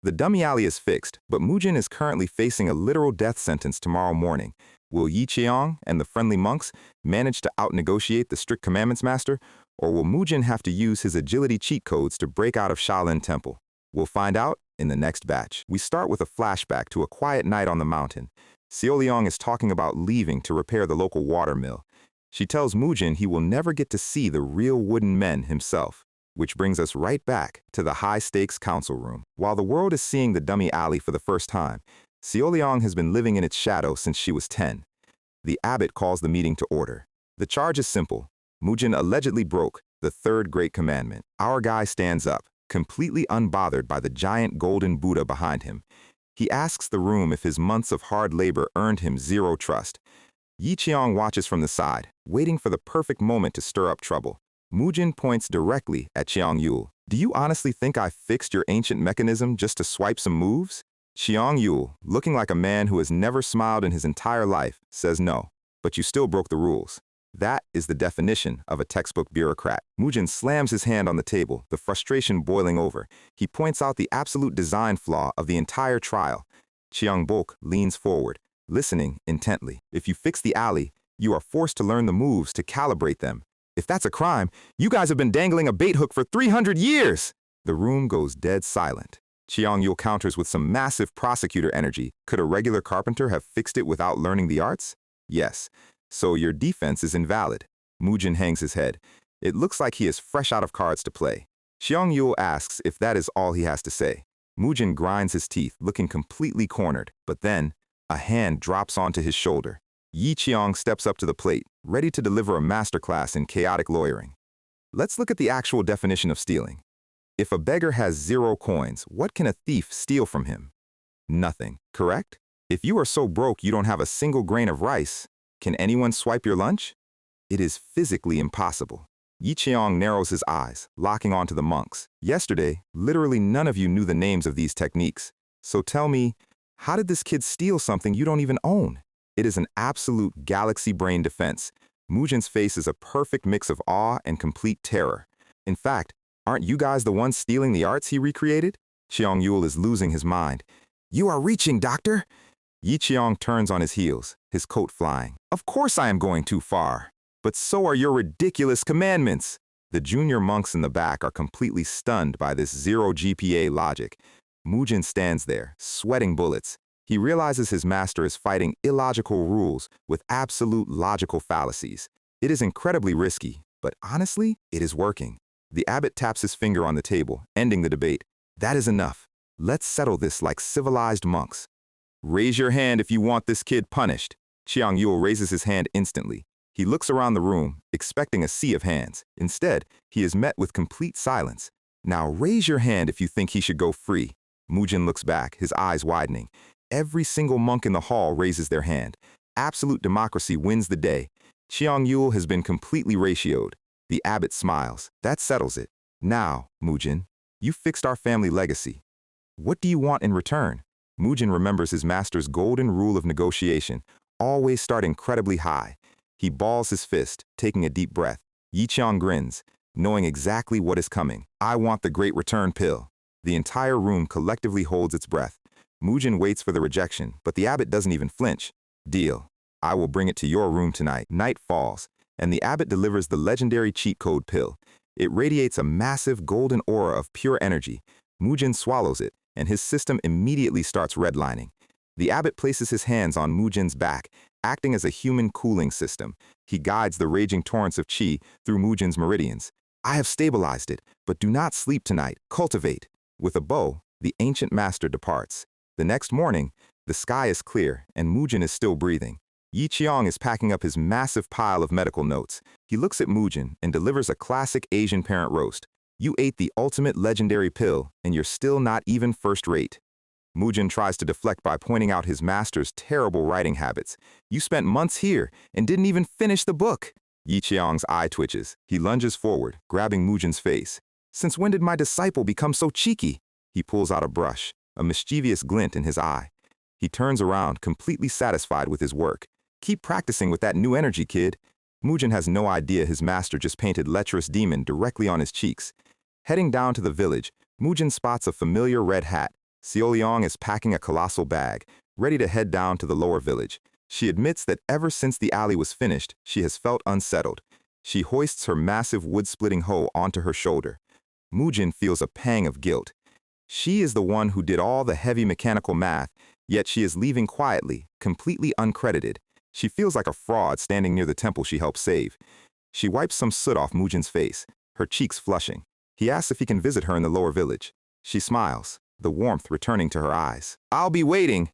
Speaker 1: The dummy alley is fixed, but Mujin is currently facing a literal death sentence tomorrow morning. Will Yi Qiang and the friendly monks manage to out-negotiate the strict commandments master, or will Mujin have to use his agility cheat codes to break out of Shaolin Temple? We'll find out in the next batch. We start with a flashback to a quiet night on the mountain. Seol-Yong is talking about leaving to repair the local water mill. She tells Mujin he will never get to see the real wooden men himself, which brings us right back to the high-stakes council room. While the world is seeing the dummy alley for the first time, Seol-Yong has been living in its shadow since she was 10. The abbot calls the meeting to order. The charge is simple. Mujin allegedly broke the third great commandment. Our guy stands up, completely unbothered by the giant golden Buddha behind him. He asks the room if his months of hard labor earned him zero trust. Yi Qiang watches from the side, waiting for the perfect moment to stir up trouble. Mujin points directly at Qiang Yul. Do you honestly think I fixed your ancient mechanism just to swipe some moves? Qiang Yul, looking like a man who has never smiled in his entire life, says no. But you still broke the rules. That is the definition of a textbook bureaucrat. Mujin slams his hand on the table, the frustration boiling over. He points out the absolute design flaw of the entire trial. Chiang Bok leans forward, listening intently. If you fix the alley, you are forced to learn the moves to calibrate them. If that's a crime, you guys have been dangling a bait hook for 300 years! The room goes dead silent. Chiang Yul counters with some massive prosecutor energy. Could a regular carpenter have fixed it without learning the arts? Yes. So your defense is invalid. Mujin hangs his head. It looks like he is fresh out of cards to play. Xiang Yul asks if that is all he has to say. Mujin grinds his teeth, looking completely cornered. But then, a hand drops onto his shoulder. Yi Qiang steps up to the plate, ready to deliver a masterclass in chaotic lawyering. Let's look at the actual definition of stealing. If a beggar has 0 coins, what can a thief steal from him? Nothing, correct? If you are so broke you don't have a single grain of rice, can anyone swipe your lunch? It is physically impossible. Yi Qiang narrows his eyes, locking onto the monks. Yesterday, literally none of you knew the names of these techniques. So tell me, how did this kid steal something you don't even own? It is an absolute galaxy brain defense. Mujin's face is a perfect mix of awe and complete terror. In fact, aren't you guys the ones stealing the arts he recreated? Xiang Yul is losing his mind. You are reaching, doctor! Yi Qiang turns on his heels, his coat flying. Of course I am going too far. But so are your ridiculous commandments. The junior monks in the back are completely stunned by this 0 GPA logic. Mujin stands there, sweating bullets. He realizes his master is fighting illogical rules with absolute logical fallacies. It is incredibly risky, but honestly, it is working. The abbot taps his finger on the table, ending the debate. That is enough. Let's settle this like civilized monks. Raise your hand if you want this kid punished. Qiang Yul raises his hand instantly. He looks around the room, expecting a sea of hands. Instead, he is met with complete silence. Now raise your hand if you think he should go free. Mujin looks back, his eyes widening. Every single monk in the hall raises their hand. Absolute democracy wins the day. Qiang Yul has been completely ratioed. The abbot smiles. That settles it. Now, Mujin, you fixed our family legacy. What do you want in return? Mujin remembers his master's golden rule of negotiation, always start incredibly high. He balls his fist, taking a deep breath. Yi Qiang grins, knowing exactly what is coming. I want the great return pill. The entire room collectively holds its breath. Mujin waits for the rejection, but the abbot doesn't even flinch. Deal. I will bring it to your room tonight. Night falls, and the abbot delivers the legendary cheat code pill. It radiates a massive golden aura of pure energy. Mujin swallows it, and his system immediately starts redlining. The abbot places his hands on Mujin's back, acting as a human cooling system. He guides the raging torrents of qi through Mujin's meridians. I have stabilized it, but do not sleep tonight. Cultivate. With a bow, the ancient master departs. The next morning, the sky is clear, and Mujin is still breathing. Yi Qiang is packing up his massive pile of medical notes. He looks at Mujin and delivers a classic Asian parent roast. You ate the ultimate legendary pill, and you're still not even first rate. Mujin tries to deflect by pointing out his master's terrible writing habits. You spent months here and didn't even finish the book. Yi Qiang's eye twitches. He lunges forward, grabbing Mujin's face. Since when did my disciple become so cheeky? He pulls out a brush, a mischievous glint in his eye. He turns around, completely satisfied with his work. Keep practicing with that new energy, kid. Mujin has no idea his master just painted lecherous demon directly on his cheeks. Heading down to the village, Mujin spots a familiar red hat. Xiaoliang is packing a colossal bag, ready to head down to the lower village. She admits that ever since the alley was finished, she has felt unsettled. She hoists her massive wood-splitting hoe onto her shoulder. Mujin feels a pang of guilt. She is the one who did all the heavy mechanical math, yet she is leaving quietly, completely uncredited. She feels like a fraud standing near the temple she helped save. She wipes some soot off Mujin's face, her cheeks flushing. He asks if he can visit her in the lower village. She smiles, the warmth returning to her eyes. I'll be waiting.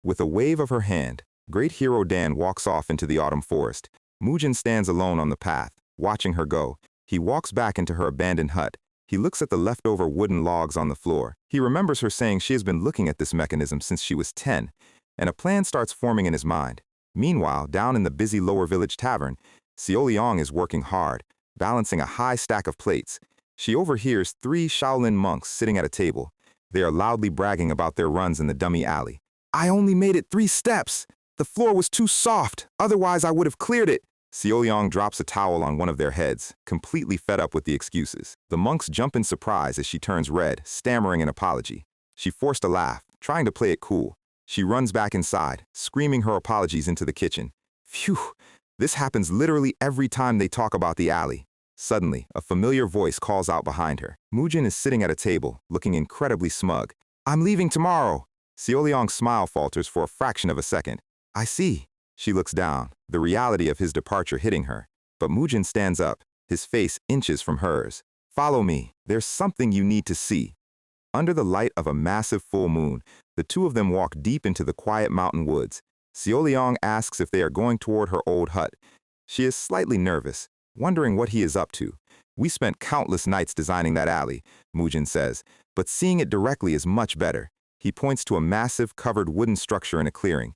Speaker 1: With a wave of her hand, Great Hero Dan walks off into the autumn forest. Mujin stands alone on the path, watching her go. He walks back into her abandoned hut. He looks at the leftover wooden logs on the floor. He remembers her saying she has been looking at this mechanism since she was 10, and a plan starts forming in his mind. Meanwhile, down in the busy lower village tavern, Xiaoliang is working hard, balancing a high stack of plates. She overhears 3 Shaolin monks sitting at a table. They are loudly bragging about their runs in the dummy alley. "I only made it 3 steps! The floor was too soft, otherwise I would have cleared it!" Xiaoliang drops a towel on one of their heads, completely fed up with the excuses. The monks jump in surprise as she turns red, stammering an apology. She forced a laugh, trying to play it cool. She runs back inside, screaming her apologies into the kitchen. Phew, this happens literally every time they talk about the alley. Suddenly, a familiar voice calls out behind her. Mujin is sitting at a table, looking incredibly smug. "I'm leaving tomorrow." Xiaoliang's smile falters for a fraction of a second. "I see." She looks down, the reality of his departure hitting her. But Mujin stands up, his face inches from hers. "Follow me. There's something you need to see." Under the light of a massive full moon, the two of them walk deep into the quiet mountain woods. Xiaoliang asks if they are going toward her old hut. She is slightly nervous, wondering what he is up to. "We spent countless nights designing that alley," Mujin says, "but seeing it directly is much better." He points to a massive, covered wooden structure in a clearing.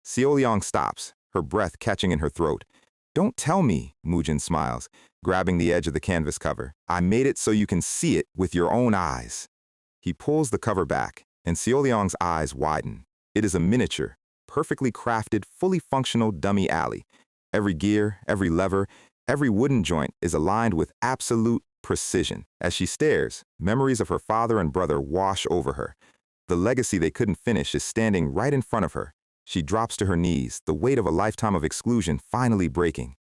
Speaker 1: Xiaoliang stops, her breath catching in her throat. "Don't tell me," Mujin smiles, grabbing the edge of the canvas cover. "I made it so you can see it with your own eyes." He pulls the cover back, and Xiaoliang's eyes widen. It is a miniature, perfectly crafted, fully functional dummy alley. Every gear, every lever, every wooden joint is aligned with absolute precision. As she stares, memories of her father and brother wash over her. The legacy they couldn't finish is standing right in front of her. She drops to her knees, the weight of a lifetime of exclusion finally breaking.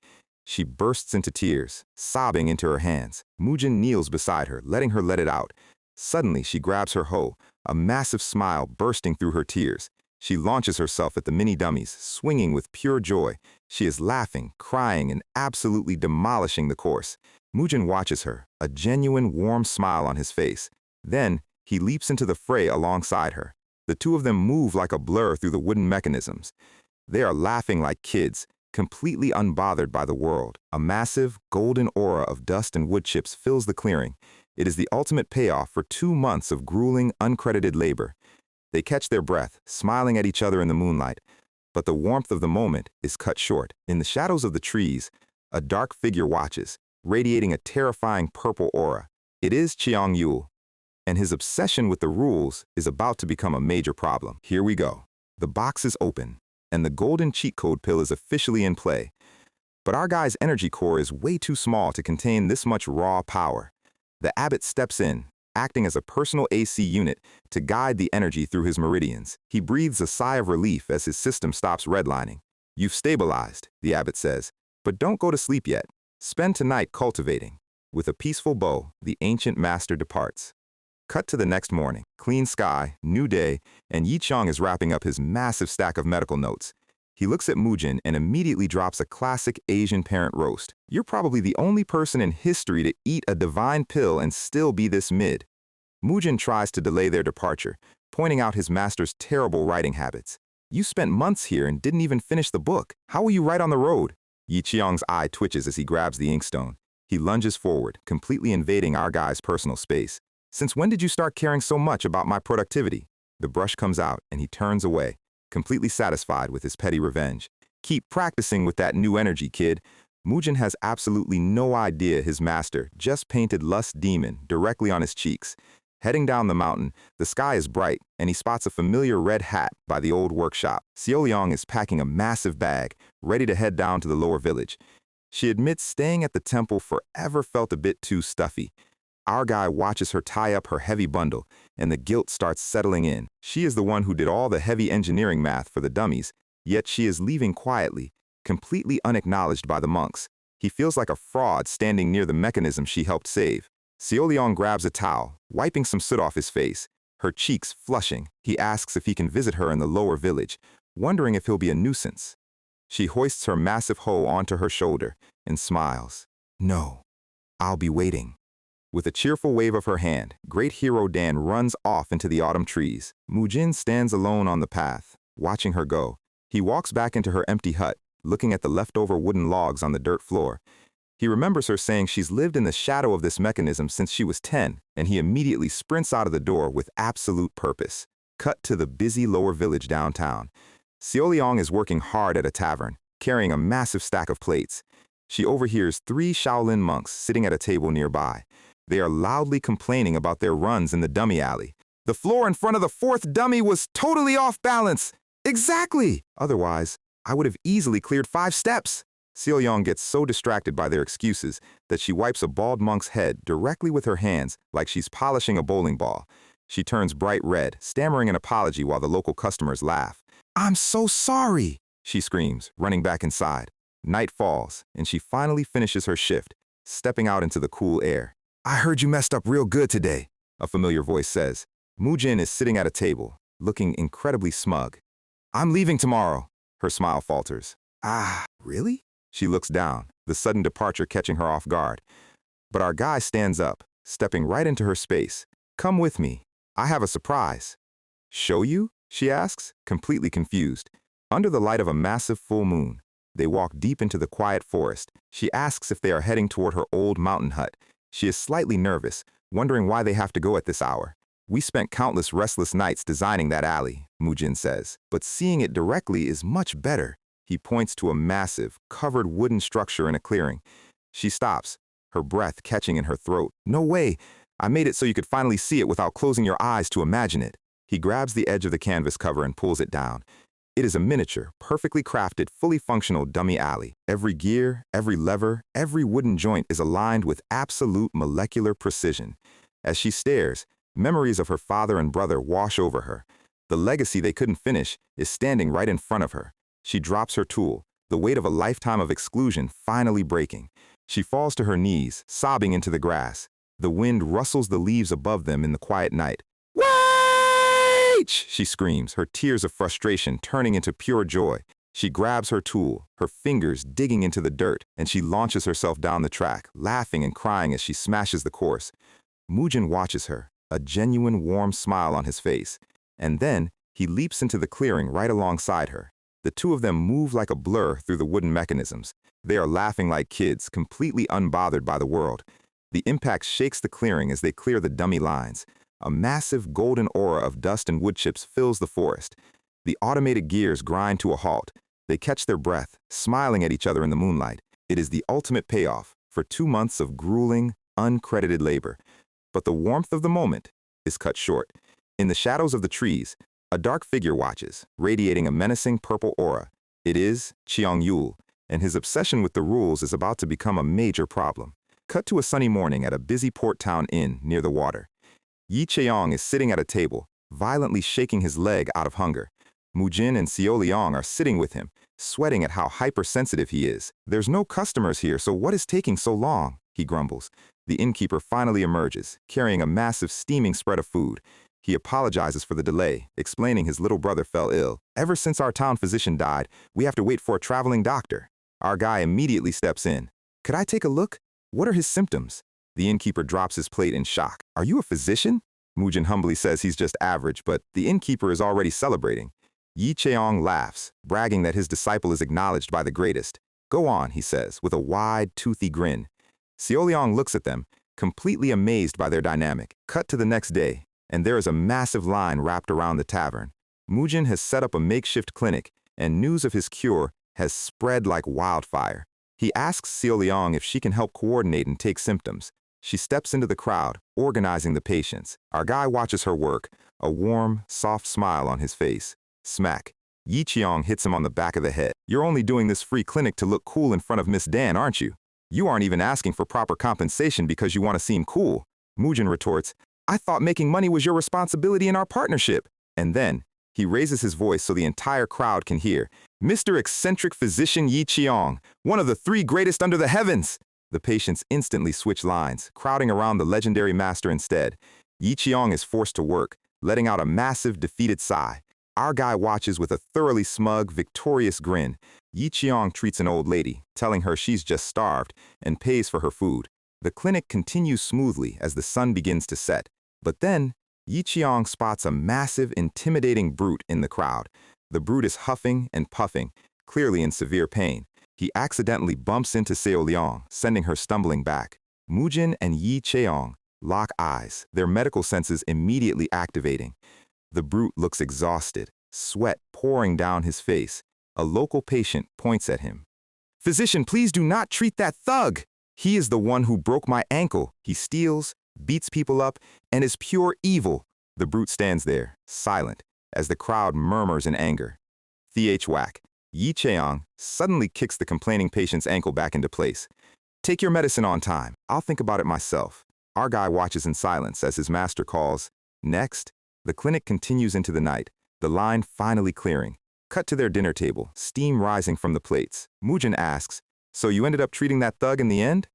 Speaker 1: She bursts into tears, sobbing into her hands. Mujin kneels beside her, letting her let it out. Suddenly, she grabs her hoe, a massive smile bursting through her tears. She launches herself at the mini dummies, swinging with pure joy. She is laughing, crying, and absolutely demolishing the course. Mujin watches her, a genuine warm smile on his face. Then, he leaps into the fray alongside her. The two of them move like a blur through the wooden mechanisms. They are laughing like kids, completely unbothered by the world. A massive, golden aura of dust and wood chips fills the clearing. It is the ultimate payoff for 2 months of grueling, uncredited labor. They catch their breath, smiling at each other in the moonlight. But the warmth of the moment is cut short. In the shadows of the trees, a dark figure watches, radiating a terrifying purple aura. It is Chiang Yul, and his obsession with the rules is about to become a major problem. Here we go. The box is open, and the golden cheat code pill is officially in play. But our guy's energy core is way too small to contain this much raw power. The abbot steps in, acting as a personal AC unit to guide the energy through his meridians. He breathes a sigh of relief as his system stops redlining. "You've stabilized," the abbot says, "but don't go to sleep yet. Spend tonight cultivating." With a peaceful bow, the ancient master departs. Cut to the next morning. Clean sky, new day, and Yi Chang is wrapping up his massive stack of medical notes. He looks at Mujin and immediately drops a classic Asian parent roast. "You're probably the only person in history to eat a divine pill and still be this mid." Mujin tries to delay their departure, pointing out his master's terrible writing habits. "You spent months here and didn't even finish the book. How will you write on the road?" Yi Qiang's eye twitches as he grabs the inkstone. He lunges forward, completely invading our guy's personal space. "Since when did you start caring so much about my productivity?" The brush comes out and he turns away, completely satisfied with his petty revenge. "Keep practicing with that new energy, kid." Mujin has absolutely no idea his master just painted Lust Demon directly on his cheeks. Heading down the mountain, the sky is bright, and he spots a familiar red hat by the old workshop. Xiaoliang is packing a massive bag, ready to head down to the lower village. She admits staying at the temple forever felt a bit too stuffy. Our guy watches her tie up her heavy bundle, and the guilt starts settling in. She is the one who did all the heavy engineering math for the dummies, yet she is leaving quietly, completely unacknowledged by the monks. He feels like a fraud standing near the mechanism she helped save. Xiaoliang grabs a towel, wiping some soot off his face, her cheeks flushing. He asks if he can visit her in the lower village, wondering if he'll be a nuisance. She hoists her massive hoe onto her shoulder and smiles. "No, I'll be waiting." With a cheerful wave of her hand, Great Hero Dan runs off into the autumn trees. Mujin stands alone on the path, watching her go. He walks back into her empty hut, looking at the leftover wooden logs on the dirt floor. He remembers her saying she's lived in the shadow of this mechanism since she was 10, and he immediately sprints out of the door with absolute purpose. Cut to the busy lower village downtown. Seoleong is working hard at a tavern, carrying a massive stack of plates. She overhears 3 Shaolin monks sitting at a table nearby. They are loudly complaining about their runs in the dummy alley. The floor in front of the 4th dummy was totally off balance. Exactly! Otherwise, I would have easily cleared 5 steps. Seoleong gets so distracted by their excuses that she wipes a bald monk's head directly with her hands like she's polishing a bowling ball. She turns bright red, stammering an apology while the local customers laugh. "I'm so sorry," she screams, running back inside. Night falls, and she finally finishes her shift, stepping out into the cool air. "I heard you messed up real good today," a familiar voice says. Mujin is sitting at a table, looking incredibly smug. "I'm leaving tomorrow," her smile falters. "Ah, really?" She looks down, the sudden departure catching her off guard. But our guy stands up, stepping right into her space. "Come with me. I have a surprise." "Show you?" she asks, completely confused. Under the light of a massive full moon, they walk deep into the quiet forest. She asks if they are heading toward her old mountain hut. She is slightly nervous, wondering why they have to go at this hour. "We spent countless restless nights designing that alley," Mujin says, "but seeing it directly is much better." He points to a massive, covered wooden structure in a clearing. She stops, her breath catching in her throat. "No way! I made it so you could finally see it without closing your eyes to imagine it." He grabs the edge of the canvas cover and pulls it down. It is a miniature, perfectly crafted, fully functional dummy alley. Every gear, every lever, every wooden joint is aligned with absolute molecular precision. As she stares, memories of her father and brother wash over her. The legacy they couldn't finish is standing right in front of her. She drops her tool, the weight of a lifetime of exclusion finally breaking. She falls to her knees, sobbing into the grass. The wind rustles the leaves above them in the quiet night. "Wait!" she screams, her tears of frustration turning into pure joy. She grabs her tool, her fingers digging into the dirt, and she launches herself down the track, laughing and crying as she smashes the course. Mujin watches her, a genuine warm smile on his face. And then he leaps into the clearing right alongside her. The two of them move like a blur through the wooden mechanisms. They are laughing like kids, completely unbothered by the world. The impact shakes the clearing as they clear the dummy lines. A massive golden aura of dust and wood chips fills the forest. The automated gears grind to a halt. They catch their breath, smiling at each other in the moonlight. It is the ultimate payoff for 2 months of grueling, uncredited labor. But the warmth of the moment is cut short. In the shadows of the trees, a dark figure watches, radiating a menacing purple aura. It is Cheong-yul, and his obsession with the rules is about to become a major problem. Cut to a sunny morning at a busy port town inn near the water. Yi Cheong is sitting at a table, violently shaking his leg out of hunger. Mujin and Seoleong are sitting with him, sweating at how hypersensitive he is. "There's no customers here, so what is taking so long?" he grumbles. The innkeeper finally emerges, carrying a massive steaming spread of food. He apologizes for the delay, explaining his little brother fell ill. "Ever since our town physician died, we have to wait for a traveling doctor." Our guy immediately steps in. "Could I take a look? What are his symptoms?" The innkeeper drops his plate in shock. "Are you a physician?" Mujin humbly says he's just average, but the innkeeper is already celebrating. Yi Cheong laughs, bragging that his disciple is acknowledged by the greatest. "Go on," he says, with a wide, toothy grin. Seoleong looks at them, completely amazed by their dynamic. Cut to the next day, and there is a massive line wrapped around the tavern. Mujin has set up a makeshift clinic, and news of his cure has spread like wildfire. He asks Seoleong if she can help coordinate and take symptoms. She steps into the crowd, organizing the patients. Our guy watches her work, a warm, soft smile on his face. Smack. Yi Cheong hits him on the back of the head. "You're only doing this free clinic to look cool in front of Miss Dan, aren't you? You aren't even asking for proper compensation because you want to seem cool." Mujin retorts, "I thought making money was your responsibility in our partnership." And then, he raises his voice so the entire crowd can hear. "Mr. Eccentric Physician Yi Cheong, one of the 3 greatest under the heavens." The patients instantly switch lines, crowding around the legendary master instead. Yi Cheong is forced to work, letting out a massive, defeated sigh. Our guy watches with a thoroughly smug, victorious grin. Yi Cheong treats an old lady, telling her she's just starved, and pays for her food. The clinic continues smoothly as the sun begins to set. But then, Yi Cheong spots a massive, intimidating brute in the crowd. The brute is huffing and puffing, clearly in severe pain. He accidentally bumps into Seo Liang, sending her stumbling back. Mujin and Yi Cheong lock eyes, their medical senses immediately activating. The brute looks exhausted, sweat pouring down his face. A local patient points at him. "Physician, please do not treat that thug! He is the one who broke my ankle. He steals, beats people up, and is pure evil." The brute stands there, silent, as the crowd murmurs in anger. Whack. Yi Cheong suddenly kicks the complaining patient's ankle back into place. "Take your medicine on time. I'll think about it myself." Our guy watches in silence as his master calls. Next, the clinic continues into the night, the line finally clearing. Cut to their dinner table, steam rising from the plates. Mujin asks, "So you ended up treating that thug in the end?"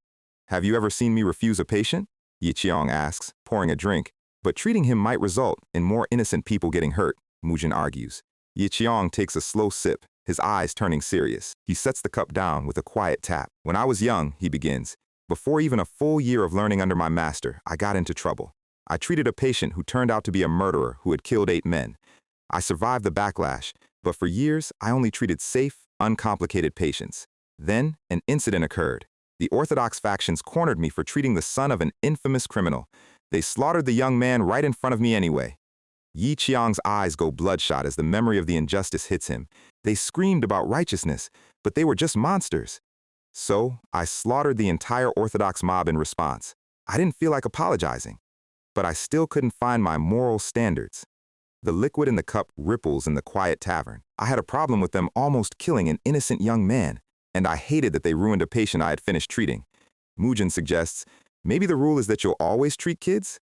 Speaker 1: "Have you ever seen me refuse a patient?" Yi Cheong asks, pouring a drink. "But treating him might result in more innocent people getting hurt," Mujin argues. Yi Cheong takes a slow sip, his eyes turning serious. He sets the cup down with a quiet tap. "When I was young," he begins, "before even a full year of learning under my master, I got into trouble. I treated a patient who turned out to be a murderer who had killed 8 men. I survived the backlash, but for years, I only treated safe, uncomplicated patients. Then, an incident occurred. The Orthodox factions cornered me for treating the son of an infamous criminal. They slaughtered the young man right in front of me anyway." Yi Cheong's eyes go bloodshot as the memory of the injustice hits him. They screamed about righteousness, but they were just monsters. "So, I slaughtered the entire Orthodox mob in response. I didn't feel like apologizing, but I still couldn't find my moral standards." The liquid in the cup ripples in the quiet tavern. "I had a problem with them almost killing an innocent young man, and I hated that they ruined a patient I had finished treating." Mujin suggests, "Maybe the rule is that you'll always treat kids?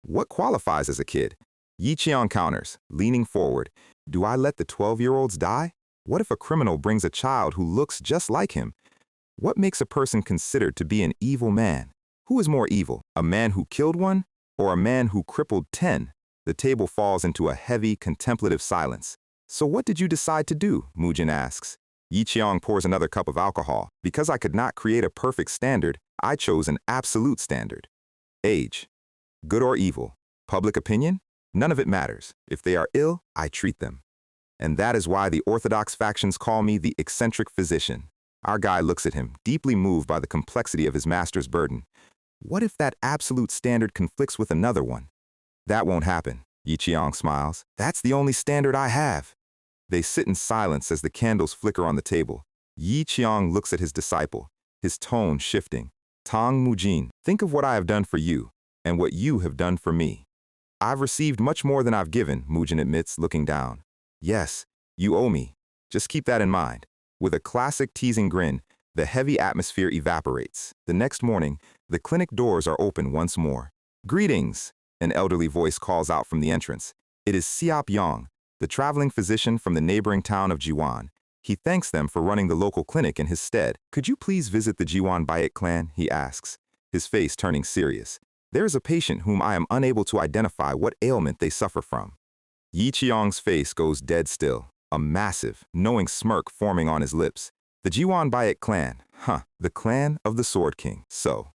Speaker 1: What qualifies as a kid?" Yi Cheong counters, leaning forward. "Do I let the 12-year-olds die? What if a criminal brings a child who looks just like him? What makes a person considered to be an evil man? Who is more evil, a man who killed one or a man who crippled 10? The table falls into a heavy, contemplative silence. "So what did you decide to do?" Mujin asks. Yi Cheong pours another cup of alcohol. "Because I could not create a perfect standard, I chose an absolute standard. Age. Good or evil. Public opinion? None of it matters. If they are ill, I treat them. And that is why the Orthodox factions call me the eccentric physician." Our guy looks at him, deeply moved by the complexity of his master's burden. "What if that absolute standard conflicts with another one?" "That won't happen," Yi Cheong smiles. "That's the only standard I have." They sit in silence as the candles flicker on the table. Yi Cheong looks at his disciple, his tone shifting. "Tang Mujin, think of what I have done for you, and what you have done for me." "I've received much more than I've given," Mujin admits, looking down. "Yes, you owe me. Just keep that in mind." With a classic teasing grin, the heavy atmosphere evaporates. The next morning, the clinic doors are open once more. "Greetings," an elderly voice calls out from the entrance. It is Siop Yong, the traveling physician from the neighboring town of Jiwan. He thanks them for running the local clinic in his stead. "Could you please visit the Jiwan Bayek clan?" he asks, his face turning serious. "There is a patient whom I am unable to identify what ailment they suffer from." Yi Cheong's face goes dead still, a massive, knowing smirk forming on his lips. "The Jiwan Bayek clan, the clan of the Sword King. So,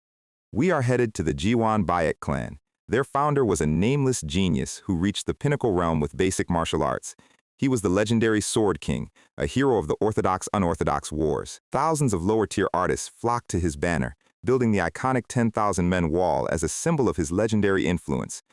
Speaker 1: we are headed to the Jiwan Bayek clan. Their founder was a nameless genius who reached the pinnacle realm with basic martial arts. He was the legendary Sword King, a hero of the Orthodox-Unorthodox wars. Thousands of lower-tier artists flocked to his banner, building the iconic 10,000-men wall as a symbol of his legendary influence.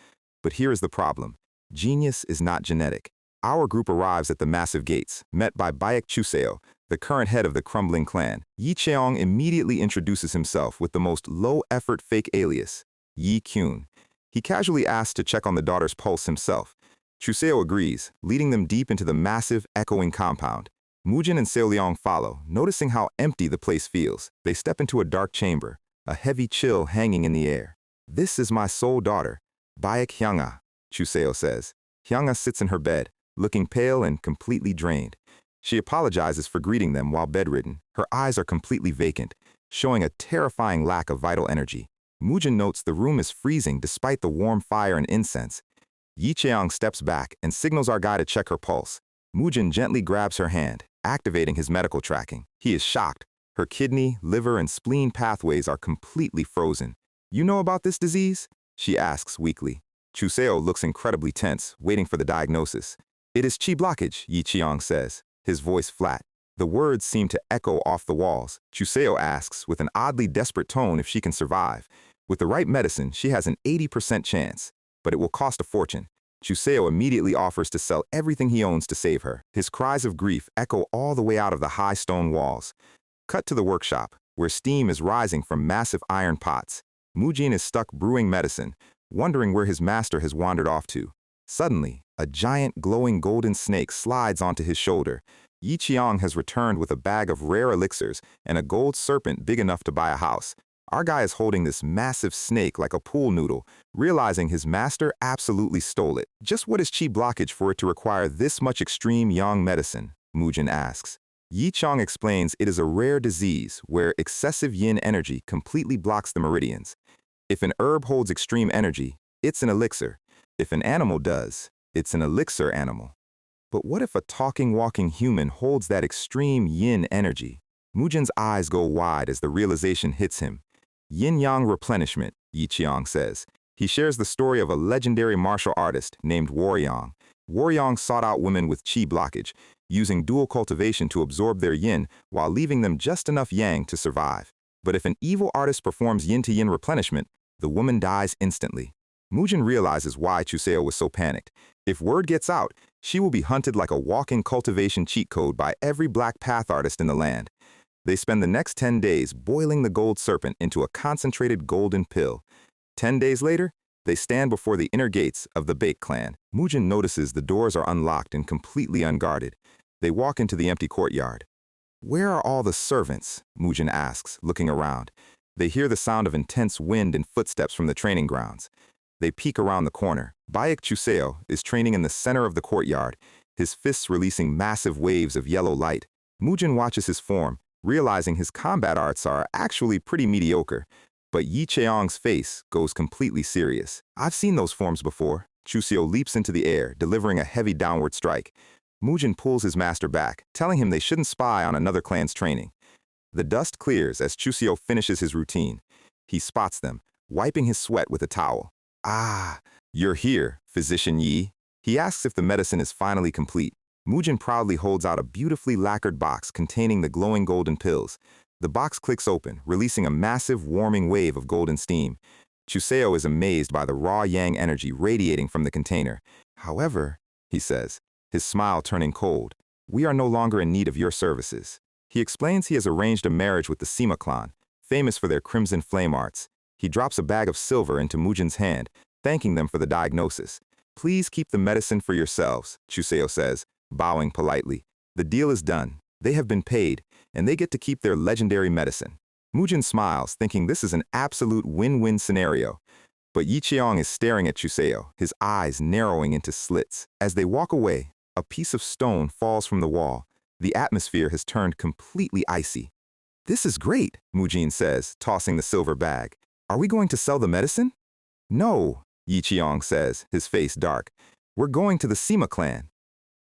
Speaker 1: But here is the problem. Genius is not genetic. Our group arrives at the massive gates, met by Bayek Chuseo, the current head of the crumbling clan. Yi Cheong immediately introduces himself with the most low-effort fake alias, Yi Kyun. He casually asks to check on the daughter's pulse himself. Chuseo agrees, leading them deep into the massive, echoing compound. Mujin and Seo Liang follow, noticing how empty the place feels. They step into a dark chamber, a heavy chill hanging in the air. "This is my sole daughter, Bayek Hyanga," Chuseo says. Hyanga sits in her bed, looking pale and completely drained. She apologizes for greeting them while bedridden. Her eyes are completely vacant, showing a terrifying lack of vital energy. Mujin notes the room is freezing despite the warm fire and incense. Yi Cheong steps back and signals our guy to check her pulse. Mujin gently grabs her hand, activating his medical tracking. He is shocked. Her kidney, liver, and spleen pathways are completely frozen. "You know about this disease?" she asks weakly. Chuseo looks incredibly tense, waiting for the diagnosis. "It is qi blockage," Yi Cheong says, his voice flat. The words seem to echo off the walls. Chuseo asks, with an oddly desperate tone, if she can survive. With the right medicine, she has an 80% chance, but it will cost a fortune. Chuseo immediately offers to sell everything he owns to save her. His cries of grief echo all the way out of the high stone walls. Cut to the workshop, where steam is rising from massive iron pots. Mujin is stuck brewing medicine, wondering where his master has wandered off to. Suddenly, a giant glowing golden snake slides onto his shoulder. Yi Qiang has returned with a bag of rare elixirs and a gold serpent big enough to buy a house. Our guy is holding this massive snake like a pool noodle, realizing his master absolutely stole it. Just what is chi blockage for it to require this much extreme yang medicine? Mujin asks. Yi Qiang explains it is a rare disease where excessive yin energy completely blocks the meridians. If an herb holds extreme energy, it's an elixir. If an animal does, it's an elixir animal. But what if a talking, walking human holds that extreme yin energy? Mujin's eyes go wide as the realization hits him. Yin-yang replenishment, Yi Qiang says. He shares the story of a legendary martial artist named Waryang. Waryang sought out women with chi blockage, using dual cultivation to absorb their yin while leaving them just enough yang to survive. But if an evil artist performs yin-to-yin replenishment, the woman dies instantly. Mujin realizes why Chuseo was so panicked. If word gets out, she will be hunted like a walking cultivation cheat code by every black path artist in the land. They spend the next 10 days boiling the gold serpent into a concentrated golden pill. 10 days later, they stand before the inner gates of the Bake clan. Mujin notices the doors are unlocked and completely unguarded. They walk into the empty courtyard. Where are all the servants? Mujin asks, looking around. They hear the sound of intense wind and footsteps from the training grounds. They peek around the corner. Bayek Chuseo is training in the center of the courtyard, his fists releasing massive waves of yellow light. Mujin watches his form, realizing his combat arts are actually pretty mediocre. But Yi Qiang's face goes completely serious. I've seen those forms before. Chuseo leaps into the air, delivering a heavy downward strike. Mujin pulls his master back, telling him they shouldn't spy on another clan's training. The dust clears as Chuseo finishes his routine. He spots them, wiping his sweat with a towel. Ah, you're here, Physician Yi. He asks if the medicine is finally complete. Mujin proudly holds out a beautifully lacquered box containing the glowing golden pills. The box clicks open, releasing a massive warming wave of golden steam. Chuseo is amazed by the raw yang energy radiating from the container. However, he says, his smile turning cold, we are no longer in need of your services. He explains he has arranged a marriage with the Sima clan, famous for their crimson flame arts. He drops a bag of silver into Mujin's hand, thanking them for the diagnosis. Please keep the medicine for yourselves, Chuseo says, bowing politely. The deal is done. They have been paid, and they get to keep their legendary medicine. Mujin smiles, thinking this is an absolute win-win scenario. But Yi Qiang is staring at Chuseo, his eyes narrowing into slits. As they walk away, a piece of stone falls from the wall. The atmosphere has turned completely icy. This is great, Mujin says, tossing the silver bag. Are we going to sell the medicine? No, Yi Qiang says, his face dark. We're going to the Sima clan.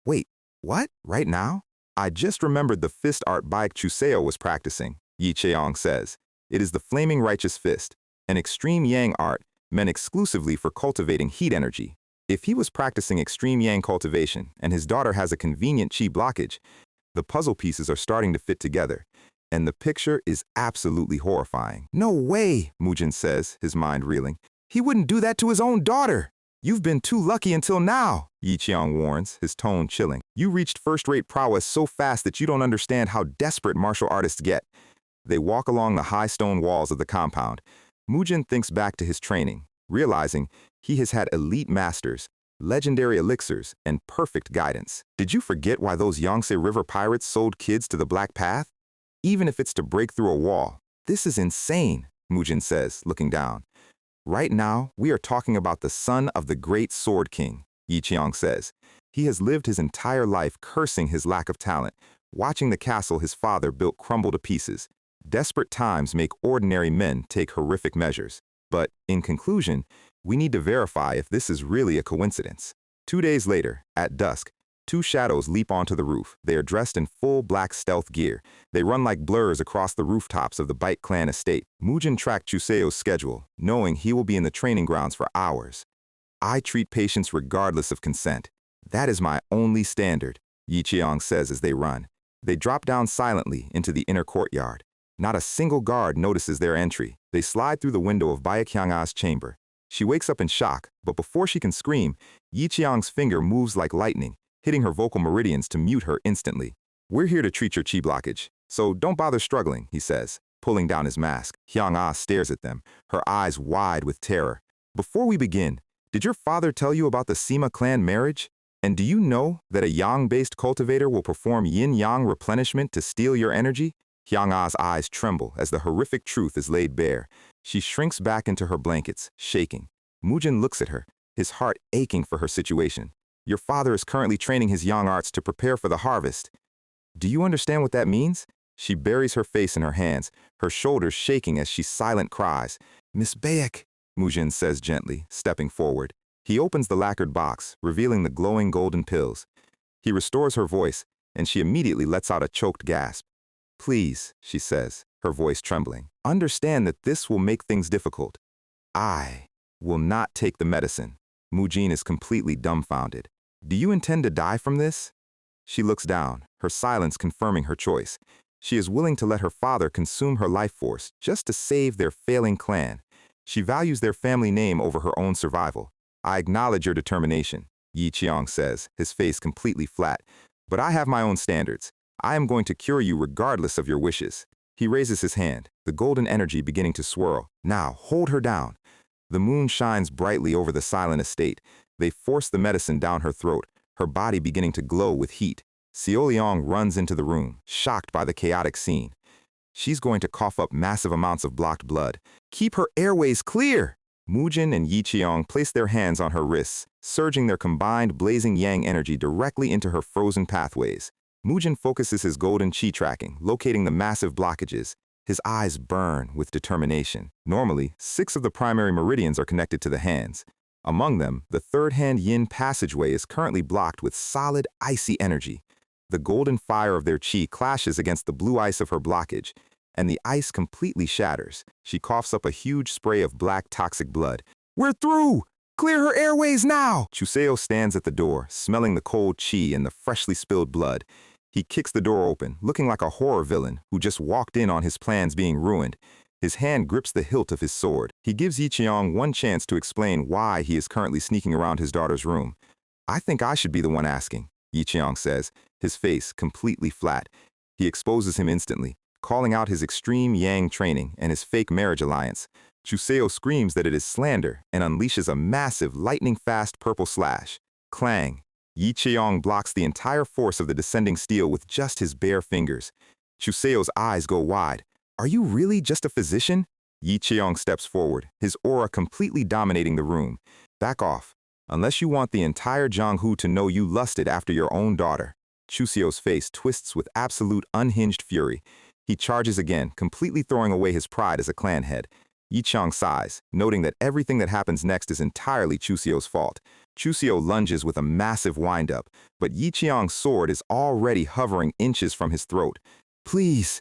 Speaker 1: Wait, what? Right now? I just remembered the fist art Baek Chuseo was practicing, Yi Qiang says. It is the Flaming Righteous Fist, an extreme yang art meant exclusively for cultivating heat energy. If he was practicing extreme yang cultivation and his daughter has a convenient chi blockage, the puzzle pieces are starting to fit together, and the picture is absolutely horrifying. No way, Mujin says, his mind reeling. He wouldn't do that to his own daughter. You've been too lucky until now, Yi Qiang warns, his tone chilling. You reached first-rate prowess so fast that you don't understand how desperate martial artists get. They walk along the high stone walls of the compound. Mujin thinks back to his training, realizing he has had elite masters, legendary elixirs, and perfect guidance. Did you forget why those Yangtze River pirates sold kids to the Black Path? Even if it's to break through a wall. This is insane, Mujin says, looking down. Right now, we are talking about the son of the great Sword King, Yi Qiang says. He has lived his entire life cursing his lack of talent, watching the castle his father built crumble to pieces. Desperate times make ordinary men take horrific measures. But, in conclusion, we need to verify if this is really a coincidence. 2 days later, at dusk, two shadows leap onto the roof. They are dressed in full black stealth gear. They run like blurs across the rooftops of the Baek clan estate. Mujin tracked Chuseo's schedule, knowing he will be in the training grounds for hours. I treat patients regardless of consent. That is my only standard, Yi Qiang says as they run. They drop down silently into the inner courtyard. Not a single guard notices their entry. They slide through the window of Byakyang-a's chamber. She wakes up in shock, but before she can scream, Yiqiang's finger moves like lightning, hitting her vocal meridians to mute her instantly. "We're here to treat your chi blockage, so don't bother struggling," he says, pulling down his mask. Hyang-ah stares at them, her eyes wide with terror. "Before we begin, did your father tell you about the Sima clan marriage? And do you know that a yang-based cultivator will perform yin-yang replenishment to steal your energy?" Hyang-ah's eyes tremble as the horrific truth is laid bare. She shrinks back into her blankets, shaking. Mujin looks at her, his heart aching for her situation. "Your father is currently training his yang arts to prepare for the harvest. Do you understand what that means?" She buries her face in her hands, her shoulders shaking as she silent cries. "Miss Bayek," Mujin says gently, stepping forward. He opens the lacquered box, revealing the glowing golden pills. He restores her voice, and she immediately lets out a choked gasp. "Please," she says, her voice trembling, "understand that this will make things difficult. I will not take the medicine." Mujin is completely dumbfounded. "Do you intend to die from this?" She looks down, her silence confirming her choice. She is willing to let her father consume her life force just to save their failing clan. She values their family name over her own survival. "I acknowledge your determination," Yiqiang says, his face completely flat. "But I have my own standards. I am going to cure you regardless of your wishes." He raises his hand, the golden energy beginning to swirl. "Now, hold her down." The moon shines brightly over the silent estate. They force the medicine down her throat, her body beginning to glow with heat. Xiaoliang runs into the room, shocked by the chaotic scene. She's going to cough up massive amounts of blocked blood. "Keep her airways clear!" Mujin and Yiqiang place their hands on her wrists, surging their combined blazing yang energy directly into her frozen pathways. Mujin focuses his golden chi tracking, locating the massive blockages. His eyes burn with determination. Normally, 6 of the primary meridians are connected to the hands. Among them, the third hand yin passageway is currently blocked with solid, icy energy. The golden fire of their chi clashes against the blue ice of her blockage, and the ice completely shatters. She coughs up a huge spray of black toxic blood. "We're through! Clear her airways now!" Chuseo stands at the door, smelling the cold chi and the freshly spilled blood. He kicks the door open, looking like a horror villain who just walked in on his plans being ruined. His hand grips the hilt of his sword. He gives Yiqiang one chance to explain why he is currently sneaking around his daughter's room. "I think I should be the one asking," Yiqiang says, his face completely flat. He exposes him instantly, calling out his extreme yang training and his fake marriage alliance. Chuseo screams that it is slander and unleashes a massive lightning-fast purple slash. Clang! Yiqiang blocks the entire force of the descending steel with just his bare fingers. Chuseo's eyes go wide. "Are you really just a physician?" Yiqiang steps forward, his aura completely dominating the room. "Back off, unless you want the entire Jianghu to know you lusted after your own daughter." Chuseo's face twists with absolute unhinged fury. He charges again, completely throwing away his pride as a clan head. Yiqiang sighs, noting that everything that happens next is entirely Chuseo's fault. Chuseo lunges with a massive wind-up, but Yiqiang's sword is already hovering inches from his throat. "Please,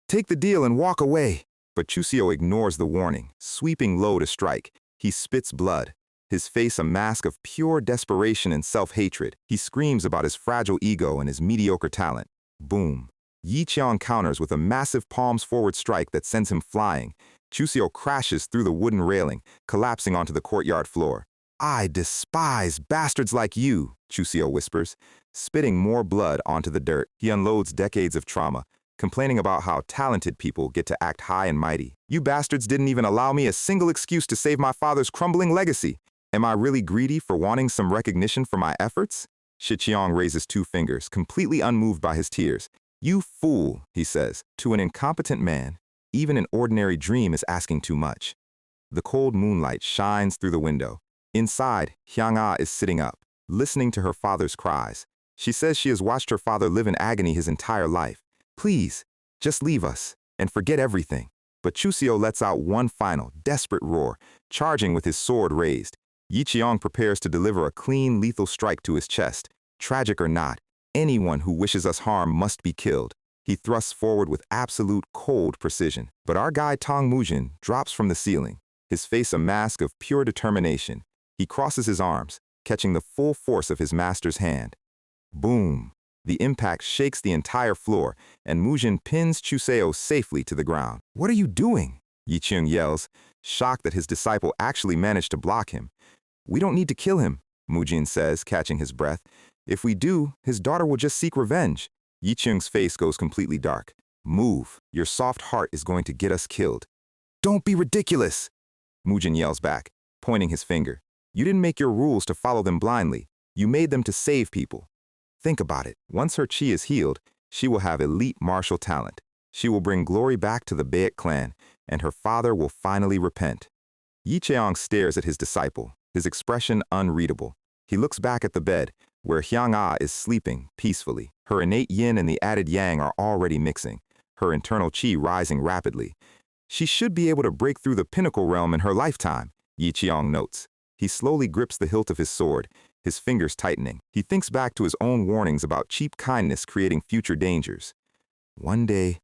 Speaker 1: take the deal and walk away." But Chuseo ignores the warning, sweeping low to strike. He spits blood, his face a mask of pure desperation and self-hatred. He screams about his fragile ego and his mediocre talent. Boom. Yiqiang counters with a massive palms-forward strike that sends him flying. Chuseo crashes through the wooden railing, collapsing onto the courtyard floor. "I despise bastards like you," Chuseo whispers, spitting more blood onto the dirt. He unloads decades of trauma, complaining about how talented people get to act high and mighty. "You bastards didn't even allow me a single excuse to save my father's crumbling legacy. Am I really greedy for wanting some recognition for my efforts?" Shiqiang raises 2 fingers, completely unmoved by his tears. "You fool," he says. "To an incompetent man, even an ordinary dream is asking too much." The cold moonlight shines through the window. Inside, Hyang-ah is sitting up, listening to her father's cries. She says she has watched her father live in agony his entire life. "Please, just leave us, and forget everything." But Chuseo lets out one final, desperate roar, charging with his sword raised. Yiqiang prepares to deliver a clean, lethal strike to his chest. Tragic or not, anyone who wishes us harm must be killed. He thrusts forward with absolute cold precision. But our guy Tong Mujin drops from the ceiling, his face a mask of pure determination. He crosses his arms, catching the full force of his master's hand. Boom! The impact shakes the entire floor, and Mujin pins Chuseo safely to the ground. "What are you doing?" Yicheng yells, shocked that his disciple actually managed to block him. "We don't need to kill him," Mujin says, catching his breath. "If we do, his daughter will just seek revenge." Yicheng's face goes completely dark. "Move. Your soft heart is going to get us killed." "Don't be ridiculous!" Mujin yells back, pointing his finger. "You didn't make your rules to follow them blindly. You made them to save people. Think about it. Once her chi is healed, she will have elite martial talent. She will bring glory back to the Baek clan, and her father will finally repent." Yi Cheong stares at his disciple, his expression unreadable. He looks back at the bed, where Hyang-Ah is sleeping peacefully. Her innate yin and the added yang are already mixing, her internal chi rising rapidly. She should be able to break through the pinnacle realm in her lifetime, Yi Cheong notes. He slowly grips the hilt of his sword, his fingers tightening. He thinks back to his own warnings about cheap kindness creating future dangers. One day,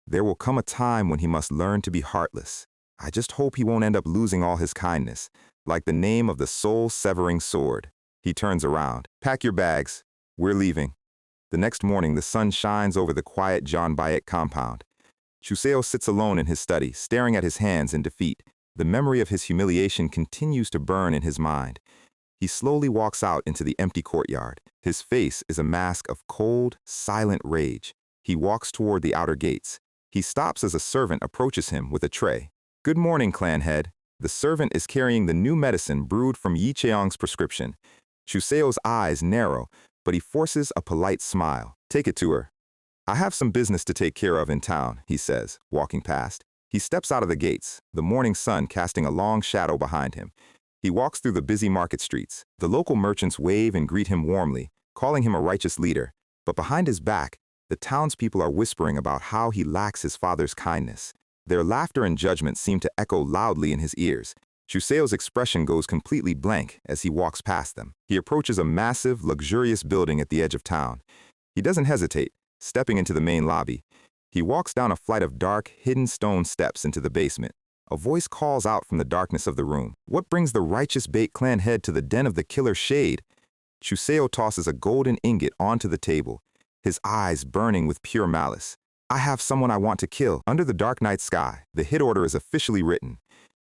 Speaker 1: there will come a time when he must learn to be heartless. I just hope he won't end up losing all his kindness, like the name of the soul-severing sword. He turns around. "Pack your bags. We're leaving." The next morning, the sun shines over the quiet John Baek compound. Chuseo sits alone in his study, staring at his hands in defeat. The memory of his humiliation continues to burn in his mind. He slowly walks out into the empty courtyard. His face is a mask of cold, silent rage. He walks toward the outer gates. He stops as a servant approaches him with a tray. "Good morning, clan head." The servant is carrying the new medicine brewed from Yi Cheong's prescription. Chuseo's eyes narrow, but he forces a polite smile. "Take it to her." "I have some business to take care of in town," he says, walking past. He steps out of the gates, the morning sun casting a long shadow behind him. He walks through the busy market streets. The local merchants wave and greet him warmly, calling him a righteous leader. But behind his back, the townspeople are whispering about how he lacks his father's kindness. Their laughter and judgment seem to echo loudly in his ears. Chuseo's expression goes completely blank as he walks past them. He approaches a massive, luxurious building at the edge of town. He doesn't hesitate, stepping into the main lobby. He walks down a flight of dark, hidden stone steps into the basement. A voice calls out from the darkness of the room. "What brings the righteous Baek clan head to the den of the killer shade?" Chuseo tosses a golden ingot onto the table, his eyes burning with pure malice. "I have someone I want to kill." Under the dark night sky, the hit order is officially written.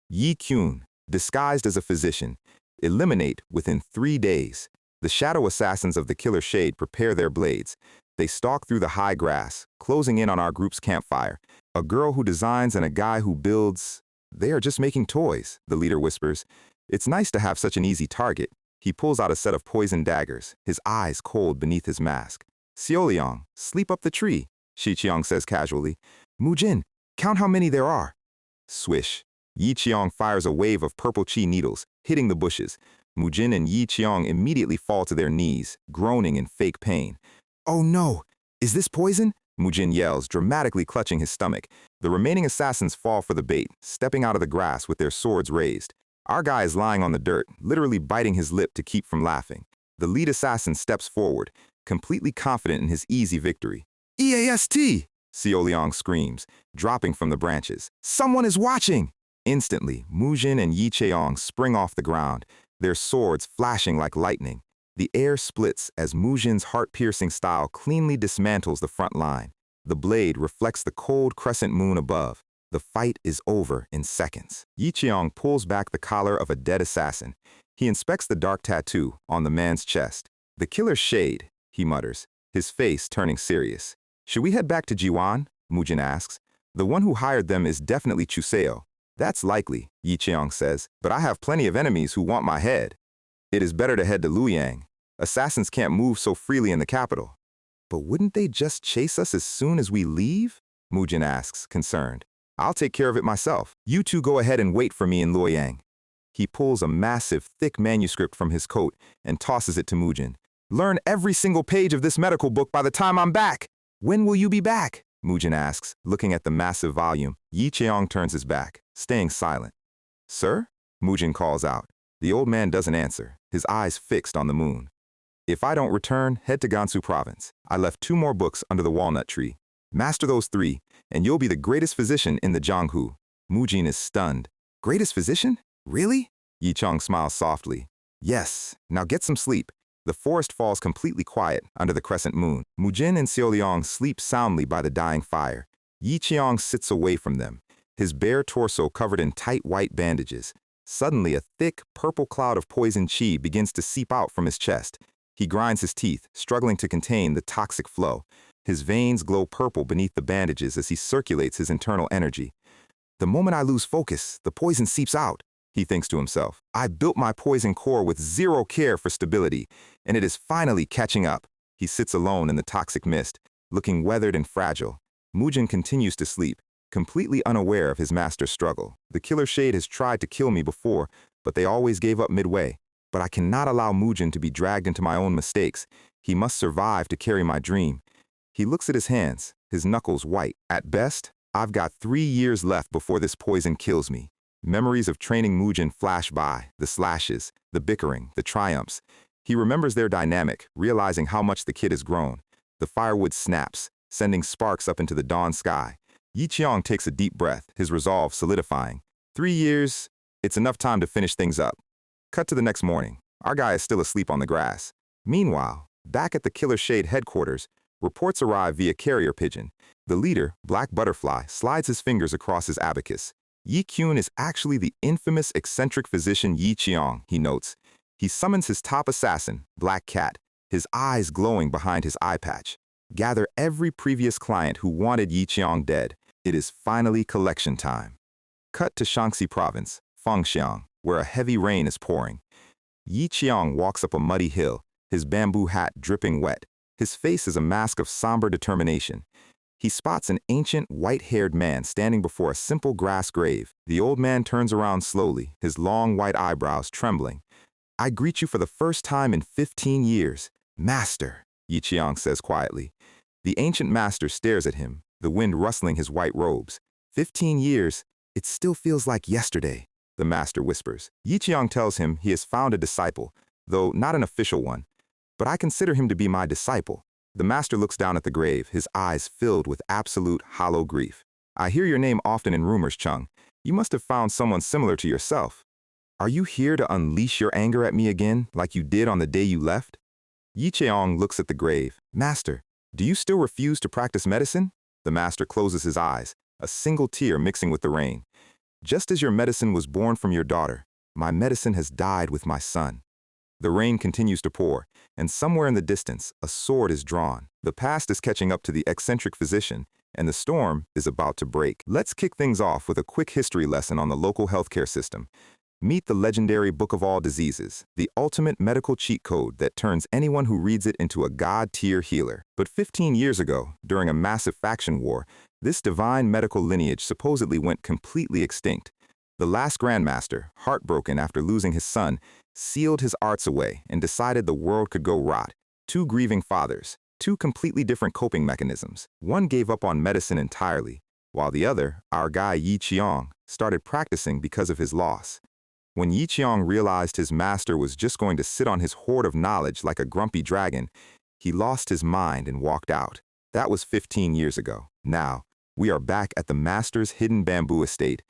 Speaker 1: Yi Kyun, disguised as a physician, eliminate within 3 days. The shadow assassins of the killer shade prepare their blades. They stalk through the high grass, closing in on our group's campfire. "A girl who designs and a guy who builds. They are just making toys," the leader whispers. "It's nice to have such an easy target." He pulls out a set of poison daggers, his eyes cold beneath his mask. "Xiaoliang, sleep up the tree," Shi Qiang says casually. "Mujin, count how many there are." Swish. Yi Qiang fires a wave of purple chi needles, hitting the bushes. Mujin and Yi Qiang immediately fall to their knees, groaning in fake pain. "Oh no! Is this poison?" Mujin yells, dramatically clutching his stomach. The remaining assassins fall for the bait, stepping out of the grass with their swords raised. Our guy is lying on the dirt, literally biting his lip to keep from laughing. The lead assassin steps forward, completely confident in his easy victory. "EAST!" Xiaoliang screams, dropping from the branches. "Someone is watching!" Instantly, Mujin and Yi Cheong spring off the ground, their swords flashing like lightning. The air splits as Mujin's heart-piercing style cleanly dismantles the front line. The blade reflects the cold crescent moon above. The fight is over in seconds. Yi Cheong pulls back the collar of a dead assassin. He inspects the dark tattoo on the man's chest. "The killer's shade," he mutters, his face turning serious. "Should we head back to Jiwan?" Mujin asks. "The one who hired them is definitely Chuseo." "That's likely," Yi Cheong says, "but I have plenty of enemies who want my head. It is better to head to Luoyang. Assassins can't move so freely in the capital." "But wouldn't they just chase us as soon as we leave?" Mujin asks, concerned. "I'll take care of it myself. You two go ahead and wait for me in Luoyang." He pulls a massive, thick manuscript from his coat and tosses it to Mujin. "Learn every single page of this medical book by the time I'm back." "When will you be back?" Mujin asks, looking at the massive volume. Yi Cheong turns his back, staying silent. "Sir?" Mujin calls out. The old man doesn't answer, his eyes fixed on the moon. "If I don't return, head to Gansu province. I left 2 more books under the walnut tree. Master those 3, and you'll be the greatest physician in the Jianghu." Mujin is stunned. "Greatest physician? Really?" Yi Chong smiles softly. "Yes, now get some sleep. The forest falls completely quiet under the crescent moon. Mujin and Xiaoliang sleep soundly by the dying fire. Yi Qiang sits away from them, his bare torso covered in tight white bandages. Suddenly, a thick, purple cloud of poison qi begins to seep out from his chest. He grinds his teeth, struggling to contain the toxic flow. His veins glow purple beneath the bandages as he circulates his internal energy. The moment I lose focus, the poison seeps out, he thinks to himself. I built my poison core with zero care for stability, and it is finally catching up. He sits alone in the toxic mist, looking weathered and fragile. Mujin continues to sleep, completely unaware of his master's struggle. The killer shade has tried to kill me before, but they always gave up midway. But I cannot allow Mujin to be dragged into my own mistakes. He must survive to carry my dream. He looks at his hands, his knuckles white. At best, I've got 3 years left before this poison kills me. Memories of training Mujin flash by, the slashes, the bickering, the triumphs. He remembers their dynamic, realizing how much the kid has grown. The firewood snaps, sending sparks up into the dawn sky. Yi Qiang takes a deep breath, his resolve solidifying. 3 years, it's enough time to finish things up. Cut to the next morning. Our guy is still asleep on the grass. Meanwhile, back at the Killer Shade headquarters, reports arrive via carrier pigeon. The leader, Black Butterfly, slides his fingers across his abacus. Yi Qun is actually the infamous eccentric physician Yi Qiang, he notes. He summons his top assassin, Black Cat, his eyes glowing behind his eye patch. Gather every previous client who wanted Yi Qiang dead. It is finally collection time. Cut to Shaanxi province, Fengxiang, where a heavy rain is pouring. Yi Qiang walks up a muddy hill, his bamboo hat dripping wet. His face is a mask of somber determination. He spots an ancient, white-haired man standing before a simple grass grave. The old man turns around slowly, his long white eyebrows trembling. I greet you for the first time in 15 years. Master, Yi Qiang says quietly. The ancient master stares at him, the wind rustling his white robes. 15 years, it still feels like yesterday, the master whispers. Yi Qiang tells him he has found a disciple, though not an official one. But I consider him to be my disciple. The master looks down at the grave, his eyes filled with absolute hollow grief. I hear your name often in rumors, Chung. You must have found someone similar to yourself. Are you here to unleash your anger at me again, like you did on the day you left? Yi Qiang looks at the grave. Master, do you still refuse to practice medicine? The master closes his eyes, a single tear mixing with the rain. Just as your medicine was born from your daughter, my medicine has died with my son. The rain continues to pour, and somewhere in the distance, a sword is drawn. The past is catching up to the eccentric physician, and the storm is about to break. Let's kick things off with a quick history lesson on the local healthcare system. Meet the legendary Book of All Diseases, the ultimate medical cheat code that turns anyone who reads it into a god-tier healer. But 15 years ago, during a massive faction war, this divine medical lineage supposedly went completely extinct. The last Grandmaster, heartbroken after losing his son, sealed his arts away and decided the world could go rot. 2 grieving fathers, 2 completely different coping mechanisms. One gave up on medicine entirely, while the other, our guy Yi Qiang, started practicing because of his loss. When Yi Qiang realized his master was just going to sit on his hoard of knowledge like a grumpy dragon, he lost his mind and walked out. That was 15 years ago. Now, we are back at the master's hidden bamboo estate,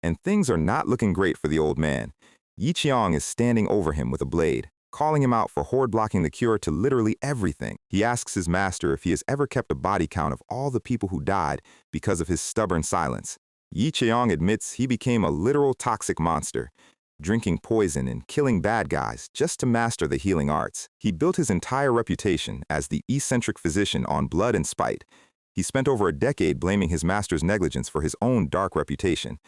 Speaker 1: and things are not looking great for the old man. Yi Qiang is standing over him with a blade, calling him out for hoard-blocking the cure to literally everything. He asks his master if he has ever kept a body count of all the people who died because of his stubborn silence. Yi Qiang admits he became a literal toxic monster, drinking poison and killing bad guys just to master the healing arts. He built his entire reputation as the eccentric physician on blood and spite. He spent over a decade blaming his master's negligence for his own dark reputation.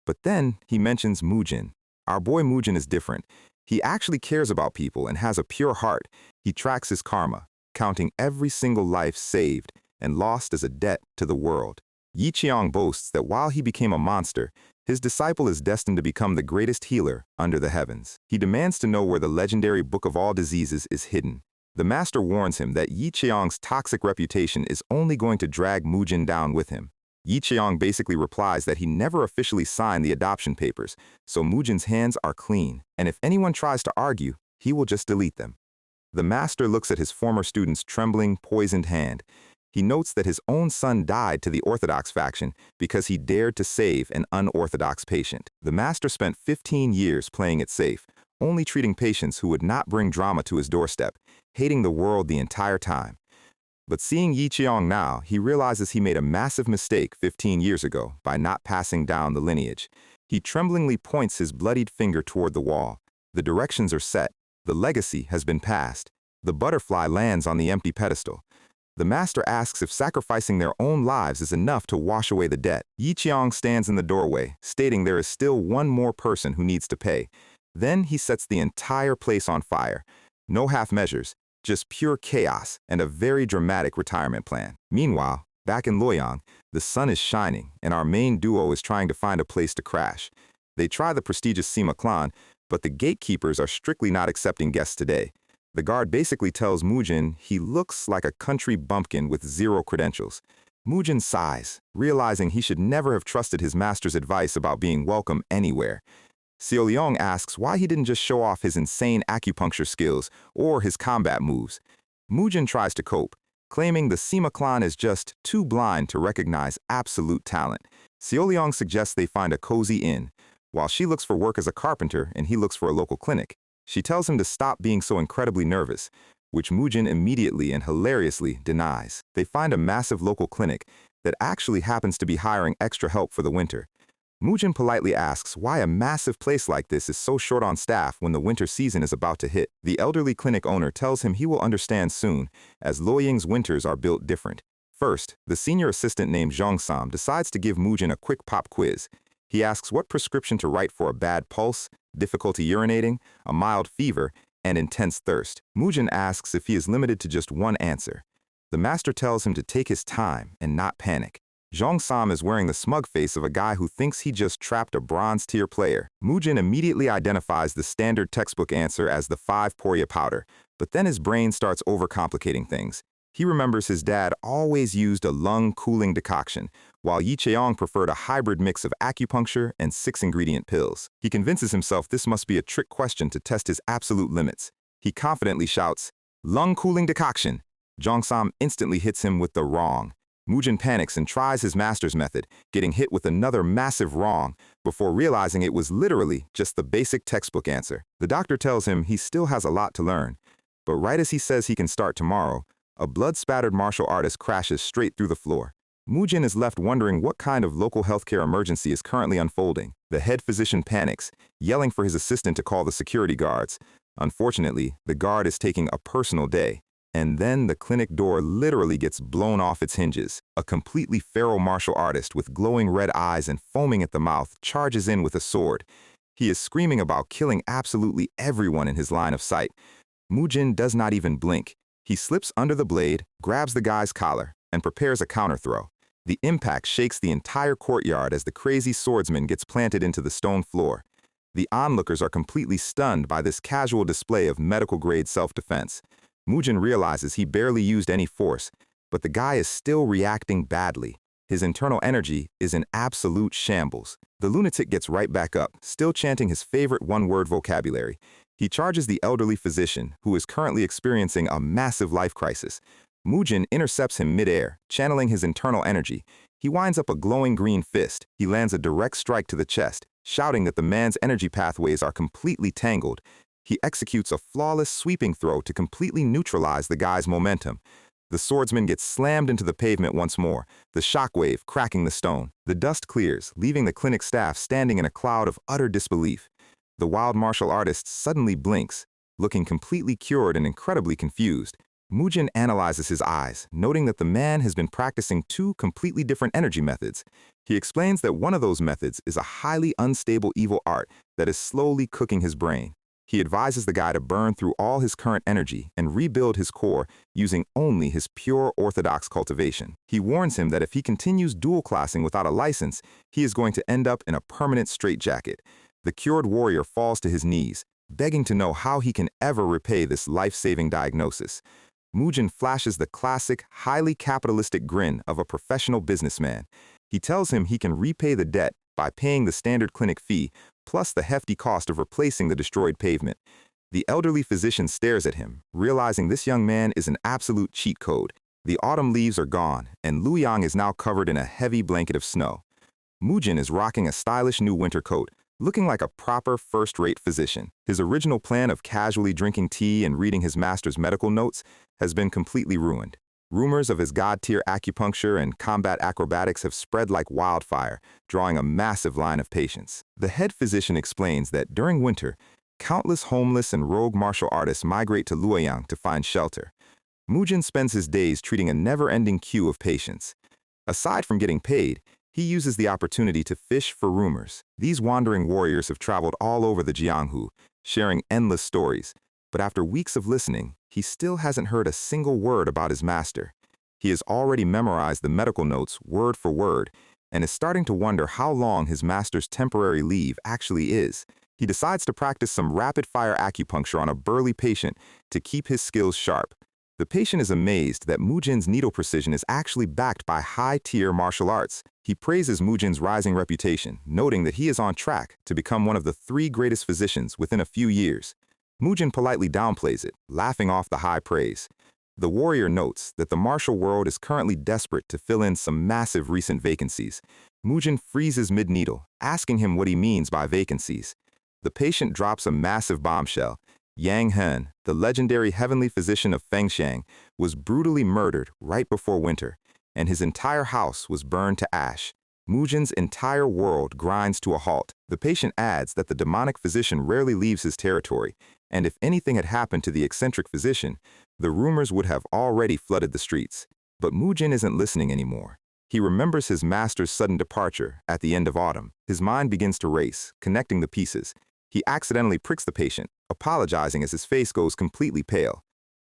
Speaker 1: But then he mentions Mujin. Our boy Mujin is different. He actually cares about people and has a pure heart. He tracks his karma, counting every single life saved and lost as a debt to the world. Yi Qiang boasts that while he became a monster, his disciple is destined to become the greatest healer under the heavens. He demands to know where the legendary Book of All Diseases is hidden. The master warns him that Yi Qiang's toxic reputation is only going to drag Mujin down with him. Yi Qiang basically replies that he never officially signed the adoption papers, so Mujin's hands are clean, and if anyone tries to argue, he will just delete them. The master looks at his former student's trembling, poisoned hand. He notes that his own son died to the Orthodox faction because he dared to save an unorthodox patient. The master spent 15 years playing it safe, only treating patients who would not bring drama to his doorstep, hating the world the entire time. But seeing Yi Cheong now, he realizes he made a massive mistake 15 years ago by not passing down the lineage. He tremblingly points his bloodied finger toward the wall. The directions are set. The legacy has been passed. The butterfly lands on the empty pedestal. The master asks if sacrificing their own lives is enough to wash away the debt. Yi Cheong stands in the doorway, stating there is still one more person who needs to pay. Then he sets the entire place on fire. No half measures, just pure chaos and a very dramatic retirement plan. Meanwhile, back in Loyang, the sun is shining and our main duo is trying to find a place to crash. They try the prestigious Sima clan, but the gatekeepers are strictly not accepting guests today. The guard basically tells Mujin he looks like a country bumpkin with zero credentials. Mujin sighs, realizing he should never have trusted his master's advice about being welcome anywhere. Seo Leong asks why he didn't just show off his insane acupuncture skills or his combat moves. Mujin tries to cope, claiming the Sima clan is just too blind to recognize absolute talent. Seo Leong suggests they find a cozy inn, while she looks for work as a carpenter and he looks for a local clinic. She tells him to stop being so incredibly nervous, which Mujin immediately and hilariously denies. They find a massive local clinic that actually happens to be hiring extra help for the winter. Mujin politely asks why a massive place like this is so short on staff when the winter season is about to hit. The elderly clinic owner tells him he will understand soon, as Loyang's winters are built different. First, the senior assistant named Zhong Sam decides to give Mujin a quick pop quiz. He asks what prescription to write for a bad pulse, difficulty urinating, a mild fever, and intense thirst. Mujin asks if he is limited to just one answer. The master tells him to take his time and not panic. Zhong Sam is wearing the smug face of a guy who thinks he just trapped a bronze-tier player. Mujin immediately identifies the standard textbook answer as the 5-poria powder, but then his brain starts overcomplicating things. He remembers his dad always used a lung-cooling decoction, while Yi Cheong preferred a hybrid mix of acupuncture and 6-ingredient pills. He convinces himself this must be a trick question to test his absolute limits. He confidently shouts, "Lung-cooling decoction!" Zhong Sam instantly hits him with the wrong. Mujin panics and tries his master's method, getting hit with another massive wrong, before realizing it was literally just the basic textbook answer. The doctor tells him he still has a lot to learn, but right as he says he can start tomorrow, a blood-spattered martial artist crashes straight through the floor. Mujin is left wondering what kind of local healthcare emergency is currently unfolding. The head physician panics, yelling for his assistant to call the security guards. Unfortunately, the guard is taking a personal day. And then the clinic door literally gets blown off its hinges. A completely feral martial artist with glowing red eyes and foaming at the mouth charges in with a sword. He is screaming about killing absolutely everyone in his line of sight. Mujin does not even blink. He slips under the blade, grabs the guy's collar, and prepares a counter-throw. The impact shakes the entire courtyard as the crazy swordsman gets planted into the stone floor. The onlookers are completely stunned by this casual display of medical-grade self-defense. Mujin realizes he barely used any force, but the guy is still reacting badly. His internal energy is in absolute shambles. The lunatic gets right back up, still chanting his favorite one-word vocabulary. He charges the elderly physician, who is currently experiencing a massive life crisis. Mujin intercepts him mid-air, channeling his internal energy. He winds up a glowing green fist. He lands a direct strike to the chest, shouting that the man's energy pathways are completely tangled. He executes a flawless sweeping throw to completely neutralize the guy's momentum. The swordsman gets slammed into the pavement once more, the shockwave cracking the stone. The dust clears, leaving the clinic staff standing in a cloud of utter disbelief. The wild martial artist suddenly blinks, looking completely cured and incredibly confused. Mujin analyzes his eyes, noting that the man has been practicing 2 completely different energy methods. He explains that one of those methods is a highly unstable evil art that is slowly cooking his brain. He advises the guy to burn through all his current energy and rebuild his core using only his pure orthodox cultivation. He warns him that if he continues dual-classing without a license, he is going to end up in a permanent straitjacket. The cured warrior falls to his knees, begging to know how he can ever repay this life-saving diagnosis. Mujin flashes the classic, highly capitalistic grin of a professional businessman. He tells him he can repay the debt by paying the standard clinic fee, plus the hefty cost of replacing the destroyed pavement. The elderly physician stares at him, realizing this young man is an absolute cheat code. The autumn leaves are gone, and Luoyang is now covered in a heavy blanket of snow. Mujin is rocking a stylish new winter coat, looking like a proper first-rate physician. His original plan of casually drinking tea and reading his master's medical notes has been completely ruined. Rumors of his god-tier acupuncture and combat acrobatics have spread like wildfire, drawing a massive line of patients. The head physician explains that during winter, countless homeless and rogue martial artists migrate to Luoyang to find shelter. Mujin spends his days treating a never-ending queue of patients. Aside from getting paid, he uses the opportunity to fish for rumors. These wandering warriors have traveled all over the Jianghu, sharing endless stories. But after weeks of listening, he still hasn't heard a single word about his master. He has already memorized the medical notes word for word and is starting to wonder how long his master's temporary leave actually is. He decides to practice some rapid-fire acupuncture on a burly patient to keep his skills sharp. The patient is amazed that Mujin's needle precision is actually backed by high-tier martial arts. He praises Mujin's rising reputation, noting that he is on track to become one of the 3 greatest physicians within a few years. Mujin politely downplays it, laughing off the high praise. The warrior notes that the martial world is currently desperate to fill in some massive recent vacancies. Mujin freezes mid-needle, asking him what he means by vacancies. The patient drops a massive bombshell. Yang Hen, the legendary heavenly physician of Fengshan, was brutally murdered right before winter, and his entire house was burned to ash. Mujin's entire world grinds to a halt. The patient adds that the demonic physician rarely leaves his territory, and if anything had happened to the eccentric physician, the rumors would have already flooded the streets. But Mujin isn't listening anymore. He remembers his master's sudden departure at the end of autumn. His mind begins to race, connecting the pieces. He accidentally pricks the patient, apologizing as his face goes completely pale.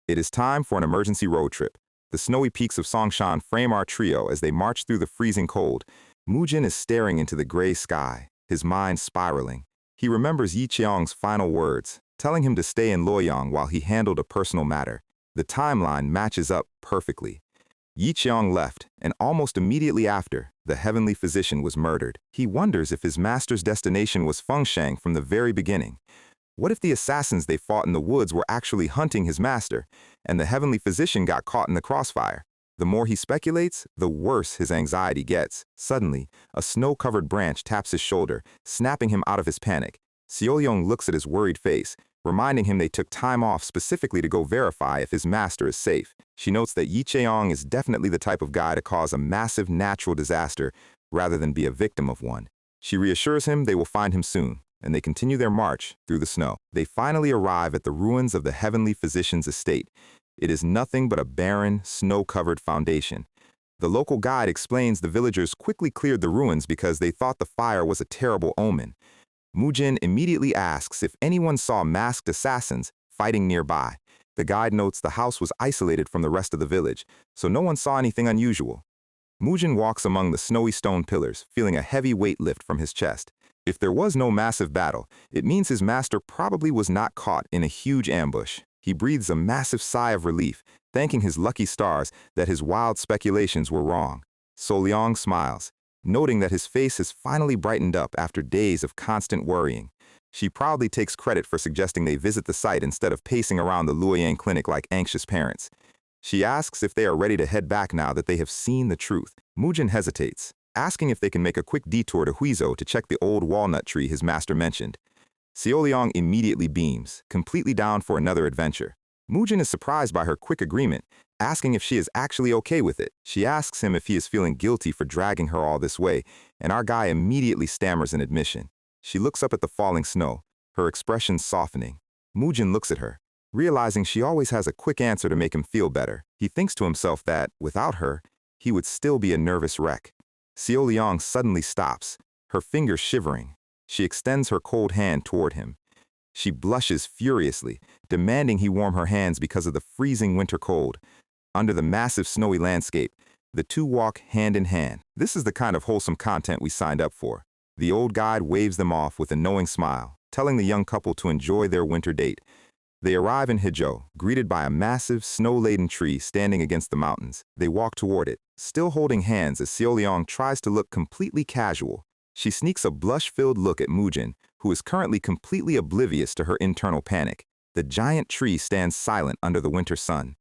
Speaker 1: It is time for an emergency road trip. The snowy peaks of Songshan frame our trio as they march through the freezing cold. Mujin is staring into the gray sky, his mind spiraling. He remembers Yi Qiang's final words, telling him to stay in Luoyang while he handled a personal matter. The timeline matches up perfectly. Yi Qiang left, and almost immediately after, the heavenly physician was murdered. He wonders if his master's destination was Fengshan from the very beginning. What if the assassins they fought in the woods were actually hunting his master, and the heavenly physician got caught in the crossfire? The more he speculates, the worse his anxiety gets. Suddenly, a snow-covered branch taps his shoulder, snapping him out of his panic. Xiaoyong looks at his worried face, reminding him they took time off specifically to go verify if his master is safe. She notes that Yi Cheong is definitely the type of guy to cause a massive natural disaster rather than be a victim of one. She reassures him they will find him soon, and they continue their march through the snow. They finally arrive at the ruins of the heavenly physician's estate. It is nothing but a barren, snow-covered foundation. The local guide explains the villagers quickly cleared the ruins because they thought the fire was a terrible omen. Mujin immediately asks if anyone saw masked assassins fighting nearby. The guide notes the house was isolated from the rest of the village, so no one saw anything unusual. Mujin walks among the snowy stone pillars, feeling a heavy weight lift from his chest. If there was no massive battle, it means his master probably was not caught in a huge ambush. He breathes a massive sigh of relief, thanking his lucky stars that his wild speculations were wrong. So Liang smiles, noting that his face has finally brightened up after days of constant worrying. She proudly takes credit for suggesting they visit the site instead of pacing around the Luoyang clinic like anxious parents. She asks if they are ready to head back now that they have seen the truth. Mujin hesitates, asking if they can make a quick detour to Huizhou to check the old walnut tree his master mentioned. Xiaoliang immediately beams, completely down for another adventure. Mujin is surprised by her quick agreement, asking if she is actually okay with it. She asks him if he is feeling guilty for dragging her all this way, and our guy immediately stammers an admission. She looks up at the falling snow, her expression softening. Mujin looks at her, realizing she always has a quick answer to make him feel better. He thinks to himself that, without her, he would still be a nervous wreck. Xiaoliang suddenly stops, her fingers shivering. She extends her cold hand toward him. She blushes furiously, demanding he warm her hands because of the freezing winter cold. Under the massive snowy landscape, the two walk hand in hand. This is the kind of wholesome content we signed up for. The old guide waves them off with a knowing smile, telling the young couple to enjoy their winter date. They arrive in Hizhou, greeted by a massive, snow-laden tree standing against the mountains. They walk toward it, still holding hands as Xiaoliang tries to look completely casual. She sneaks a blush-filled look at Mujin, who is currently completely oblivious to her internal panic. The giant tree stands silent under the winter sun.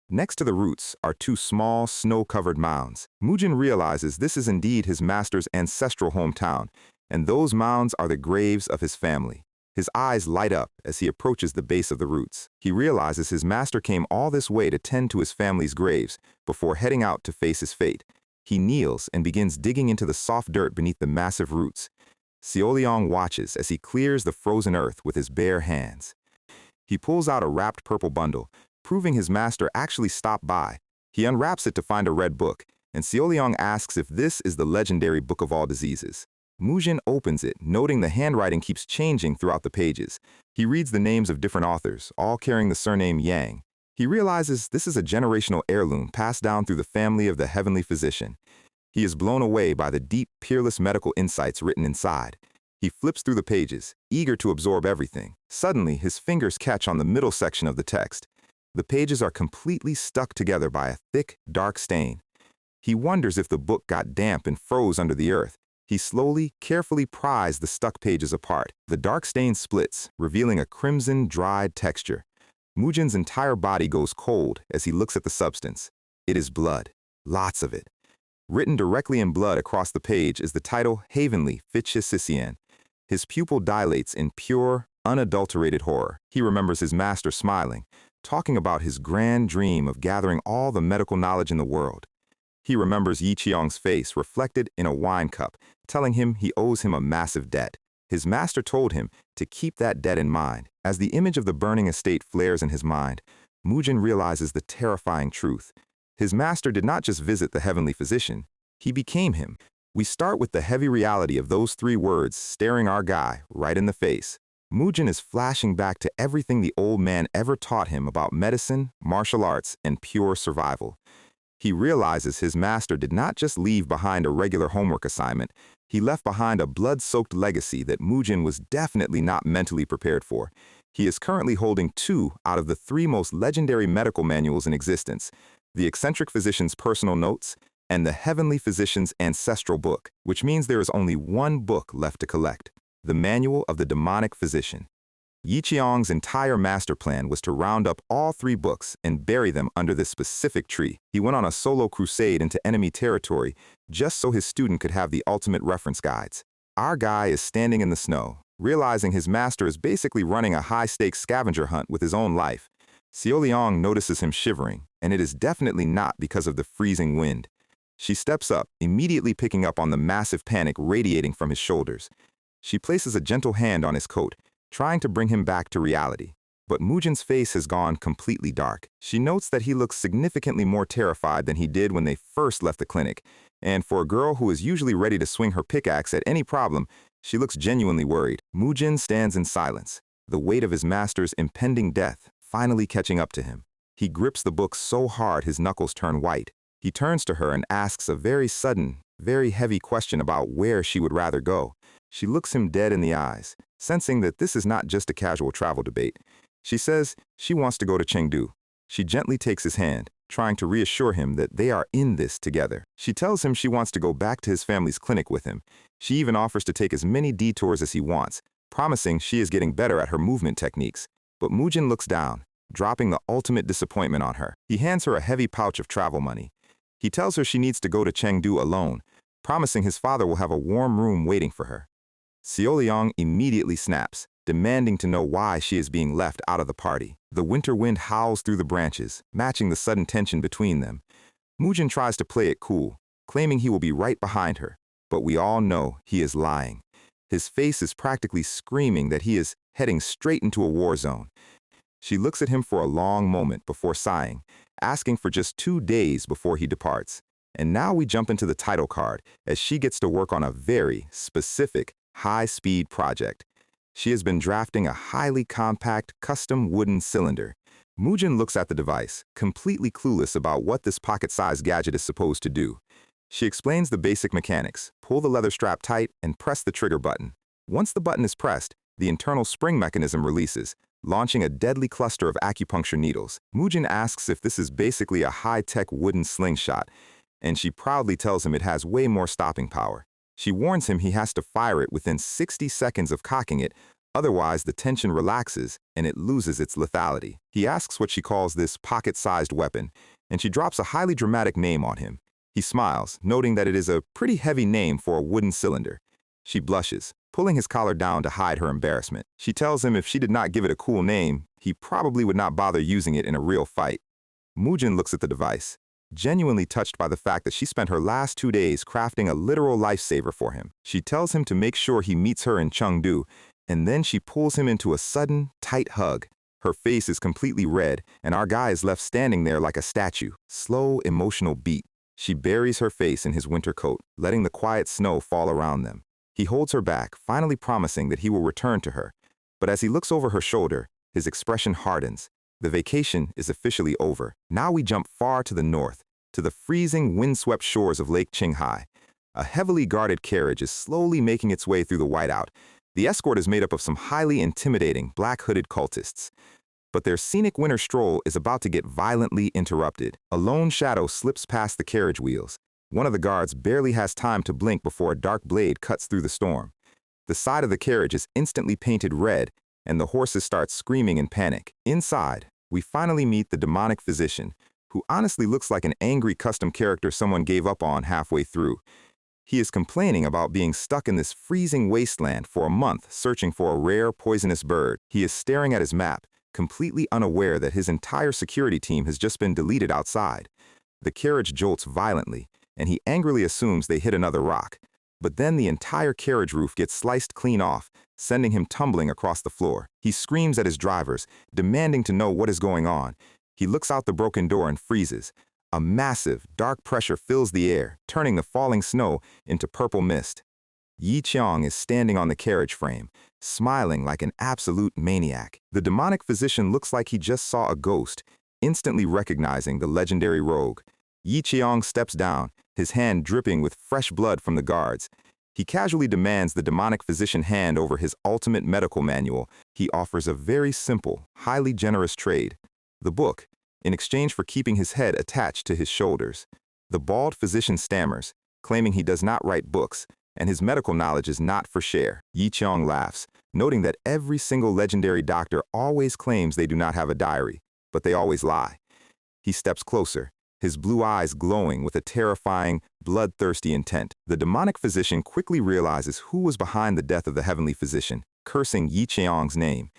Speaker 1: Next to the roots are two small, snow-covered mounds. Mujin realizes this is indeed his master's ancestral hometown, and those mounds are the graves of his family. His eyes light up as he approaches the base of the roots. He realizes his master came all this way to tend to his family's graves before heading out to face his fate. He kneels and begins digging into the soft dirt beneath the massive roots. Seoleong watches as he clears the frozen earth with his bare hands. He pulls out a wrapped purple bundle, proving his master actually stopped by. He unwraps it to find a red book, and Seoleong asks if this is the legendary Book of All Diseases. Mujin opens it, noting the handwriting keeps changing throughout the pages. He reads the names of different authors, all carrying the surname Yang. He realizes this is a generational heirloom passed down through the family of the heavenly physician. He is blown away by the deep, peerless medical insights written inside. He flips through the pages, eager to absorb everything. Suddenly, his fingers catch on the middle section of the text. The pages are completely stuck together by a thick, dark stain. He wonders if the book got damp and froze under the earth. He slowly, carefully pries the stuck pages apart. The dark stain splits, revealing a crimson, dried texture. Mujin's entire body goes cold as he looks at the substance. It is blood. Lots of it. Written directly in blood across the page is the title Havenly Fichisician. His pupil dilates in pure, unadulterated horror. He remembers his master smiling, talking about his grand dream of gathering all the medical knowledge in the world. He remembers Yi Qiong's face reflected in a wine cup, telling him he owes him a massive debt. His master told him to keep that debt in mind. As the image of the burning estate flares in his mind, Mujin realizes the terrifying truth. His master did not just visit the heavenly physician, he became him. We start with the heavy reality of those three words staring our guy right in the face. Mujin is flashing back to everything the old man ever taught him about medicine, martial arts, and pure survival. He realizes his master did not just leave behind a regular homework assignment, he left behind a blood-soaked legacy that Mujin was definitely not mentally prepared for. He is currently holding 2 out of the 3 most legendary medical manuals in existence, the eccentric physician's personal notes and the heavenly physician's ancestral book, which means there is only one book left to collect, the Manual of the Demonic Physician. Yi Qiong's entire master plan was to round up all 3 books and bury them under this specific tree. He went on a solo crusade into enemy territory just so his student could have the ultimate reference guides. Our guy is standing in the snow, realizing his master is basically running a high-stakes scavenger hunt with his own life. Seoleong notices him shivering, and it is definitely not because of the freezing wind. She steps up, immediately picking up on the massive panic radiating from his shoulders. She places a gentle hand on his coat, trying to bring him back to reality. But Mujin's face has gone completely dark. She notes that he looks significantly more terrified than he did when they first left the clinic, and for a girl who is usually ready to swing her pickaxe at any problem, she looks genuinely worried. Mujin stands in silence, the weight of his master's impending death finally catching up to him. He grips the book so hard his knuckles turn white. He turns to her and asks a very sudden, very heavy question about where she would rather go. She looks him dead in the eyes, sensing that this is not just a casual travel debate. She says she wants to go to Chengdu. She gently takes his hand, trying to reassure him that they are in this together. She tells him she wants to go back to his family's clinic with him. She even offers to take as many detours as he wants, promising she is getting better at her movement techniques. But Mujin looks down, dropping the ultimate disappointment on her. He hands her a heavy pouch of travel money. He tells her she needs to go to Chengdu alone, promising his father will have a warm room waiting for her. Seoleong immediately snaps, demanding to know why she is being left out of the party. The winter wind howls through the branches, matching the sudden tension between them. Mujin tries to play it cool, claiming he will be right behind her, but we all know he is lying. His face is practically screaming that he is heading straight into a war zone. She looks at him for a long moment before sighing, asking for just 2 days before he departs. And now we jump into the title card, as she gets to work on a very specific, high-speed project. She has been drafting a highly compact, custom wooden cylinder. Mujin looks at the device, completely clueless about what this pocket-sized gadget is supposed to do. She explains the basic mechanics: pull the leather strap tight and press the trigger button. Once the button is pressed, the internal spring mechanism releases, launching a deadly cluster of acupuncture needles. Mujin asks if this is basically a high-tech wooden slingshot, and she proudly tells him it has way more stopping power. She warns him he has to fire it within 60 seconds of cocking it, otherwise the tension relaxes and it loses its lethality. He asks what she calls this pocket-sized weapon, and she drops a highly dramatic name on him. He smiles, noting that it is a pretty heavy name for a wooden cylinder. She blushes, pulling his collar down to hide her embarrassment. She tells him if she did not give it a cool name, he probably would not bother using it in a real fight. Mujin looks at the device, genuinely touched by the fact that she spent her last 2 days crafting a literal lifesaver for him. She tells him to make sure he meets her in Chengdu, and then she pulls him into a sudden, tight hug. Her face is completely red, and our guy is left standing there like a statue. Slow, emotional beat. She buries her face in his winter coat, letting the quiet snow fall around them. He holds her back, finally promising that he will return to her. But as he looks over her shoulder, his expression hardens. The vacation is officially over. Now we jump far to the north, to the freezing, windswept shores of Lake Qinghai. A heavily guarded carriage is slowly making its way through the whiteout. The escort is made up of some highly intimidating, black-hooded cultists. But their scenic winter stroll is about to get violently interrupted. A lone shadow slips past the carriage wheels. One of the guards barely has time to blink before a dark blade cuts through the storm. The side of the carriage is instantly painted red, and the horses start screaming in panic. Inside, we finally meet the demonic physician, who honestly looks like an angry custom character someone gave up on halfway through. He is complaining about being stuck in this freezing wasteland for a month searching for a rare, poisonous bird. He is staring at his map, completely unaware that his entire security team has just been deleted outside. The carriage jolts violently, and he angrily assumes they hit another rock. But then the entire carriage roof gets sliced clean off, sending him tumbling across the floor. He screams at his drivers, demanding to know what is going on. He looks out the broken door and freezes. A massive, dark pressure fills the air, turning the falling snow into purple mist. Yi Qiang is standing on the carriage frame, smiling like an absolute maniac. The demonic physician looks like he just saw a ghost, instantly recognizing the legendary rogue. Yi Qiang steps down, his hand dripping with fresh blood from the guards. He casually demands the demonic physician hand over his ultimate medical manual. He offers a very simple, highly generous trade: the book, in exchange for keeping his head attached to his shoulders. The bald physician stammers, claiming he does not write books, and his medical knowledge is not for share. Yi Qiang laughs, noting that every single legendary doctor always claims they do not have a diary, but they always lie. He steps closer, his blue eyes glowing with a terrifying, bloodthirsty intent. The demonic physician quickly realizes who was behind the death of the heavenly physician, cursing Yi Qiang's name.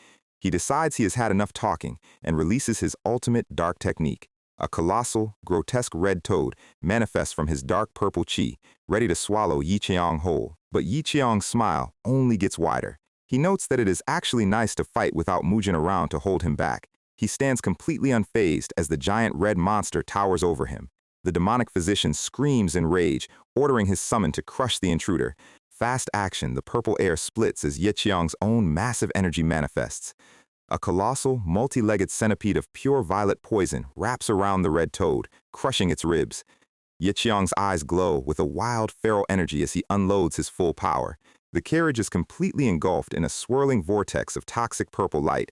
Speaker 1: He decides he has had enough talking and releases his ultimate dark technique. A colossal, grotesque red toad manifests from his dark purple chi, ready to swallow Yi Qiang whole. But Yi Qiang's smile only gets wider. He notes that it is actually nice to fight without Mujin around to hold him back. He stands completely unfazed as the giant red monster towers over him. The demonic physician screams in rage, ordering his summon to crush the intruder. Fast action, the purple air splits as Yi Qiang's own massive energy manifests. A colossal, multi-legged centipede of pure violet poison wraps around the red toad, crushing its ribs. Yi Qiang's eyes glow with a wild, feral energy as he unloads his full power. The carriage is completely engulfed in a swirling vortex of toxic purple light,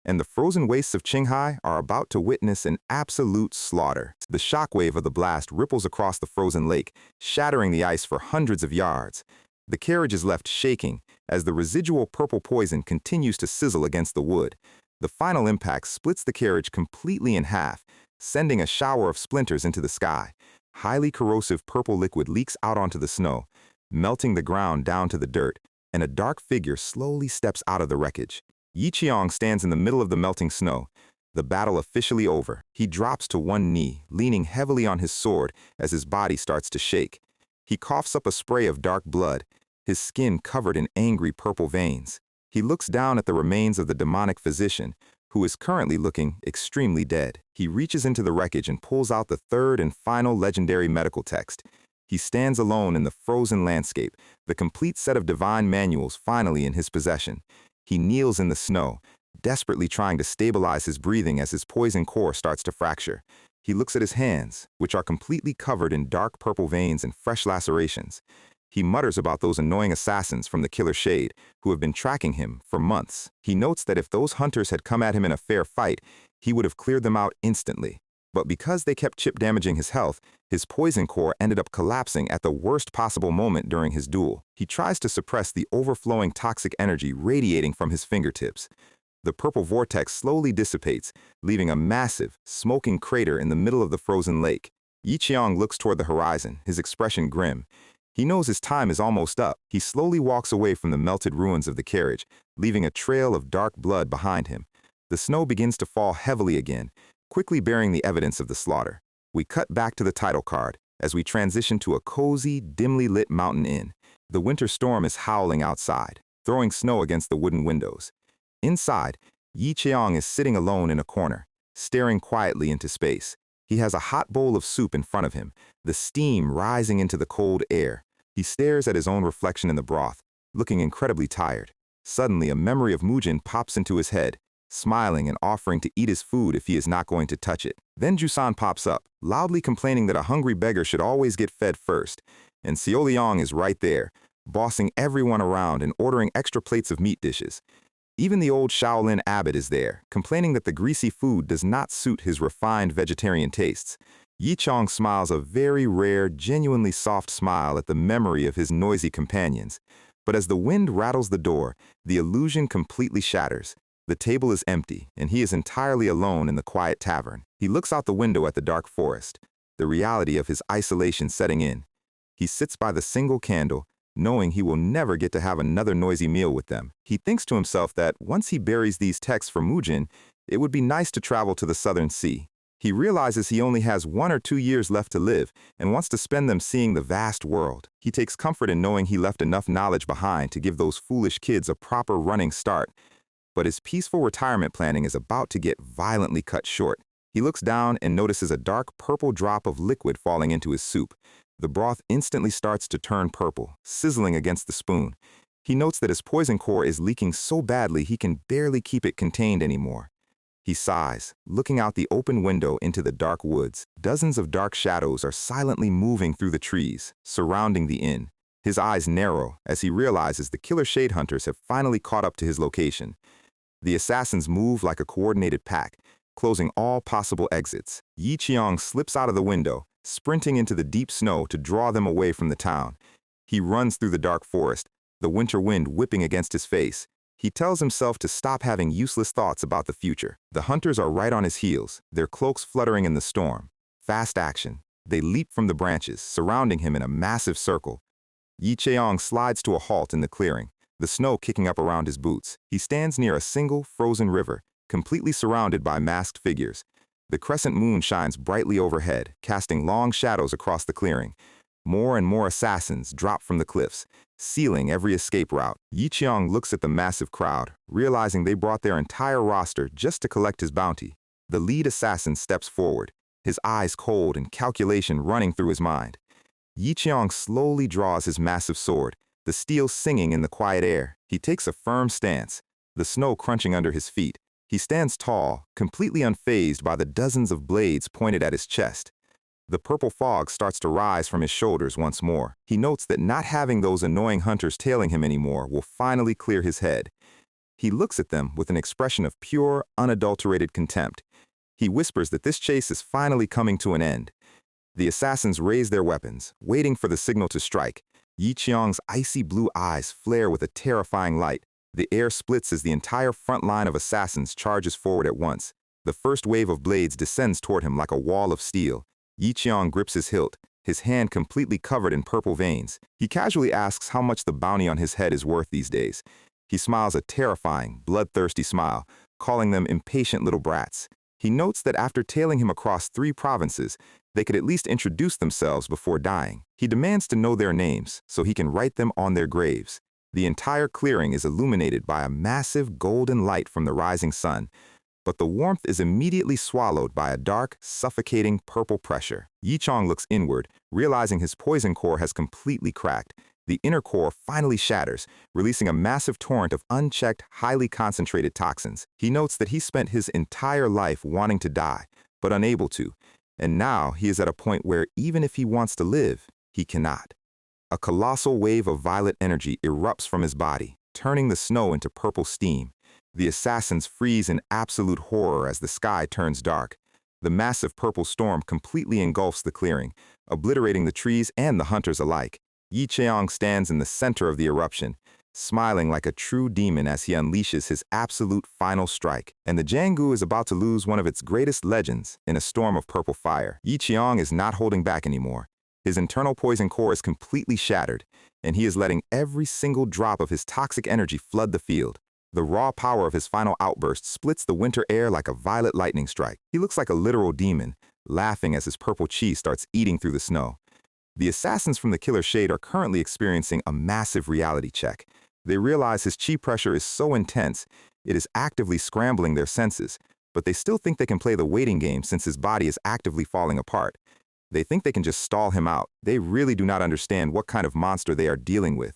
Speaker 1: and the frozen wastes of Qinghai are about to witness an absolute slaughter. The shockwave of the blast ripples across the frozen lake, shattering the ice for hundreds of yards. The carriage is left shaking as the residual purple poison continues to sizzle against the wood. The final impact splits the carriage completely in half, sending a shower of splinters into the sky. Highly corrosive purple liquid leaks out onto the snow, melting the ground down to the dirt, and a dark figure slowly steps out of the wreckage. Yi Qiang stands in the middle of the melting snow, the battle officially over. He drops to one knee, leaning heavily on his sword as his body starts to shake. He coughs up a spray of dark blood, his skin covered in angry purple veins. He looks down at the remains of the demonic physician, who is currently looking extremely dead. He reaches into the wreckage and pulls out the third and final legendary medical text. He stands alone in the frozen landscape, the complete set of divine manuals finally in his possession. He kneels in the snow, desperately trying to stabilize his breathing as his poison core starts to fracture. He looks at his hands, which are completely covered in dark purple veins and fresh lacerations. He mutters about those annoying assassins from the Killer Shade who have been tracking him for months. He notes that if those hunters had come at him in a fair fight, he would have cleared them out instantly. But because they kept chip damaging his health, his poison core ended up collapsing at the worst possible moment during his duel. He tries to suppress the overflowing toxic energy radiating from his fingertips. The purple vortex slowly dissipates, leaving a massive, smoking crater in the middle of the frozen lake. Yi Qiang looks toward the horizon, his expression grim. He knows his time is almost up. He slowly walks away from the melted ruins of the carriage, leaving a trail of dark blood behind him. The snow begins to fall heavily again, quickly bearing the evidence of the slaughter. We cut back to the title card as we transition to a cozy, dimly lit mountain inn. The winter storm is howling outside, throwing snow against the wooden windows. Inside, Yi Cheong is sitting alone in a corner, staring quietly into space. He has a hot bowl of soup in front of him, the steam rising into the cold air. He stares at his own reflection in the broth, looking incredibly tired. Suddenly, a memory of Mujin pops into his head, smiling and offering to eat his food if he is not going to touch it. Then Jusan pops up, loudly complaining that a hungry beggar should always get fed first. And Seoliong is right there, bossing everyone around and ordering extra plates of meat dishes. Even the old Shaolin abbot is there, complaining that the greasy food does not suit his refined vegetarian tastes. Yi Chong smiles a very rare, genuinely soft smile at the memory of his noisy companions. But as the wind rattles the door, the illusion completely shatters. The table is empty, and he is entirely alone in the quiet tavern. He looks out the window at the dark forest, the reality of his isolation setting in. He sits by the single candle, knowing he will never get to have another noisy meal with them. He thinks to himself that once he buries these texts for Mujin, it would be nice to travel to the Southern Sea. He realizes he only has 1 or 2 years left to live and wants to spend them seeing the vast world. He takes comfort in knowing he left enough knowledge behind to give those foolish kids a proper running start. But his peaceful retirement planning is about to get violently cut short. He looks down and notices a dark purple drop of liquid falling into his soup. The broth instantly starts to turn purple, sizzling against the spoon. He notes that his poison core is leaking so badly he can barely keep it contained anymore. He sighs, looking out the open window into the dark woods. Dozens of dark shadows are silently moving through the trees, surrounding the inn. His eyes narrow as he realizes the killer shade hunters have finally caught up to his location. The assassins move like a coordinated pack, closing all possible exits. Yi Cheong slips out of the window, sprinting into the deep snow to draw them away from the town. He runs through the dark forest, the winter wind whipping against his face. He tells himself to stop having useless thoughts about the future. The hunters are right on his heels, their cloaks fluttering in the storm. Fast action. They leap from the branches, surrounding him in a massive circle. Yi Cheong slides to a halt in the clearing, the snow kicking up around his boots. He stands near a single, frozen river, completely surrounded by masked figures. The crescent moon shines brightly overhead, casting long shadows across the clearing. More and more assassins drop from the cliffs, sealing every escape route. Yi Cheong looks at the massive crowd, realizing they brought their entire roster just to collect his bounty. The lead assassin steps forward, his eyes cold and calculation running through his mind. Yi Cheong slowly draws his massive sword, the steel singing in the quiet air. He takes a firm stance, the snow crunching under his feet. He stands tall, completely unfazed by the dozens of blades pointed at his chest. The purple fog starts to rise from his shoulders once more. He notes that not having those annoying hunters tailing him anymore will finally clear his head. He looks at them with an expression of pure, unadulterated contempt. He whispers that this chase is finally coming to an end. The assassins raise their weapons, waiting for the signal to strike. Yi Cheong's icy blue eyes flare with a terrifying light. The air splits as the entire front line of assassins charges forward at once. The first wave of blades descends toward him like a wall of steel. Yi Cheong grips his hilt, his hand completely covered in purple veins. He casually asks how much the bounty on his head is worth these days. He smiles a terrifying, bloodthirsty smile, calling them impatient little brats. He notes that after tailing him across 3 provinces, they could at least introduce themselves before dying. He demands to know their names so he can write them on their graves. The entire clearing is illuminated by a massive golden light from the rising sun, but the warmth is immediately swallowed by a dark, suffocating purple pressure. Yi Cheong looks inward, realizing his poison core has completely cracked. The inner core finally shatters, releasing a massive torrent of unchecked, highly concentrated toxins. He notes that he spent his entire life wanting to die, but unable to, and now he is at a point where even if he wants to live, he cannot. A colossal wave of violet energy erupts from his body, turning the snow into purple steam. The assassins freeze in absolute horror as the sky turns dark. The massive purple storm completely engulfs the clearing, obliterating the trees and the hunters alike. Yi Cheong stands in the center of the eruption, smiling like a true demon as he unleashes his absolute final strike. And the Jianggu is about to lose one of its greatest legends in a storm of purple fire. Yi Cheong is not holding back anymore. His internal poison core is completely shattered, and he is letting every single drop of his toxic energy flood the field. The raw power of his final outburst splits the winter air like a violet lightning strike. He looks like a literal demon, laughing as his purple chi starts eating through the snow. The assassins from the Killer Shade are currently experiencing a massive reality check. They realize his chi pressure is so intense, it is actively scrambling their senses, but they still think they can play the waiting game since his body is actively falling apart. They think they can just stall him out. They really do not understand what kind of monster they are dealing with.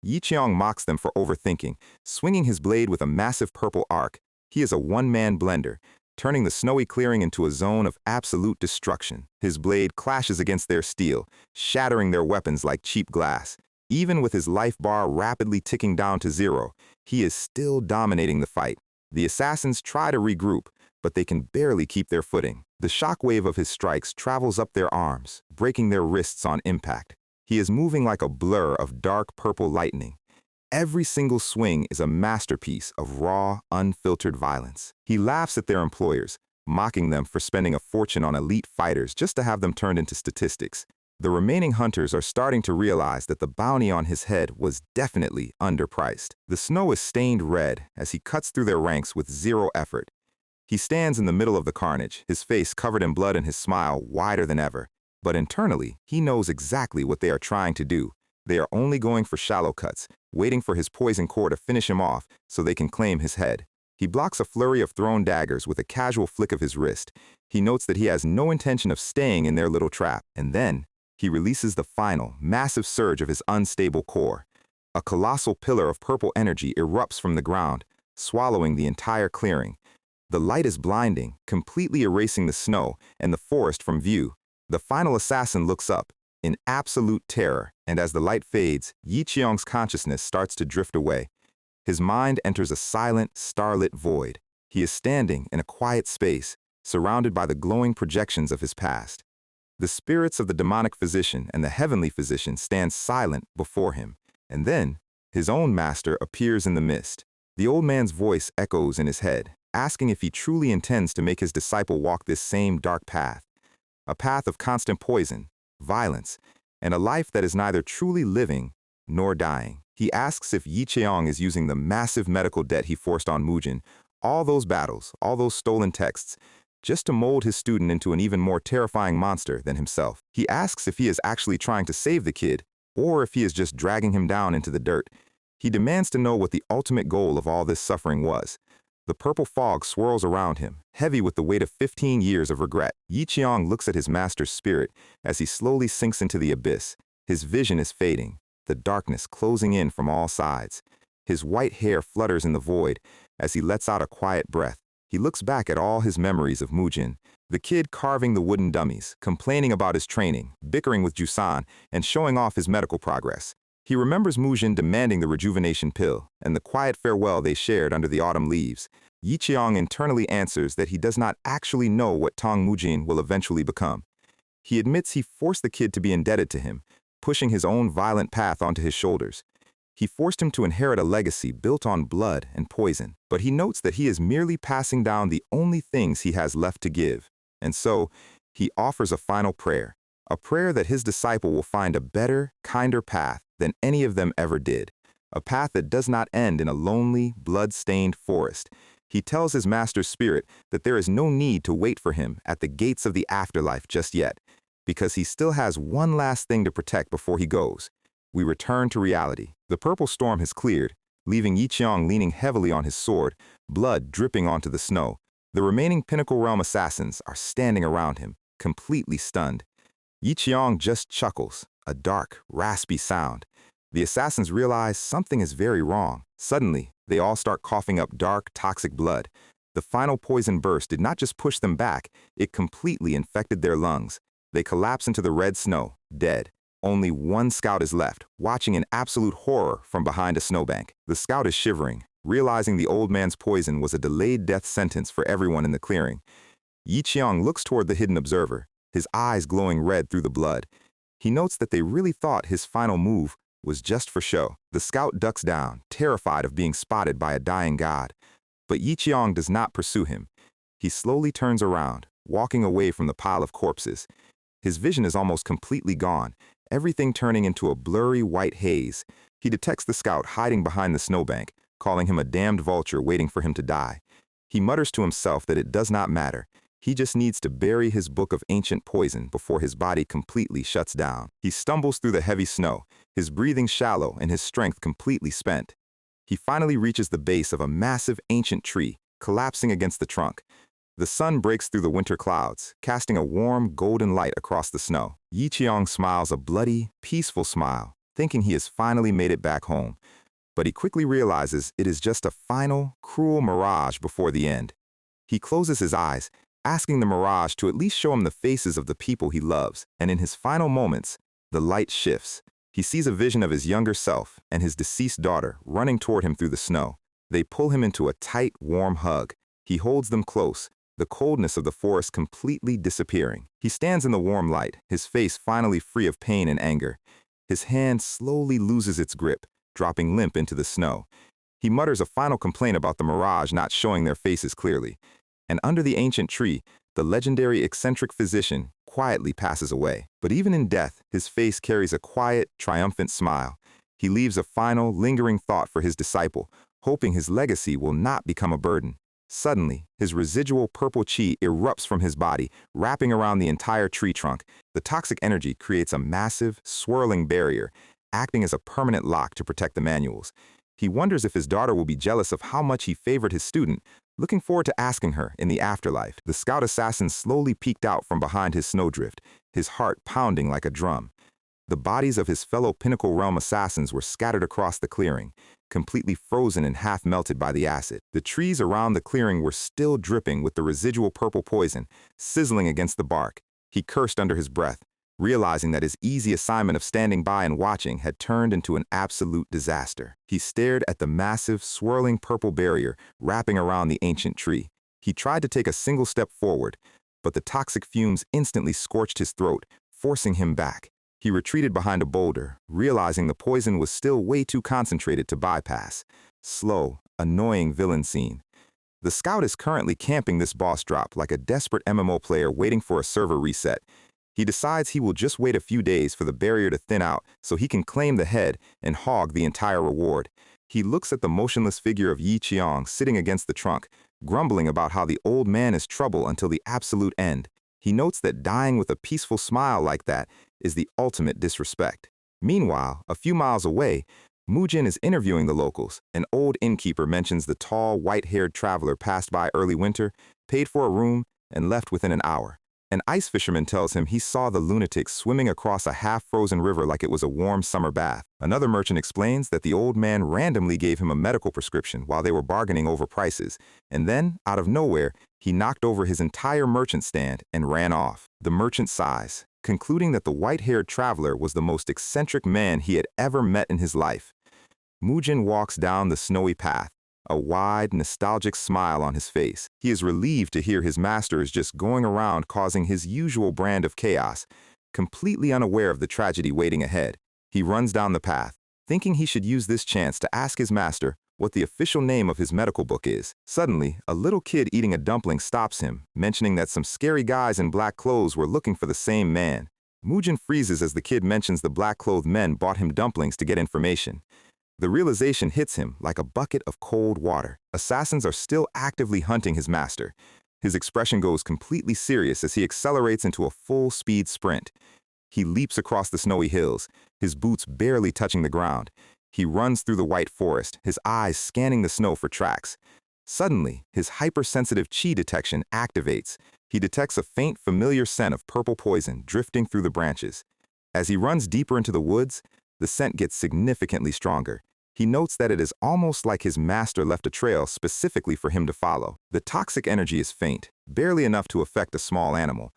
Speaker 1: Yi Qiang mocks them for overthinking, swinging his blade with a massive purple arc. He is a one-man blender, turning the snowy clearing into a zone of absolute destruction. His blade clashes against their steel, shattering their weapons like cheap glass. Even with his life bar rapidly ticking down to 0, he is still dominating the fight. The assassins try to regroup, but they can barely keep their footing. The shockwave of his strikes travels up their arms, breaking their wrists on impact. He is moving like a blur of dark purple lightning. Every single swing is a masterpiece of raw, unfiltered violence. He laughs at their employers, mocking them for spending a fortune on elite fighters just to have them turned into statistics. The remaining hunters are starting to realize that the bounty on his head was definitely underpriced. The snow is stained red as he cuts through their ranks with 0 effort. He stands in the middle of the carnage, his face covered in blood and his smile wider than ever. But internally, he knows exactly what they are trying to do. They are only going for shallow cuts, waiting for his poison core to finish him off so they can claim his head. He blocks a flurry of thrown daggers with a casual flick of his wrist. He notes that he has no intention of staying in their little trap, and then he releases the final, massive surge of his unstable core. A colossal pillar of purple energy erupts from the ground, swallowing the entire clearing. The light is blinding, completely erasing the snow and the forest from view. The final assassin looks up, in absolute terror, and as the light fades, Yi Qiang's consciousness starts to drift away. His mind enters a silent, starlit void. He is standing in a quiet space, surrounded by the glowing projections of his past. The spirits of the demonic physician and the heavenly physician stand silent before him, and then his own master appears in the mist. The old man's voice echoes in his head, asking if he truly intends to make his disciple walk this same dark path, a path of constant poison, violence, and a life that is neither truly living nor dying. He asks if Yi Qiang is using the massive medical debt he forced on Mujin, all those battles, all those stolen texts, just to mold his student into an even more terrifying monster than himself. He asks if he is actually trying to save the kid, or if he is just dragging him down into the dirt. He demands to know what the ultimate goal of all this suffering was. The purple fog swirls around him, heavy with the weight of 15 years of regret. Yi Qiang looks at his master's spirit as he slowly sinks into the abyss. His vision is fading, the darkness closing in from all sides. His white hair flutters in the void as he lets out a quiet breath. He looks back at all his memories of Mujin, the kid carving the wooden dummies, complaining about his training, bickering with Jusan, and showing off his medical progress. He remembers Mujin demanding the rejuvenation pill and the quiet farewell they shared under the autumn leaves. Yi Qiang internally answers that he does not actually know what Tong Mujin will eventually become. He admits he forced the kid to be indebted to him, pushing his own violent path onto his shoulders. He forced him to inherit a legacy built on blood and poison, but he notes that he is merely passing down the only things he has left to give. And so, he offers a final prayer, a prayer that his disciple will find a better, kinder path than any of them ever did, a path that does not end in a lonely, blood-stained forest. He tells his master's spirit that there is no need to wait for him at the gates of the afterlife just yet, because he still has one last thing to protect before he goes. We return to reality. The purple storm has cleared, leaving Yi Qiang leaning heavily on his sword, blood dripping onto the snow. The remaining Pinnacle Realm assassins are standing around him, completely stunned. Yi Qiang just chuckles, a dark, raspy sound. The assassins realize something is very wrong. Suddenly, they all start coughing up dark, toxic blood. The final poison burst did not just push them back, it completely infected their lungs. They collapse into the red snow, dead. Only one scout is left, watching in absolute horror from behind a snowbank. The scout is shivering, realizing the old man's poison was a delayed death sentence for everyone in the clearing. Yi Qiang looks toward the hidden observer, his eyes glowing red through the blood. He notes that they really thought his final move was just for show. The scout ducks down, terrified of being spotted by a dying god. But Yi Qiang does not pursue him. He slowly turns around, walking away from the pile of corpses. His vision is almost completely gone, everything turning into a blurry white haze. He detects the scout hiding behind the snowbank, calling him a damned vulture waiting for him to die. He mutters to himself that it does not matter. He just needs to bury his book of ancient poison before his body completely shuts down. He stumbles through the heavy snow, his breathing shallow and his strength completely spent. He finally reaches the base of a massive ancient tree, collapsing against the trunk. The sun breaks through the winter clouds, casting a warm, golden light across the snow. Yi Qiang smiles a bloody, peaceful smile, thinking he has finally made it back home. But he quickly realizes it is just a final, cruel mirage before the end. He closes his eyes, asking the mirage to at least show him the faces of the people he loves, and in his final moments, the light shifts. He sees a vision of his younger self and his deceased daughter running toward him through the snow. They pull him into a tight, warm hug. He holds them close, the coldness of the forest completely disappearing. He stands in the warm light, his face finally free of pain and anger. His hand slowly loses its grip, dropping limp into the snow. He mutters a final complaint about the mirage not showing their faces clearly. And under the ancient tree, the legendary eccentric physician quietly passes away. But even in death, his face carries a quiet, triumphant smile. He leaves a final, lingering thought for his disciple, hoping his legacy will not become a burden. Suddenly, his residual purple chi erupts from his body, wrapping around the entire tree trunk. The toxic energy creates a massive, swirling barrier, acting as a permanent lock to protect the manuals. He wonders if his daughter will be jealous of how much he favored his student, looking forward to asking her in the afterlife. The scout assassin slowly peeked out from behind his snowdrift, his heart pounding like a drum. The bodies of his fellow Pinnacle Realm assassins were scattered across the clearing, completely frozen and half melted by the acid. The trees around the clearing were still dripping with the residual purple poison, sizzling against the bark. He cursed under his breath, realizing that his easy assignment of standing by and watching had turned into an absolute disaster. He stared at the massive, swirling purple barrier wrapping around the ancient tree. He tried to take a single step forward, but the toxic fumes instantly scorched his throat, forcing him back. He retreated behind a boulder, realizing the poison was still way too concentrated to bypass. Slow, annoying villain scene. The scout is currently camping this boss drop like a desperate MMO player waiting for a server reset. He decides he will just wait a few days for the barrier to thin out so he can claim the head and hog the entire reward. He looks at the motionless figure of Yi Qiang sitting against the trunk, grumbling about how the old man is trouble until the absolute end. He notes that dying with a peaceful smile like that is the ultimate disrespect. Meanwhile, a few miles away, Mujin is interviewing the locals. An old innkeeper mentions the tall, white-haired traveler passed by early winter, paid for a room, and left within an hour. An ice fisherman tells him he saw the lunatic swimming across a half-frozen river like it was a warm summer bath. Another merchant explains that the old man randomly gave him a medical prescription while they were bargaining over prices, and then, out of nowhere, he knocked over his entire merchant stand and ran off. The merchant sighs, concluding that the white-haired traveler was the most eccentric man he had ever met in his life. Mujin walks down the snowy path, a wide, nostalgic smile on his face. He is relieved to hear his master is just going around causing his usual brand of chaos, completely unaware of the tragedy waiting ahead. He runs down the path, thinking he should use this chance to ask his master what the official name of his medical book is. Suddenly, a little kid eating a dumpling stops him, mentioning that some scary guys in black clothes were looking for the same man. Mujin freezes as the kid mentions the black-clothed men bought him dumplings to get information. The realization hits him like a bucket of cold water. Assassins are still actively hunting his master. His expression goes completely serious as he accelerates into a full-speed sprint. He leaps across the snowy hills, his boots barely touching the ground. He runs through the white forest, his eyes scanning the snow for tracks. Suddenly, his hypersensitive chi detection activates. He detects a faint, familiar scent of purple poison drifting through the branches. As he runs deeper into the woods, the scent gets significantly stronger. He notes that it is almost like his master left a trail specifically for him to follow. The toxic energy is faint, barely enough to affect a small animal,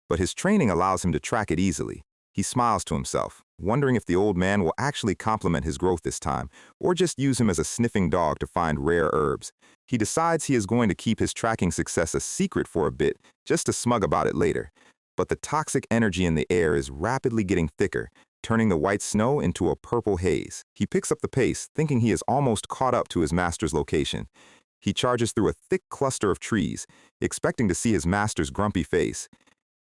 Speaker 1: but his training allows him to track it easily. He smiles to himself, wondering if the old man will actually complement his growth this time, or just use him as a sniffing dog to find rare herbs. He decides he is going to keep his tracking success a secret for a bit, just to smug about it later. But the toxic energy in the air is rapidly getting thicker, turning the white snow into a purple haze. He picks up the pace, thinking he is almost caught up to his master's location. He charges through a thick cluster of trees, expecting to see his master's grumpy face.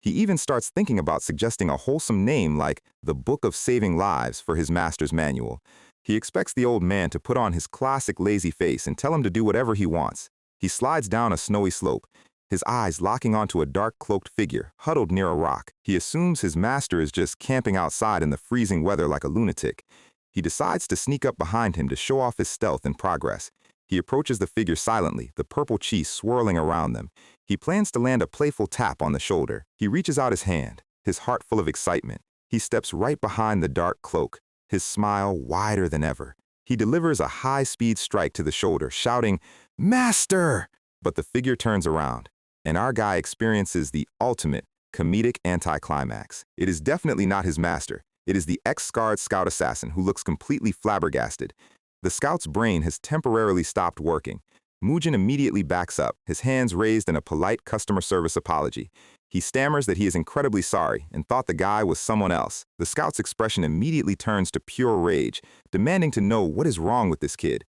Speaker 1: He even starts thinking about suggesting a wholesome name like the Book of Saving Lives for his master's manual. He expects the old man to put on his classic lazy face and tell him to do whatever he wants. He slides down a snowy slope, his eyes locking onto a dark cloaked figure huddled near a rock. He assumes his master is just camping outside in the freezing weather like a lunatic. He decides to sneak up behind him to show off his stealth and progress. He approaches the figure silently, the purple chi swirling around them. He plans to land a playful tap on the shoulder. He reaches out his hand, his heart full of excitement. He steps right behind the dark cloak, his smile wider than ever. He delivers a high-speed strike to the shoulder, shouting, "Master!" But the figure turns around, and our guy experiences the ultimate comedic anticlimax. It is definitely not his master. It is the ex-scarred scout assassin who looks completely flabbergasted. The scout's brain has temporarily stopped working. Murim immediately backs up, his hands raised in a polite customer service apology. He stammers that he is incredibly sorry and thought the guy was someone else. The scout's expression immediately turns to pure rage, demanding to know what is wrong with this kid.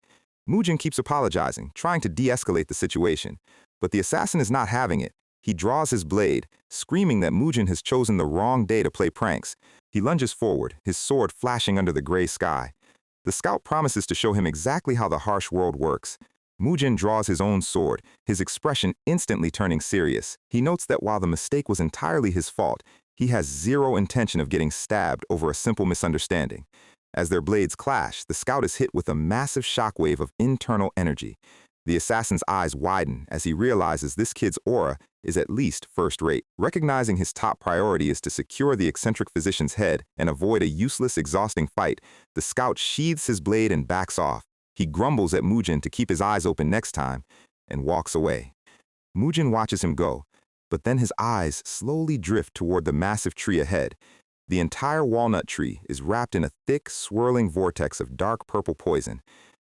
Speaker 1: Murim keeps apologizing, trying to de-escalate the situation. But the assassin is not having it. He draws his blade, screaming that Murim has chosen the wrong day to play pranks. He lunges forward, his sword flashing under the gray sky. The scout promises to show him exactly how the harsh world works. Murim draws his own sword, his expression instantly turning serious. He notes that while the mistake was entirely his fault, he has zero intention of getting stabbed over a simple misunderstanding. As their blades clash, the scout is hit with a massive shockwave of internal energy. The assassin's eyes widen as he realizes this kid's aura is at least first-rate. Recognizing his top priority is to secure the eccentric physician's head and avoid a useless, exhausting fight, the scout sheathes his blade and backs off. He grumbles at Murim to keep his eyes open next time and walks away. Murim watches him go, but then his eyes slowly drift toward the massive tree ahead. The entire walnut tree is wrapped in a thick, swirling vortex of dark purple poison.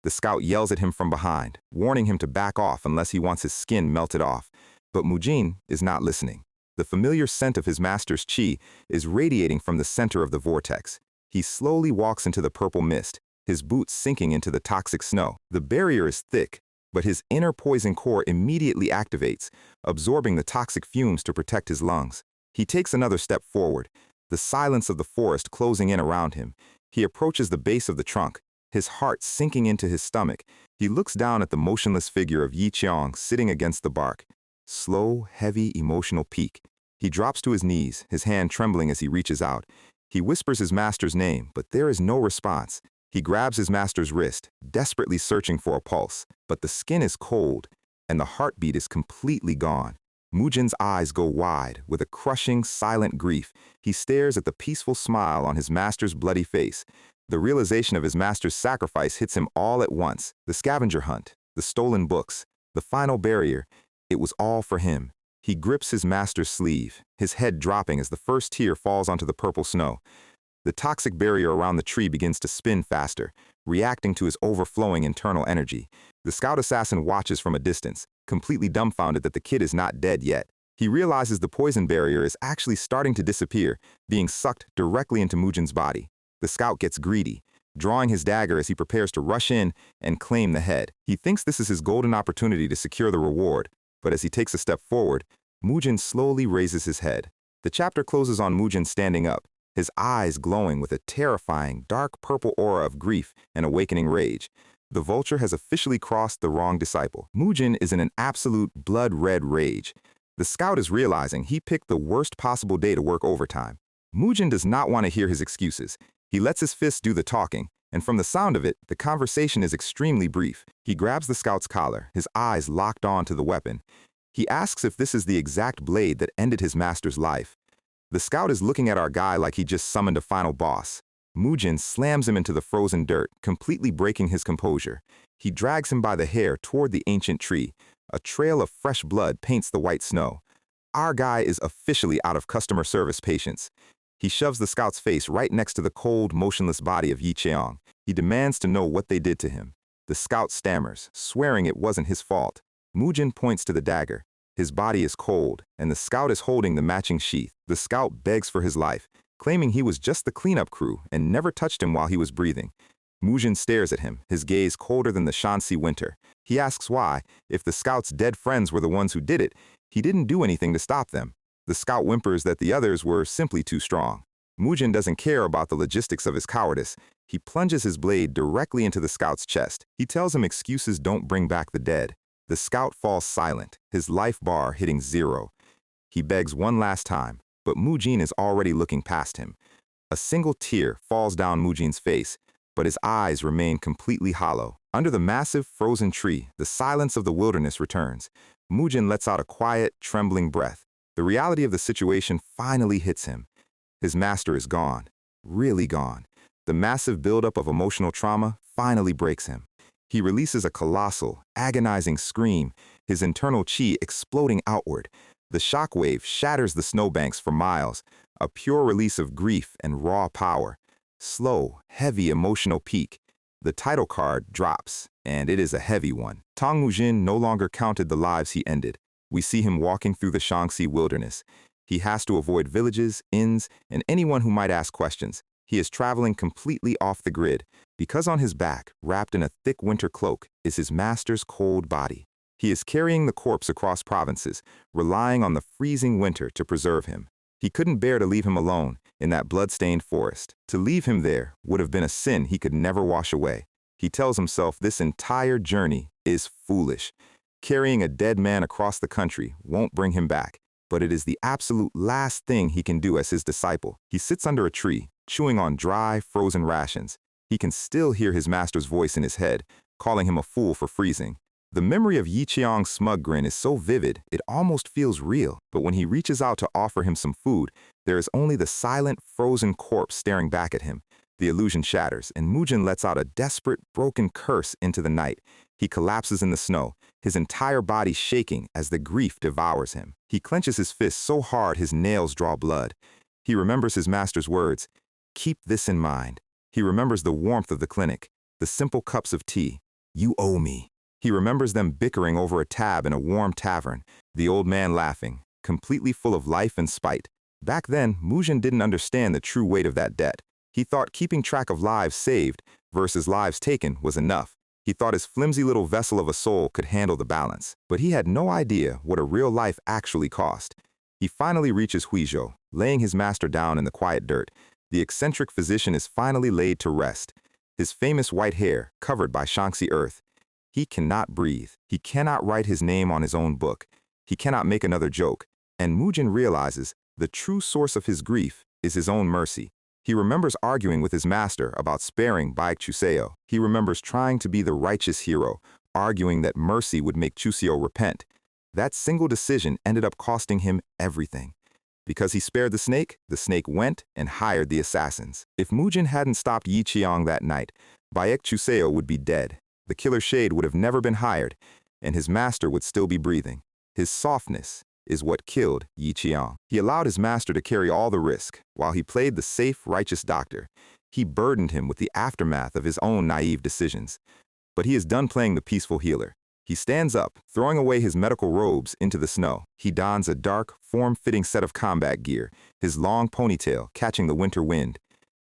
Speaker 1: The scout yells at him from behind, warning him to back off unless he wants his skin melted off. But Murim is not listening. The familiar scent of his master's chi is radiating from the center of the vortex. He slowly walks into the purple mist, his boots sinking into the toxic snow. The barrier is thick, but his inner poison core immediately activates, absorbing the toxic fumes to protect his lungs. He takes another step forward, the silence of the forest closing in around him. He approaches the base of the trunk, his heart sinking into his stomach. He looks down at the motionless figure of Yi Qiang sitting against the bark. Slow, heavy, emotional peak. He drops to his knees, his hand trembling as he reaches out. He whispers his master's name, but there is no response. He grabs his master's wrist, desperately searching for a pulse. But the skin is cold, and the heartbeat is completely gone. Murim's eyes go wide, with a crushing, silent grief. He stares at the peaceful smile on his master's bloody face. The realization of his master's sacrifice hits him all at once. The scavenger hunt, the stolen books, the final barrier. It was all for him. He grips his master's sleeve, his head dropping as the first tear falls onto the purple snow. The toxic barrier around the tree begins to spin faster, reacting to his overflowing internal energy. The scout assassin watches from a distance, completely dumbfounded that the kid is not dead yet. He realizes the poison barrier is actually starting to disappear, being sucked directly into Murim's body. The scout gets greedy, drawing his dagger as he prepares to rush in and claim the head. He thinks this is his golden opportunity to secure the reward, but as he takes a step forward, Murim slowly raises his head. The chapter closes on Murim standing up, his eyes glowing with a terrifying, dark purple aura of grief and awakening rage. The vulture has officially crossed the wrong disciple. Murim is in an absolute blood-red rage. The scout is realizing he picked the worst possible day to work overtime. Murim does not want to hear his excuses. He lets his fists do the talking, and from the sound of it, the conversation is extremely brief. He grabs the scout's collar, his eyes locked on to the weapon. He asks if this is the exact blade that ended his master's life. The scout is looking at our guy like he just summoned a final boss. Murim slams him into the frozen dirt, completely breaking his composure. He drags him by the hair toward the ancient tree. A trail of fresh blood paints the white snow. Our guy is officially out of customer service patience. He shoves the scout's face right next to the cold, motionless body of Yi Qiang. He demands to know what they did to him. The scout stammers, swearing it wasn't his fault. Murim points to the dagger. His body is cold, and the scout is holding the matching sheath. The scout begs for his life, claiming he was just the cleanup crew and never touched him while he was breathing. Murim stares at him, his gaze colder than the Shanxi winter. He asks why, if the scout's dead friends were the ones who did it, he didn't do anything to stop them. The scout whimpers that the others were simply too strong. Mujin doesn't care about the logistics of his cowardice. He plunges his blade directly into the scout's chest. He tells him excuses don't bring back the dead. The scout falls silent, his life bar hitting 0. He begs one last time, but Mujin is already looking past him. A single tear falls down Mujin's face, but his eyes remain completely hollow. Under the massive frozen tree, the silence of the wilderness returns. Mujin lets out a quiet, trembling breath. The reality of the situation finally hits him. His master is gone, really gone. The massive buildup of emotional trauma finally breaks him. He releases a colossal, agonizing scream, his internal chi exploding outward. The shockwave shatters the snowbanks for miles, a pure release of grief and raw power. Slow, heavy emotional peak. The title card drops, and it is a heavy one. Tang Mujin no longer counted the lives he ended. We see him walking through the Shaanxi wilderness. He has to avoid villages, inns, and anyone who might ask questions. He is traveling completely off the grid, because on his back, wrapped in a thick winter cloak, is his master's cold body. He is carrying the corpse across provinces, relying on the freezing winter to preserve him. He couldn't bear to leave him alone in that blood-stained forest. To leave him there would have been a sin he could never wash away. He tells himself this entire journey is foolish. Carrying a dead man across the country won't bring him back, but it is the absolute last thing he can do as his disciple. He sits under a tree, chewing on dry, frozen rations. He can still hear his master's voice in his head, calling him a fool for freezing. The memory of Yi Qiang's smug grin is so vivid, it almost feels real. But when he reaches out to offer him some food, there is only the silent, frozen corpse staring back at him. The illusion shatters, and Mujin lets out a desperate, broken curse into the night. He collapses in the snow, his entire body shaking as the grief devours him. He clenches his fists so hard his nails draw blood. He remembers his master's words, "Keep this in mind." He remembers the warmth of the clinic, the simple cups of tea. "You owe me." He remembers them bickering over a tab in a warm tavern, the old man laughing, completely full of life and spite. Back then, Mujin didn't understand the true weight of that debt. He thought keeping track of lives saved versus lives taken was enough. He thought his flimsy little vessel of a soul could handle the balance. But he had no idea what a real life actually cost. He finally reaches Huizhou, laying his master down in the quiet dirt. The eccentric physician is finally laid to rest, his famous white hair covered by Shaanxi earth. He cannot breathe. He cannot write his name on his own book. He cannot make another joke. And Mujin realizes the true source of his grief is his own mercy. He remembers arguing with his master about sparing Baek Chuseo. He remembers trying to be the righteous hero, arguing that mercy would make Chuseo repent. That single decision ended up costing him everything. Because he spared the snake went and hired the assassins. If Mujin hadn't stopped Yi Qiang that night, Baek Chuseo would be dead. The killer shade would have never been hired, and his master would still be breathing. His softness is what killed Yi Qiang. He allowed his master to carry all the risk, while he played the safe, righteous doctor. He burdened him with the aftermath of his own naive decisions. But he is done playing the peaceful healer. He stands up, throwing away his medical robes into the snow. He dons a dark, form-fitting set of combat gear, his long ponytail catching the winter wind.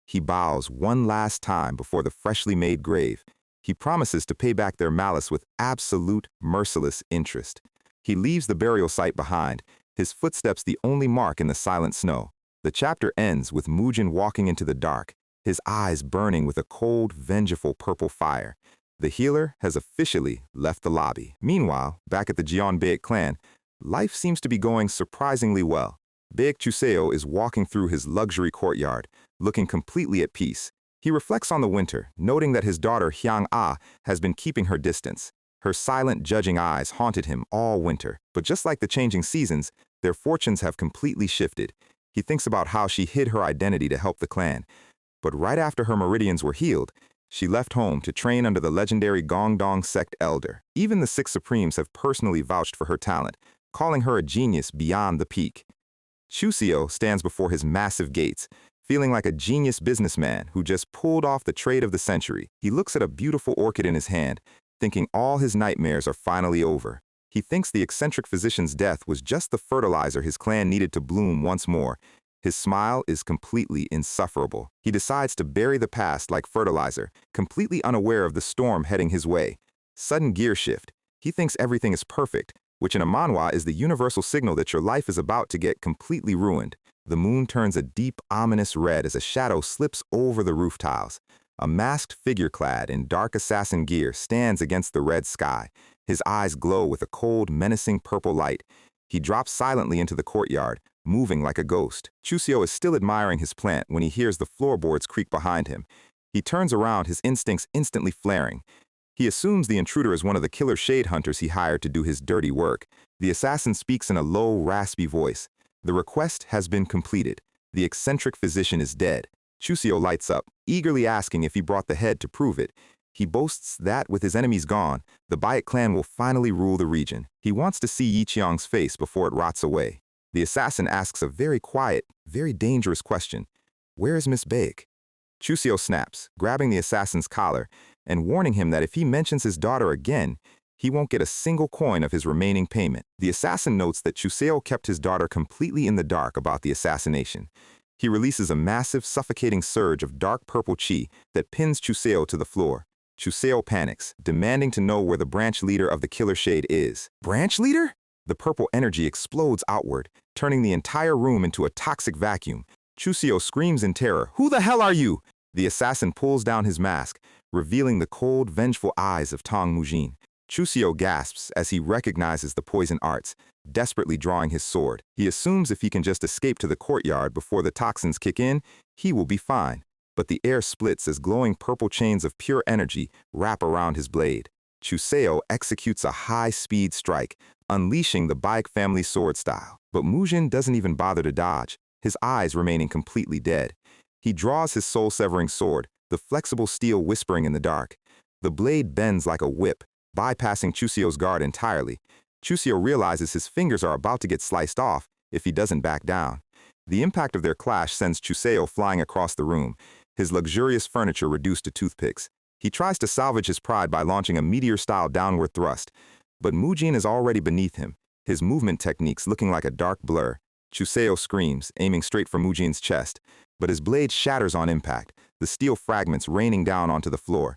Speaker 1: He bows one last time before the freshly made grave. He promises to pay back their malice with absolute, merciless interest. He leaves the burial site behind, his footsteps the only mark in the silent snow. The chapter ends with Mujin walking into the dark, his eyes burning with a cold, vengeful purple fire. The healer has officially left the lobby. Meanwhile, back at the Jeonbaek clan, life seems to be going surprisingly well. Baek Chuseo is walking through his luxury courtyard, looking completely at peace. He reflects on the winter, noting that his daughter Hyang Ah has been keeping her distance. Her silent, judging eyes haunted him all winter. But just like the changing seasons, their fortunes have completely shifted. He thinks about how she hid her identity to help the clan. But right after her meridians were healed, she left home to train under the legendary Gongdong sect elder. Even the Six Supremes have personally vouched for her talent, calling her a genius beyond the peak. Chuseo stands before his massive gates, feeling like a genius businessman who just pulled off the trade of the century. He looks at a beautiful orchid in his hand, thinking all his nightmares are finally over. He thinks the eccentric physician's death was just the fertilizer his clan needed to bloom once more. His smile is completely insufferable. He decides to bury the past like fertilizer, completely unaware of the storm heading his way. Sudden gear shift. He thinks everything is perfect, which in a manhwa is the universal signal that your life is about to get completely ruined. The moon turns a deep, ominous red as a shadow slips over the roof tiles. A masked figure clad in dark assassin gear stands against the red sky. His eyes glow with a cold, menacing purple light. He drops silently into the courtyard, moving like a ghost. Chuseo is still admiring his plant when he hears the floorboards creak behind him. He turns around, his instincts instantly flaring. He assumes the intruder is one of the killer shade hunters he hired to do his dirty work. The assassin speaks in a low, raspy voice. The request has been completed. The eccentric physician is dead. Chuseo lights up, eagerly asking if he brought the head to prove it. He boasts that, with his enemies gone, the Bayek clan will finally rule the region. He wants to see Yi Qiang's face before it rots away. The assassin asks a very quiet, very dangerous question. Where is Miss Bayek? Chuseo snaps, grabbing the assassin's collar and warning him that if he mentions his daughter again, he won't get a single coin of his remaining payment. The assassin notes that Chuseo kept his daughter completely in the dark about the assassination. He releases a massive, suffocating surge of dark purple chi that pins Chuseo to the floor. Chuseo panics, demanding to know where the branch leader of the killer shade is. Branch leader? The purple energy explodes outward, turning the entire room into a toxic vacuum. Chuseo screams in terror, "Who the hell are you?" The assassin pulls down his mask, revealing the cold, vengeful eyes of Tong Mujin. Chuseo gasps as he recognizes the poison arts, desperately drawing his sword. He assumes if he can just escape to the courtyard before the toxins kick in, he will be fine. But the air splits as glowing purple chains of pure energy wrap around his blade. Chuseo executes a high-speed strike, unleashing the Bayek family sword style. But Mujin doesn't even bother to dodge, his eyes remaining completely dead. He draws his soul-severing sword, the flexible steel whispering in the dark. The blade bends like a whip, bypassing Chuseo's guard entirely. Chuseo realizes his fingers are about to get sliced off if he doesn't back down. The impact of their clash sends Chuseo flying across the room, his luxurious furniture reduced to toothpicks. He tries to salvage his pride by launching a meteor-style downward thrust, but Mujin is already beneath him, his movement techniques looking like a dark blur. Chuseo screams, aiming straight for Mujin's chest, but his blade shatters on impact, the steel fragments raining down onto the floor.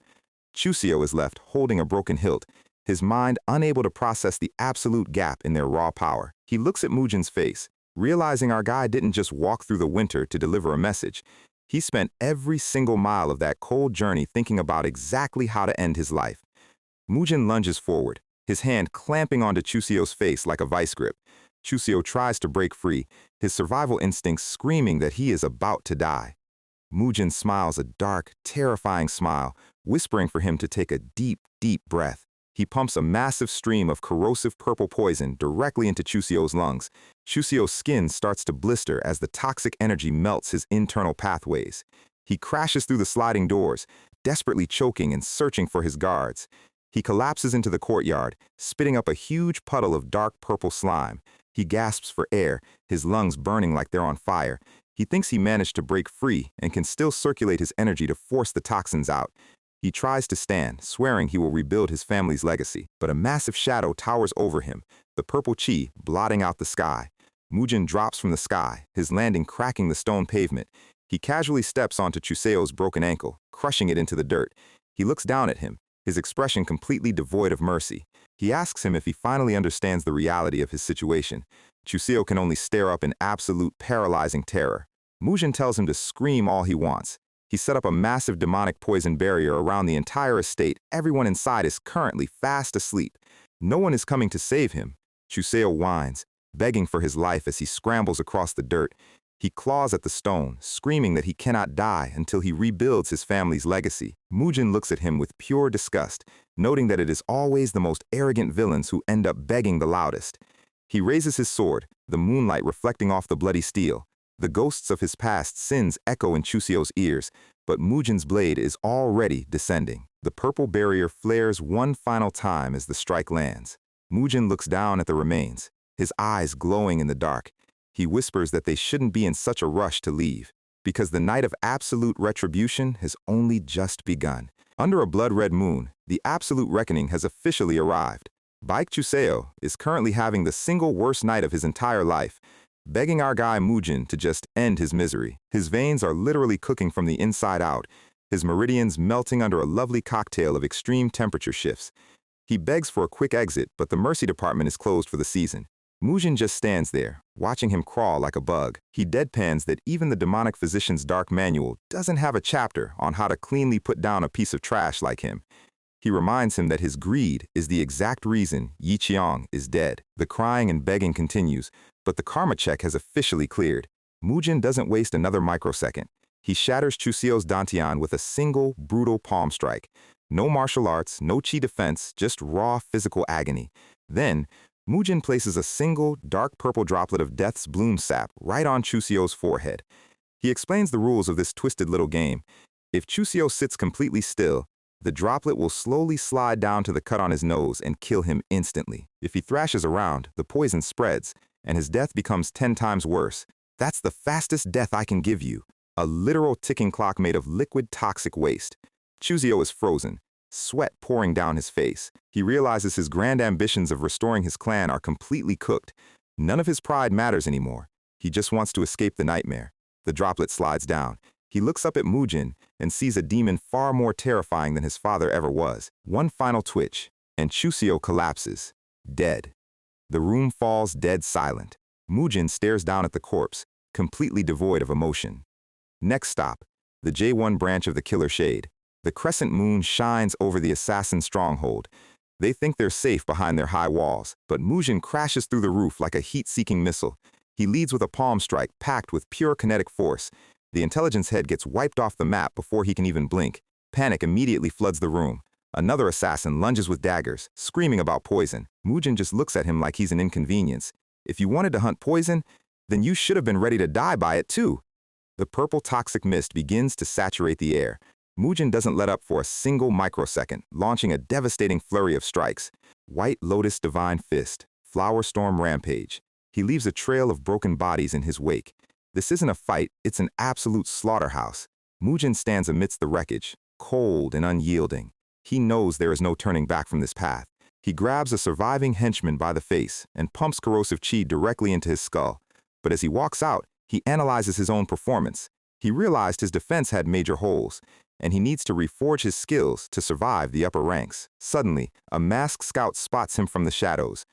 Speaker 1: Chuseo is left holding a broken hilt, his mind unable to process the absolute gap in their raw power. He looks at Mujin's face, realizing our guy didn't just walk through the winter to deliver a message. He spent every single mile of that cold journey thinking about exactly how to end his life. Mujin lunges forward, his hand clamping onto Chuseo's face like a vice grip. Chuseo tries to break free, his survival instincts screaming that he is about to die. Mujin smiles a dark, terrifying smile, whispering for him to take a deep, deep breath. He pumps a massive stream of corrosive purple poison directly into Chuseo's lungs. Chuseo's skin starts to blister as the toxic energy melts his internal pathways. He crashes through the sliding doors, desperately choking and searching for his guards. He collapses into the courtyard, spitting up a huge puddle of dark purple slime. He gasps for air, his lungs burning like they're on fire. He thinks he managed to break free and can still circulate his energy to force the toxins out. He tries to stand, swearing he will rebuild his family's legacy, but a massive shadow towers over him, the purple chi blotting out the sky. Mujin drops from the sky, his landing cracking the stone pavement. He casually steps onto Chuseo's broken ankle, crushing it into the dirt. He looks down at him, his expression completely devoid of mercy. He asks him if he finally understands the reality of his situation. Chuseo can only stare up in absolute paralyzing terror. Mujin tells him to scream all he wants. He set up a massive demonic poison barrier around the entire estate. Everyone inside is currently fast asleep. No one is coming to save him. Chuseo whines, begging for his life as he scrambles across the dirt. He claws at the stone, screaming that he cannot die until he rebuilds his family's legacy. Mujin looks at him with pure disgust, noting that it is always the most arrogant villains who end up begging the loudest. He raises his sword, the moonlight reflecting off the bloody steel. The ghosts of his past sins echo in Chuseo's ears, but Mujin's blade is already descending. The purple barrier flares one final time as the strike lands. Mujin looks down at the remains, his eyes glowing in the dark. He whispers that they shouldn't be in such a rush to leave, because the night of absolute retribution has only just begun. Under a blood-red moon, the absolute reckoning has officially arrived. Baek Chuseo is currently having the single worst night of his entire life, begging our guy Mujin to just end his misery. His veins are literally cooking from the inside out, his meridians melting under a lovely cocktail of extreme temperature shifts. He begs for a quick exit, but the mercy department is closed for the season. Murim just stands there, watching him crawl like a bug. He deadpans that even the demonic physician's dark manual doesn't have a chapter on how to cleanly put down a piece of trash like him. He reminds him that his greed is the exact reason Yi Qiang is dead. The crying and begging continues, but the karma check has officially cleared. Murim doesn't waste another microsecond. He shatters Chuseo's dantian with a single, brutal palm strike. No martial arts, no chi defense, just raw physical agony. Then, Murim places a single, dark purple droplet of death's bloom sap right on Chuseo's forehead. He explains the rules of this twisted little game. If Chuseo sits completely still, the droplet will slowly slide down to the cut on his nose and kill him instantly. If he thrashes around, the poison spreads, and his death becomes 10 times worse. That's the fastest death I can give you. A literal ticking clock made of liquid toxic waste. Chuseo is frozen, sweat pouring down his face. He realizes his grand ambitions of restoring his clan are completely cooked. None of his pride matters anymore. He just wants to escape the nightmare. The droplet slides down. He looks up at Murim and sees a demon far more terrifying than his father ever was. One final twitch, and Chuseo collapses, dead. The room falls dead silent. Murim stares down at the corpse, completely devoid of emotion. Next stop, the J1 branch of the Killer Shade. The crescent moon shines over the assassin stronghold. They think they're safe behind their high walls, but Murim crashes through the roof like a heat-seeking missile. He leads with a palm strike packed with pure kinetic force. The intelligence head gets wiped off the map before he can even blink. Panic immediately floods the room. Another assassin lunges with daggers, screaming about poison. Murim just looks at him like he's an inconvenience. If you wanted to hunt poison, then you should have been ready to die by it too. The purple toxic mist begins to saturate the air. Murim doesn't let up for a single microsecond, launching a devastating flurry of strikes. White Lotus Divine Fist, Flower Storm Rampage. He leaves a trail of broken bodies in his wake. This isn't a fight, it's an absolute slaughterhouse. Murim stands amidst the wreckage, cold and unyielding. He knows there is no turning back from this path. He grabs a surviving henchman by the face and pumps corrosive chi directly into his skull. But as he walks out, he analyzes his own performance. He realized his defense had major holes, and he needs to reforge his skills to survive the upper ranks. Suddenly, a masked scout spots him from the shadows.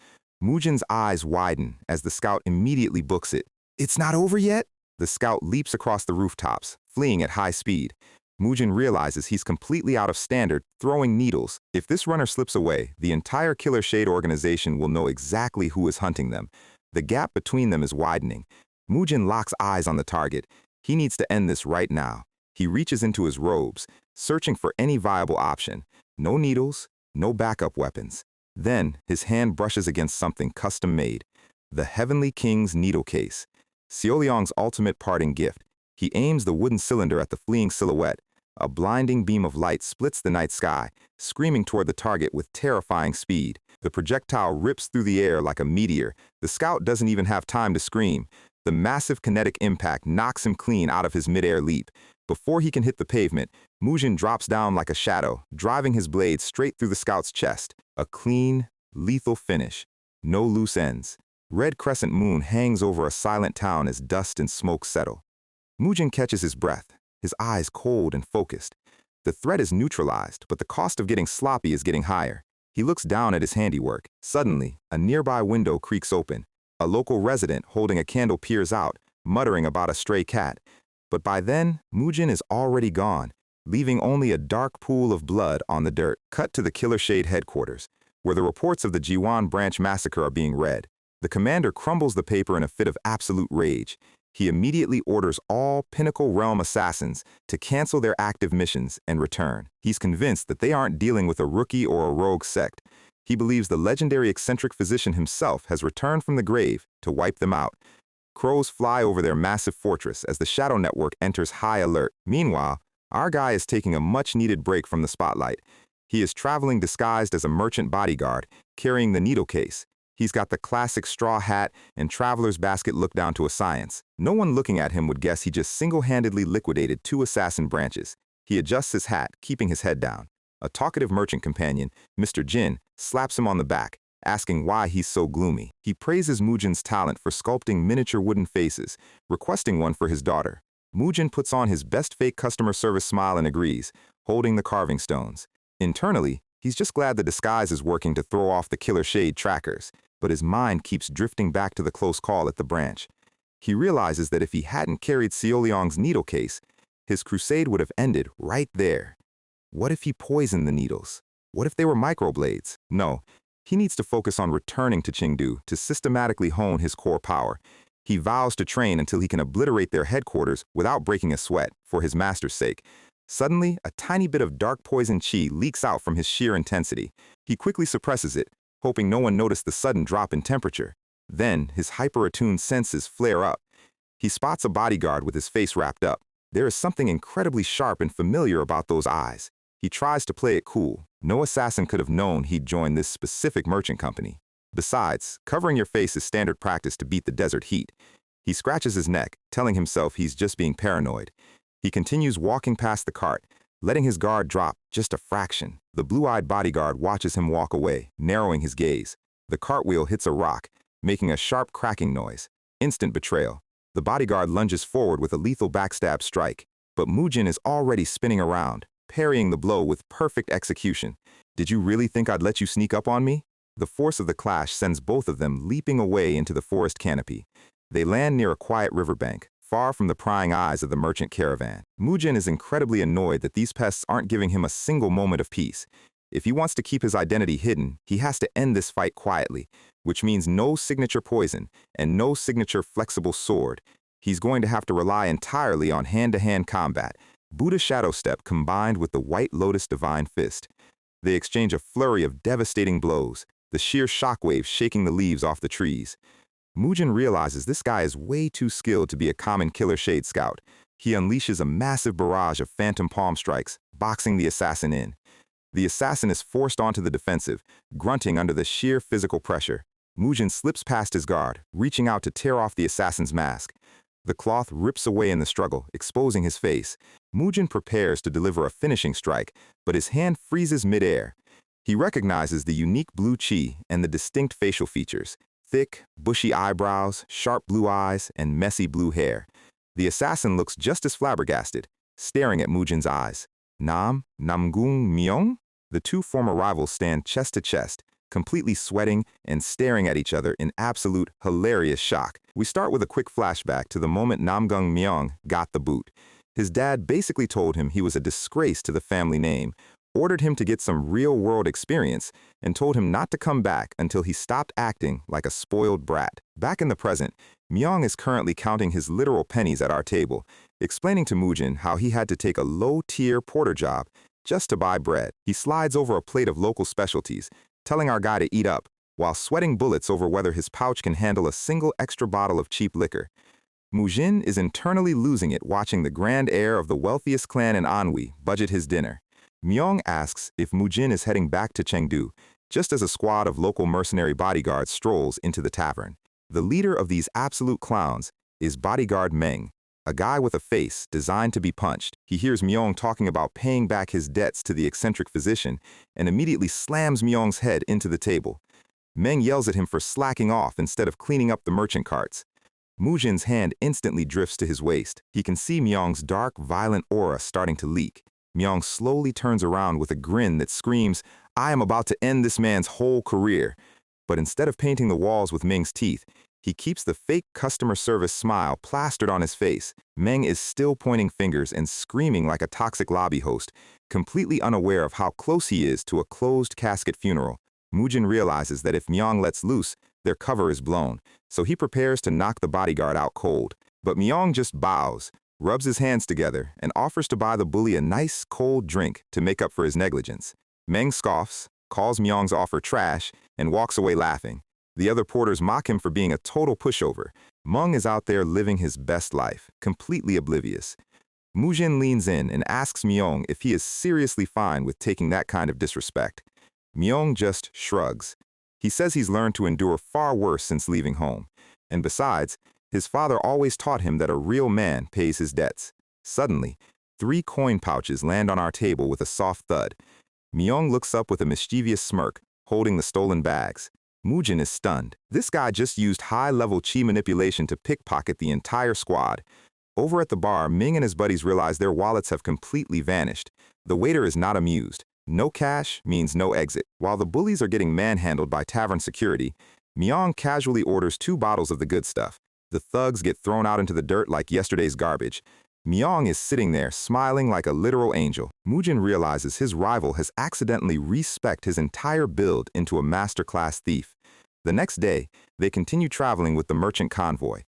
Speaker 1: Murim's eyes widen as the scout immediately books it. "It's not over yet?" The scout leaps across the rooftops, fleeing at high speed. Murim realizes he's completely out of standard, throwing needles. If this runner slips away, the entire Killer Shade organization will know exactly who is hunting them. The gap between them is widening. Murim locks eyes on the target. He needs to end this right now. He reaches into his robes, searching for any viable option. No needles, no backup weapons. Then, his hand brushes against something custom-made. The Heavenly King's needle case. Xiaoliang's ultimate parting gift. He aims the wooden cylinder at the fleeing silhouette. A blinding beam of light splits the night sky, screaming toward the target with terrifying speed. The projectile rips through the air like a meteor. The scout doesn't even have time to scream. The massive kinetic impact knocks him clean out of his mid-air leap. Before he can hit the pavement, Murim drops down like a shadow, driving his blade straight through the scout's chest. A clean, lethal finish. No loose ends. Red crescent moon hangs over a silent town as dust and smoke settle. Murim catches his breath, his eyes cold and focused. The threat is neutralized, but the cost of getting sloppy is getting higher. He looks down at his handiwork. Suddenly, a nearby window creaks open. A local resident holding a candle peers out, muttering about a stray cat. But by then, Murim is already gone, leaving only a dark pool of blood on the dirt. Cut to the Killer Shade headquarters, where the reports of the J1 branch massacre are being read. The commander crumbles the paper in a fit of absolute rage. He immediately orders all Pinnacle Realm assassins to cancel their active missions and return. He's convinced that they aren't dealing with a rookie or a rogue sect. He believes the legendary eccentric physician himself has returned from the grave to wipe them out. Crows fly over their massive fortress as the Shadow Network enters high alert. Meanwhile, our guy is taking a much-needed break from the spotlight. He is traveling disguised as a merchant bodyguard, carrying the needle case. He's got the classic straw hat and traveler's basket look down to a science. No one looking at him would guess he just single-handedly liquidated 2 assassin branches. He adjusts his hat, keeping his head down. A talkative merchant companion, Mr. Jin, slaps him on the back, asking why he's so gloomy. He praises Murim's talent for sculpting miniature wooden faces, requesting one for his daughter. Murim puts on his best fake customer service smile and agrees, holding the carving stones. Internally, He's just glad the disguise is working to throw off the killer shade trackers, but his mind keeps drifting back to the close call at the branch. He realizes that if he hadn't carried Seoleong's needle case, his crusade would have ended right there. What if he poisoned the needles? What if they were microblades? No, he needs to focus on returning to Chengdu to systematically hone his core power. He vows to train until he can obliterate their headquarters without breaking a sweat, for his master's sake. Suddenly, a tiny bit of dark poison chi leaks out from his sheer intensity. He quickly suppresses it, hoping no one noticed the sudden drop in temperature. Then, his hyper-attuned senses flare up. He spots a bodyguard with his face wrapped up. There is something incredibly sharp and familiar about those eyes. He tries to play it cool. No assassin could have known he'd join this specific merchant company. Besides, covering your face is standard practice to beat the desert heat. He scratches his neck, telling himself he's just being paranoid. He continues walking past the cart, letting his guard drop just a fraction. The blue-eyed bodyguard watches him walk away, narrowing his gaze. The cartwheel hits a rock, making a sharp cracking noise. Instant betrayal. The bodyguard lunges forward with a lethal backstab strike, but Mujin is already spinning around, parrying the blow with perfect execution. Did you really think I'd let you sneak up on me? The force of the clash sends both of them leaping away into the forest canopy. They land near a quiet riverbank, far from the prying eyes of the merchant caravan. Mujin is incredibly annoyed that these pests aren't giving him a single moment of peace. If he wants to keep his identity hidden, he has to end this fight quietly, which means no signature poison and no signature flexible sword. He's going to have to rely entirely on hand-to-hand combat, Buddha Shadow Step combined with the White Lotus Divine Fist. They exchange a flurry of devastating blows, the sheer shockwaves shaking the leaves off the trees. Mujin realizes this guy is way too skilled to be a common killer shade scout. He unleashes a massive barrage of phantom palm strikes, boxing the assassin in. The assassin is forced onto the defensive, grunting under the sheer physical pressure. Mujin slips past his guard, reaching out to tear off the assassin's mask. The cloth rips away in the struggle, exposing his face. Mujin prepares to deliver a finishing strike, but his hand freezes midair. He recognizes the unique blue chi and the distinct facial features: thick, bushy eyebrows, sharp blue eyes, and messy blue hair. The assassin looks just as flabbergasted, staring at Mujin's eyes. Namgung Myung? The two former rivals stand chest to chest, completely sweating and staring at each other in absolute hilarious shock. We start with a quick flashback to the moment Namgung Myung got the boot. His dad basically told him he was a disgrace to the family name, ordered him to get some real-world experience, and told him not to come back until he stopped acting like a spoiled brat. Back in the present, Myung is currently counting his literal pennies at our table, explaining to Mujin how he had to take a low-tier porter job just to buy bread. He slides over a plate of local specialties, telling our guy to eat up, while sweating bullets over whether his pouch can handle a single extra bottle of cheap liquor. Mujin is internally losing it watching the grand heir of the wealthiest clan in Anhui budget his dinner. Myung asks if Mujin is heading back to Chengdu, just as a squad of local mercenary bodyguards strolls into the tavern. The leader of these absolute clowns is bodyguard Meng, a guy with a face designed to be punched. He hears Myung talking about paying back his debts to the eccentric physician and immediately slams Myung's head into the table. Meng yells at him for slacking off instead of cleaning up the merchant carts. Mujin's hand instantly drifts to his waist. He can see Myung's dark, violent aura starting to leak. Myung slowly turns around with a grin that screams, "I am about to end this man's whole career." But instead of painting the walls with Meng's teeth, he keeps the fake customer service smile plastered on his face. Meng is still pointing fingers and screaming like a toxic lobby host, completely unaware of how close he is to a closed casket funeral. Mujin realizes that if Myung lets loose, their cover is blown, so he prepares to knock the bodyguard out cold. But Myung just bows, rubs his hands together, and offers to buy the bully a nice, cold drink to make up for his negligence. Meng scoffs, calls Myung's offer trash, and walks away laughing. The other porters mock him for being a total pushover. Meng is out there living his best life, completely oblivious. Mujin leans in and asks Myung if he is seriously fine with taking that kind of disrespect. Myung just shrugs. He says he's learned to endure far worse since leaving home. And besides, his father always taught him that a real man pays his debts. Suddenly, 3 coin pouches land on our table with a soft thud. Myung looks up with a mischievous smirk, holding the stolen bags. Mujin is stunned. This guy just used high-level chi manipulation to pickpocket the entire squad. Over at the bar, Ming and his buddies realize their wallets have completely vanished. The waiter is not amused. No cash means no exit. While the bullies are getting manhandled by tavern security, Myong casually orders 2 bottles of the good stuff. The thugs get thrown out into the dirt like yesterday's garbage. Myong is sitting there, smiling like a literal angel. Mujin realizes his rival has accidentally re-specced his entire build into a masterclass thief. The next day, they continue traveling with the merchant convoy.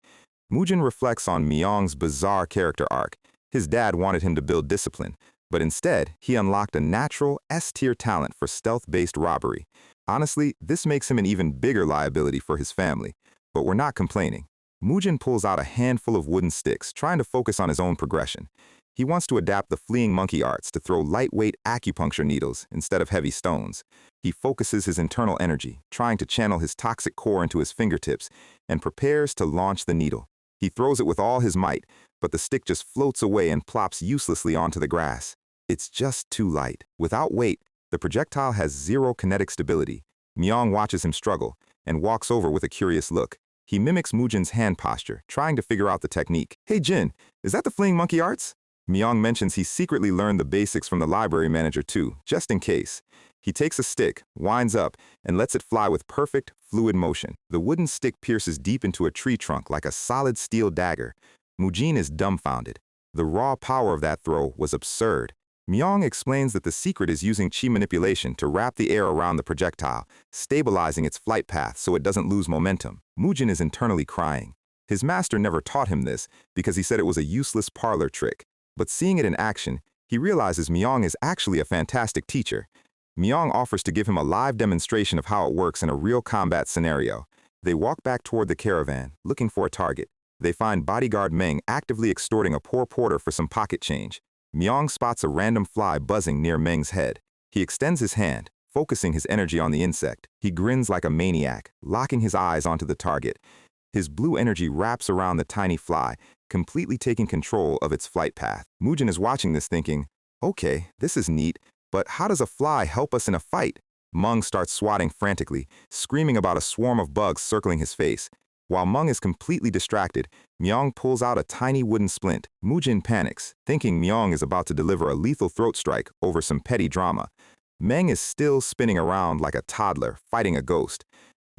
Speaker 1: Mujin reflects on Myong's bizarre character arc. His dad wanted him to build discipline, but instead, he unlocked a natural S-tier talent for stealth-based robbery. Honestly, this makes him an even bigger liability for his family, but we're not complaining. Mujin pulls out a handful of wooden sticks, trying to focus on his own progression. He wants to adapt the fleeing monkey arts to throw lightweight acupuncture needles instead of heavy stones. He focuses his internal energy, trying to channel his toxic core into his fingertips, and prepares to launch the needle. He throws it with all his might, but the stick just floats away and plops uselessly onto the grass. It's just too light. Without weight, the projectile has zero kinetic stability. Myong watches him struggle and walks over with a curious look. He mimics Mujin's hand posture, trying to figure out the technique. "Hey Jin, is that the fleeing monkey arts?" Myong mentions he secretly learned the basics from the library manager too, just in case. He takes a stick, winds up, and lets it fly with perfect, fluid motion. The wooden stick pierces deep into a tree trunk like a solid steel dagger. Mujin is dumbfounded. The raw power of that throw was absurd. Myong explains that the secret is using chi manipulation to wrap the air around the projectile, stabilizing its flight path so it doesn't lose momentum. Mujin is internally crying. His master never taught him this because he said it was a useless parlor trick. But seeing it in action, he realizes Myong is actually a fantastic teacher. Myong offers to give him a live demonstration of how it works in a real combat scenario. They walk back toward the caravan, looking for a target. They find bodyguard Meng actively extorting a poor porter for some pocket change. Myong spots a random fly buzzing near Meng's head. He extends his hand, focusing his energy on the insect. He grins like a maniac, locking his eyes onto the target. His blue energy wraps around the tiny fly, completely taking control of its flight path. Mujin is watching this thinking, "Okay, this is neat, but how does a fly help us in a fight?" Meng starts swatting frantically, screaming about a swarm of bugs circling his face. While Meng is completely distracted, Myong pulls out a tiny wooden splint. Mujin panics, thinking Myong is about to deliver a lethal throat strike over some petty drama. Meng is still spinning around like a toddler, fighting a ghost.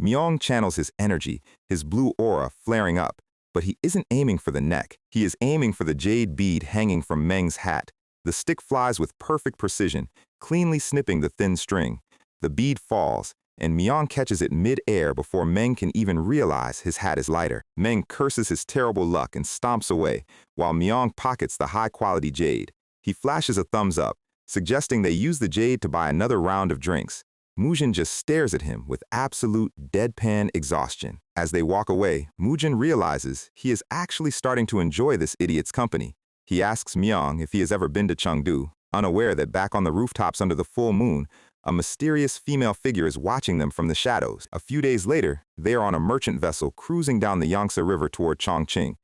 Speaker 1: Myong channels his energy, his blue aura flaring up, but he isn't aiming for the neck. He is aiming for the jade bead hanging from Meng's hat. The stick flies with perfect precision, cleanly snipping the thin string. The bead falls, and Myong catches it mid-air before Meng can even realize his hat is lighter. Meng curses his terrible luck and stomps away, while Myong pockets the high-quality jade. He flashes a thumbs up, suggesting they use the jade to buy another round of drinks. Mujin just stares at him with absolute deadpan exhaustion. As they walk away, Mujin realizes he is actually starting to enjoy this idiot's company. He asks Myong if he has ever been to Chengdu, unaware that back on the rooftops under the full moon, a mysterious female figure is watching them from the shadows. A few days later, they are on a merchant vessel cruising down the Yangtze River toward Chongqing.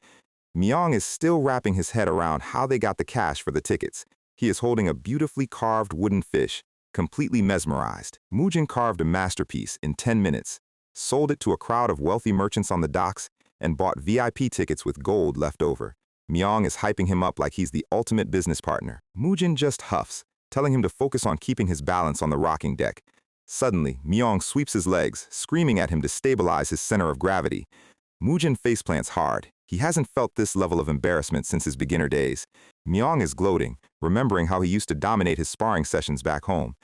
Speaker 1: Myong is still wrapping his head around how they got the cash for the tickets. He is holding a beautifully carved wooden fish, completely mesmerized. Mujin carved a masterpiece in 10 minutes, sold it to a crowd of wealthy merchants on the docks, and bought VIP tickets with gold left over. Myong is hyping him up like he's the ultimate business partner. Mujin just huffs, telling him to focus on keeping his balance on the rocking deck. Suddenly, Myong sweeps his legs, screaming at him to stabilize his center of gravity. Mujin faceplants hard. He hasn't felt this level of embarrassment since his beginner days. Myong is gloating, remembering how he used to dominate his sparring sessions back home.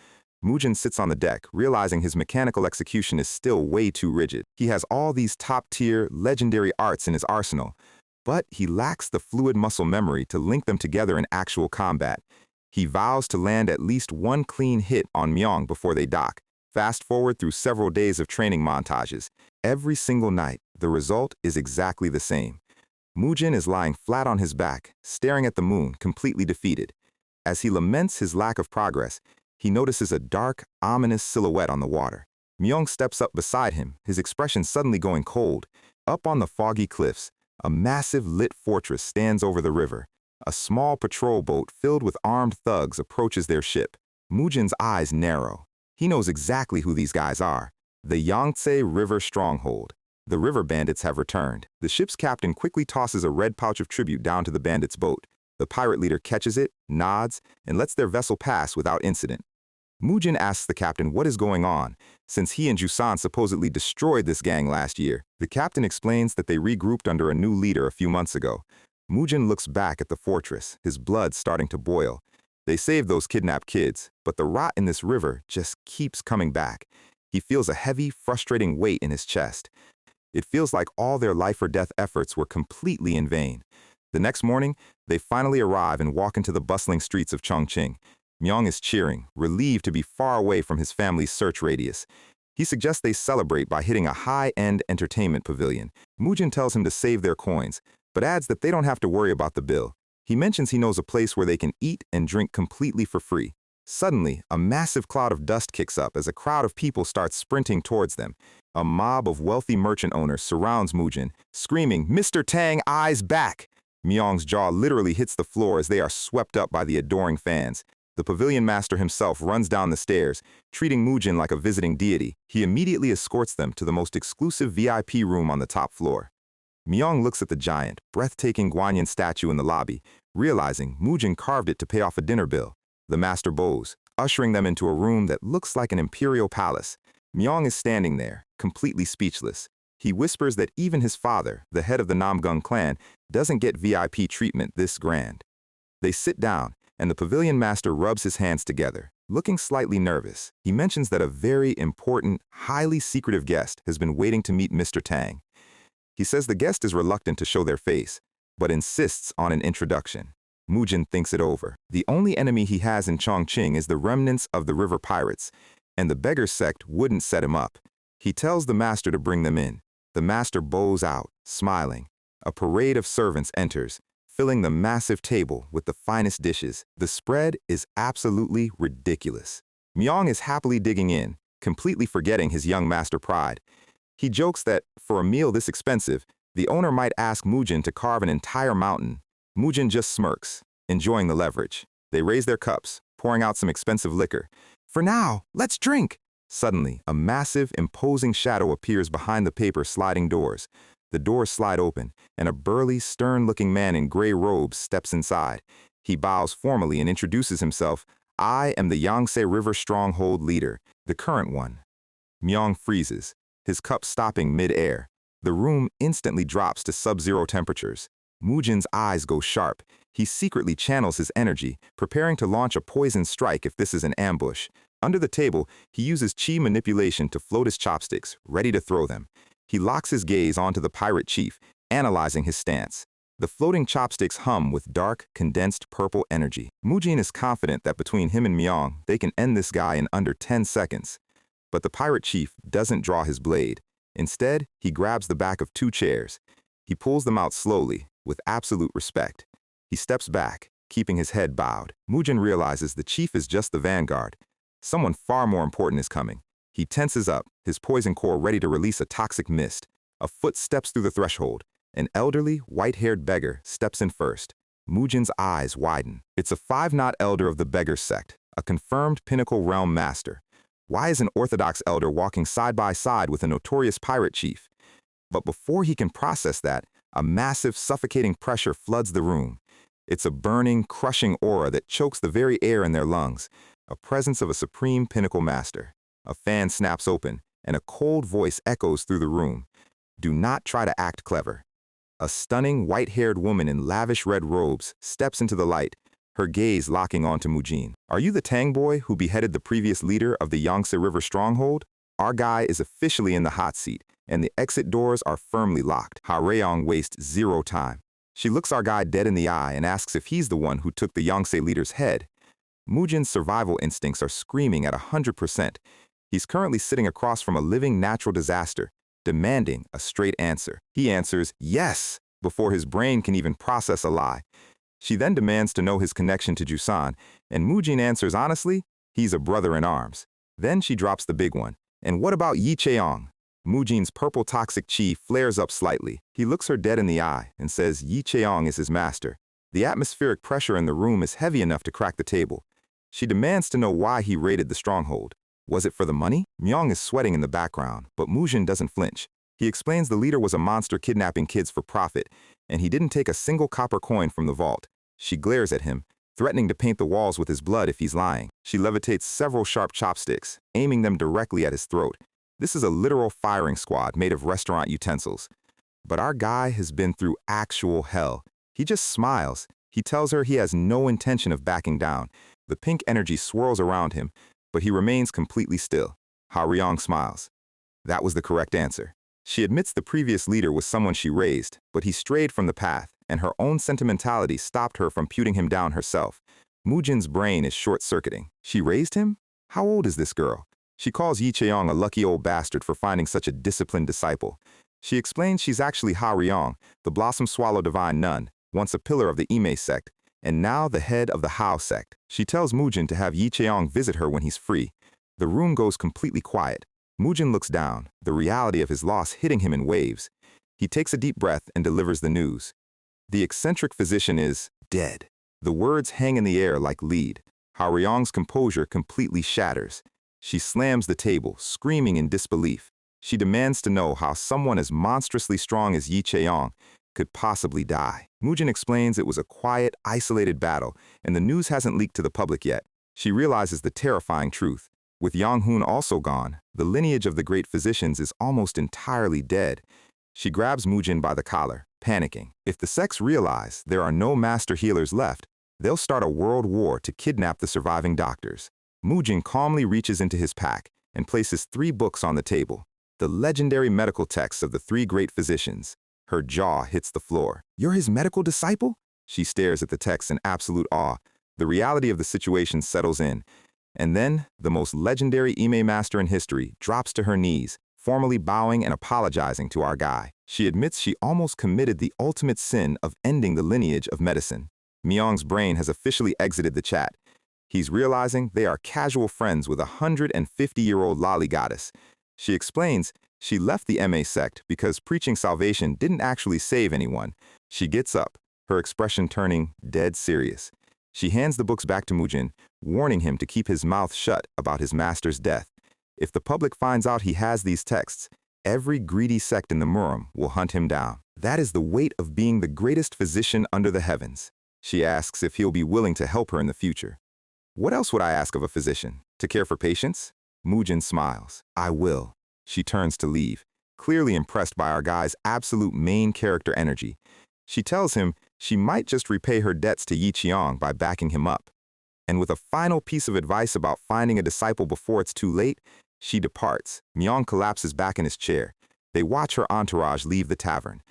Speaker 1: Mujin sits on the deck, realizing his mechanical execution is still way too rigid. He has all these top-tier, legendary arts in his arsenal, but he lacks the fluid muscle memory to link them together in actual combat. He vows to land at least one clean hit on Myong before they dock. Fast forward through several days of training montages. Every single night, the result is exactly the same. Mujin is lying flat on his back, staring at the moon, completely defeated. As he laments his lack of progress, he notices a dark, ominous silhouette on the water. Myong steps up beside him, his expression suddenly going cold. Up on the foggy cliffs, a massive lit fortress stands over the river. A small patrol boat filled with armed thugs approaches their ship. Mujin's eyes narrow. He knows exactly who these guys are. The Yangtze River Stronghold. The river bandits have returned. The ship's captain quickly tosses a red pouch of tribute down to the bandits' boat. The pirate leader catches it, nods, and lets their vessel pass without incident. Mujin asks the captain what is going on, since he and Jusan supposedly destroyed this gang last year. The captain explains that they regrouped under a new leader a few months ago. Mujin looks back at the fortress, his blood starting to boil. They saved those kidnapped kids, but the rot in this river just keeps coming back. He feels a heavy, frustrating weight in his chest. It feels like all their life-or-death efforts were completely in vain. The next morning, they finally arrive and walk into the bustling streets of Chongqing. Myong is cheering, relieved to be far away from his family's search radius. He suggests they celebrate by hitting a high-end entertainment pavilion. Mujin tells him to save their coins, but adds that they don't have to worry about the bill. He mentions he knows a place where they can eat and drink completely for free. Suddenly, a massive cloud of dust kicks up as a crowd of people starts sprinting towards them. A mob of wealthy merchant owners surrounds Mujin, screaming, "Mr. Tang, eyes back!" Myong's jaw literally hits the floor as they are swept up by the adoring fans. The pavilion master himself runs down the stairs, treating Mujin like a visiting deity. He immediately escorts them to the most exclusive VIP room on the top floor. Myong looks at the giant, breathtaking Guanyin statue in the lobby, realizing Mujin carved it to pay off a dinner bill. The master bows, ushering them into a room that looks like an imperial palace. Myong is standing there, completely speechless. He whispers that even his father, the head of the Namgung clan, doesn't get VIP treatment this grand. They sit down, and the pavilion master rubs his hands together, looking slightly nervous. He mentions that a very important, highly secretive guest has been waiting to meet Mr. Tang. He says the guest is reluctant to show their face, but insists on an introduction. Mujin thinks it over. The only enemy he has in Chongqing is the remnants of the river pirates, and the beggar sect wouldn't set him up. He tells the master to bring them in. The master bows out, smiling. A parade of servants enters, filling the massive table with the finest dishes. The spread is absolutely ridiculous. Myong is happily digging in, completely forgetting his young master pride. He jokes that, for a meal this expensive, the owner might ask Mujin to carve an entire mountain. Mujin just smirks, enjoying the leverage. They raise their cups, pouring out some expensive liquor. "For now, let's drink!" Suddenly, a massive, imposing shadow appears behind the paper sliding doors. The doors slide open, and a burly, stern-looking man in gray robes steps inside. He bows formally and introduces himself. "I am the Yangtze River Stronghold leader, the current one." Myong freezes, his cup stopping mid-air. The room instantly drops to sub-zero temperatures. Mujin's eyes go sharp. He secretly channels his energy, preparing to launch a poison strike if this is an ambush. Under the table, he uses chi manipulation to float his chopsticks, ready to throw them. He locks his gaze onto the pirate chief, analyzing his stance. The floating chopsticks hum with dark, condensed purple energy. Mujin is confident that between him and Myong, they can end this guy in under 10 seconds. But the pirate chief doesn't draw his blade. Instead, he grabs the back of 2 chairs. He pulls them out slowly, with absolute respect. He steps back, keeping his head bowed. Mujin realizes the chief is just the vanguard. Someone far more important is coming. He tenses up, his poison core ready to release a toxic mist. A foot steps through the threshold. An elderly, white-haired beggar steps in first. Mujin's eyes widen. It's a 5-knot elder of the beggar sect, a confirmed Pinnacle Realm master. Why is an orthodox elder walking side by side with a notorious pirate chief? But before he can process that, a massive, suffocating pressure floods the room. It's a burning, crushing aura that chokes the very air in their lungs, a presence of a supreme pinnacle master. A fan snaps open, and a cold voice echoes through the room. "Do not try to act clever." A stunning, white-haired woman in lavish red robes steps into the light, her gaze locking onto Mujin. "Are you the Tang boy who beheaded the previous leader of the Yangtze River Stronghold? Our guy is officially in the hot seat, and the exit doors are firmly locked." Ha Reyong wastes zero time. She looks our guy dead in the eye and asks if he's the one who took the Yangtze leader's head. Mujin's survival instincts are screaming at 100%. He's currently sitting across from a living natural disaster, demanding a straight answer. He answers, "Yes," before his brain can even process a lie. She then demands to know his connection to Jusan, and Mujin answers honestly, he's a brother in arms. Then she drops the big one. "And what about Yi Cheong?" Mujin's purple toxic chi flares up slightly. He looks her dead in the eye and says Yi Cheong is his master. The atmospheric pressure in the room is heavy enough to crack the table. She demands to know why he raided the stronghold. Was it for the money? Myong is sweating in the background, but Mujin doesn't flinch. He explains the leader was a monster kidnapping kids for profit, and he didn't take a single copper coin from the vault. She glares at him, threatening to paint the walls with his blood if he's lying. She levitates several sharp chopsticks, aiming them directly at his throat. This is a literal firing squad made of restaurant utensils. But our guy has been through actual hell. He just smiles. He tells her he has no intention of backing down. The pink energy swirls around him, but he remains completely still. Ha Ryong smiles. That was the correct answer. She admits the previous leader was someone she raised, but he strayed from the path, and her own sentimentality stopped her from putting him down herself. Mujin's brain is short-circuiting. She raised him? How old is this girl? She calls Yi Cheong a lucky old bastard for finding such a disciplined disciple. She explains she's actually Ha Ryong, the Blossom Swallow Divine Nun, once a pillar of the Ime sect, and now the head of the Hao sect. She tells Mujin to have Yi Cheong visit her when he's free. The room goes completely quiet. Mujin looks down, the reality of his loss hitting him in waves. He takes a deep breath and delivers the news. The eccentric physician is dead. The words hang in the air like lead. Ha Ryong's composure completely shatters. She slams the table, screaming in disbelief. She demands to know how someone as monstrously strong as Yi Cheong could possibly die. Mujin explains it was a quiet, isolated battle, and the news hasn't leaked to the public yet. She realizes the terrifying truth. With Yang Hun also gone, the lineage of the great physicians is almost entirely dead. She grabs Mujin by the collar, panicking. If the sects realize there are no master healers left, they'll start a world war to kidnap the surviving doctors. Mujin calmly reaches into his pack and places 3 books on the table, the legendary medical texts of the 3 great physicians. Her jaw hits the floor. You're his medical disciple? She stares at the text in absolute awe. The reality of the situation settles in. And then, the most legendary Ime master in history drops to her knees, formally bowing and apologizing to our guy. She admits she almost committed the ultimate sin of ending the lineage of medicine. Myong's brain has officially exited the chat. He's realizing they are casual friends with a 150-year-old lolly goddess. She explains she left the MA sect because preaching salvation didn't actually save anyone. She gets up, her expression turning dead serious. She hands the books back to Mujin, warning him to keep his mouth shut about his master's death. If the public finds out he has these texts, every greedy sect in the Murim will hunt him down. That is the weight of being the greatest physician under the heavens. She asks if he'll be willing to help her in the future. What else would I ask of a physician? To care for patients? Mujin smiles. I will. She turns to leave, clearly impressed by our guy's absolute main character energy. She tells him she might just repay her debts to Yi Cheong by backing him up. And with a final piece of advice about finding a disciple before it's too late, she departs. Myong collapses back in his chair. They watch her entourage leave the tavern.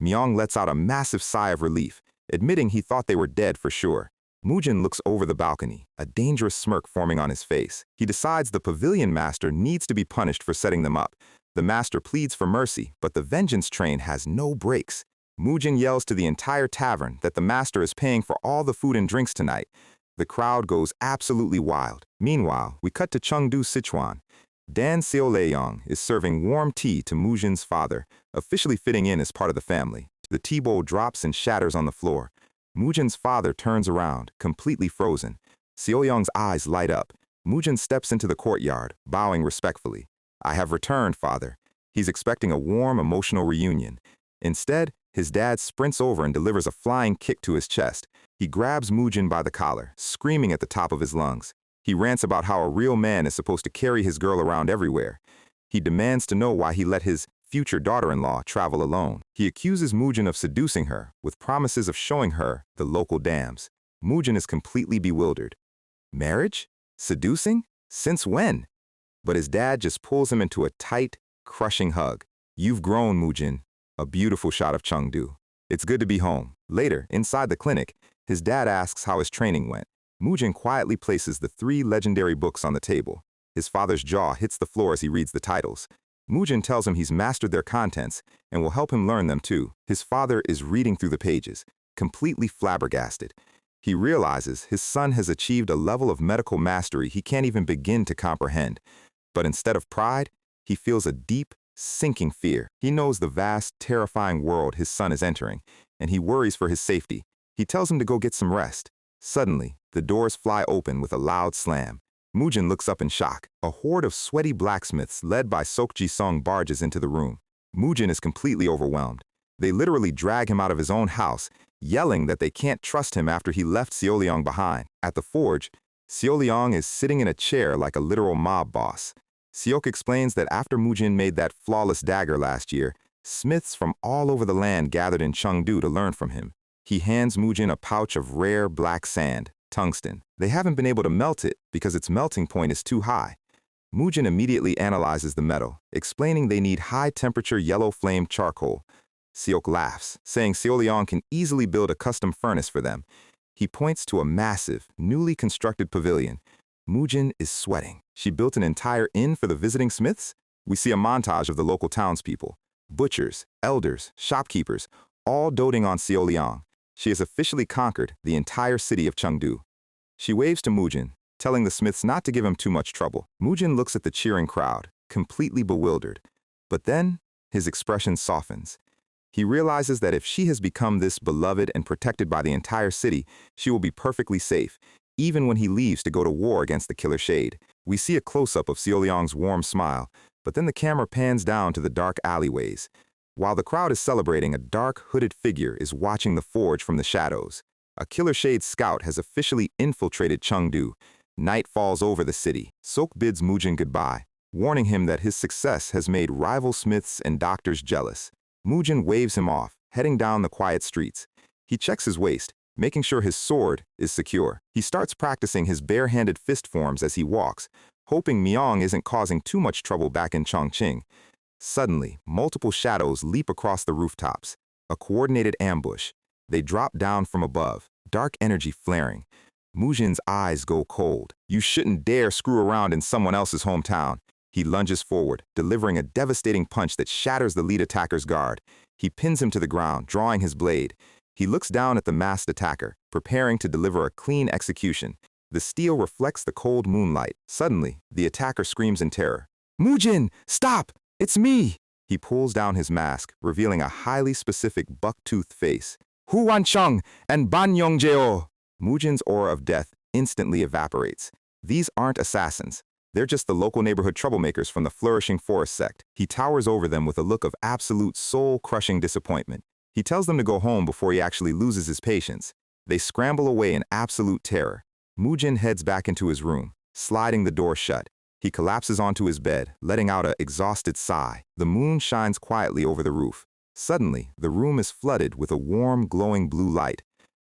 Speaker 1: Myong lets out a massive sigh of relief, admitting he thought they were dead for sure. Mujin looks over the balcony, a dangerous smirk forming on his face. He decides the pavilion master needs to be punished for setting them up. The master pleads for mercy, but the vengeance train has no brakes. Mujin yells to the entire tavern that the master is paying for all the food and drinks tonight. The crowd goes absolutely wild. Meanwhile, we cut to Chengdu, Sichuan. Dan Xiaoleyong is serving warm tea to Mujin's father, officially fitting in as part of the family. The tea bowl drops and shatters on the floor. Mujin's father turns around, completely frozen. Xiaoyong's eyes light up. Mujin steps into the courtyard, bowing respectfully. I have returned, father. He's expecting a warm, emotional reunion. Instead, his dad sprints over and delivers a flying kick to his chest. He grabs Mujin by the collar, screaming at the top of his lungs. He rants about how a real man is supposed to carry his girl around everywhere. He demands to know why he let his future daughter-in-law travel alone. He accuses Mujin of seducing her, with promises of showing her the local dams. Mujin is completely bewildered. Marriage? Seducing? Since when? But his dad just pulls him into a tight, crushing hug. You've grown, Mujin. A beautiful shot of Chengdu. It's good to be home. Later, inside the clinic, his dad asks how his training went. Mujin quietly places the 3 legendary books on the table. His father's jaw hits the floor as he reads the titles. Mujin tells him he's mastered their contents and will help him learn them too. His father is reading through the pages, completely flabbergasted. He realizes his son has achieved a level of medical mastery he can't even begin to comprehend. But instead of pride, he feels a deep, sinking fear. He knows the vast, terrifying world his son is entering, and he worries for his safety. He tells him to go get some rest. Suddenly, the doors fly open with a loud slam. Mujin looks up in shock. A horde of sweaty blacksmiths led by Sokji Song barges into the room. Mujin is completely overwhelmed. They literally drag him out of his own house yelling that they can't trust him after he left Xiaoliang behind. At the forge, Xiaoliang is sitting in a chair like a literal mob boss. Seok explains that after Mujin made that flawless dagger last year, smiths from all over the land gathered in Chengdu to learn from him. He hands Mujin a pouch of rare black sand, tungsten. They haven't been able to melt it because its melting point is too high. Mujin immediately analyzes the metal, explaining they need high-temperature yellow flame charcoal. Seok laughs, saying Xiaoliang can easily build a custom furnace for them. He points to a massive, newly constructed pavilion. Mujin is sweating. She built an entire inn for the visiting smiths? We see a montage of the local townspeople. Butchers, elders, shopkeepers, all doting on Xiaoliang. She has officially conquered the entire city of Chengdu. She waves to Mujin, telling the smiths not to give him too much trouble. Mujin looks at the cheering crowd, completely bewildered. But then, his expression softens. He realizes that if she has become this beloved and protected by the entire city, she will be perfectly safe, even when he leaves to go to war against the killer shade. We see a close-up of Xiaoliang's warm smile, but then the camera pans down to the dark alleyways. While the crowd is celebrating, a dark, hooded figure is watching the forge from the shadows. A killer shade scout has officially infiltrated Chengdu. Night falls over the city. Sok bids Mujin goodbye, warning him that his success has made rival smiths and doctors jealous. Mujin waves him off, heading down the quiet streets. He checks his waist, making sure his sword is secure. He starts practicing his bare-handed fist forms as he walks, hoping Myong isn't causing too much trouble back in Chongqing. Suddenly, multiple shadows leap across the rooftops. A coordinated ambush. They drop down from above, dark energy flaring. Mujin's eyes go cold. You shouldn't dare screw around in someone else's hometown. He lunges forward, delivering a devastating punch that shatters the lead attacker's guard. He pins him to the ground, drawing his blade. He looks down at the masked attacker, preparing to deliver a clean execution. The steel reflects the cold moonlight. Suddenly, the attacker screams in terror. "Mujin, stop! It's me!" He pulls down his mask, revealing a highly specific buck-toothed face. "Hu Wancheng and Ban Yongjeo!" Mujin's aura of death instantly evaporates. These aren't assassins. They're just the local neighborhood troublemakers from the flourishing forest sect. He towers over them with a look of absolute soul-crushing disappointment. He tells them to go home before he actually loses his patience. They scramble away in absolute terror. Mujin heads back into his room, sliding the door shut. He collapses onto his bed, letting out an exhausted sigh. The moon shines quietly over the roof. Suddenly, the room is flooded with a warm, glowing blue light.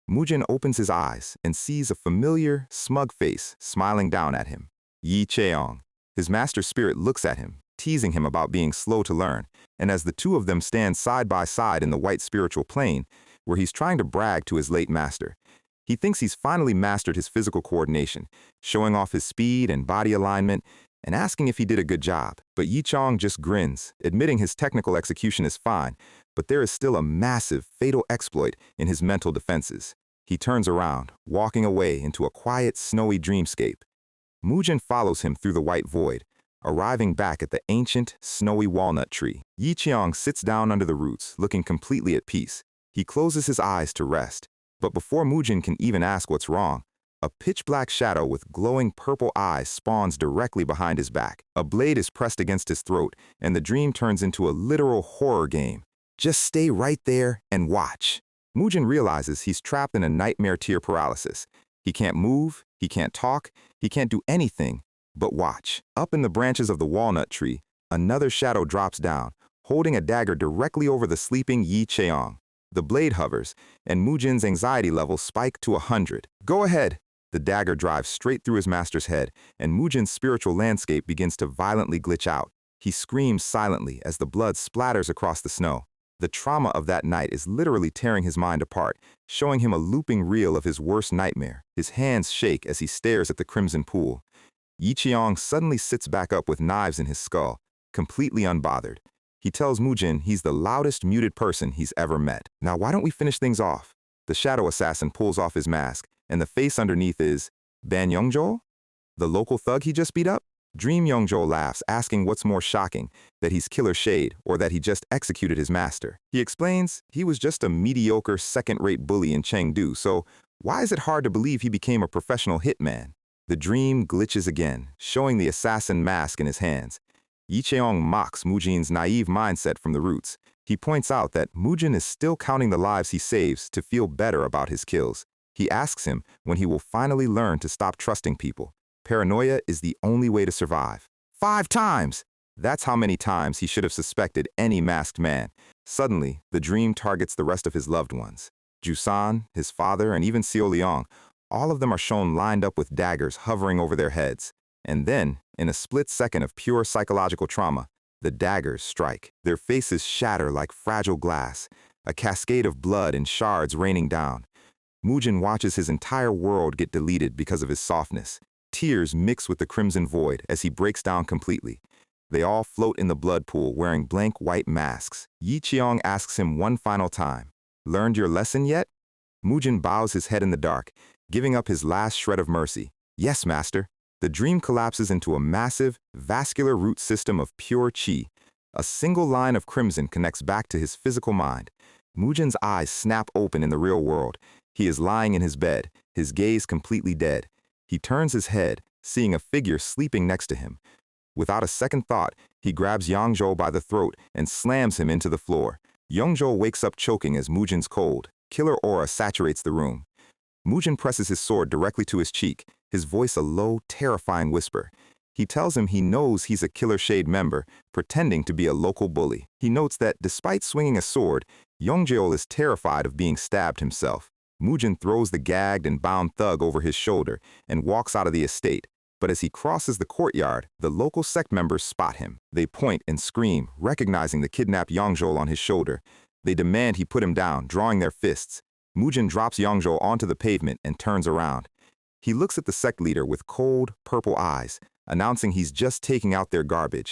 Speaker 1: Mujin opens his eyes and sees a familiar, smug face smiling down at him. Yi Cheong. His master spirit looks at him, teasing him about being slow to learn, and as the two of them stand side by side in the white spiritual plane, where he's trying to brag to his late master, he thinks he's finally mastered his physical coordination, showing off his speed and body alignment, and asking if he did a good job. But Yi Chong just grins, admitting his technical execution is fine, but there is still a massive, fatal exploit in his mental defenses. He turns around, walking away into a quiet, snowy dreamscape. Mujin follows him through the white void, arriving back at the ancient, snowy walnut tree. Yi Cheong sits down under the roots, looking completely at peace. He closes his eyes to rest. But before Mujin can even ask what's wrong, a pitch-black shadow with glowing purple eyes spawns directly behind his back. A blade is pressed against his throat, and the dream turns into a literal horror game. Just stay right there and watch. Mujin realizes he's trapped in a nightmare tear paralysis. He can't move, he can't talk, he can't do anything but watch. Up in the branches of the walnut tree, another shadow drops down, holding a dagger directly over the sleeping Yi Cheong. The blade hovers, and Mujin's anxiety levels spike to 100. "Go ahead." The dagger drives straight through his master's head, and Mujin's spiritual landscape begins to violently glitch out. He screams silently as the blood splatters across the snow. The trauma of that night is literally tearing his mind apart, showing him a looping reel of his worst nightmare. His hands shake as he stares at the crimson pool. Yi Cheong suddenly sits back up with knives in his skull, completely unbothered. He tells Mujin he's the loudest muted person he's ever met. "Now why don't we finish things off?" The shadow assassin pulls off his mask, and the face underneath is Ban Yongjo, the local thug he just beat up. Dream Yongjo laughs, asking what's more shocking, that he's Killer Shade or that he just executed his master. He explains he was just a mediocre second-rate bully in Chengdu, so why is it hard to believe he became a professional hitman? The dream glitches again, showing the assassin mask in his hands. Yi Cheong mocks Mujin's naive mindset from the roots. He points out that Mujin is still counting the lives he saves to feel better about his kills. He asks him when he will finally learn to stop trusting people. Paranoia is the only way to survive. 5 times! That's how many times he should have suspected any masked man. Suddenly, the dream targets the rest of his loved ones. Jusan, his father, and even Xiao Liang, all of them are shown lined up with daggers hovering over their heads. And then, in a split second of pure psychological trauma, the daggers strike. Their faces shatter like fragile glass, a cascade of blood and shards raining down. Mujin watches his entire world get deleted because of his softness. Tears mix with the crimson void as he breaks down completely. They all float in the blood pool wearing blank white masks. Yi Qiang asks him one final time, "Learned your lesson yet?" Mujin bows his head in the dark, giving up his last shred of mercy. "Yes, master." The dream collapses into a massive, vascular root system of pure qi. A single line of crimson connects back to his physical mind. Mujin's eyes snap open in the real world. He is lying in his bed, his gaze completely dead. He turns his head, seeing a figure sleeping next to him. Without a second thought, he grabs Yangzhou by the throat and slams him into the floor. Yangzhou wakes up choking as Mujin's cold, killer aura saturates the room. Mujin presses his sword directly to his cheek, his voice a low, terrifying whisper. He tells him he knows he's a Killer Shade member, pretending to be a local bully. He notes that despite swinging a sword, Yongjeol is terrified of being stabbed himself. Mujin throws the gagged and bound thug over his shoulder and walks out of the estate. But as he crosses the courtyard, the local sect members spot him. They point and scream, recognizing the kidnapped Yangzhou on his shoulder. They demand he put him down, drawing their fists. Mujin drops Yangzhou onto the pavement and turns around. He looks at the sect leader with cold, purple eyes, announcing he's just taking out their garbage.